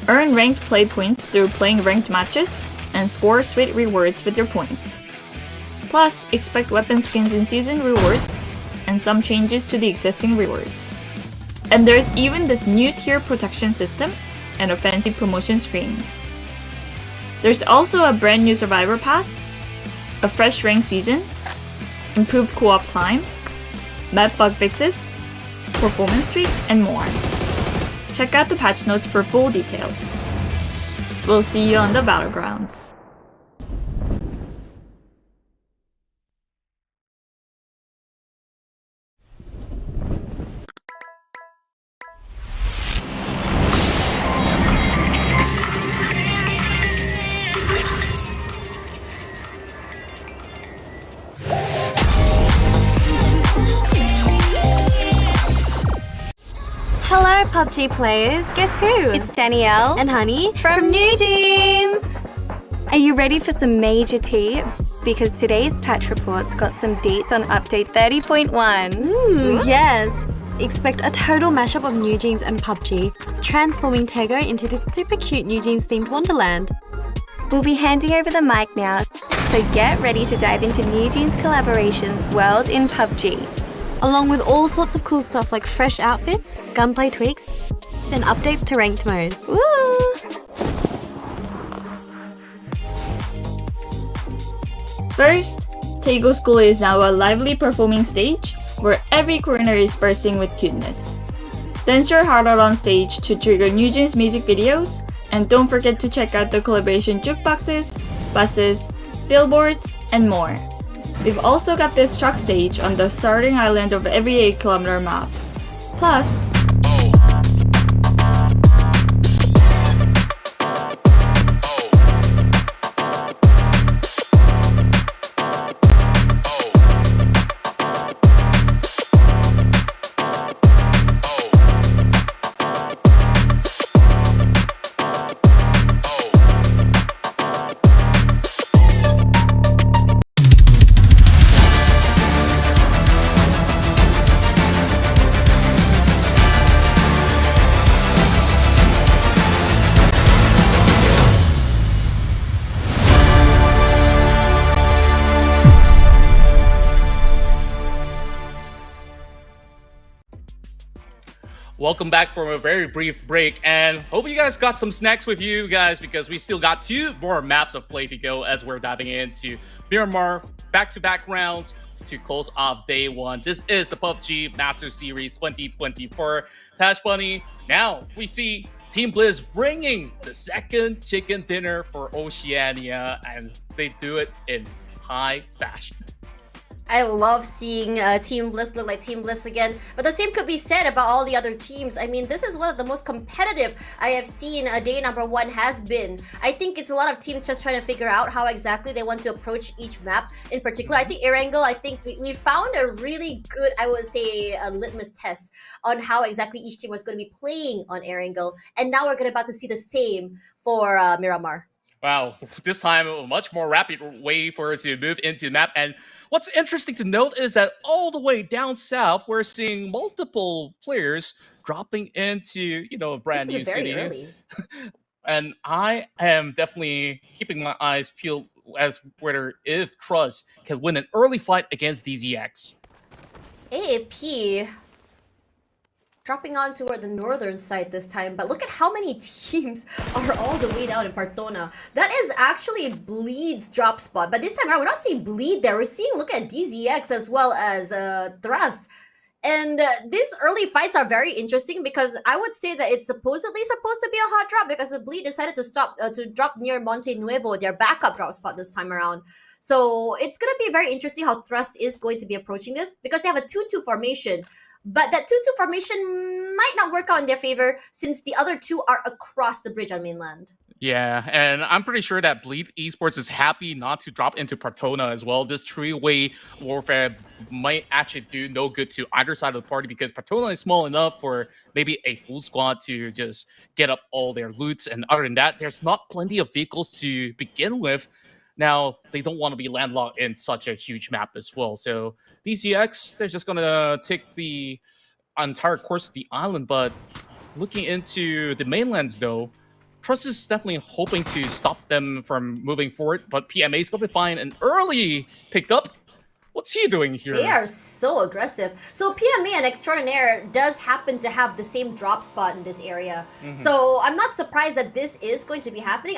Earn ranked play points through playing ranked matches and score sweet rewards with your points. Plus, expect weapon skins in season rewards and some changes to the existing rewards. And there's even this new tier protection system and a fancy promotion screen. There's also a brand new survivor pass, a fresh rank season, improved co-op climb, map bug fixes, performance tweaks, and more. Check out the patch notes for full details. We'll see you on the battlegrounds. Hello, PUBG players. Guess who? It's Danielle And Honey from New Jeans. Are you ready for some major tea? Because today's patch report's got some deets on update 30.1. Yes. Expect a total mashup of New Jeans and PUBG, transforming Tego into this super cute New Jeans themed wonderland. We'll be handing over the mic now, so get ready to dive into New Jeans Collaboration's world in PUBG. Along with all sorts of cool stuff like fresh outfits, gunplay tweaks, and updates to ranked mode. Woo! First, Tego School is now a lively performing stage where every corner is bursting with cuteness. Dance your heart out on stage to trigger New Jeans music videos, and don't forget to check out the collaboration jukeboxes, buses, billboards, and more. We've also got this truck stage on the starting island of every 8-kilometer map. Plus, Welcome back from a very brief break, and hope you guys got some snacks with you guys because we still got 2 more maps of play to go as we're diving into Miramar back-to-back rounds to close off day 1. This is the PUBG Master Series 2024. Tash Bunny, now we see Team Blizz bringing the second chicken dinner for Oceania, and they do it in high fashion. I love seeing Team Bliss look like Team Bliss again, but the same could be said about all the other teams. I mean, this is one of the most competitive I have seen day number 1 has been. I think it's a lot of teams just trying to figure out how exactly they want to approach each map. In particular, I think Erangel, I think we found a really good, I would say, a litmus test on how exactly each team was going to be playing on Erangel, and now we're about to see the same for Miramar. Wow, this time a much more rapid way for us to move into the map. And what's interesting to note is that all the way down south, we're seeing multiple players dropping into, a brand new city. Early. And I am definitely keeping my eyes peeled as whether if Trust can win an early fight against DZX. AAP dropping on toward the northern side this time, but look at how many teams are all the way down in Partona. That is actually Bleed's drop spot, but this time around we're not seeing Bleed there. We're seeing, look at DZX as well as Thrust. And these early fights are very interesting because I would say that it's supposedly supposed to be a hot drop because Bleed decided to drop near Monte Nuevo, their backup drop spot this time around. So it's going to be very interesting how Thrust is going to be approaching this because they have a 2-2 formation. But that 2-2 formation might not work out in their favor since the other 2 are across the bridge on mainland. Yeah, and I'm pretty sure that Bleed Esports is happy not to drop into Partona as well. This 3-way warfare might actually do no good to either side of the party because Partona is small enough for maybe a full squad to just get up all their loots. And other than that, there's not plenty of vehicles to begin with. Now, they don't want to be landlocked in such a huge map as well. So DCX, they're just going to take the entire course of the island. But looking into the mainlands, though, Trust is definitely hoping to stop them from moving forward. But PMA is going to find an early pickup. What's he doing here? They are so aggressive. So PMA and Extraordinaire does happen to have the same drop spot in this area. So I'm not surprised that this is going to be happening.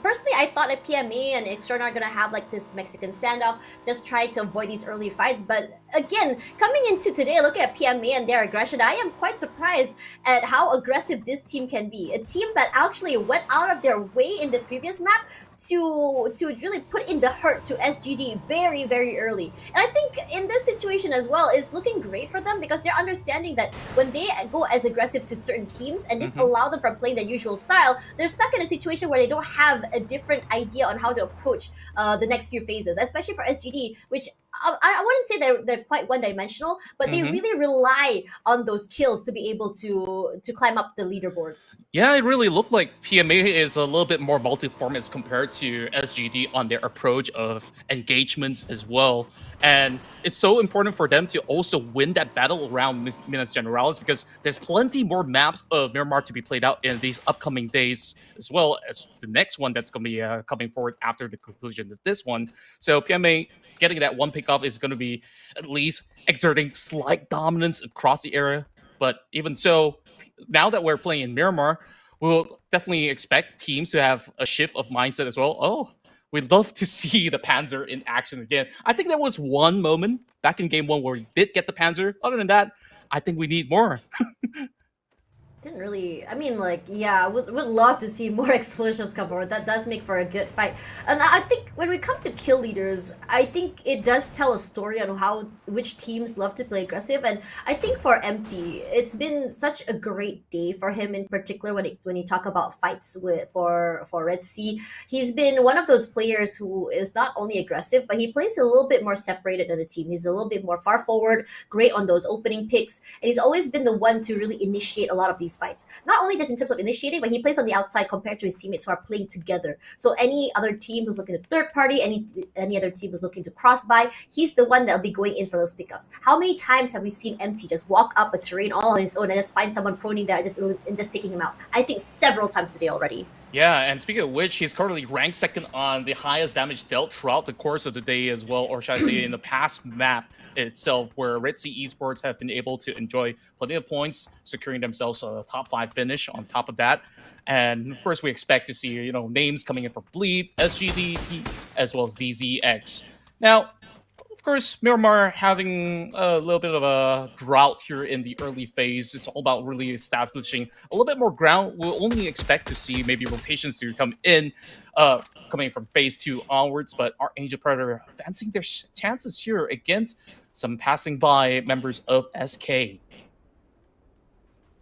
Personally, I thought that PMA and Extraordinaire are going to have like this Mexican standoff, just try to avoid these early fights. But again, coming into today, look at PMA and their aggression. I am quite surprised at how aggressive this team can be. A team that actually went out of their way in the previous map to really put in the hurt to SGD very, very early. And I think in this situation as well is looking great for them because they're understanding that when they go as aggressive to certain teams and this allow them from playing their usual style, they're stuck in a situation where they don't have a different idea on how to approach the next few phases, especially for SGD, which I wouldn't say they're quite one-dimensional, but they really rely on those kills to be able to climb up the leaderboards. Yeah, it really looked like PMA is a little bit more multiform as compared to SGD on their approach of engagements as well. And it's so important for them to also win that battle around Minas Generalis because there's plenty more maps of Miramar to be played out in these upcoming days, as well as the next one that's going to be coming forward after the conclusion of this one. So PMA getting that one pick off is going to be at least exerting slight dominance across the area. But even so, now that we're playing in Miramar, we'll definitely expect teams to have a shift of mindset as well. Oh, we'd love to see the Panzer in action again. I think there was one moment back in game 1 where we did get the Panzer. Other than that, I think we need more. Didn't really, I mean, like, yeah, would love to see more explosions come forward. That does make for a good fight. And I think when we come to kill leaders, I think it does tell a story on which teams love to play aggressive. And I think for Empty, it's been such a great day for him in particular when you talk about fights for Red Sea. He's been one of those players who is not only aggressive, but he plays a little bit more separated than the team. He's a little bit more far forward, great on those opening picks. And he's always been the one to really initiate a lot of these fights, not only just in terms of initiating, but he plays on the outside compared to his teammates who are playing together. So any other team who's looking to third party, any other team who's looking to cross by, he's the one that'll be going in for those pickups. How many times have we seen Empty just walk up a terrain all on his own and just find someone proning there and just taking him out? I think several times today already. Yeah, and speaking of which, he's currently ranked second on the highest damage dealt throughout the course of the day as well, or should I say in the past map itself, where Red Sea Esports have been able to enjoy plenty of points, securing themselves a top 5 finish on top of that. And of course, we expect to see, names coming in for Bleed, SGD, as well as DZX. Now, of course, Miramar having a little bit of a drought here in the early phase. It's all about really establishing a little bit more ground. We'll only expect to see maybe rotations to come in, coming from phase 2 onwards. But our Angel Predator fancying their chances here against some passing by members of SK.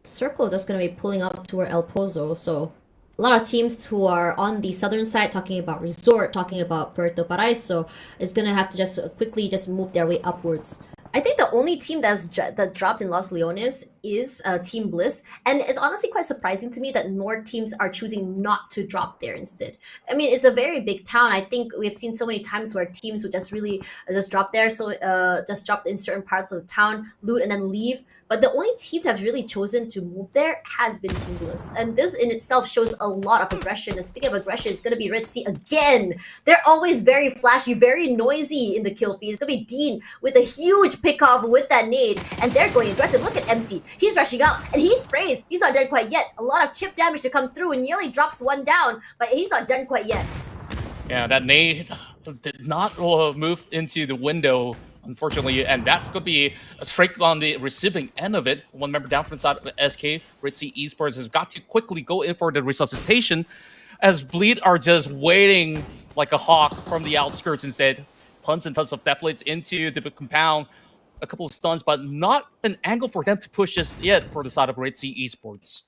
Circle just going to be pulling up toward El Pozo, so a lot of teams who are on the southern side talking about Resort, talking about Puerto Paraiso, is going to have to just quickly just move their way upwards. I think the only team that dropped in Los Leones is Team Bliss, and it's honestly quite surprising to me that more teams are choosing not to drop there instead. I mean, it's a very big town. I think we've seen so many times where teams would just really just drop there, so just drop in certain parts of the town, loot, and then leave. But the only team to have really chosen to move there has been Team Bliss. And this in itself shows a lot of aggression. And speaking of aggression, it's going to be Red Sea again. They're always very flashy, very noisy in the kill feed. It's going to be Dean with a huge pick-off with that nade. And they're going aggressive. Look at Empty. He's rushing out and he sprays. He's not done quite yet. A lot of chip damage to come through and nearly drops one down. But he's not done quite yet. Yeah, that nade did not move into the window, unfortunately, and that's going to be a trick on the receiving end of it. One member down from the side of SK, Red Sea Esports has got to quickly go in for the resuscitation, as Bleed are just waiting like a hawk from the outskirts instead. Tons and tons of deathlights into the compound, a couple of stuns, but not an angle for them to push just yet for the side of Red Sea Esports.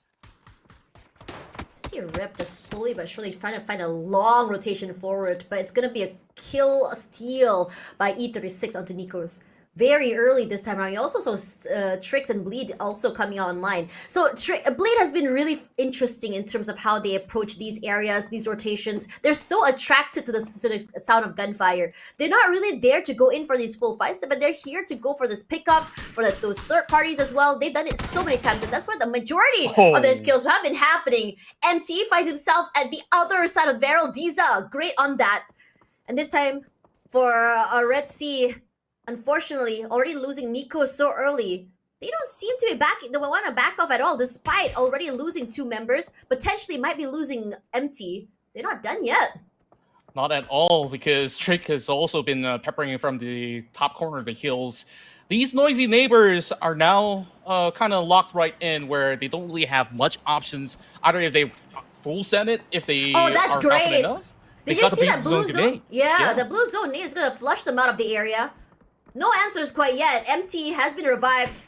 See a Rip just slowly but surely trying to find a long rotation forward, but it's gonna be a kill steal by E36 onto Nikos. Very early this time around. You also saw Trix and Bleed also coming out online. So Bleed has been really interesting in terms of how they approach these areas, these rotations. They're so attracted to the sound of gunfire. They're not really there to go in for these full fights, but they're here to go for these pickups, for those third parties as well. They've done it so many times, and that's where the majority of their skills have been happening. MT finds himself at the other side of the barrel. Diza, great on that. And this time, for a Red Sea, unfortunately, already losing Nico so early, they don't seem to be they want to back off at all, despite already losing 2 members, potentially might be losing MT. They're not done yet. Not at all, because Trick has also been peppering from the top corner of the hills. These noisy neighbors are now kind of locked right in, where they don't really have much options, either if they full send it, if they are confident enough. Did you see that blue zone? Yeah, the blue zone nade is going to flush them out of the area. No answers quite yet. MT has been revived.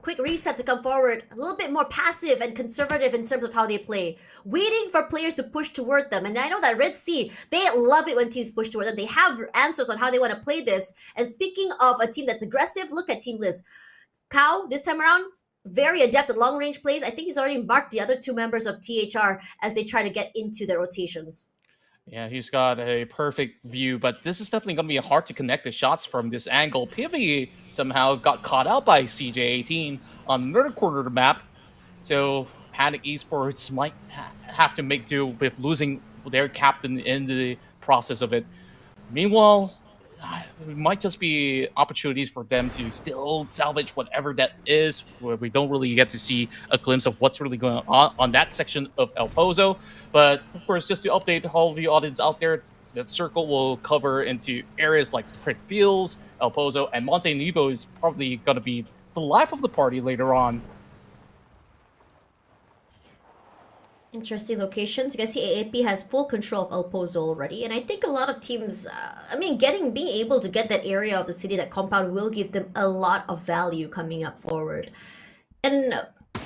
Quick reset to come forward. A little bit more passive and conservative in terms of how they play. Waiting for players to push toward them. And I know that Red Sea, they love it when teams push toward them. They have answers on how they want to play this. And speaking of a team that's aggressive, look at Team Bliss. Kao, this time around, very adept at long-range plays. I think he's already marked the other 2 members of THR as they try to get into their rotations. Yeah, he's got a perfect view, but this is definitely going to be hard to connect the shots from this angle. PV somehow got caught out by CJ18 on another corner of the map, so Panic Esports might have to make do with losing their captain in the process of it. Meanwhile, it might just be opportunities for them to still salvage whatever that is, where we don't really get to see a glimpse of what's really going on that section of El Pozo. But of course, just to update all of the audience out there, that circle will cover into areas like Crit Fields, El Pozo, and Monte Nivo is probably going to be the life of the party later on. Interesting locations. You can see AAP has full control of El Pozo already, and I think a lot of teams, being able to get that area of the city, that compound, will give them a lot of value coming up forward. And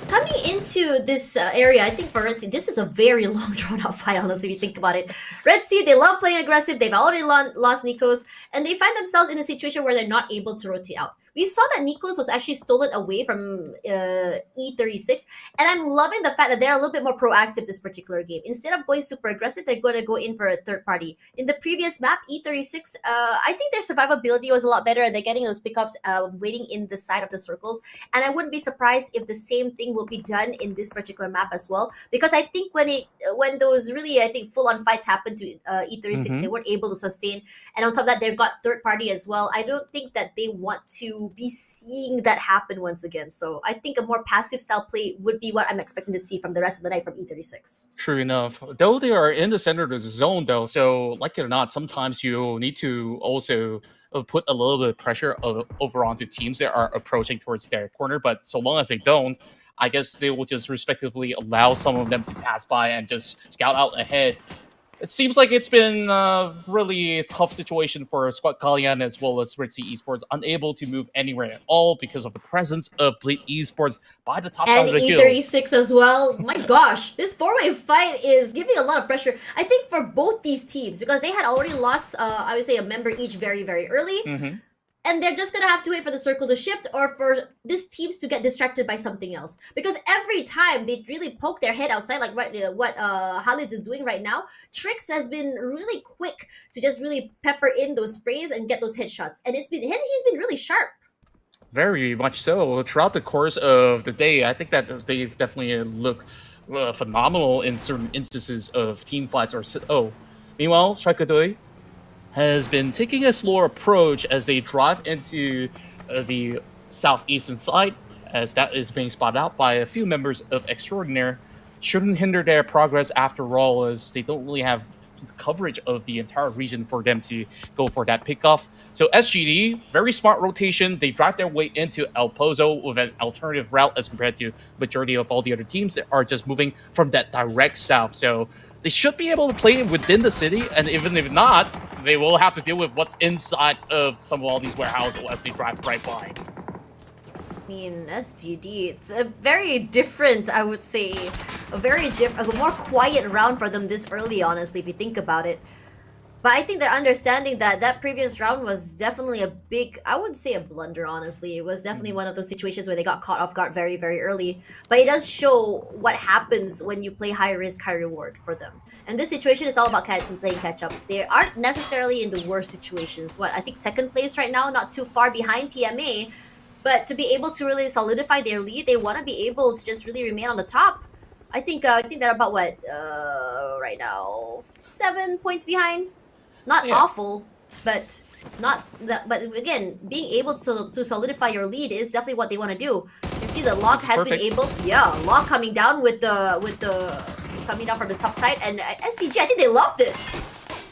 coming into this area, I think for Red Sea, this is a very long drawn-out fight, honestly, if you think about it. Red Sea, they love playing aggressive. They've already lost Nikos, and they find themselves in a situation where they're not able to rotate out. we saw that Nikos was actually stolen away from E36, and I'm loving the fact that they're a little bit more proactive this particular game. Instead of going super aggressive, they're going to go in for a third party. In the previous map, E36, I think their survivability was a lot better, and they're getting those pickups waiting in the side of the circles. And I wouldn't be surprised if the same thing will be done in this particular map as well, because I think when those really, I think, full-on fights happened to E36, they weren't able to sustain, and on top of that, they've got third party as well. I don't think that they want to be seeing that happen once again. So I think a more passive style play would be what I'm expecting to see from the rest of the night from E36. True enough. Though they are in the center of the zone, though, so like it or not, sometimes you need to also put a little bit of pressure over onto teams that are approaching towards their corner. But so long as they don't, I guess they will just respectively allow some of them to pass by and just scout out ahead. It seems like it's been a really tough situation for Squad Kalian as well as Ritzy Esports, unable to move anywhere at all because of the presence of Bleed Esports by the top side And of the hill. E36 as well. My gosh, this four-way fight is giving a lot of pressure, I think, for both these teams, because they had already lost, I would say, a member each very, very early. And they're just gonna have to wait for the circle to shift or for these teams to get distracted by something else. Because every time they really poke their head outside, like what Khalid is doing right now, Trix has been really quick to just really pepper in those sprays and get those headshots. And he's been really sharp. Very much so. Throughout the course of the day, I think that they've definitely looked phenomenal in certain instances of team fights. Meanwhile, Strikadoi has been taking a slower approach as they drive into the southeastern side, as that is being spotted out by a few members of Extraordinaire. Shouldn't hinder their progress after all, as they don't really have coverage of the entire region for them to go for that pickoff. So SGD, very smart rotation. They drive their way into El Pozo with an alternative route as compared to majority of all the other teams that are just moving from that direct south. So they should be able to play within the city, and even if not, they will have to deal with what's inside of some of all these warehouses as they drive right by. I mean, SGD, it's a very different, I would say, a more quiet round for them this early, honestly, if you think about it. But I think they're understanding that that previous round was definitely a big, I would say a blunder, honestly. It was definitely one of those situations where they got caught off guard very, very early. But it does show what happens when you play high risk, high reward for them. And this situation is all about playing catch up. They aren't necessarily in the worst situations. I think second place right now, not too far behind PMA. But to be able to really solidify their lead, they want to be able to just really remain on the top. I think they're about right now 7 points behind. Not awful, but not that. But again, being able to solidify your lead is definitely what they want to do. You see that Locke has been able, Locke coming down with the coming down from the top side, and SDG, I think they love this.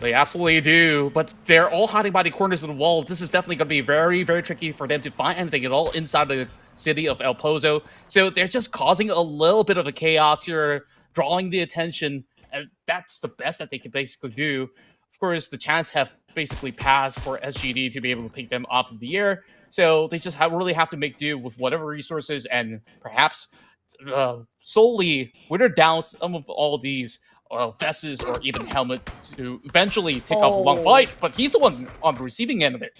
They absolutely do, but they're all hiding by the corners of the wall. This is definitely going to be very, very tricky for them to find anything at all inside the city of El Pozo. So they're just causing a little bit of a chaos here, drawing the attention, and that's the best that they can basically do. Of course, the chance have basically passed for SGD to be able to pick them off of the air, so they just really have to make do with whatever resources and perhaps solely wither down some of all these vests or even helmets to eventually take off one fight, but he's the one on the receiving end of it.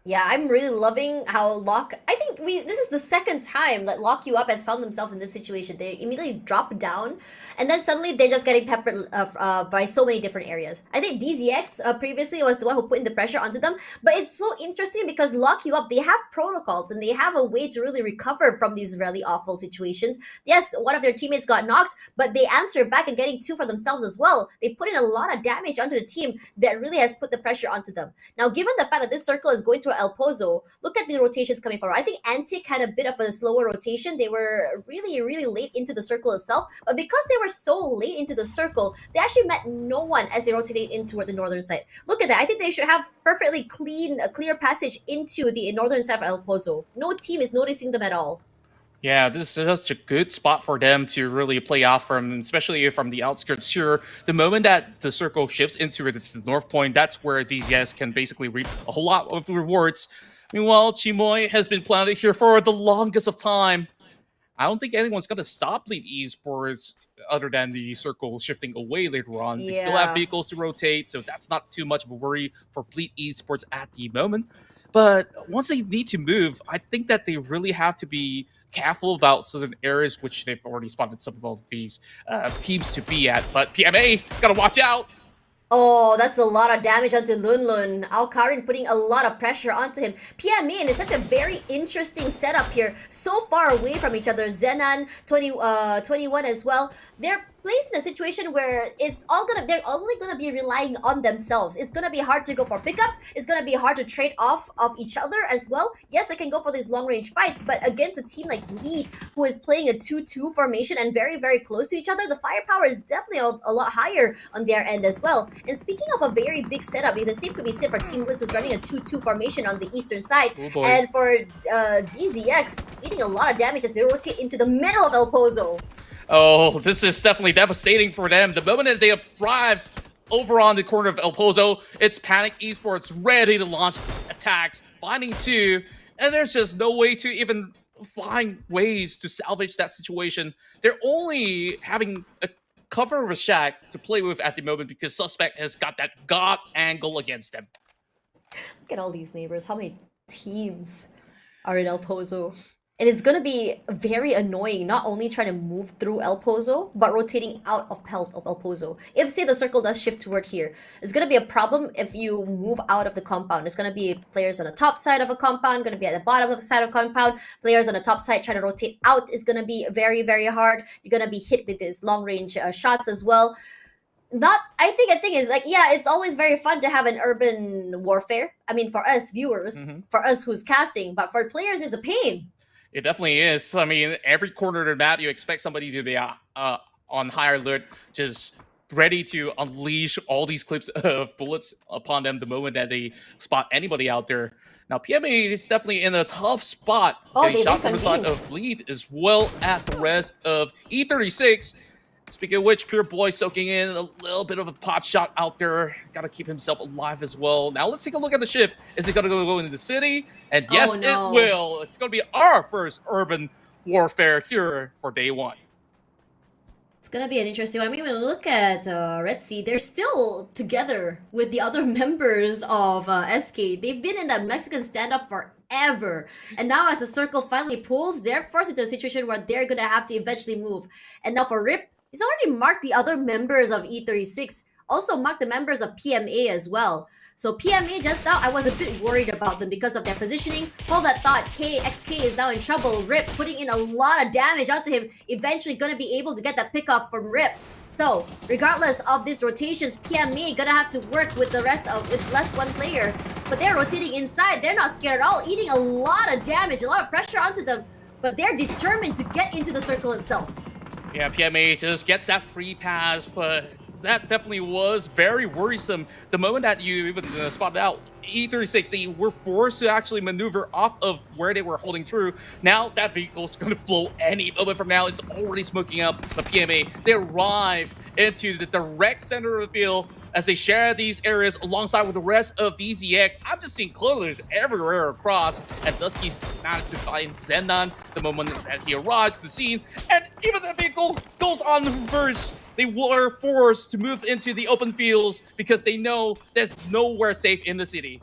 Yeah, I'm really loving how Locke... I think this is the second time that Lock You Up has found themselves in this situation. They immediately drop down, and then suddenly they're just getting peppered by so many different areas. I think DZX previously was the one who put in the pressure onto them, but it's so interesting because Lock You Up, they have protocols, and they have a way to really recover from these really awful situations. Yes, one of their teammates got knocked, but they answered back and getting 2 for themselves as well. They put in a lot of damage onto the team that really has put the pressure onto them. Now, given the fact that this circle is going to El Pozo, look at the rotations coming forward. I think Antic had a bit of a slower rotation. They were really, really late into the circle itself, but because they were so late into the circle, they actually met no one as they rotated in toward the northern side. Look at that. I think they should have perfectly clear passage into the northern side of El Pozo. No team is noticing them at all. Yeah, this is such a good spot for them to really play off from, especially from the outskirts here. The moment that the circle shifts into its north point, that's where DZS can basically reap a whole lot of rewards. Meanwhile, Chimoy has been planted here for the longest of time. I don't think anyone's going to stop Bleed Esports other than the circle shifting away later on. They still have vehicles to rotate, so that's not too much of a worry for Bleed Esports at the moment. But once they need to move, I think that they really have to be careful about certain areas which they've already spotted some of these teams to be at. But PMA, gotta watch out. Oh, that's a lot of damage onto Lunlun. Alkarin putting a lot of pressure onto him. PMA is such a very interesting setup here. So far away from each other. Zenan, 21 as well. They're placed in a situation where they're only gonna be relying on themselves. It's gonna be hard to go for pickups. It's gonna be hard to trade off of each other as well. Yes, they can go for these long range fights, but against a team like Bleed, who is playing a 2-2 formation and very, very close to each other, the firepower is definitely a lot higher on their end as well. And speaking of a very big setup, the same could be said for Team Blitz, who's running a 2-2 formation on the eastern side. Oh, and for DZX, eating a lot of damage as they rotate into the middle of El Pozo. Oh, this is definitely devastating for them. The moment that they arrive over on the corner of El Pozo, it's Panic Esports ready to launch attacks, finding two, and there's just no way to even find ways to salvage that situation. They're only having a cover of a shack to play with at the moment because Suspect has got that god angle against them. Look at all these neighbors. How many teams are in El Pozo? And it's gonna be very annoying, not only trying to move through El Pozo, but rotating out of El Pozo. If, say, the circle does shift toward here, it's gonna be a problem if you move out of the compound. It's gonna be players on the top side of a compound, gonna be at the bottom of the side of a compound. Players on the top side trying to rotate out is gonna be very, very hard. You're gonna be hit with these long-range shots as well. I think a thing is like, yeah, it's always very fun to have an urban warfare. I mean, for us viewers, for us who's casting, but for players, it's a pain. It definitely is. I mean, every corner of the map, you expect somebody to be on higher alert, just ready to unleash all these clips of bullets upon them the moment that they spot anybody out there. Now, PMA is definitely in a tough spot. Getting shot from the side of Bleed as well as the rest of E36. Speaking of which, Pure Boy soaking in a little bit of a pot shot out there. Got to keep himself alive as well. Now let's take a look at the shift. Is it going to go into the city? And yes, it will. It's going to be our first urban warfare here for day one. It's gonna be an interesting one. I mean, when we look at Red Sea, they're still together with the other members of SK. They've been in that Mexican standoff forever. And now as the circle finally pulls, they're forced into a situation where they're gonna have to eventually move. And now for Rip, he's already marked the other members of E36, also marked the members of PMA as well. So PMA just now, I was a bit worried about them because of their positioning. Hold that thought, XK is now in trouble. Rip putting in a lot of damage onto him, eventually gonna be able to get that pick off from Rip. So regardless of these rotations, PMA gonna have to work with with less one player. But they're rotating inside, they're not scared at all, eating a lot of damage, a lot of pressure onto them. But they're determined to get into the circle itself. Yeah, PMA just gets that free pass, but that definitely was very worrisome. The moment that you even spotted out E36, they were forced to actually maneuver off of where they were holding through. Now that vehicle's going to blow any moment from now. It's already smoking up the PMA. They arrive into the direct center of the field as they share these areas alongside with the rest of DZX. I'm just seeing closers everywhere across, and Dusky's managed to find Zenon the moment that he arrives to the scene, and even the vehicle goes on the reverse. They were forced to move into the open fields because they know there's nowhere safe in the city.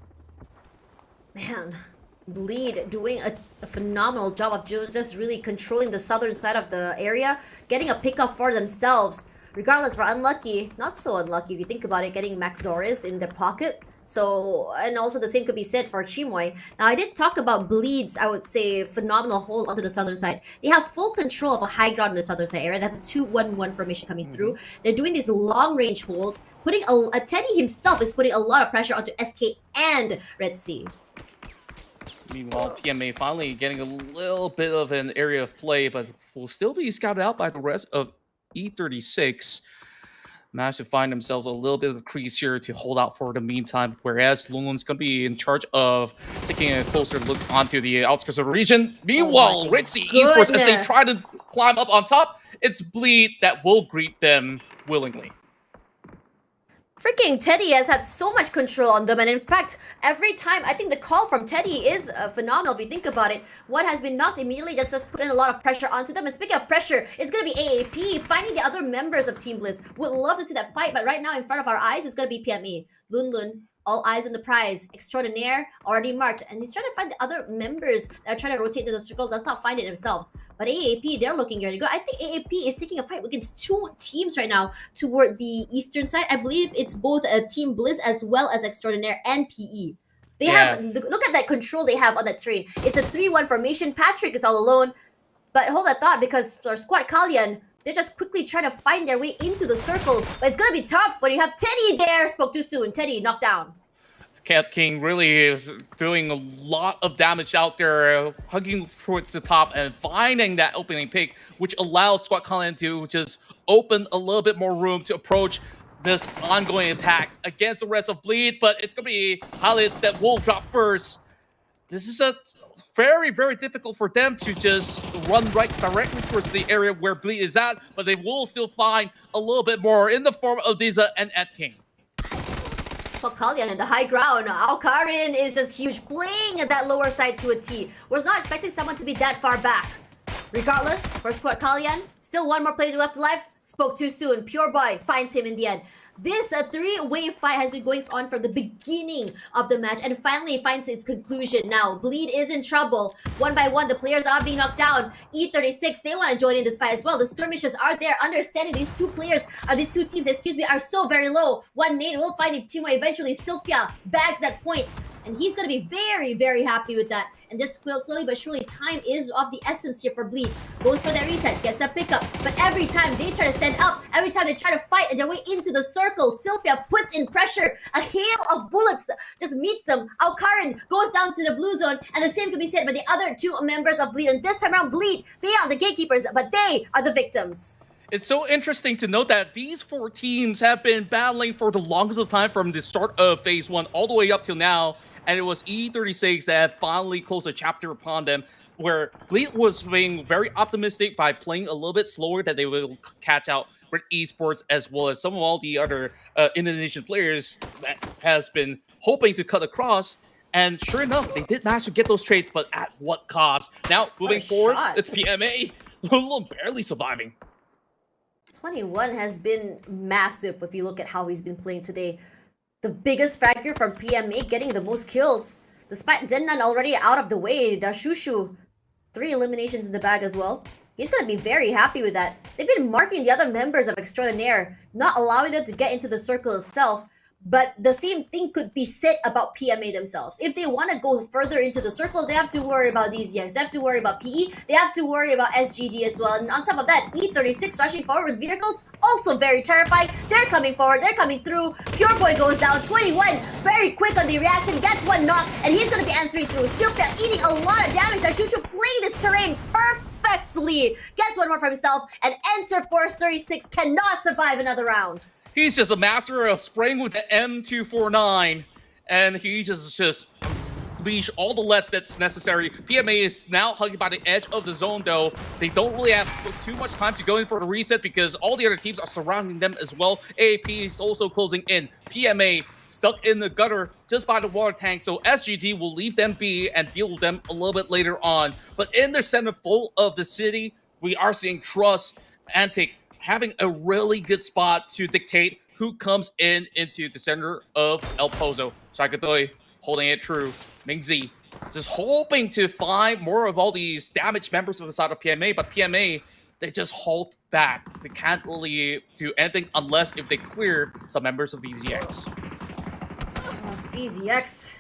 Man, Bleed doing a phenomenal job of just really controlling the southern side of the area, getting a pickup for themselves. Regardless, for unlucky, not so unlucky if you think about it, getting Maxoris in their pocket. So, and also the same could be said for Chimoy. Now, I did talk about Bleed's, I would say, phenomenal hold onto the southern side. They have full control of a high ground on the southern side area. They have a 2-1-1 formation coming through. They're doing these long-range holds. Teddy himself is putting a lot of pressure onto SK and Red Sea. Meanwhile, PMA finally getting a little bit of an area of play, but will still be scouted out by the rest of E36. Managed to find themselves a little bit of a crease here to hold out for the meantime, whereas Lunlun's going to be in charge of taking a closer look onto the outskirts of the region. Meanwhile, Red Sea Esports, as they try to climb up on top, it's Bleed that will greet them willingly. Freaking Teddy has had so much control on them, and in fact, every time, I think the call from Teddy is phenomenal if you think about it. What has been knocked immediately just put in a lot of pressure onto them, and speaking of pressure, it's going to be AAP finding the other members of Team Blitz. Would love to see that fight, but right now in front of our eyes, it's going to be PME. Lunlun All eyes on the prize. Extraordinaire already marked, and he's trying to find the other members that are trying to rotate to the circle. Does not find it themselves. But AAP, they're looking ready to go. I think AAP is taking a fight against 2 teams right now toward the eastern side. I believe it's both Team Blizz as well as Extraordinaire and PE. They have, look at that control they have on that train. It's a 3-1 formation. Patrick is all alone. But hold that thought, because for Squad Kalyan, they're just quickly trying to find their way into the circle. But it's going to be tough when you have Teddy there. Spoke too soon. Teddy knocked down. Cat King really is doing a lot of damage out there, hugging towards the top and finding that opening pick, which allows Squad Kalyan to just open a little bit more room to approach this ongoing attack against the rest of Bleed. But it's going to be Highlights that will drop first. This is a very, very difficult for them to just run right directly towards the area where Bleed is at, but they will still find a little bit more in the form of Diza and Ed King. Kalyan in the high ground. Alkarin is just huge, playing at that lower side to a T. Was not expecting someone to be that far back. Regardless, for Squad Kalyan, still one more player left alive. Spoke too soon. Pure Boy finds him in the end. This 3-way fight has been going on from the beginning of the match and finally finds its conclusion now. Bleed is in trouble. One by one, the players are being knocked down. E36, they want to join in this fight as well. The skirmishes are there, understanding these two players, these two teams, are so very low. One nade will find him team eventually. Sylphia bags that point. And he's going to be very, very happy with that. And this slowly but surely, time is of the essence here for Bleed. Goes for that reset, gets that pickup. But every time they try to stand up, every time they try to fight their way into the circle, Sylphia puts in pressure. A hail of bullets just meets them. Alkarin goes down to the blue zone. And the same can be said by the other 2 members of Bleed. And this time around, Bleed, they are the gatekeepers, but they are the victims. It's so interesting to note that these 4 teams have been battling for the longest of time from the start of Phase 1 all the way up till now. And it was E36 that finally closed a chapter upon them, where Bleed was being very optimistic by playing a little bit slower that they will catch out with Esports, as well as some of all the other Indonesian players that has been hoping to cut across. And sure enough, they did manage to get those trades, but at what cost? Now, moving forward, it's PMA, barely surviving. 21 has been massive if you look at how he's been playing today. The biggest fragger from PMA, getting the most kills. Despite Zennan already out of the way, Dashushu, 3 eliminations in the bag as well. He's going to be very happy with that. They've been marking the other members of Extraordinaire, not allowing them to get into the circle itself. But the same thing could be said about PMA themselves. If they want to go further into the circle, they have to worry about these yanks. They have to worry about PE. They have to worry about SGD as well. And on top of that, E36 rushing forward with vehicles, also very terrifying. They're coming forward. They're coming through. Pure Boy goes down. 21, very quick on the reaction. Gets one knock, and he's going to be answering through. Sylphia eating a lot of damage. Dashushu playing this terrain perfectly. Gets one more for himself. And Enter Force 36 cannot survive another round. He's just a master of spraying with the M249, and he just leash all the lets that's necessary. PMA is now hugging by the edge of the zone, though. They don't really have too much time to go in for the reset because all the other teams are surrounding them as well. AAP is also closing in. PMA stuck in the gutter just by the water tank, so SGD will leave them be and deal with them a little bit later on. But in the center full of the city, we are seeing Trust, Antic, having a really good spot to dictate who comes into the center of El Pozo. Shakatoy holding it true. Mingzi just hoping to find more of all these damaged members of the side of PMA, but PMA, they just hold back. They can't really do anything unless if they clear some members of these EX. Oh, it's these EX.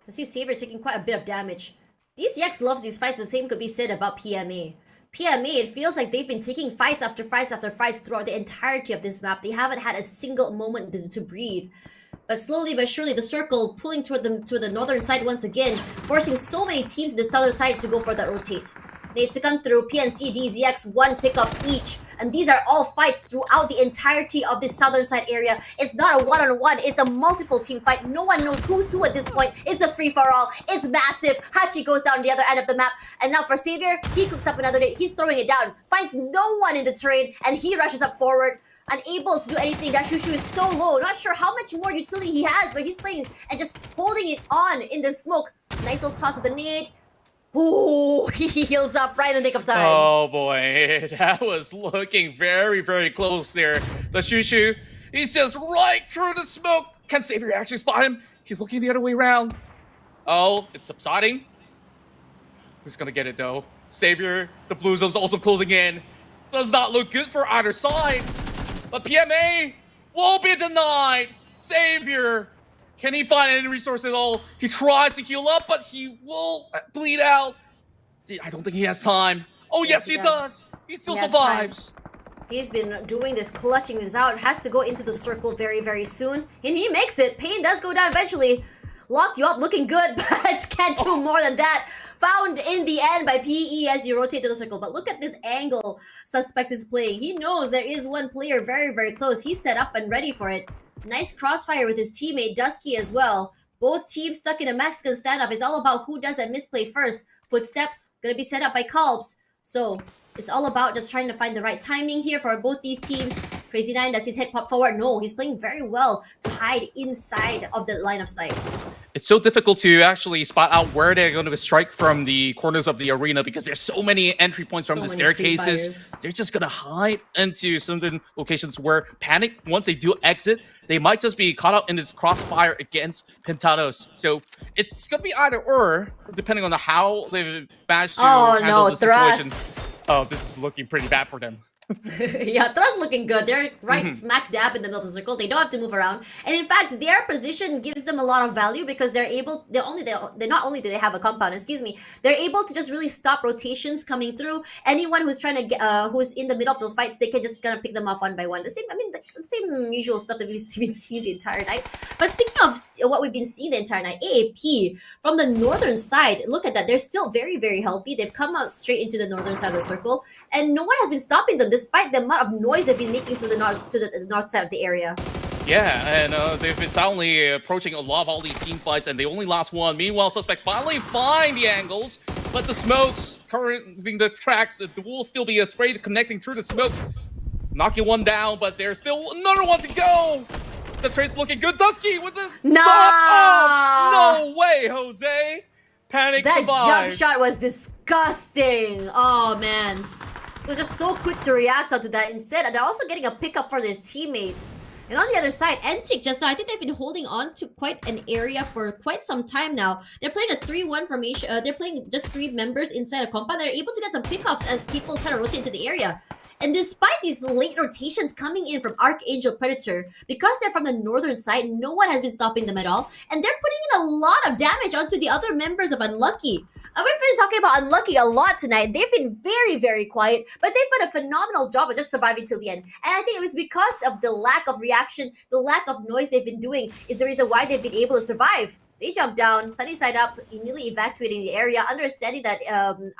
I see Saber taking quite a bit of damage. These EX loves these fights. The same could be said about PMA. PMA, it feels like they've been taking fights after fights after fights throughout the entirety of this map. They haven't had a single moment to breathe. But slowly but surely, the circle pulling toward the northern side once again, forcing so many teams in the southern side to go for that rotate. Needs to come through. PNC, DZX, 1 pickoff each. And these are all fights throughout the entirety of this southern side area. It's not a one-on-one. It's a multiple team fight. No one knows who's who at this point. It's a free-for-all. It's massive. Hachi goes down the other end of the map. And now for Xavier, he cooks up another day. He's throwing it down. Finds no one in the terrain. And he rushes up forward. Unable to do anything. Dashushu is so low. Not sure how much more utility he has. But he's playing and just holding it on in the smoke. Nice little toss of the nade. Oh, he heals up right in the nick of time. Oh boy, that was looking very, very close there. The Shushu, he's just right through the smoke. Can Xavier actually spot him? He's looking the other way around. Oh, it's subsiding. Who's gonna get it though? Savior, the blue zone's also closing in. Does not look good for either side. But PMA will be denied. Savior, can he find any resource at all? He tries to heal up, but he will bleed out. I don't think he has time. Oh, yes, he does. He still survives. He's been doing this, clutching this out. Has to go into the circle very, very soon. And he makes it. Pain does go down eventually. Lock you up, looking good, but can't do more than that. Found in the end by PE as you rotate to the circle. But look at this angle Suspect is playing. He knows there is one player very, very close. He's set up and ready for it. Nice crossfire with his teammate Dusky as well. Both teams stuck in a Mexican standoff. It's all about who does that misplay first. Footsteps gonna be set up by Kalbs. So it's all about just trying to find the right timing here for both these teams. Crazy 9, does his head pop forward? No, he's playing very well to hide inside of the line of sight. It's so difficult to actually spot out where they're going to strike from the corners of the arena because there's so many entry points from the staircases. They're just going to hide into some of the locations where Panic, once they do exit, they might just be caught up in this crossfire against Pentados. So it's going to be either or, depending on how they manage to handle the situation. Oh, this is looking pretty bad for them. Yeah, Thrust looking good. They're right smack dab in the middle of the circle. They don't have to move around, and in fact, their position gives them a lot of value because they're able. They not only do they have a compound, they're able to just really stop rotations coming through. Anyone who's trying to get, who's in the middle of the fights, they can just kind of pick them off one by one. The same, the same usual stuff that we've been seeing the entire night. But speaking of what we've been seeing the entire night, AAP from the northern side, look at that. They're still very, very healthy. They've come out straight into the northern side of the circle, and no one has been stopping them despite the amount of noise they've been making to the north side of the area. Yeah, and they've been silently approaching a lot of all these team fights, and they only lost one. Meanwhile, Suspect finally find the angles, but the smokes currently the tracks will still be a spray connecting through the smoke, knocking one down, but there's still another one to go. The trade's looking good. Dusky with this. No way, Jose. Panic that survives. Jump shot was disgusting. Oh man. It was just so quick to react onto that. Instead, they're also getting a pickup for their teammates. And on the other side, Entic just now, I think they've been holding on to quite an area for quite some time now. They're playing a 3-1 formation. They're playing just 3 members inside a compound. They're able to get some pickups as people kind of rotate into the area. And despite these late rotations coming in from Archangel Predator, because they're from the northern side, no one has been stopping them at all. And they're putting in a lot of damage onto the other members of Unlucky. We've been talking about Unlucky a lot tonight. They've been very, very quiet, but they've done a phenomenal job of just surviving till the end. And I think it was because of the lack of reaction, the lack of noise they've been doing is the reason why they've been able to survive. They jumped down, sunny side up, immediately evacuating the area, understanding that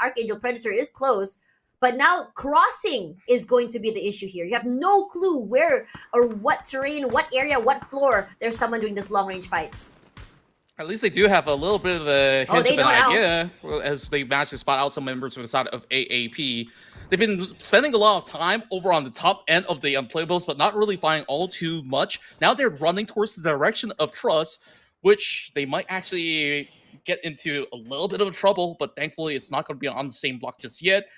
Archangel Predator is close. But now crossing is going to be the issue here. You have no clue where or what terrain, what area, what floor there's someone doing this long-range fights. At least they do have a little bit of a hint of an idea as they manage to spot out some members from the side of AAP. They've been spending a lot of time over on the top end of the unplayables, but not really finding all too much. Now they're running towards the direction of Trust, which they might actually get into a little bit of trouble, but thankfully it's not going to be on the same block just yet.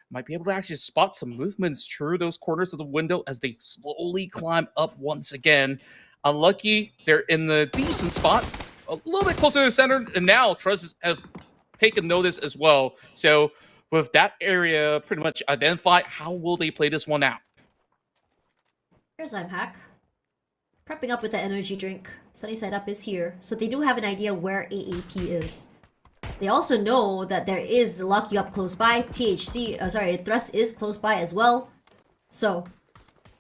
Might be able to actually spot some movements through those corners of the window as they slowly climb up once again. Unlucky, they're in the decent spot, a little bit closer to the center, and now Trust have taken notice as well. So with that area pretty much identified, how will they play this one out? Here's IMHack. Prepping up with the energy drink. Sunny side up is here, so they do have an idea where AAP is. They also know that there is Lucky up close by. Thrust is close by as well. So,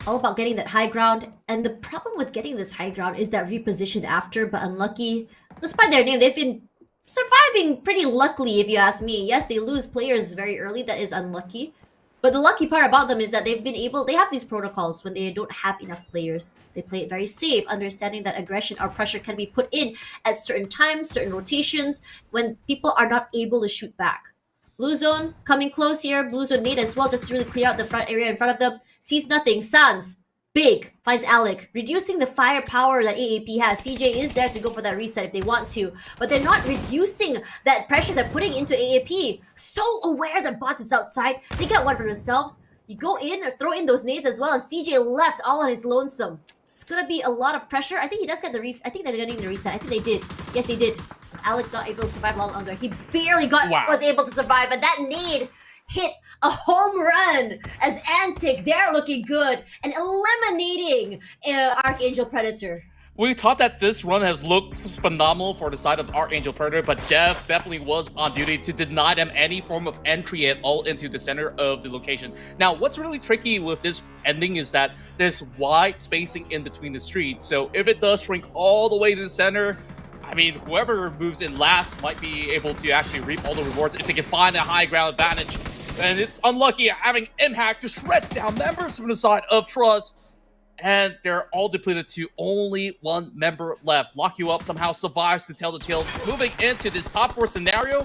all about getting that high ground. And the problem with getting this high ground is that repositioned after, but Unlucky, despite their name, they've been surviving pretty luckily, if you ask me. Yes, they lose players very early, that is Unlucky. But the lucky part about them is that they have these protocols when they don't have enough players. They play it very safe, understanding that aggression or pressure can be put in at certain times, certain rotations, when people are not able to shoot back. Blue zone coming close here. Blue zone nade as well, just to really clear out the front area in front of them. Sees nothing. Sans. Big. Finds Alec. Reducing the firepower that AAP has. CJ is there to go for that reset if they want to. But they're not reducing that pressure they're putting into AAP. So aware that bots is outside. They get one for themselves. You go in or throw in those nades as well. And CJ left all on his lonesome. It's gonna be a lot of pressure. I think he does get the I think they're getting the reset. I think they did. Yes, they did. Alec not able to survive a lot longer. He barely was able to survive, and that nade hit a home run as Antic, they're looking good and eliminating Archangel Predator. We thought that this run has looked phenomenal for the side of Archangel Predator, but Jeff definitely was on duty to deny them any form of entry at all into the center of the location. Now, what's really tricky with this ending is that there's wide spacing in between the streets, so if it does shrink all the way to the center, I mean, whoever moves in last might be able to actually reap all the rewards if they can find a high ground advantage. And it's unlucky having Impact to shred down members from the side of Trust. And they're all depleted to only one member left. Lock You Up somehow survives to tell the tale. Moving into this top 4 scenario,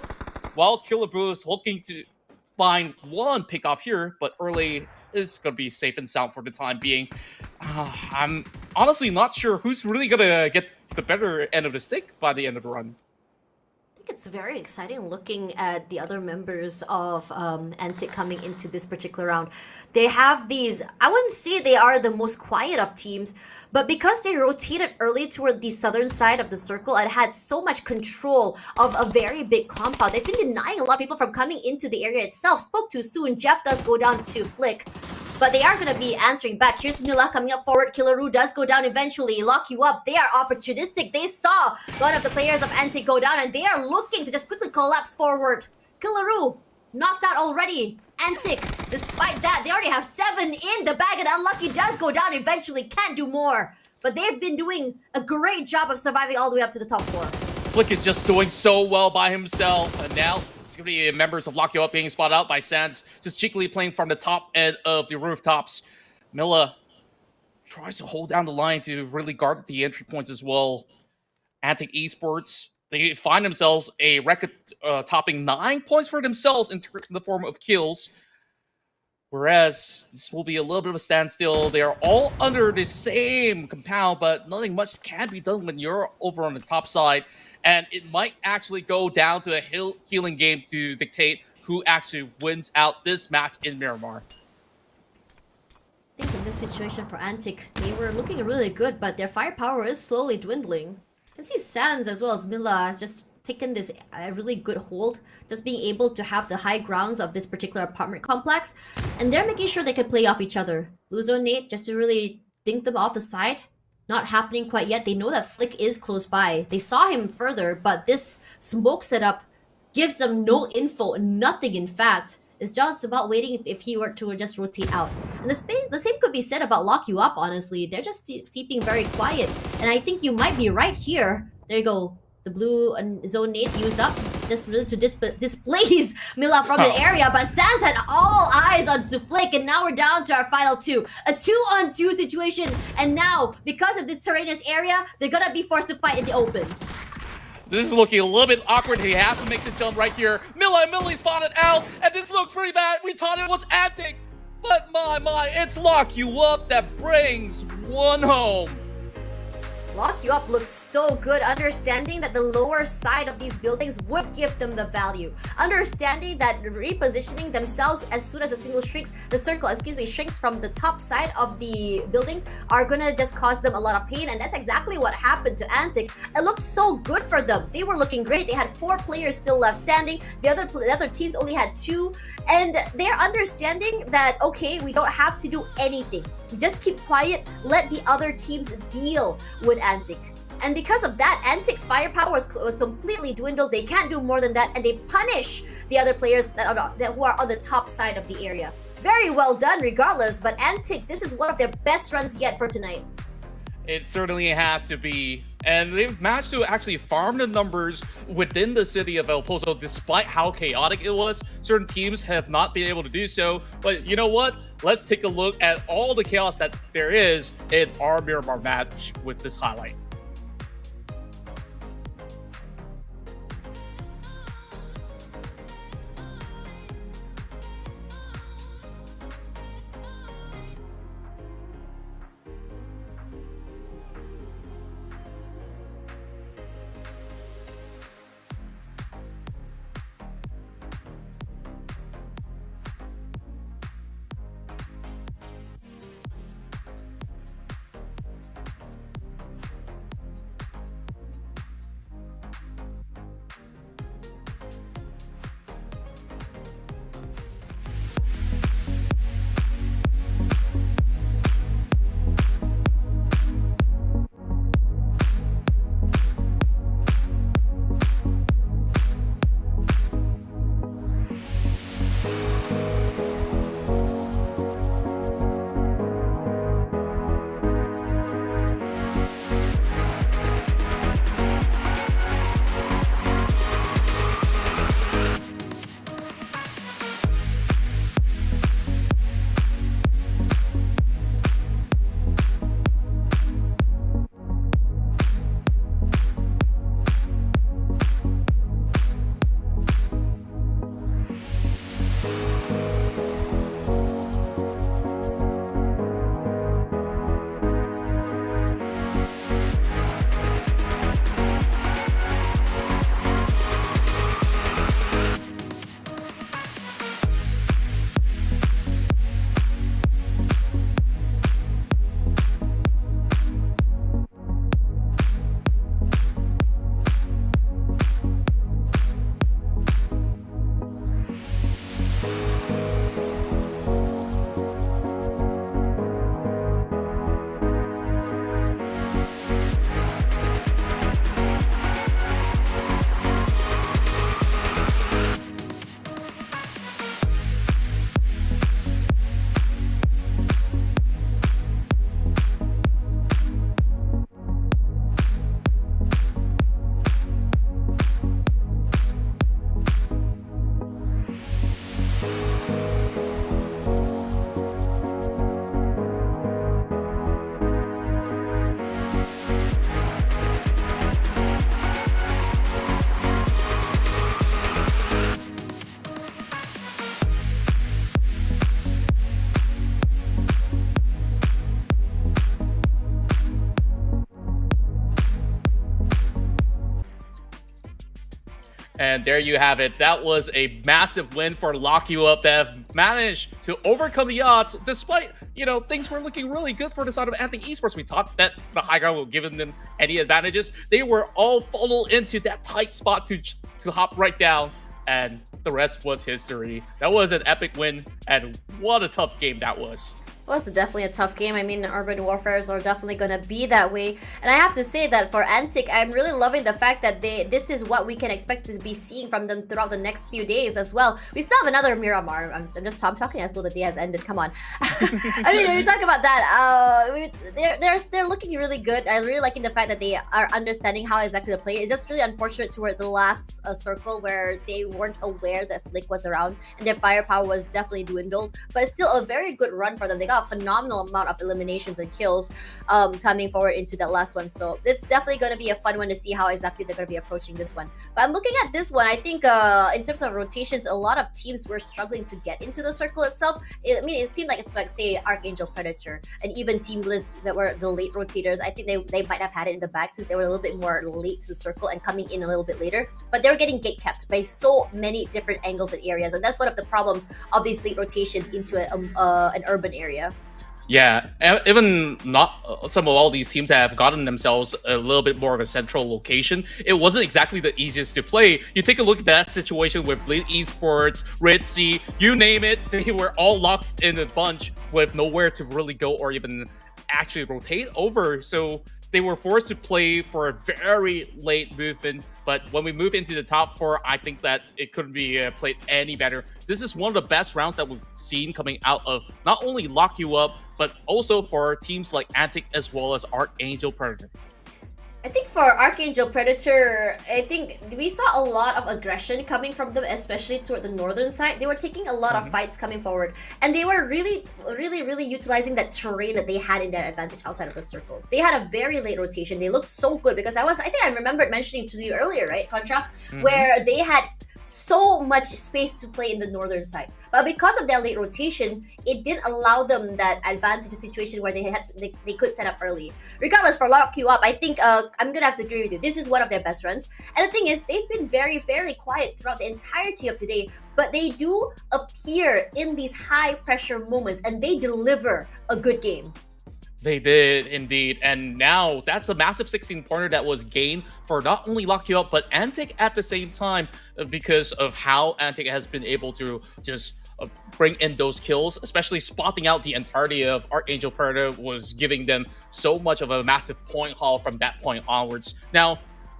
while Killer Brew is looking to find one pick off here, but early is going to be safe and sound for the time being. I'm honestly not sure who's really going to get the better end of the stick by the end of the run. I think it's very exciting looking at the other members of Antic coming into this particular round. They have these, I wouldn't say they are the most quiet of teams, but because they rotated early toward the southern side of the circle and had so much control of a very big compound, they've been denying a lot of people from coming into the area itself. Spoke too soon. Jeff does go down to Flick, but they are going to be answering back. Here's Mila coming up forward. Killaroo does go down eventually. Lock You Up. They are opportunistic. They saw one of the players of Antic go down, and they are looking to just quickly collapse forward. Killaroo knocked out already. Antic, despite that, they already have 7 in the bag, and Unlucky does go down eventually. Can't do more. But they've been doing a great job of surviving all the way up to the top 4. Flick is just doing so well by himself, and now it's going to be members of Lock You Up being spotted out by Sans, just cheekily playing from the top end of the rooftops. Milla tries to hold down the line to really guard the entry points as well. Antic Esports, they find themselves a record topping 9 points for themselves in the form of kills. Whereas this will be a little bit of a standstill. They are all under the same compound, but nothing much can be done when you're over on the top side. And it might actually go down to a healing game to dictate who actually wins out this match in Miramar. I think in this situation for Antic, they were looking really good, but their firepower is slowly dwindling. You can see Sans as well as Milla has just taken this really good hold, just being able to have the high grounds of this particular apartment complex, and they're making sure they can play off each other. Luzo and Nate just to really dink them off the side. Not happening quite yet. They know that Flick is close by. They saw him further, but this smoke setup gives them no info, nothing in fact. It's just about waiting if he were to just rotate out. And the same could be said about Lock You Up, honestly. They're just keeping very quiet. And I think you might be right here. There you go. The blue zone nade used up just really to displace Milla from the area, but Sans had all eyes on Flick, and now we're down to our final 2. A 2-on-2 situation, and now, because of this terrainous area, they're gonna be forced to fight in the open. This is looking a little bit awkward. He has to make the jump right here. Milla and Millie spotted out, and this looks pretty bad. We thought it was Antic, but my, it's Lock You Up that brings one home. Lock You Up looks so good, understanding that the lower side of these buildings would give them the value. Understanding that repositioning themselves as soon as a single shrinks from the top side of the buildings are gonna just cause them a lot of pain, and that's exactly what happened to Antic. It looked so good for them. They were looking great. They had 4 players still left standing. The other teams only had 2, and they're understanding that, okay, we don't have to do anything. Just keep quiet, let the other teams deal with Antic. And because of that, Antic's firepower was completely dwindled. They can't do more than that, and they punish the other players who are on the top side of the area. Very well done regardless, but Antic, this is one of their best runs yet for tonight. It certainly has to be. And they've managed to actually farm the numbers within the city of El Pozo despite how chaotic it was. Certain teams have not been able to do so. But you know what? Let's take a look at all the chaos that there is in our Miramar match with this highlight. And there you have it. That was a massive win for Lock You Up that have managed to overcome the odds despite, things were looking really good for the side of Antic Esports. We thought that the high ground would give them any advantages. They were all funneled into that tight spot to hop right down, and the rest was history. That was an epic win, and what a tough game that was. Well, it's definitely a tough game. I mean, Urban Warfares are definitely going to be that way. And I have to say that for Antic, I'm really loving the fact that this is what we can expect to be seeing from them throughout the next few days as well. We still have another Miramar. I'm talking as though the day has ended. Come on. I mean, when you talk about that, they're looking really good. I'm really liking the fact that they are understanding how exactly to play. It's just really unfortunate toward the last circle where they weren't aware that Flick was around and their firepower was definitely dwindled. But it's still a very good run for them. They got a phenomenal amount of eliminations and kills coming forward into that last one, so it's definitely going to be a fun one to see how exactly they're going to be approaching this one. But I'm looking at this one, I think in terms of rotations, a lot of teams were struggling to get into the circle itself. It seemed like it's like, say, Archangel Predator and even Team Blizz that were the late rotators. I think they might have had it in the bag since they were a little bit more late to the circle and coming in a little bit later, but they were getting gate kept by so many different angles and areas, and that's one of the problems of these late rotations into an urban area. Yeah, even not some of all these teams have gotten themselves a little bit more of a central location. It wasn't exactly the easiest to play. You take a look at that situation with Bleed Esports, Red Sea, you name it, they were all locked in a bunch with nowhere to really go or even actually rotate over. So they were forced to play for a very late movement, but when we move into the top four, I think that it couldn't be played any better. This is one of the best rounds that we've seen coming out of not only Lock You Up, but also for teams like Antic as well as Archangel Predator. I think for Archangel Predator, I think we saw a lot of aggression coming from them, especially toward the northern side. They were taking a lot of fights coming forward, and they were really utilizing that terrain that they had in their advantage outside of the circle. They had a very late rotation. They looked so good because I think I remembered mentioning to you earlier, right, Contra, where they had so much space to play in the northern side, but because of their late rotation, it didn't allow them that advantage situation where they could set up early. Regardless, for Lock You Up, I think I'm gonna have to agree with you. This is one of their best runs, and the thing is, they've been very quiet throughout the entirety of today, but they do appear in these high pressure moments, and they deliver a good game. They did indeed, and now that's a massive 16-pointer that was gained for not only Lock You Up, but Antic at the same time, because of how Antic has been able to just bring in those kills, especially spotting out the entirety of Archangel Predator was giving them so much of a massive point haul from that point onwards. Now,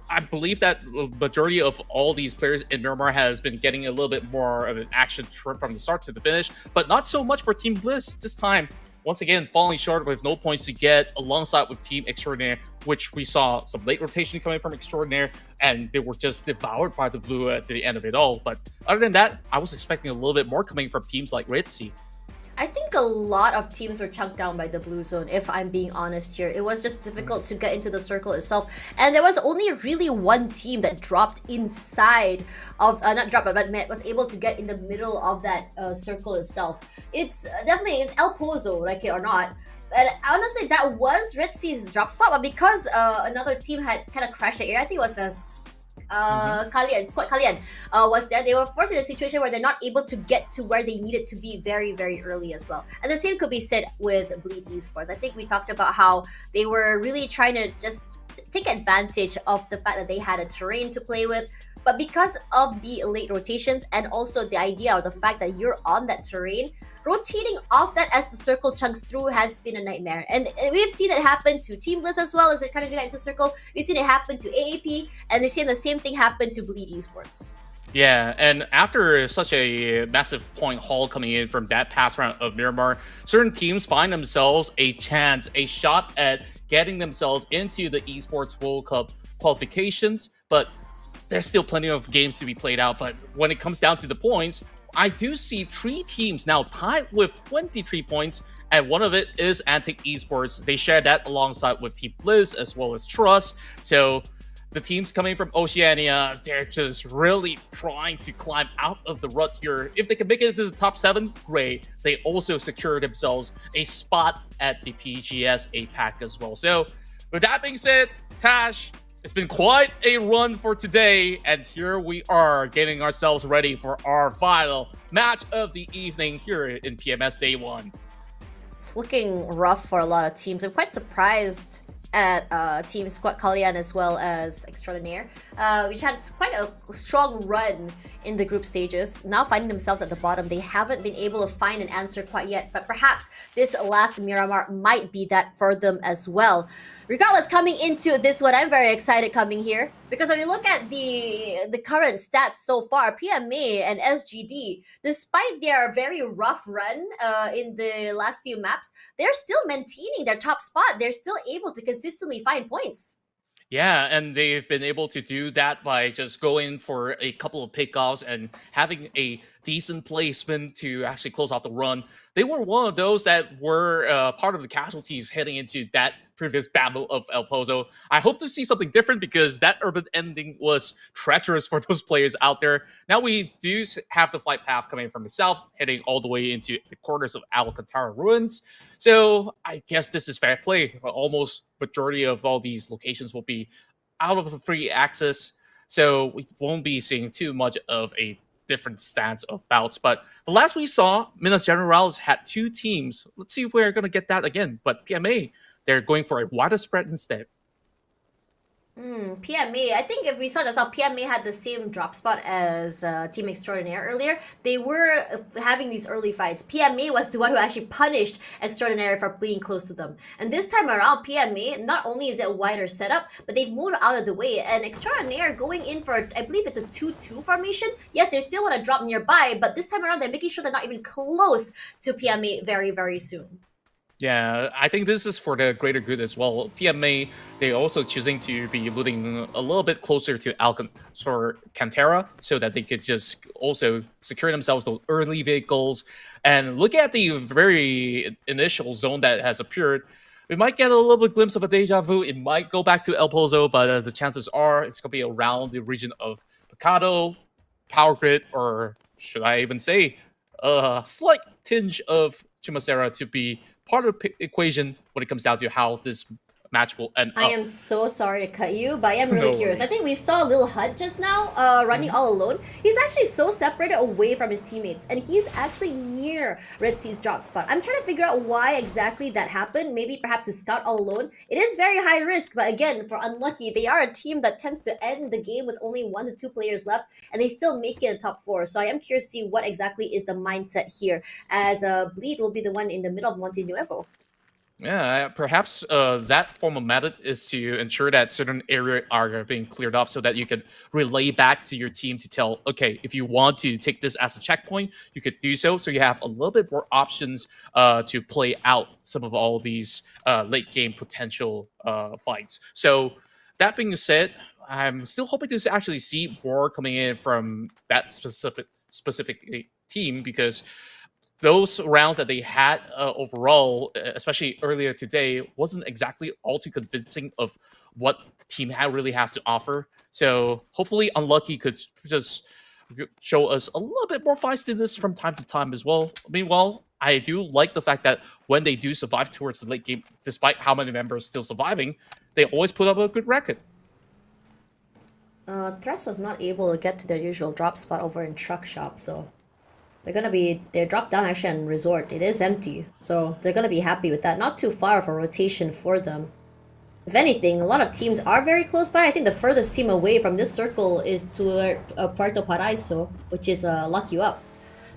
I believe that the majority of all these players in Miramar has been getting a little bit more of an action from the start to the finish, but not so much for Team Blizz this time. Once again, falling short with no points to get alongside with Team Extraordinaire, which we saw some late rotation coming from Extraordinaire, and they were just devoured by the blue at the end of it all. But other than that, I was expecting a little bit more coming from teams like Red Sea. I think a lot of teams were chunked down by the blue zone, if I'm being honest here. It was just difficult to get into the circle itself. And there was only really one team that dropped inside of, not dropped, but was able to get in the middle of that circle itself. It's definitely, it's El Pozo, like it or not. And honestly, that was Red Sea's drop spot, but because another team had kind of crashed the area, I think it was Kalian, Squad Kalian was there. They were forced in a situation where they're not able to get to where they needed to be very early as well. And the same could be said with Bleed Esports. I think we talked about how they were really trying to just take advantage of the fact that they had a terrain to play with. But because of the late rotations and also the idea or the fact that you're on that terrain, rotating off that as the circle chunks through has been a nightmare. And we've seen it happen to Team Blizz as well as it kind of got into circle. We've seen it happen to AAP, and we've seen the same thing happen to Bleed Esports. Yeah, and after such a massive point haul coming in from that past round of Miramar, certain teams find themselves a chance, a shot at getting themselves into the Esports World Cup qualifications, but there's still plenty of games to be played out. But when it comes down to the points, I do see 3 teams now tied with 23 points, and one of it is Antic Esports. They share that alongside with Team Blizz as well as Trust. So the teams coming from Oceania, they're just really trying to climb out of the rut here. If they can make it to the top 7, great. They also secure themselves a spot at the PGS APAC as well. So with that being said, Tash, It's been quite a run for today, and here we are getting ourselves ready for our final match of the evening here in PMS Day 1. It's looking rough for a lot of teams. I'm quite surprised at Team Squad Kalyan as well as Extraordinaire, which had quite a strong run in the group stages. Now finding themselves at the bottom, they haven't been able to find an answer quite yet, but perhaps this last Miramar might be that for them as well. Regardless, coming into this one, I'm very excited coming here because when you look at the current stats so far, PMA and SGD, despite their very rough run in the last few maps, they're still maintaining their top spot. They're still able to consistently find points. Yeah, and they've been able to do that by just going for a couple of pickoffs and having a decent placement to actually close out the run. They were one of those that were part of the casualties heading into that previous battle of El Pozo. I hope to see something different because that urban ending was treacherous for those players out there. Now we do have the flight path coming from the south, heading all the way into the corners of Alcantara ruins. So I guess this is fair play. Almost majority of all these locations will be out of the free access. So we won't be seeing too much of a different stance of bouts. But the last we saw, Minas Generales had two teams. Let's see if we're going to get that again. But PMA, they're going for a wider spread instead. PMA, I think if we saw just now, PMA had the same drop spot as Team Extraordinaire earlier. They were having these early fights. PMA was the one who actually punished Extraordinaire for being close to them. And this time around, PMA, not only is it a wider setup, but they've moved out of the way. And Extraordinaire going in for, I believe it's a 2-2 formation. Yes, they still want to drop nearby, but this time around, they're making sure they're not even close to PMA very, very soon. Yeah, I think this is for the greater good as well. PMA, they're also choosing to be looting a little bit closer to Cantera so that they could just also secure themselves those early vehicles. And look at the very initial zone that has appeared. We might get a little bit glimpse of a deja vu. It might go back to El Pozo, but the chances are it's going to be around the region of Picado, Power Grid, or should I even say a slight tinge of Chimacera to be part of the equation when it comes down to how this match will end up. I am so sorry to cut you, but I am really No curious. worries. I think we saw Lil Hud just now running all alone. He's actually so separated away from his teammates, and he's actually near Red Sea's drop spot. I'm trying to figure out why exactly that happened. Maybe perhaps to scout all alone. It is very high risk, but again, for Unlucky, they are a team that tends to end the game with only 1 to 2 players left, and they still make it in top 4. So I am curious to see what exactly is the mindset here, as Bleed will be the one in the middle of Monte Nuevo. Yeah, perhaps that form of method is to ensure that certain areas are being cleared off so that you can relay back to your team to tell, okay, if you want to take this as a checkpoint, you could do so. So you have a little bit more options to play out some of all these late game potential fights. So that being said, I'm still hoping to actually see more coming in from that specific team because those rounds that they had overall, especially earlier today, wasn't exactly all too convincing of what the team really has to offer. So hopefully Unlucky could just show us a little bit more feistiness from time to time as well. Meanwhile, I do like the fact that when they do survive towards the late game, despite how many members still surviving, they always put up a good record. Thresh was not able to get to their usual drop spot over in Truck Shop, so they're dropped down actually on Resort. It is empty, so they're gonna be happy with that. Not too far of a rotation for them. If anything, a lot of teams are very close by. I think the furthest team away from this circle is to Puerto Paraiso, which is Lock You Up.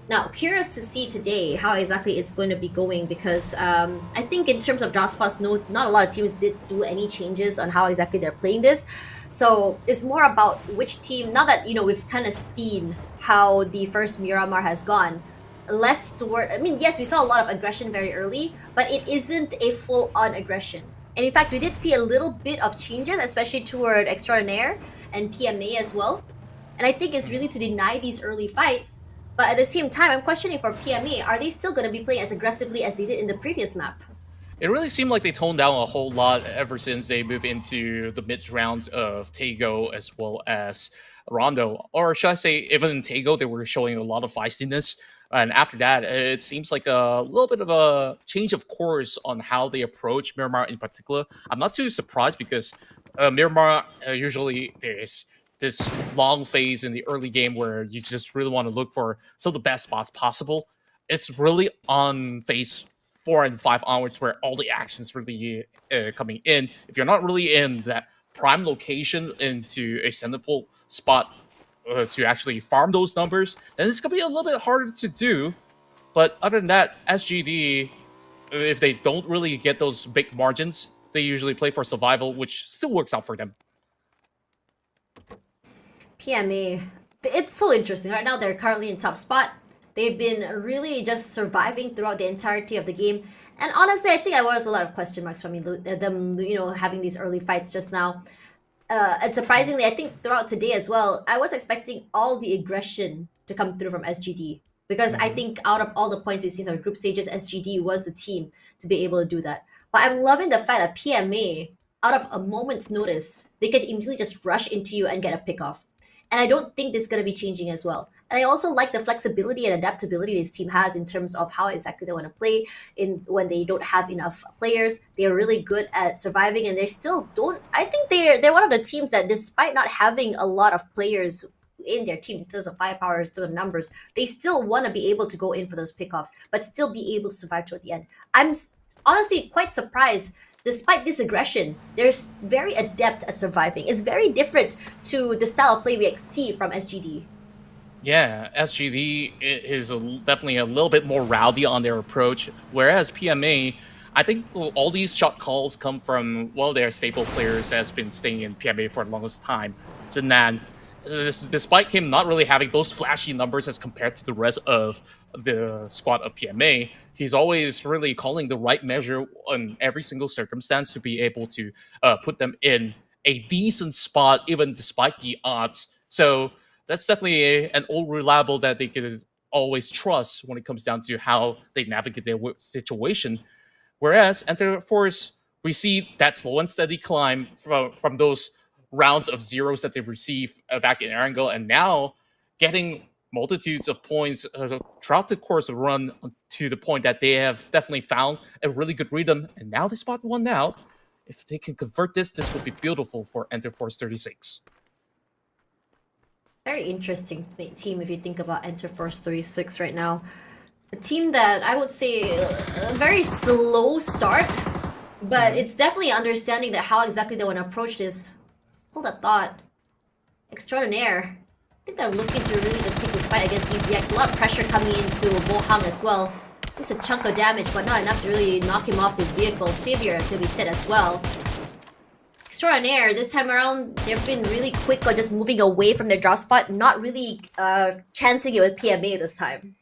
Now, curious to see today how exactly it's going to be going because I think in terms of drop spots, not a lot of teams did do any changes on how exactly they're playing this. So it's more about which team, now that, we've kind of seen how the first Miramar has gone, less toward, yes, we saw a lot of aggression very early, but it isn't a full-on aggression. And in fact, we did see a little bit of changes, especially toward Extraordinaire and PMA as well. And I think it's really to deny these early fights. But at the same time, I'm questioning for PMA, are they still going to be playing as aggressively as they did in the previous map? It really seemed like they toned down a whole lot ever since they moved into the mid rounds of Tego as well as Rondo. Or should I say, even in Tego, they were showing a lot of feistiness. And after that, it seems like a little bit of a change of course on how they approach Miramar in particular. I'm not too surprised because Miramar, usually there's this long phase in the early game where you just really want to look for some of the best spots possible. It's really on phase 4 and 5 onwards where all the action's really coming in. If you're not really in that prime location into a centerfold spot to actually farm those numbers, then it's going to be a little bit harder to do. But other than that, SGD, if they don't really get those big margins, they usually play for survival, which still works out for them. PMA, it's so interesting. Right now, they're currently in top spot. They've been really just surviving throughout the entirety of the game. And honestly, I think I was a lot of question marks from them, having these early fights just now. And surprisingly, I think throughout today as well, I was expecting all the aggression to come through from SGD. Because I think out of all the points we've seen from group stages, SGD was the team to be able to do that. But I'm loving the fact that PMA, out of a moment's notice, they can immediately just rush into you and get a pick off. And I don't think this is going to be changing as well. And I also like the flexibility and adaptability this team has in terms of how exactly they want to play in when they don't have enough players. They're really good at surviving, and they still don't. I think they're one of the teams that, despite not having a lot of players in their team in terms of firepower, in terms of numbers, they still want to be able to go in for those pickoffs, but still be able to survive toward the end. I'm honestly quite surprised. Despite this aggression, they're very adept at surviving. It's very different to the style of play we see from SGD. Yeah, SGD is definitely a little bit more rowdy on their approach, whereas PMA, I think all these shot calls come from, well, their staple players that's been staying in PMA for the longest time. Zinan, despite him not really having those flashy numbers as compared to the rest of the squad of PMA, he's always really calling the right measure on every single circumstance to be able to put them in a decent spot, even despite the odds. So that's definitely an old reliable that they could always trust when it comes down to how they navigate their situation. Whereas Enter Force, we see that slow and steady climb from those rounds of zeros that they've received back in Erangel, and now getting multitudes of points throughout the course of the run to the point that they have definitely found a really good rhythm, and now they spot one out. If they can convert this would be beautiful for Enter Force 36. Very interesting team if you think about Enter Force 36 right now. A team that I would say a very slow start, but it's definitely understanding that how exactly they want to approach this. Hold that thought. Extraordinaire. I think they're looking to really just take this fight against DZX. A lot of pressure coming into Bohang as well. It's a chunk of damage, but not enough to really knock him off his vehicle. Savior could be set as well. Extraordinaire. This time around, they've been really quick on just moving away from their drop spot, not really chancing it with PMA this time.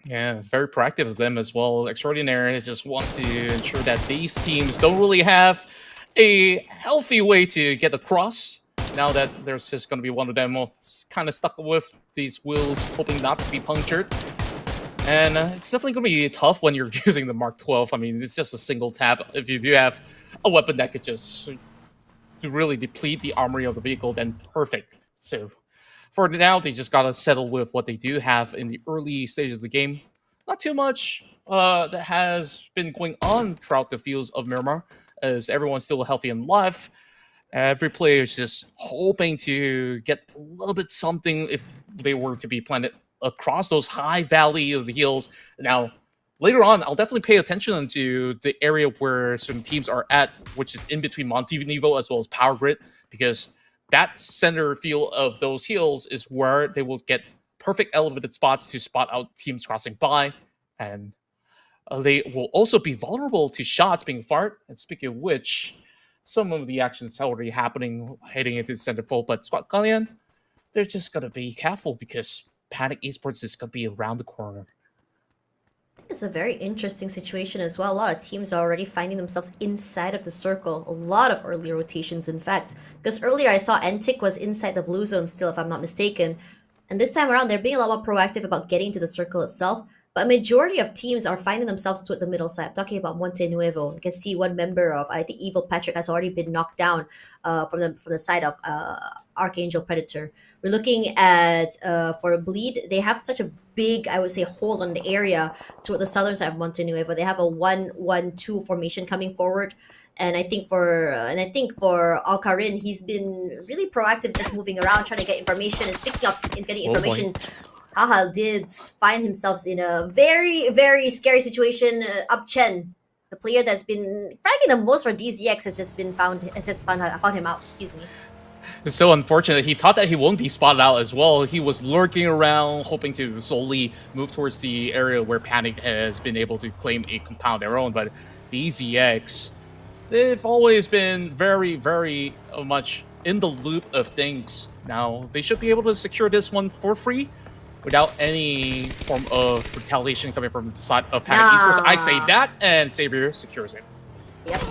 Yeah, very proactive of them as well. Extraordinaire just wants to ensure that these teams don't really have a healthy way to get across. Now that there's just going to be one of them kind of stuck with these wheels, hoping not to be punctured. And it's definitely going to be tough when you're using the Mark 12. I mean, it's just a single tap. If you do have a weapon that could just really deplete the armory of the vehicle, then perfect. So for now, they just got to settle with what they do have in the early stages of the game. Not too much that has been going on throughout the fields of Miramar, as everyone's still healthy and alive. Every player is just hoping to get a little bit something if they were to be planted across those high valley of the hills. Now, later on, I'll definitely pay attention to the area where certain teams are at, which is in between Montevideo as well as Power Grid, because that center field of those hills is where they will get perfect elevated spots to spot out teams crossing by, and they will also be vulnerable to shots being fired. And speaking of which, some of the actions already happening heading into the centerfold, but Squad Galleon, they're just going to be careful because Panic Esports is going to be around the corner. It's a very interesting situation as well. A lot of teams are already finding themselves inside of the circle. A lot of early rotations, in fact. Because earlier I saw Antic was inside the blue zone still, if I'm not mistaken. And this time around, they're being a lot more proactive about getting to the circle itself. But a majority of teams are finding themselves toward the middle side. I'm talking about Monte Nuevo. You can see one member of, I think, Evil Patrick has already been knocked down from the side of Archangel Predator. We're looking at, for Bleed, they have such a big, I would say, hold on the area toward the southern side of Monte Nuevo. They have a 1-1-2 formation coming forward. And I think for Alcarin, he's been really proactive, just moving around, trying to get information and speaking of in getting information. Haha did find himself in a very, very scary situation. Up Chen, the player that's been fragging the most for DZX, found him out. Excuse me. It's so unfortunate. He thought that he won't be spotted out as well. He was lurking around, hoping to slowly move towards the area where Panic has been able to claim a compound their own. But DZX, they've always been very, very much in the loop of things. Now, they should be able to secure this one for free without any form of retaliation coming from the side of Panic Esports. I say that, and Savior secures it. Yep.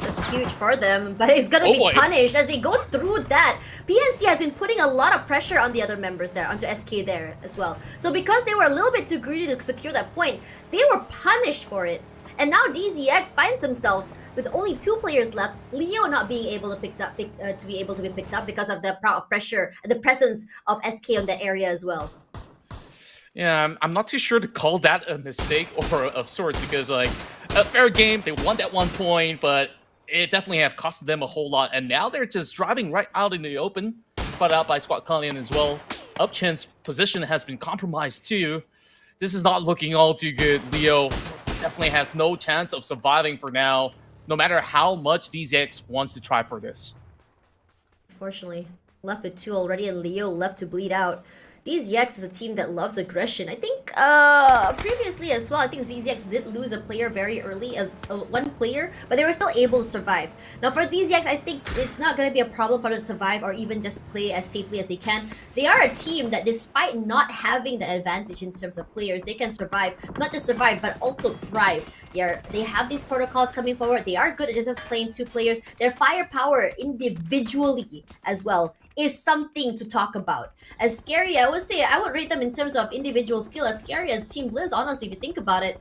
That's huge for them, but it's gonna be punished as they go through that. PNC has been putting a lot of pressure on the other members there, onto SK there as well. So because they were a little bit too greedy to secure that point, they were punished for it. And now DZX finds themselves with only 2 players left. Leo not being able to be picked up because of the pressure and the presence of SK on the area as well. Yeah, I'm not too sure to call that a mistake or of sorts, because like a fair game, they won that 1 point, but it definitely have costed them a whole lot. And now they're just driving right out in the open, spotted out by Squad Collion as well. Upchin's position has been compromised too. This is not looking all too good. Leo definitely has no chance of surviving for now, no matter how much DZX wants to try for this. Unfortunately, left with 2 already, and Leo left to bleed out. DZX is a team that loves aggression. I think previously as well, I think DZX did lose a player very early, 1 player, but they were still able to survive. Now for DZX, I think it's not going to be a problem for them to survive or even just play as safely as they can. They are a team that, despite not having the advantage in terms of players, they can survive, not just survive, but also thrive. They have these protocols coming forward. They are good at just playing 2 players. Their firepower individually as well is something to talk about. As scary, I would say, I would rate them in terms of individual skill as scary as Team Blizz, honestly, if you think about it.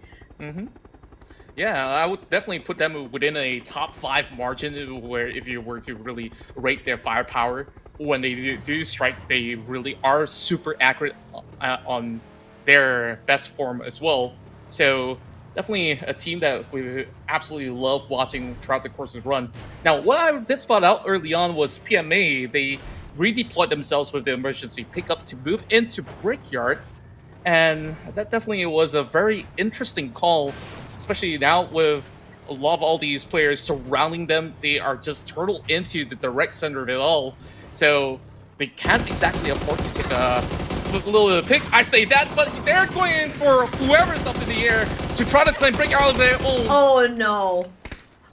Yeah, I would definitely put them within a top 5 margin, where if you were to really rate their firepower, when they do strike, they really are super accurate on their best form as well. So definitely a team that we absolutely love watching throughout the course of the run. Now, what I did spot out early on was PMA. They redeployed themselves with the emergency pickup to move into Brickyard, and that definitely was a very interesting call, especially now with a lot of all these players surrounding them. They are just turtled into the direct center of it all, so they can't exactly afford to take a little bit of pick. I say that, but they're going in for whoever's up in the air to try to claim Brickyard of their own. Oh no.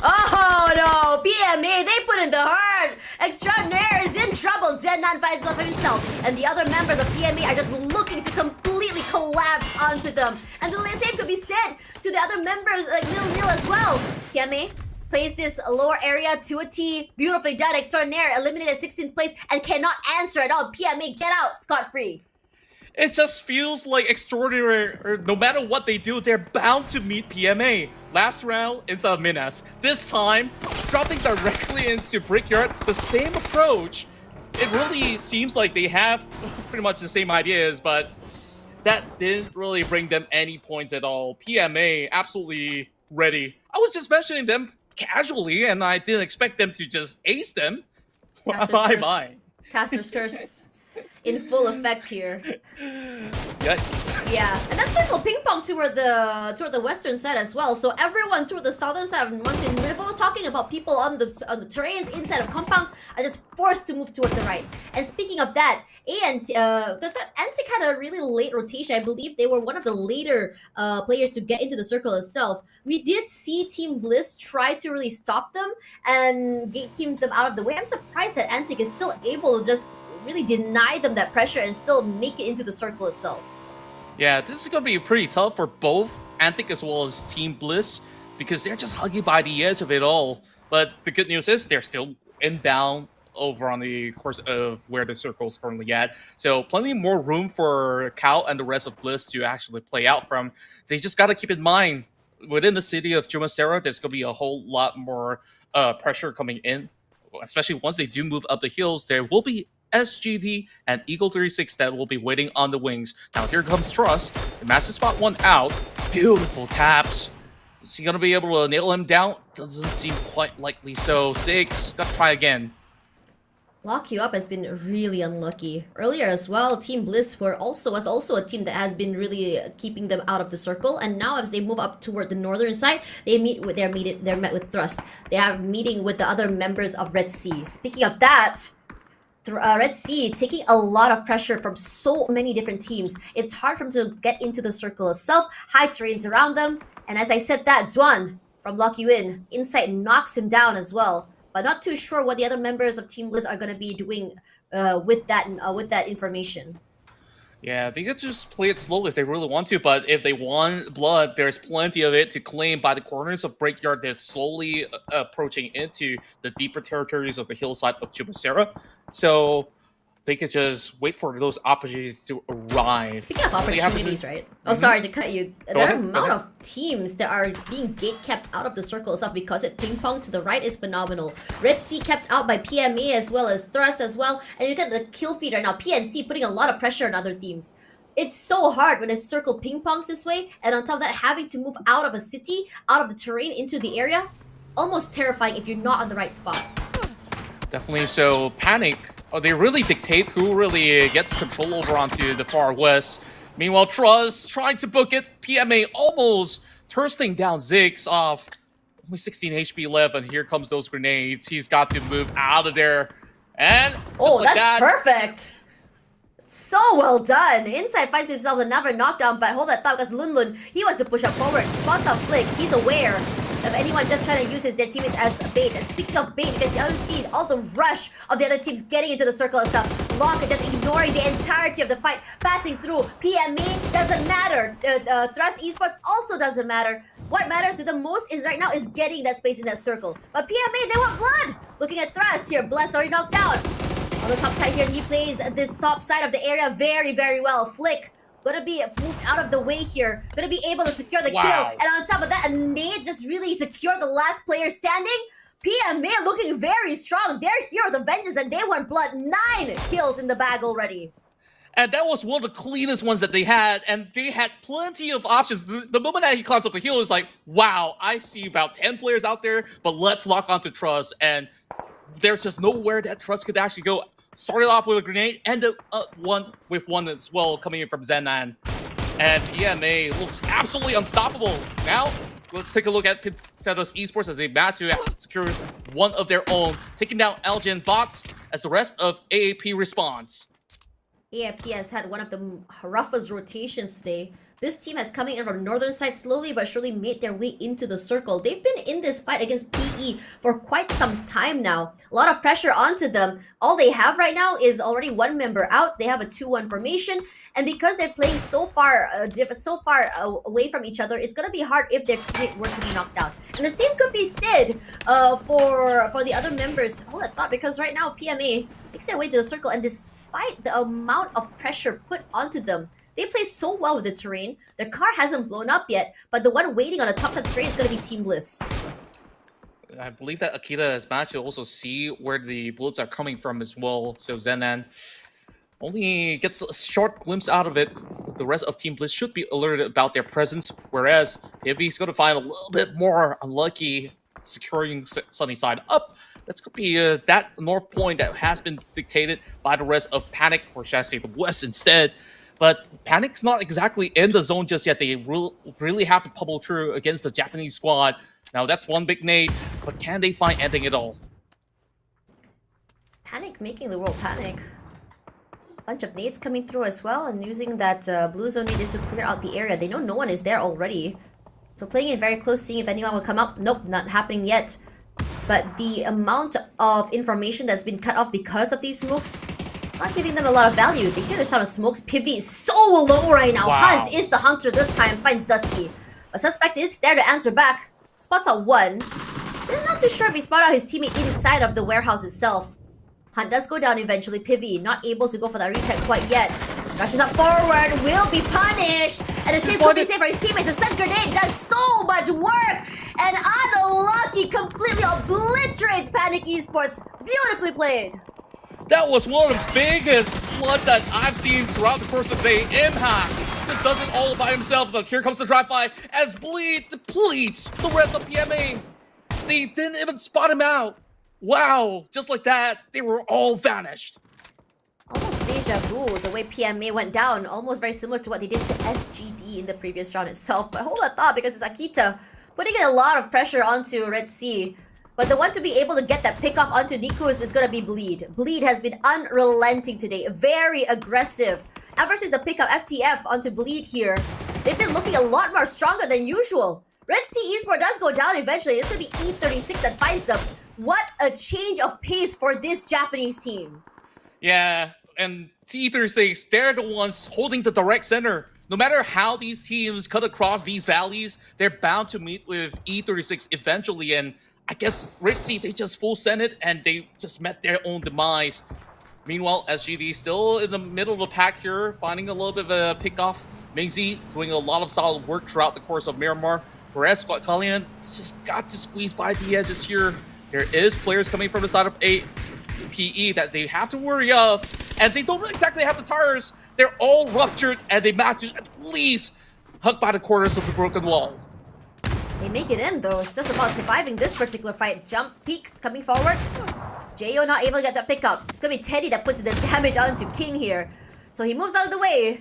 Oh no, PMA, they put in the hurt! Extraordinaire is in trouble. Z9 finds out for himself, and the other members of PMA are just looking to completely collapse onto them. And the same could be said to the other members, like Lil Neil as well. PMA plays this lower area to a T. Beautifully done. Extraordinaire eliminated 16th place and cannot answer at all. PMA, get out scot-free. It just feels like Extraordinary, or no matter what they do, they're bound to meet PMA. Last round inside of Minas. This time, dropping directly into Brickyard, the same approach. It really seems like they have pretty much the same ideas, but that didn't really bring them any points at all. PMA, absolutely ready. I was just mentioning them casually, and I didn't expect them to just ace them. Bye-bye. Caster's Curse in full effect here. Yikes. Yeah, and that's circle ping pong toward the western side as well. So everyone toward the southern side of Mountain River, talking about people on the terrains inside of compounds, are just forced to move toward the right. And speaking of that, Antic had a really late rotation. I believe they were one of the later players to get into the circle itself. We did see Team Bliss try to really stop them and keep them out of the way. I'm surprised that Antic is still able to just really deny them that pressure and still make it into the circle itself. Yeah, this is going to be pretty tough for both Antic as well as Team Bliss, because they're just hugging by the edge of it all. But the good news is they're still inbound over on the course of where the circle is currently at. So plenty more room for Cal and the rest of Bliss to actually play out from. They just got to keep in mind, within the city of Jumaserra, there's going to be a whole lot more pressure coming in, especially once they do move up the hills. There will be SGD and Eagle 36 that will be waiting on the wings. Now here comes Trust. The match to spot one out. Beautiful taps. Is he gonna be able to nail him down? Doesn't seem quite likely. So 6, gotta try again. Lock You Up has been really unlucky. Earlier as well, Team Bliss was also a team that has been really keeping them out of the circle. And now as they move up toward the northern side, they're met with Thrust. They are meeting with the other members of Red Sea. Speaking of that, Red Sea taking a lot of pressure from so many different teams. It's hard for them to get into the circle itself. High terrains around them. And as I said that, Zwan from Lock You In, Insight knocks him down as well. But not too sure what the other members of Team Bliss are going to be doing with that information. Yeah, they could just play it slow if they really want to, but if they want blood, there's plenty of it to claim by the corners of Breakyard. They're slowly approaching into the deeper territories of the hillside of Chubasera. So they could just wait for those opportunities to arrive. Speaking of opportunities, right? Oh, sorry to cut you. The amount of teams that are being gate-kept out of the circle itself because it ping-pong to the right is phenomenal. Red Sea kept out by PMA as well as Thrust as well. And you get the kill feed right now. PNC putting a lot of pressure on other teams. It's so hard when a circle ping-pongs this way. And on top of that, having to move out of a city, out of the terrain into the area. Almost terrifying if you're not on the right spot. Definitely. So Panic, they really dictate who really gets control over onto the far west. Meanwhile, Truz trying to book it. PMA almost thirsting down Ziggs off. Only 16 HP left, and here comes those grenades. He's got to move out of there. And oh, like that's perfect. So well done. Inside finds himself another knockdown, but hold that thought because Lunlun, he wants to push up forward. Spots out Flick. He's aware of anyone just trying to use their teammates as bait. And speaking of bait, you can see out of seed, all the rush of the other teams getting into the circle itself. Lock just ignoring the entirety of the fight, passing through. PME doesn't matter. Thrust Esports also doesn't matter. What matters to them most is right now is getting that space in that circle. But PMA, they want blood. Looking at Thrust here, Bless already knocked down. On the top side here, he plays this top side of the area very, very well. Flick gonna be moved out of the way here. Gonna be able to secure the kill. And on top of that, a nade just really secured the last player standing. PMA looking very strong. They're here with the vengeance and they want blood. 9 kills in the bag already. And that was one of the cleanest ones that they had, and they had plenty of options. The moment that he climbs up the hill, it was like, wow, I see about 10 players out there, but let's lock onto Trust. And there's just nowhere that Trust could actually go. Started off with a grenade, ended up one as well, coming in from Zenan. And PMA looks absolutely unstoppable. Now, let's take a look at Pitedos Esports as they manage to secure one of their own, taking down Elgin bots as the rest of AAP responds. AAP has had one of the roughest rotations today. This team has coming in from northern side slowly but surely made their way into the circle. They've been in this fight against PE for quite some time now. A lot of pressure onto them. All they have right now is already one member out. They have a 2-1 formation. And because they're playing so far away from each other, it's going to be hard if their teammate were to be knocked down. And the same could be said for the other members. Hold that thought, because right now PMA makes their way to the circle. And despite the amount of pressure put onto them, they play so well with the terrain. Their car hasn't blown up yet, but the one waiting on the top side terrain is going to be Team Bliss. I believe that Akita has managed to also see where the bullets are coming from as well. So Zenan only gets a short glimpse out of it. The rest of Team Bliss should be alerted about their presence, whereas if he's going to find a little bit more unlucky securing Sunny Side up, that's going to be that north point that has been dictated by the rest of Panic, or should I say the west instead. But Panic's not exactly in the zone just yet. They really have to pummel through against the Japanese squad. Now, that's one big nade, but can they find anything at all? Panic making the world panic. Bunch of nades coming through as well, and using that blue zone nade is to clear out the area. They know no one is there already. So playing it very close, seeing if anyone will come up. Nope, not happening yet. But the amount of information that's been cut off because of these smokes, not giving them a lot of value. They hear the sound of smokes. Pivy is so low right now. Wow. Hunt is the hunter this time, finds Dusky. But Suspect is there to answer back. Spots out 1. They're not too sure if he spotted out his teammate inside of the warehouse itself. Hunt does go down eventually. Pivy not able to go for that reset quite yet. Rushes up forward, will be punished. And the save could be safe for his teammates. The stun grenade does so much work. And Unlucky completely obliterates Panic Esports. Beautifully played. That was one of the biggest Flush that I've seen throughout the course of the day. Impact just does it all by himself, but here comes the drive-by as Bleed depletes the rest of PMA. They didn't even spot him out. Wow, just like that, they were all vanished. Almost deja vu, the way PMA went down, almost very similar to what they did to SGD in the previous round itself. But hold that thought, because it's Akita putting a lot of pressure onto Red Sea. But the one to be able to get that pick off onto Nikus is gonna be Bleed. Bleed has been unrelenting today, very aggressive. Ever since the pick up FTF onto Bleed here, they've been looking a lot more stronger than usual. Red Sea Esports does go down eventually. It's gonna be E36 that finds them. What a change of pace for this Japanese team. Yeah, and T36, they're the ones holding the direct center. No matter how these teams cut across these valleys, they're bound to meet with E36 eventually. And I guess Red Sea, they just full sent it and they just met their own demise. Meanwhile, SGD still in the middle of the pack here, finding a little bit of a pickoff. Mingzi doing a lot of solid work throughout the course of Miramar. Whereas Squad Kalian just got to squeeze by the edges here. There is players coming from the side of APE that they have to worry of. And they don't exactly have the tires. They're all ruptured and they managed to at least hug by the corners of the broken wall. They make it in though. It's just about surviving this particular fight. Jump peek coming forward. Jo not able to get that pickup. It's gonna be Teddy that puts the damage onto King here. So he moves out of the way.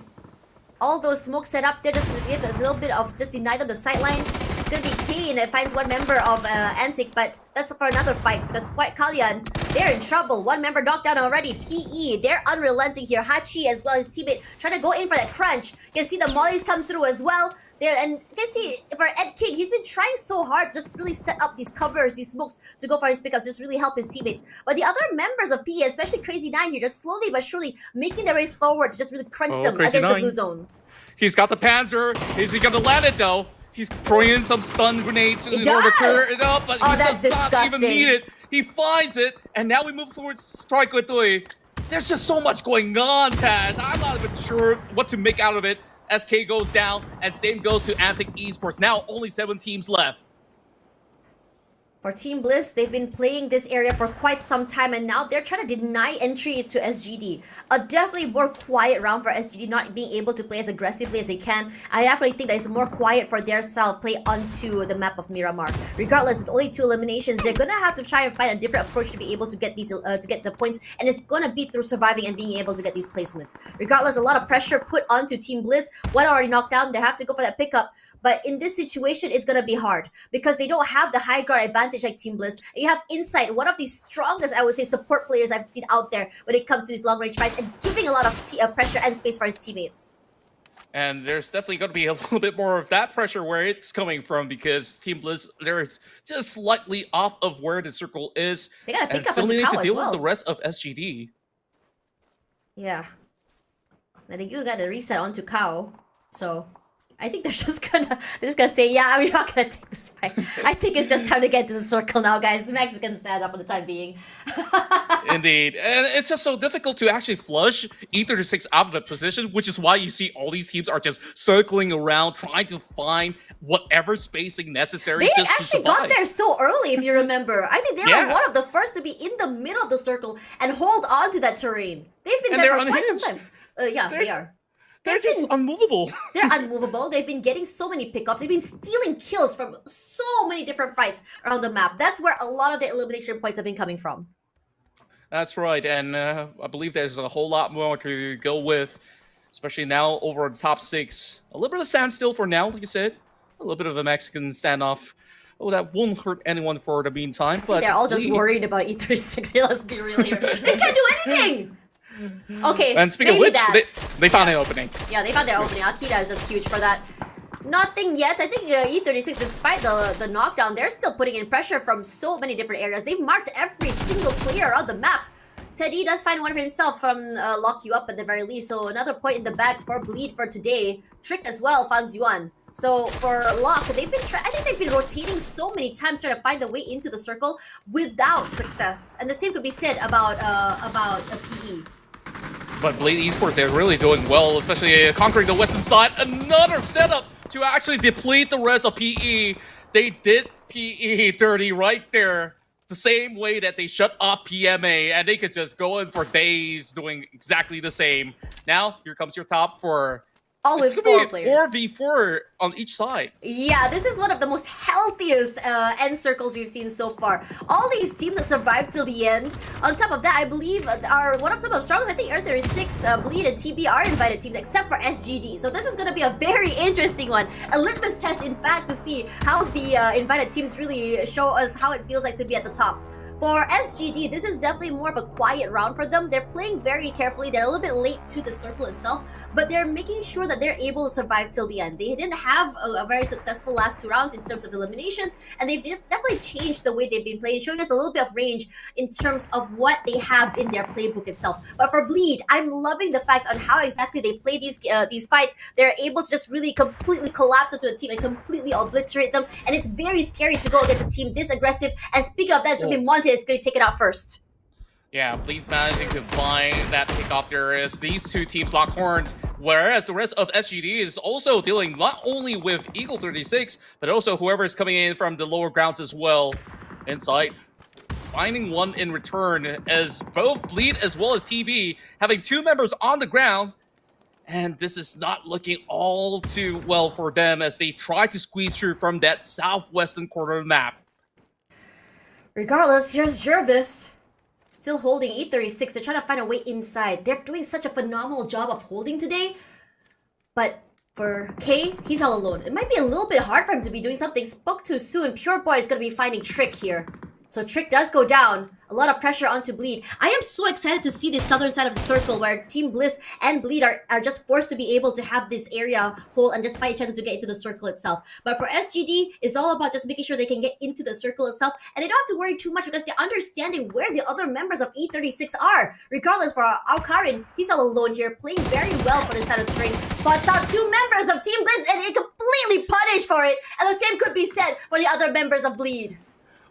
All those smokes set up there just to give a little bit of just deny them the sidelines. It's gonna be Kane that finds one member of Antic, but that's for another fight because Squad Kalian, they're in trouble. One member knocked down already. PE, they're unrelenting here. Hachi as well as teammate trying to go in for that crunch. You can see the mollies come through as well. There, and you can see for Ed King, he's been trying so hard to just really set up these covers, these smokes to go for his pickups, just really help his teammates. But the other members of PE, especially Crazy 9 here, just slowly but surely making their race forward to just really crunch them Crazy against the 9. blue zone. He's got the Panzer. Is he gonna land it though? He's throwing in some stun grenades in order to clear it up, but he that's does not disgusting. even need it. He finds it, and now we move towards Strike with Dui. There's just so much going on, Taj. I'm not even sure what to make out of it. SK goes down, and same goes to Antic Esports. Now only 7 teams left. For Team Bliss, they've been playing this area for quite some time, and now they're trying to deny entry to SGD. A definitely more quiet round for SGD, not being able to play as aggressively as they can. I definitely think that it's more quiet for their style of play onto the map of Miramar. Regardless, with only 2 eliminations, they're gonna have to try and find a different approach to be able to get these to get the points, and it's gonna be through surviving and being able to get these placements. Regardless, a lot of pressure put onto Team Bliss. One already knocked down, they have to go for that pickup. But in this situation, it's gonna be hard because they don't have the high ground advantage like Team Bliss. You have Insight, one of the strongest, I would say, support players I've seen out there when it comes to these long-range fights, and giving a lot of pressure and space for his teammates. And there's definitely going to be a little bit more of that pressure where it's coming from because Team Bliss, they're just slightly off of where the circle is. They gotta pick and up still onto need Cow to as deal well. with the rest of SGD. Yeah. Now they got a reset onto Cow, so I think they're just gonna say, yeah, we're not gonna take this fight. I think it's just time to get to the circle now, guys. The Mexicans stand up for the time being. Indeed. And it's just so difficult to actually flush E36 out of that position, which is why you see all these teams are just circling around, trying to find whatever spacing necessary They just to actually survive. got there so early, if you remember. I think they were one of the first to be in the middle of the circle and hold on to that terrain. They've been And there they're for quite some unhinged. time. Yeah, they are. They're just unmovable. They're unmovable. They've been getting so many pickups. They've been stealing kills from so many different fights around the map. That's where a lot of the elimination points have been coming from. That's right, and I believe there's a whole lot more to go with, especially now over the top 6. A little bit of standstill for now, like you said. A little bit of a Mexican standoff. Oh, that won't hurt anyone for the meantime. But they're all just worried about E36 here. Let's be real here. They can't do anything! Okay, and speaking of maybe which, they found an opening. Yeah, they found their opening. Akita is just huge for that. Nothing yet. I think E36, despite the knockdown, they're still putting in pressure from so many different areas. They've marked every single player on the map. Teddy does find one for himself from Lock You Up at the very least. So another point in the bag for Bleed for today. Trick as well finds Yuan. So for Lock, they've been I think they've been rotating so many times trying to find a way into the circle without success. And the same could be said about a PE. But Bleed Esports, they're really doing well, especially conquering the western side. Another setup to actually deplete the rest of PE. They did PE dirty right there. the same way that they shut off PMA and they could just go in for days doing exactly the same. Now, here comes your top four. All with It's 4 gonna be players. 4v4 on each side. Yeah, this is one of the most healthiest end circles we've seen so far. All these teams that survived till the end. On top of that, I believe are one of some of the strongest. I think Earth36, Bleed, and TB are invited teams, except for SGD. So this is going to be a very interesting one. A litmus test, in fact, to see how the invited teams really show us how it feels like to be at the top. For SGD, this is definitely more of a quiet round for them. They're playing very carefully. They're a little bit late to the circle itself, but they're making sure that they're able to survive till the end. They didn't have a very successful last 2 rounds in terms of eliminations, and they've definitely changed the way they've been playing, showing us a little bit of range in terms of what they have in their playbook itself. But for Bleed, I'm loving the fact on how exactly they play these fights. They're able to just really completely collapse into a team and completely obliterate them, and it's very scary to go against a team this aggressive. And speaking of that, it's going to be Monte is going to take it out first. Yeah, Bleed managing to find that takeoff there is. These two teams lock horned, whereas the rest of SGD is also dealing not only with Eagle 36, but also whoever is coming in from the lower grounds as well. Inside, finding one in return as both Bleed as well as TB having 2 members on the ground. And this is not looking all too well for them as they try to squeeze through from that southwestern corner of the map. Regardless, here's Jervis. Still holding E36. They're trying to find a way inside. They're doing such a phenomenal job of holding today. But for K, he's all alone. It might be a little bit hard for him to be doing something. Spoke too soon. Pure Boy is going to be finding Trick here. So Trick does go down. A lot of pressure onto Bleed. I am so excited to see this southern side of the circle where Team Bliss and Bleed are just forced to be able to have this area hold and just fight each other to get into the circle itself. But for SGD, it's all about just making sure they can get into the circle itself, and they don't have to worry too much because they're understanding where the other members of E36 are. Regardless, for Alkarin, he's all alone here, playing very well for this side of the terrain. Spots out 2 members of Team Bliss and he completely punished for it. And the same could be said for the other members of Bleed.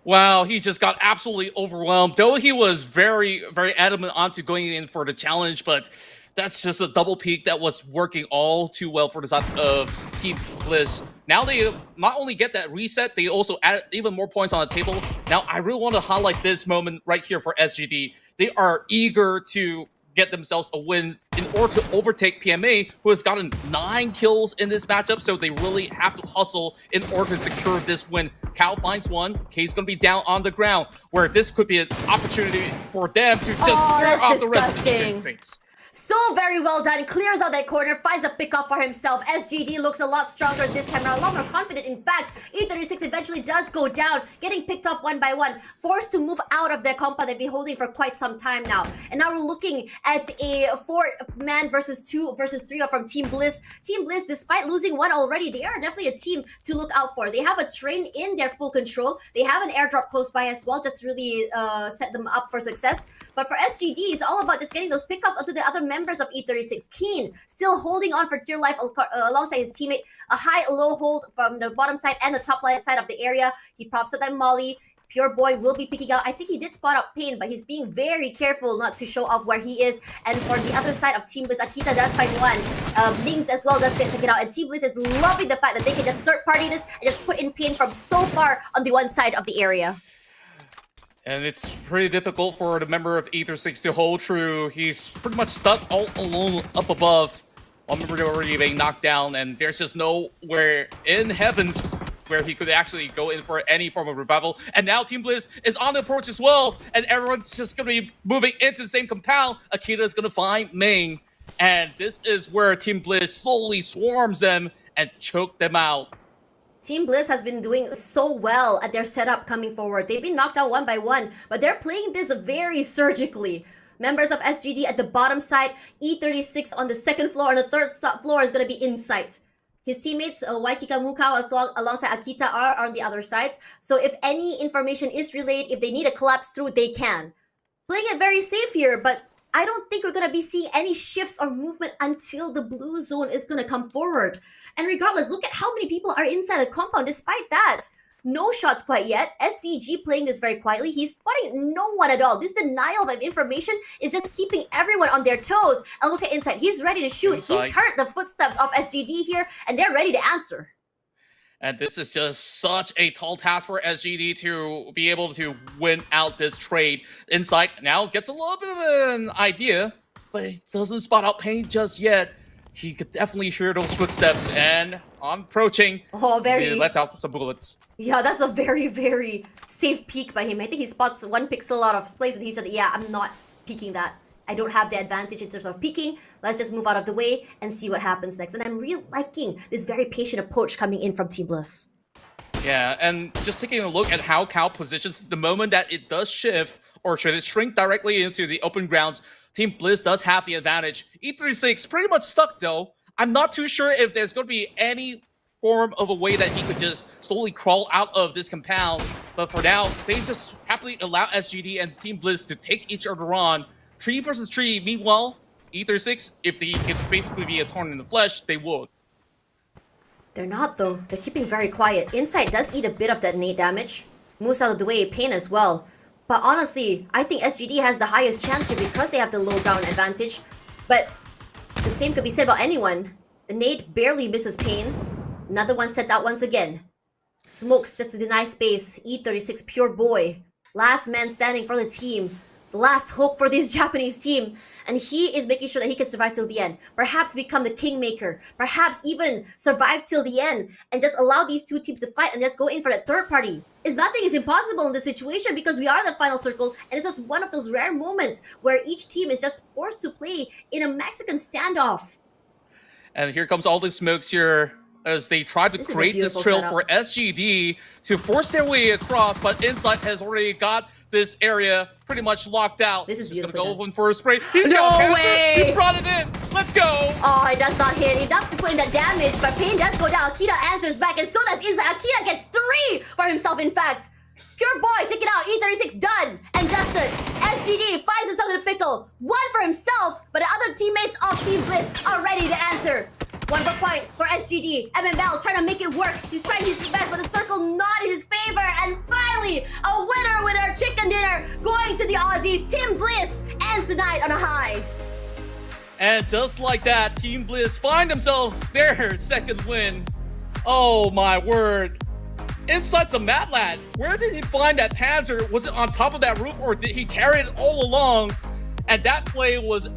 Wow, he just got absolutely overwhelmed. Though he was very, very adamant onto going in for the challenge, but that's just a double peak that was working all too well for the side of Team Bliss. Now they not only get that reset, they also add even more points on the table. Now, I really want to highlight this moment right here for SGD. They are eager to get themselves a win in order to overtake PMA, who has gotten 9 kills in this matchup, so they really have to hustle in order to secure this win. Cal finds one. K's gonna be down on the ground, where this could be an opportunity for them to just clear off the rest of the defense. So very well done. Clears out that corner, finds a pickoff for himself. SGD looks a lot stronger this time around, a lot more confident. In fact, E36 eventually does go down, getting picked off 1 by 1, forced to move out of their compound they've been holding for quite some time now. And now we're looking at a 4-man versus 2 versus 3 from Team Bliss. Team Bliss, despite losing 1 already, they are definitely a team to look out for. They have a train in their full control. They have an airdrop close by as well, just to really set them up for success. But for SGD, it's all about just getting those pickoffs onto the other members of E36. Keen still holding on for dear life alongside his teammate. A high-low hold from the bottom side and the top side of the area. He props up that Molly. Pure Boy will be picking out. I think he did spot up Pain, but he's being very careful not to show off where he is. And for the other side of Team Bliss, Akita does find one. Lings as well does get taken out. And Team Bliss is loving the fact that they can just third-party this and just put in Pain from so far on the one side of the area. And it's pretty difficult for the member of E36 to hold true. He's pretty much stuck all alone up above. One member already being knocked down, and there's just nowhere in heavens where he could actually go in for any form of revival. And now Team Bliss is on the approach as well, and everyone's just going to be moving into the same compound. Akita is going to find Ming, and this is where Team Bliss slowly swarms them and choke them out. Team Bliss has been doing so well at their setup coming forward. They've been knocked out 1 by 1, but they're playing this very surgically. Members of SGD at the bottom side, E36 on the 2nd floor, and the 3rd floor is going to be in sight. His teammates, Waikika Mukau alongside Akita are on the other sides. So if any information is relayed, if they need a collapse through, they can. Playing it very safe here, but I don't think we're going to be seeing any shifts or movement until the blue zone is going to come forward. And regardless, look at how many people are inside the compound. Despite that, no shots quite yet. SDG playing this very quietly. He's spotting no one at all. This denial of information is just keeping everyone on their toes. And look at inside. He's ready to shoot. He's heard the footsteps of SGD here, and they're ready to answer. And this is just such a tall task for SGD to be able to win out this trade. Insight now gets a little bit of an idea, but he doesn't spot out Pain just yet. He could definitely hear those footsteps, and on approaching, Oh, very. he lets out some bullets. Yeah, that's a very, very safe peek by him. I think he spots 1 pixel out of place and he said, yeah, I'm not peeking that. I don't have the advantage in terms of peeking. Let's just move out of the way and see what happens next. And I'm really liking this very patient approach coming in from Team Bliss. Yeah, and just taking a look at how Cal positions, the moment that it does shift, or should it shrink directly into the open grounds, Team Bliss does have the advantage. E36 pretty much stuck though. I'm not too sure if there's going to be any form of a way that he could just slowly crawl out of this compound. But for now, they just happily allow SGD and Team Bliss to take each other on. 3 versus 3. Meanwhile, E36, if they could basically be a thorn in the flesh, they would. They're not though. They're keeping very quiet. Insight does eat a bit of that nade damage. Moves out of the way, Pain as well. But honestly, I think SGD has the highest chance here because they have the low ground advantage. But the same could be said about anyone. The nade barely misses Pain. Another one sent out once again. Smokes just to deny space. E36 pure boy. Last man standing for the team. The last hope for this Japanese team. And he is making sure that he can survive till the end. Perhaps become the kingmaker. Perhaps even survive till the end. And just allow these two teams to fight and just go in for that third party. Nothing is impossible in this situation because we are in the final circle. And it's just one of those rare moments where each team is just forced to play in a Mexican standoff. And here comes all the smokes here as they try to create this trail for SGD to force their way across, but Insight has already got this area pretty much locked out. This is beautiful. Gonna go in for a spray. No way! He brought it in. Let's go. Oh, it does not hit enough to put in that damage, but Pain does go down. Akita answers back, and so does Insight. Akita gets 3 for himself, in fact. Pure boy, take it out. E36 done. And Justin, SGD finds himself in a pickle. 1 for himself, but the other teammates of Team Bliss are ready to answer. 1 more point for SGD. MML trying to make it work. He's trying his best, but the circle not in his favor. And finally, a winner, chicken dinner going to the Aussies. Team Bliss ends the night on a high. And just like that, Team Bliss find themselves their second win. Oh my word. Insight's a mad lad. Where did he find that Panzer? Was it on top of that roof or did he carry it all along? And that play was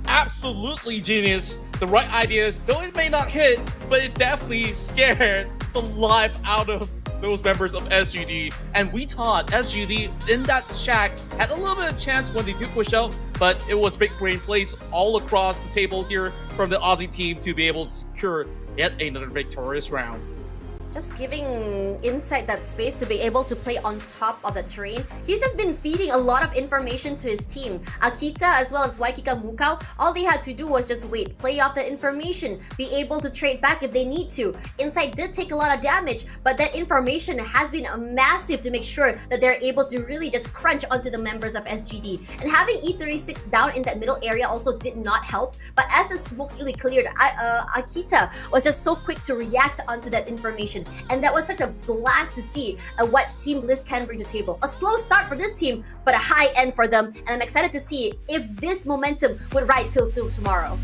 absolutely genius. The right ideas, though it may not hit, but it definitely scared the life out of those members of SGD. And we thought SGD in that shack had a little bit of chance when they do push out, but it was big brain plays all across the table here from the Aussie team to be able to secure yet another victorious round. Just giving Insight that space to be able to play on top of the terrain. He's just been feeding a lot of information to his team. Akita as well as Waikika Mukau, all they had to do was just wait, play off the information, be able to trade back if they need to. Insight did take a lot of damage, but that information has been massive to make sure that they're able to really just crunch onto the members of SGD. And having E36 down in that middle area also did not help, but as the smokes really cleared, Akita was just so quick to react onto that information. And that was such a blast to see what Team Bliss can bring to the table. A slow start for this team, but a high end for them. And I'm excited to see if this momentum would ride till tomorrow.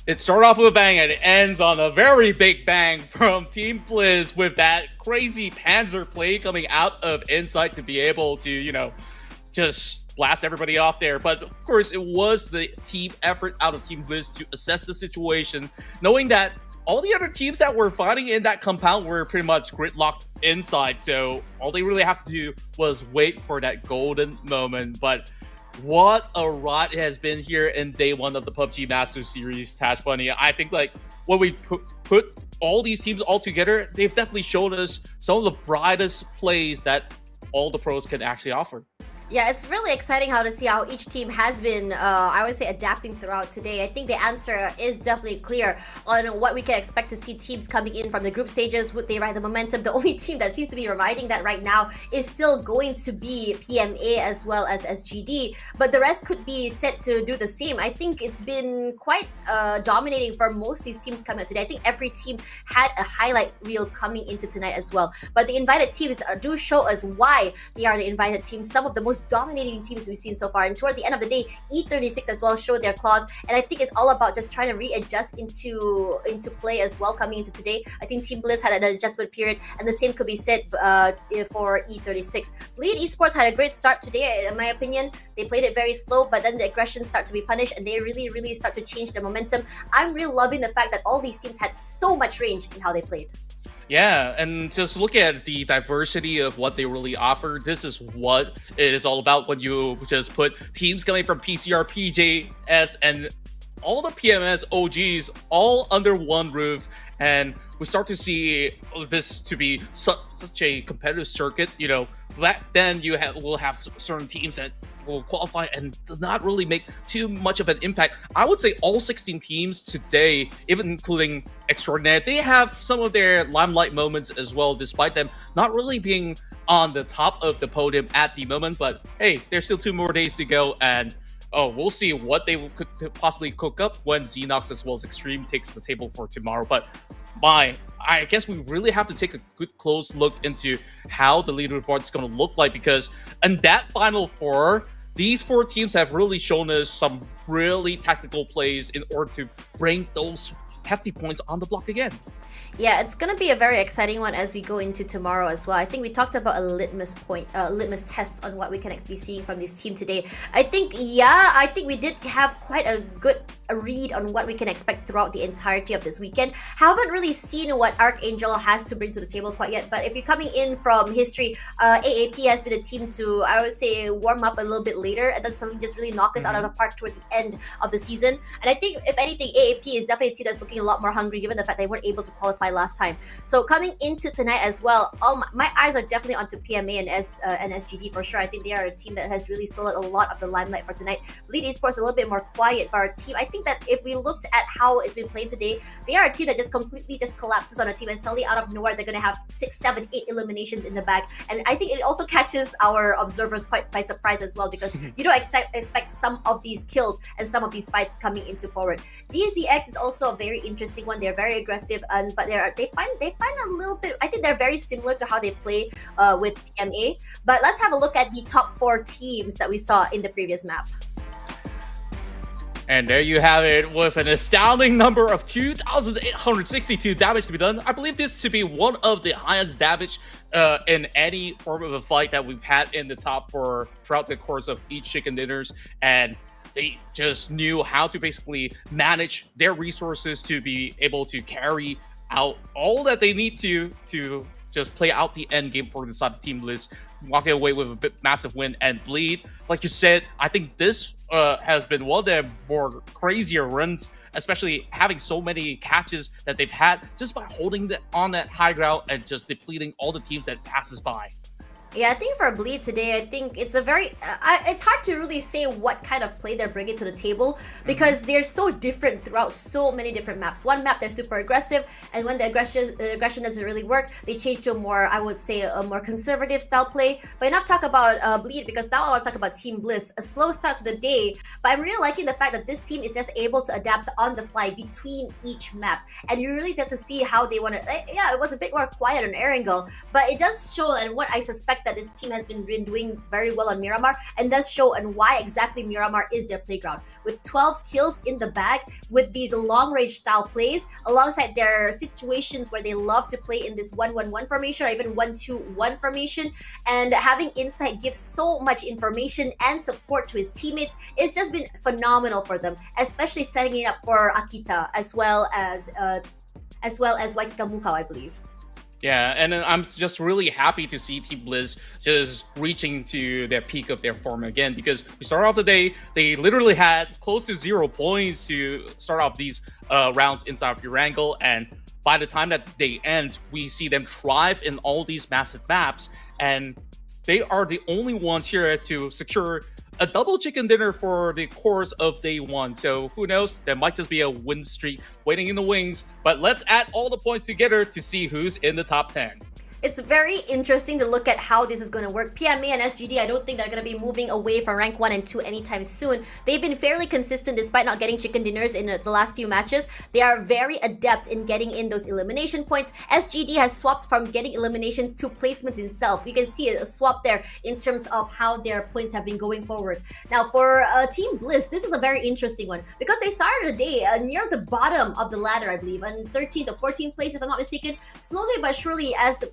it started off with a bang and it ends on a very big bang from Team Blizz with that crazy Panzer play coming out of Insight to be able to, you know, just blast everybody off there. But of course, it was the team effort out of Team Blizz to assess the situation, knowing that all the other teams that were fighting in that compound were pretty much gridlocked inside. So all they really have to do was wait for that golden moment. But what a ride it has been here in day one of the PUBG Masters Series, Tash Bunny. I think like when we put all these teams all together, they've definitely shown us some of the brightest plays that all the pros can actually offer. Yeah, it's really exciting how to see how each team has been, I would say, adapting throughout today. I think the answer is definitely clear on what we can expect to see teams coming in from the group stages. Would they ride the momentum? The only team that seems to be riding that right now is still going to be PMA as well as SGD, but the rest could be set to do the same. I think it's been quite dominating for most of these teams coming out today. I think every team had a highlight reel coming into tonight as well. But the invited teams do show us why they are the invited teams. Some of the most dominating teams we've seen so far, and toward the end of the day, E36 as well showed their claws, and I think it's all about just trying to readjust into play as well coming into today. I think Team Blizz had an adjustment period, and the same could be said for E36. Bleed Esports had a great start today, in my opinion. They played it very slow, but then the aggression start to be punished, and they really start to change the momentum. I'm really loving the fact that all these teams had so much range in how they played. Yeah, and just look at the diversity of what they really offer. This is what it is all about when you just put teams coming from PCR, PJS, and all the PMS OGs all under one roof. And we start to see this to be such a competitive circuit. You know, back then we'll have certain teams that will qualify and not really make too much of an impact. I would say all 16 teams today, even including Extraordinaire, they have some of their limelight moments as well, despite them not really being on the top of the podium at the moment. But hey, there's still 2 more days to go, and we'll see what they could possibly cook up when Xenox as well as Extreme takes the table for tomorrow. But I guess we really have to take a good close look into how the leaderboard is going to look like, because in that Final Four, these 4 teams have really shown us some really tactical plays in order to bring those hefty points on the block again. Yeah, it's gonna be a very exciting one as we go into tomorrow as well. I think we talked about a litmus test on what we can be seeing from this team today. I think we did have quite a good read on what we can expect throughout the entirety of this weekend. Haven't really seen what Archangel has to bring to the table quite yet, but if you're coming in from history, AAP has been a team to, I would say, warm up a little bit later and then suddenly just really knock us out of the park toward the end of the season. And I think, if anything, AAP is definitely a team that's looking a lot more hungry given the fact they weren't able to qualify last time. So coming into tonight as well, my eyes are definitely onto PMA and SGD for sure. I think they are a team that has really stolen a lot of the limelight for tonight. Bleed Esports a little bit more quiet, but our team, I think that if we looked at how it's been played today, they are a team that just completely just collapses on a team, and suddenly out of nowhere they're going to have 6, 7, 8 eliminations in the bag. And I think it also catches our observers quite by surprise as well, because you don't expect some of these kills and some of these fights coming into forward. DZX is also a very interesting one. They're very aggressive, but they find a little bit, I think they're very similar to how they play with PMA. But let's have a look at the top 4 teams that we saw in the previous map. And there you have it, with an astounding number of 2,862 damage to be done. I believe this to be one of the highest damage in any form of a fight that we've had in the top 4 throughout the course of each chicken dinners. And they just knew how to basically manage their resources to be able to carry out all that they need to just play out the end game for the side of Team Blizz, walking away with a massive win. And Bleed, like you said, I think this has been one of their more crazier runs, especially having so many catches that they've had just by holding on that high ground and just depleting all the teams that passes by. Yeah, I think for Bleed today, I think it's a very... it's hard to really say what kind of play they're bringing to the table, because they're so different throughout so many different maps. One map, they're super aggressive, and when the aggression doesn't really work, they change to a more, I would say, a more conservative style play. But enough talk about Bleed, because now I want to talk about Team Blizz. A slow start to the day, but I'm really liking the fact that this team is just able to adapt on the fly between each map. And you really get to see how they want to... Yeah, it was a bit more quiet on Erangel, but it does show, and what I suspect that this team has been doing very well on Miramar, and does show and why exactly Miramar is their playground. With 12 kills in the bag, with these long-range style plays, alongside their situations where they love to play in this 1-1-1 formation or even 1-2-1 formation, and having Insight give so much information and support to his teammates, it's just been phenomenal for them, especially setting it up for Akita as well as Waikika Mukau, I believe. Yeah, and then I'm just really happy to see Team Blizz just reaching to their peak of their form again, because we started off the day, they literally had close to 0 points to start off these rounds inside of Erangel, and by the time that they end, we see them thrive in all these massive maps, and they are the only ones here to secure a double chicken dinner for the course of day 1. So who knows, there might just be a win streak waiting in the wings, but let's add all the points together to see who's in the top 10. It's very interesting to look at how this is going to work. PMA and SGD, I don't think they're going to be moving away from rank 1 and 2 anytime soon. They've been fairly consistent despite not getting chicken dinners in the last few matches. They are very adept in getting in those elimination points. SGD has swapped from getting eliminations to placements itself. You can see a swap there in terms of how their points have been going forward. Now for Team Blizz, this is a very interesting one because they started the day near the bottom of the ladder, I believe, on 13th or 14th place if I'm not mistaken. Slowly but surely as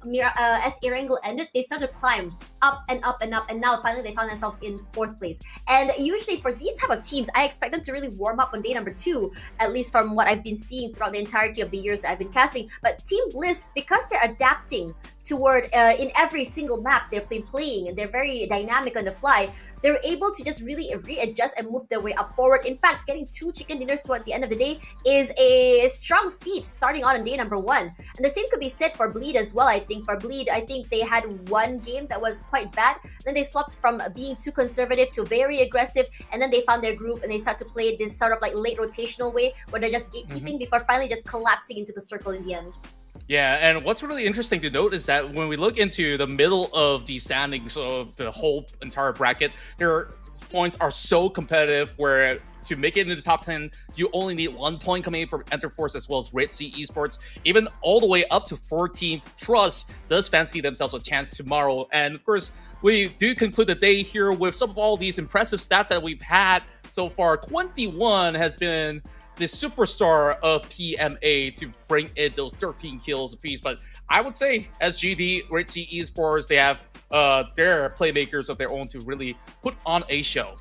Erangel ended, they started to climb up and up and up, and now finally they found themselves in 4th place. And usually for these type of teams, I expect them to really warm up on day number 2, at least from what I've been seeing throughout the entirety of the years that I've been casting. But Team Blizz, because they're adapting toward in every single map they've been playing, and they're very dynamic on the fly, they're able to just really readjust and move their way up forward. In fact, getting 2 chicken dinners toward the end of the day is a strong feat starting on day number 1. And the same could be said for Bleed as well. I think for Bleed, I think they had one game that was quite bad, then they swapped from being too conservative to very aggressive, and then they found their groove and they start to play this sort of like late rotational way where they're just gatekeeping before finally just collapsing into the circle in the end. Yeah, and what's really interesting to note is that when we look into the middle of the standings of the whole entire bracket, their points are so competitive where to make it into the top 10, you only need 1 point coming in from Enterforce as well as Red Sea Esports. Even all the way up to 14th, Trust does fancy themselves a chance tomorrow. And of course, we do conclude the day here with some of all these impressive stats that we've had so far. 21 has been the superstar of PMA to bring in those 13 kills apiece. But I would say SGD, Red Sea Esports, they have their playmakers of their own to really put on a show.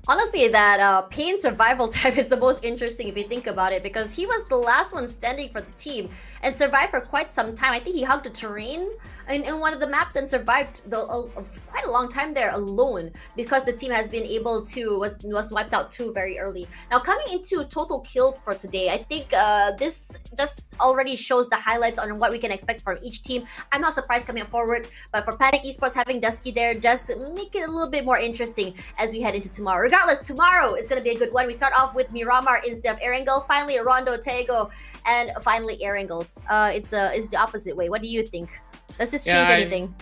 Honestly, that Pain survival type is the most interesting if you think about it, because he was the last one standing for the team and survived for quite some time. I think he hugged the terrain in one of the maps and survived quite a long time there alone, because the team has been able to was wiped out too very early. Now coming into total kills for today, I think this just already shows the highlights on what we can expect from each team. I'm not surprised coming forward, but for Panic Esports, having Dusky there just make it a little bit more interesting as we head into tomorrow. Regardless, tomorrow is going to be a good one. We start off with Miramar instead of Erangel, finally Rondo, Tego, and finally Erangels. It's the opposite way. What do you think? Does this change anything?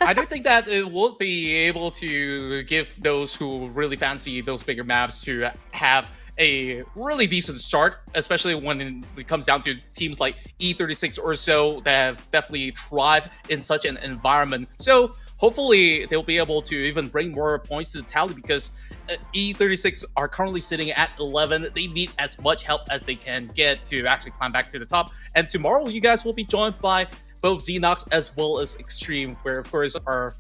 I do think that it will be able to give those who really fancy those bigger maps to have a really decent start, especially when it comes down to teams like E36 or so that have definitely thrived in such an environment. So hopefully they'll be able to even bring more points to the tally, because E36 are currently sitting at 11. They need as much help as they can get to actually climb back to the top. And tomorrow you guys will be joined by both Xenox as well as Extreme, where of course our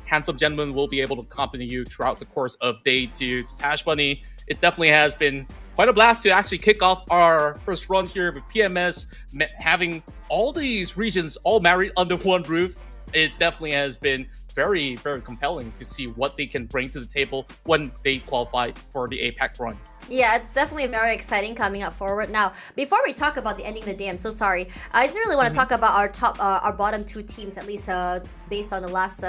handsome gentleman will be able to accompany you throughout the course of day 2. Tash Bunny, it definitely has been quite a blast to actually kick off our first run here with PMS, having all these regions all married under one roof. It definitely has been very, very compelling to see what they can bring to the table when they qualify for the APAC run. Yeah, it's definitely very exciting coming up forward. Now, before we talk about the ending of the day, I'm so sorry. I didn't really want to talk about our bottom 2 teams, at least based on the last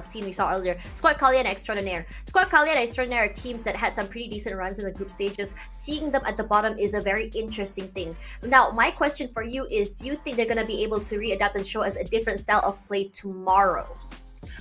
scene we saw earlier. Squad Kali and Extraordinaire. Squad Kali and Extraordinaire are teams that had some pretty decent runs in the group stages. Seeing them at the bottom is a very interesting thing. Now, my question for you is, do you think they're going to be able to readapt and show us a different style of play tomorrow?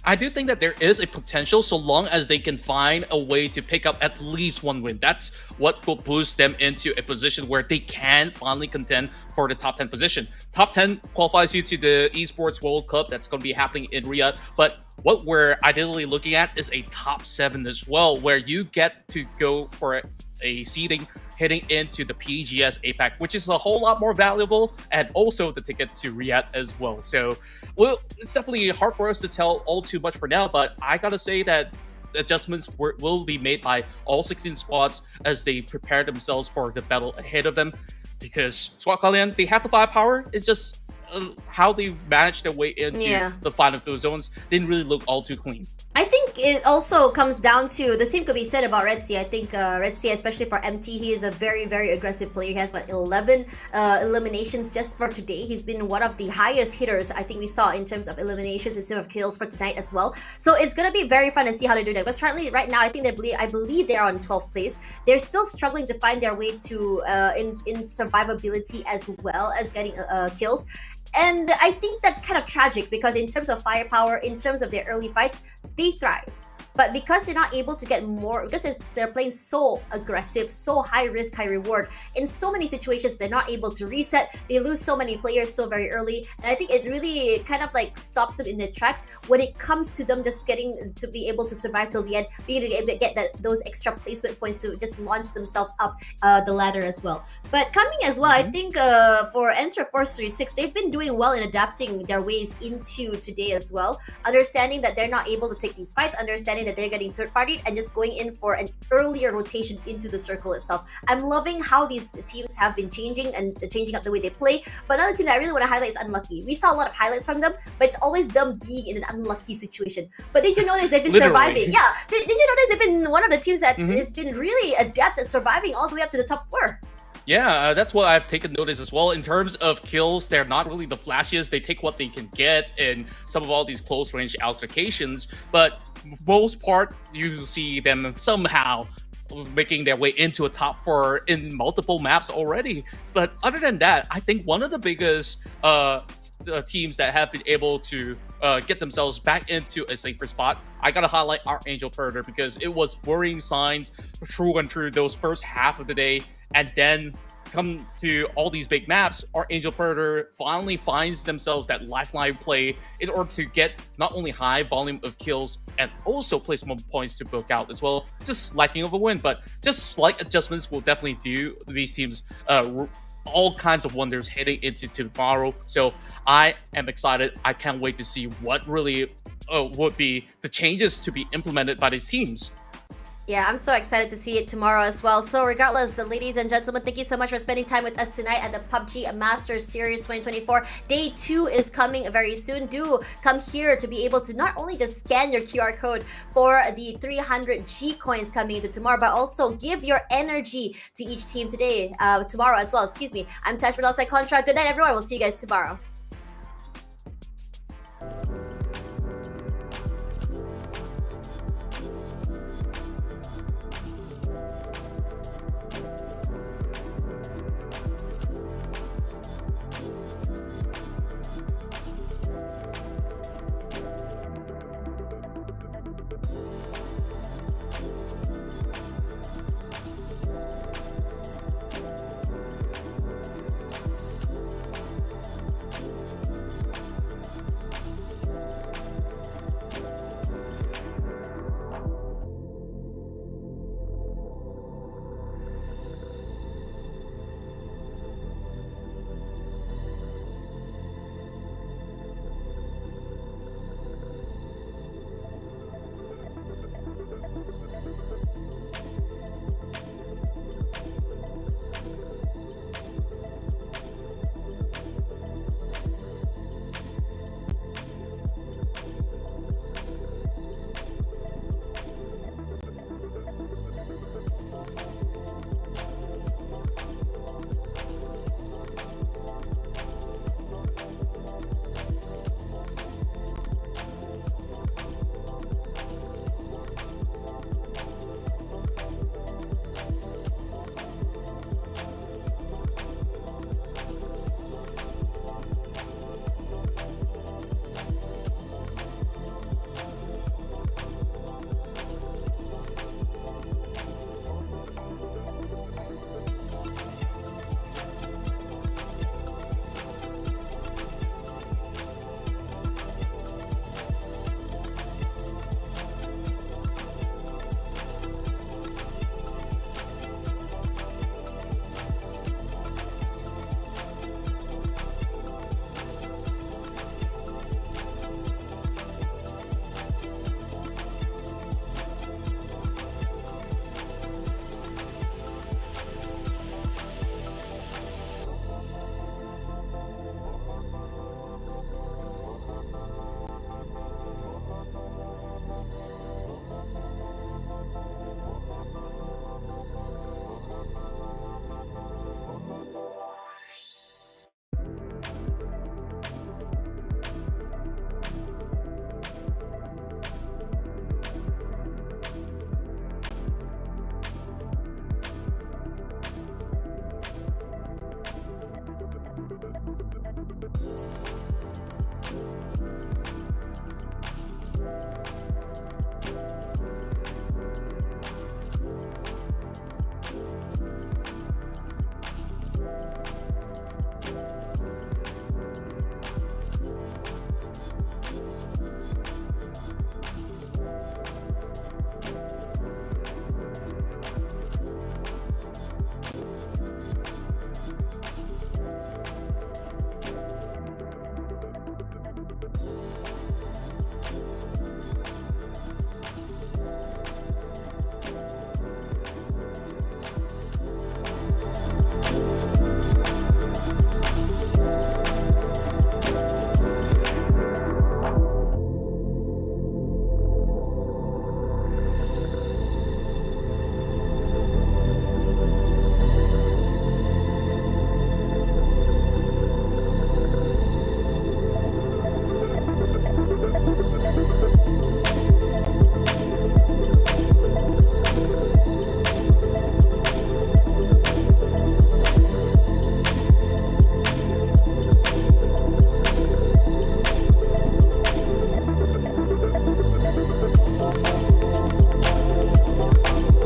I do think that there is a potential so long as they can find a way to pick up at least one win. That's what will boost them into a position where they can finally contend for the top 10 position. Top 10 qualifies you to the Esports World Cup that's going to be happening in Riyadh, but what we're ideally looking at is a top 7 as well, where you get to go for a seeding heading into the PGS APAC, which is a whole lot more valuable, and also the ticket to Riyadh as well. So, well, it's definitely hard for us to tell all too much for now, but I gotta say that adjustments will be made by all 16 squads as they prepare themselves for the battle ahead of them, because Squad Kalian, they have the firepower. It's just how they managed their way into the final few zones didn't really look all too clean. I think it also comes down to the same could be said about Red Sea. I think Red Sea, especially for MT, he is a very, very aggressive player. He has about 11 eliminations just for today. He's been one of the highest hitters I think we saw in terms of eliminations, in terms of kills for tonight as well. So it's gonna be very fun to see how they do that. Because currently, right now, I believe they are on 12th place. They're still struggling to find their way to in survivability as well as getting kills. And I think that's kind of tragic because in terms of firepower, in terms of their early fights, they thrive. But because they're not able to get more, because they're playing so aggressive, so high risk, high reward, in so many situations, they're not able to reset. They lose so many players so very early. And I think it really kind of like stops them in their tracks when it comes to them just getting to be able to survive till the end, being able to get those extra placement points to just launch themselves up the ladder as well. But coming as well, I think for Enter Force 36, they've been doing well in adapting their ways into today as well. Understanding that they're not able to take these fights, understanding that they're getting third-partied and just going in for an earlier rotation into the circle itself. I'm loving how these teams have been changing and changing up the way they play. But another team that I really want to highlight is Unlucky. We saw a lot of highlights from them, but it's always them being in an unlucky situation. But did you notice they've been surviving? Yeah, did you notice they've been one of the teams that has been really adept at surviving all the way up to the top 4? Yeah, that's what I've taken notice as well. In terms of kills, they're not really the flashiest. They take what they can get in some of all these close range altercations, but most part, you see them somehow making their way into a top 4 in multiple maps already. But other than that, I think one of the biggest teams that have been able to get themselves back into a safer spot, I gotta highlight Archangel Predator, because it was worrying signs through and through those first half of the day, and then come to all these big maps, Archangel Predator finally finds themselves that lifeline play in order to get not only high volume of kills and also placement points to book out as well. Just lacking of a win, but just slight adjustments will definitely do these teams all kinds of wonders heading into tomorrow. So I am excited. I can't wait to see what really would be the changes to be implemented by these teams. Yeah, I'm so excited to see it tomorrow as well. So regardless, ladies and gentlemen, thank you so much for spending time with us tonight at the PUBG Masters Series 2024. Day 2 is coming very soon. Do come here to be able to not only just scan your QR code for the 300 G coins coming into tomorrow, but also give your energy to each team tomorrow as well. Excuse me. I'm Tash Bedalsai Contra. Good night, everyone. We'll see you guys tomorrow.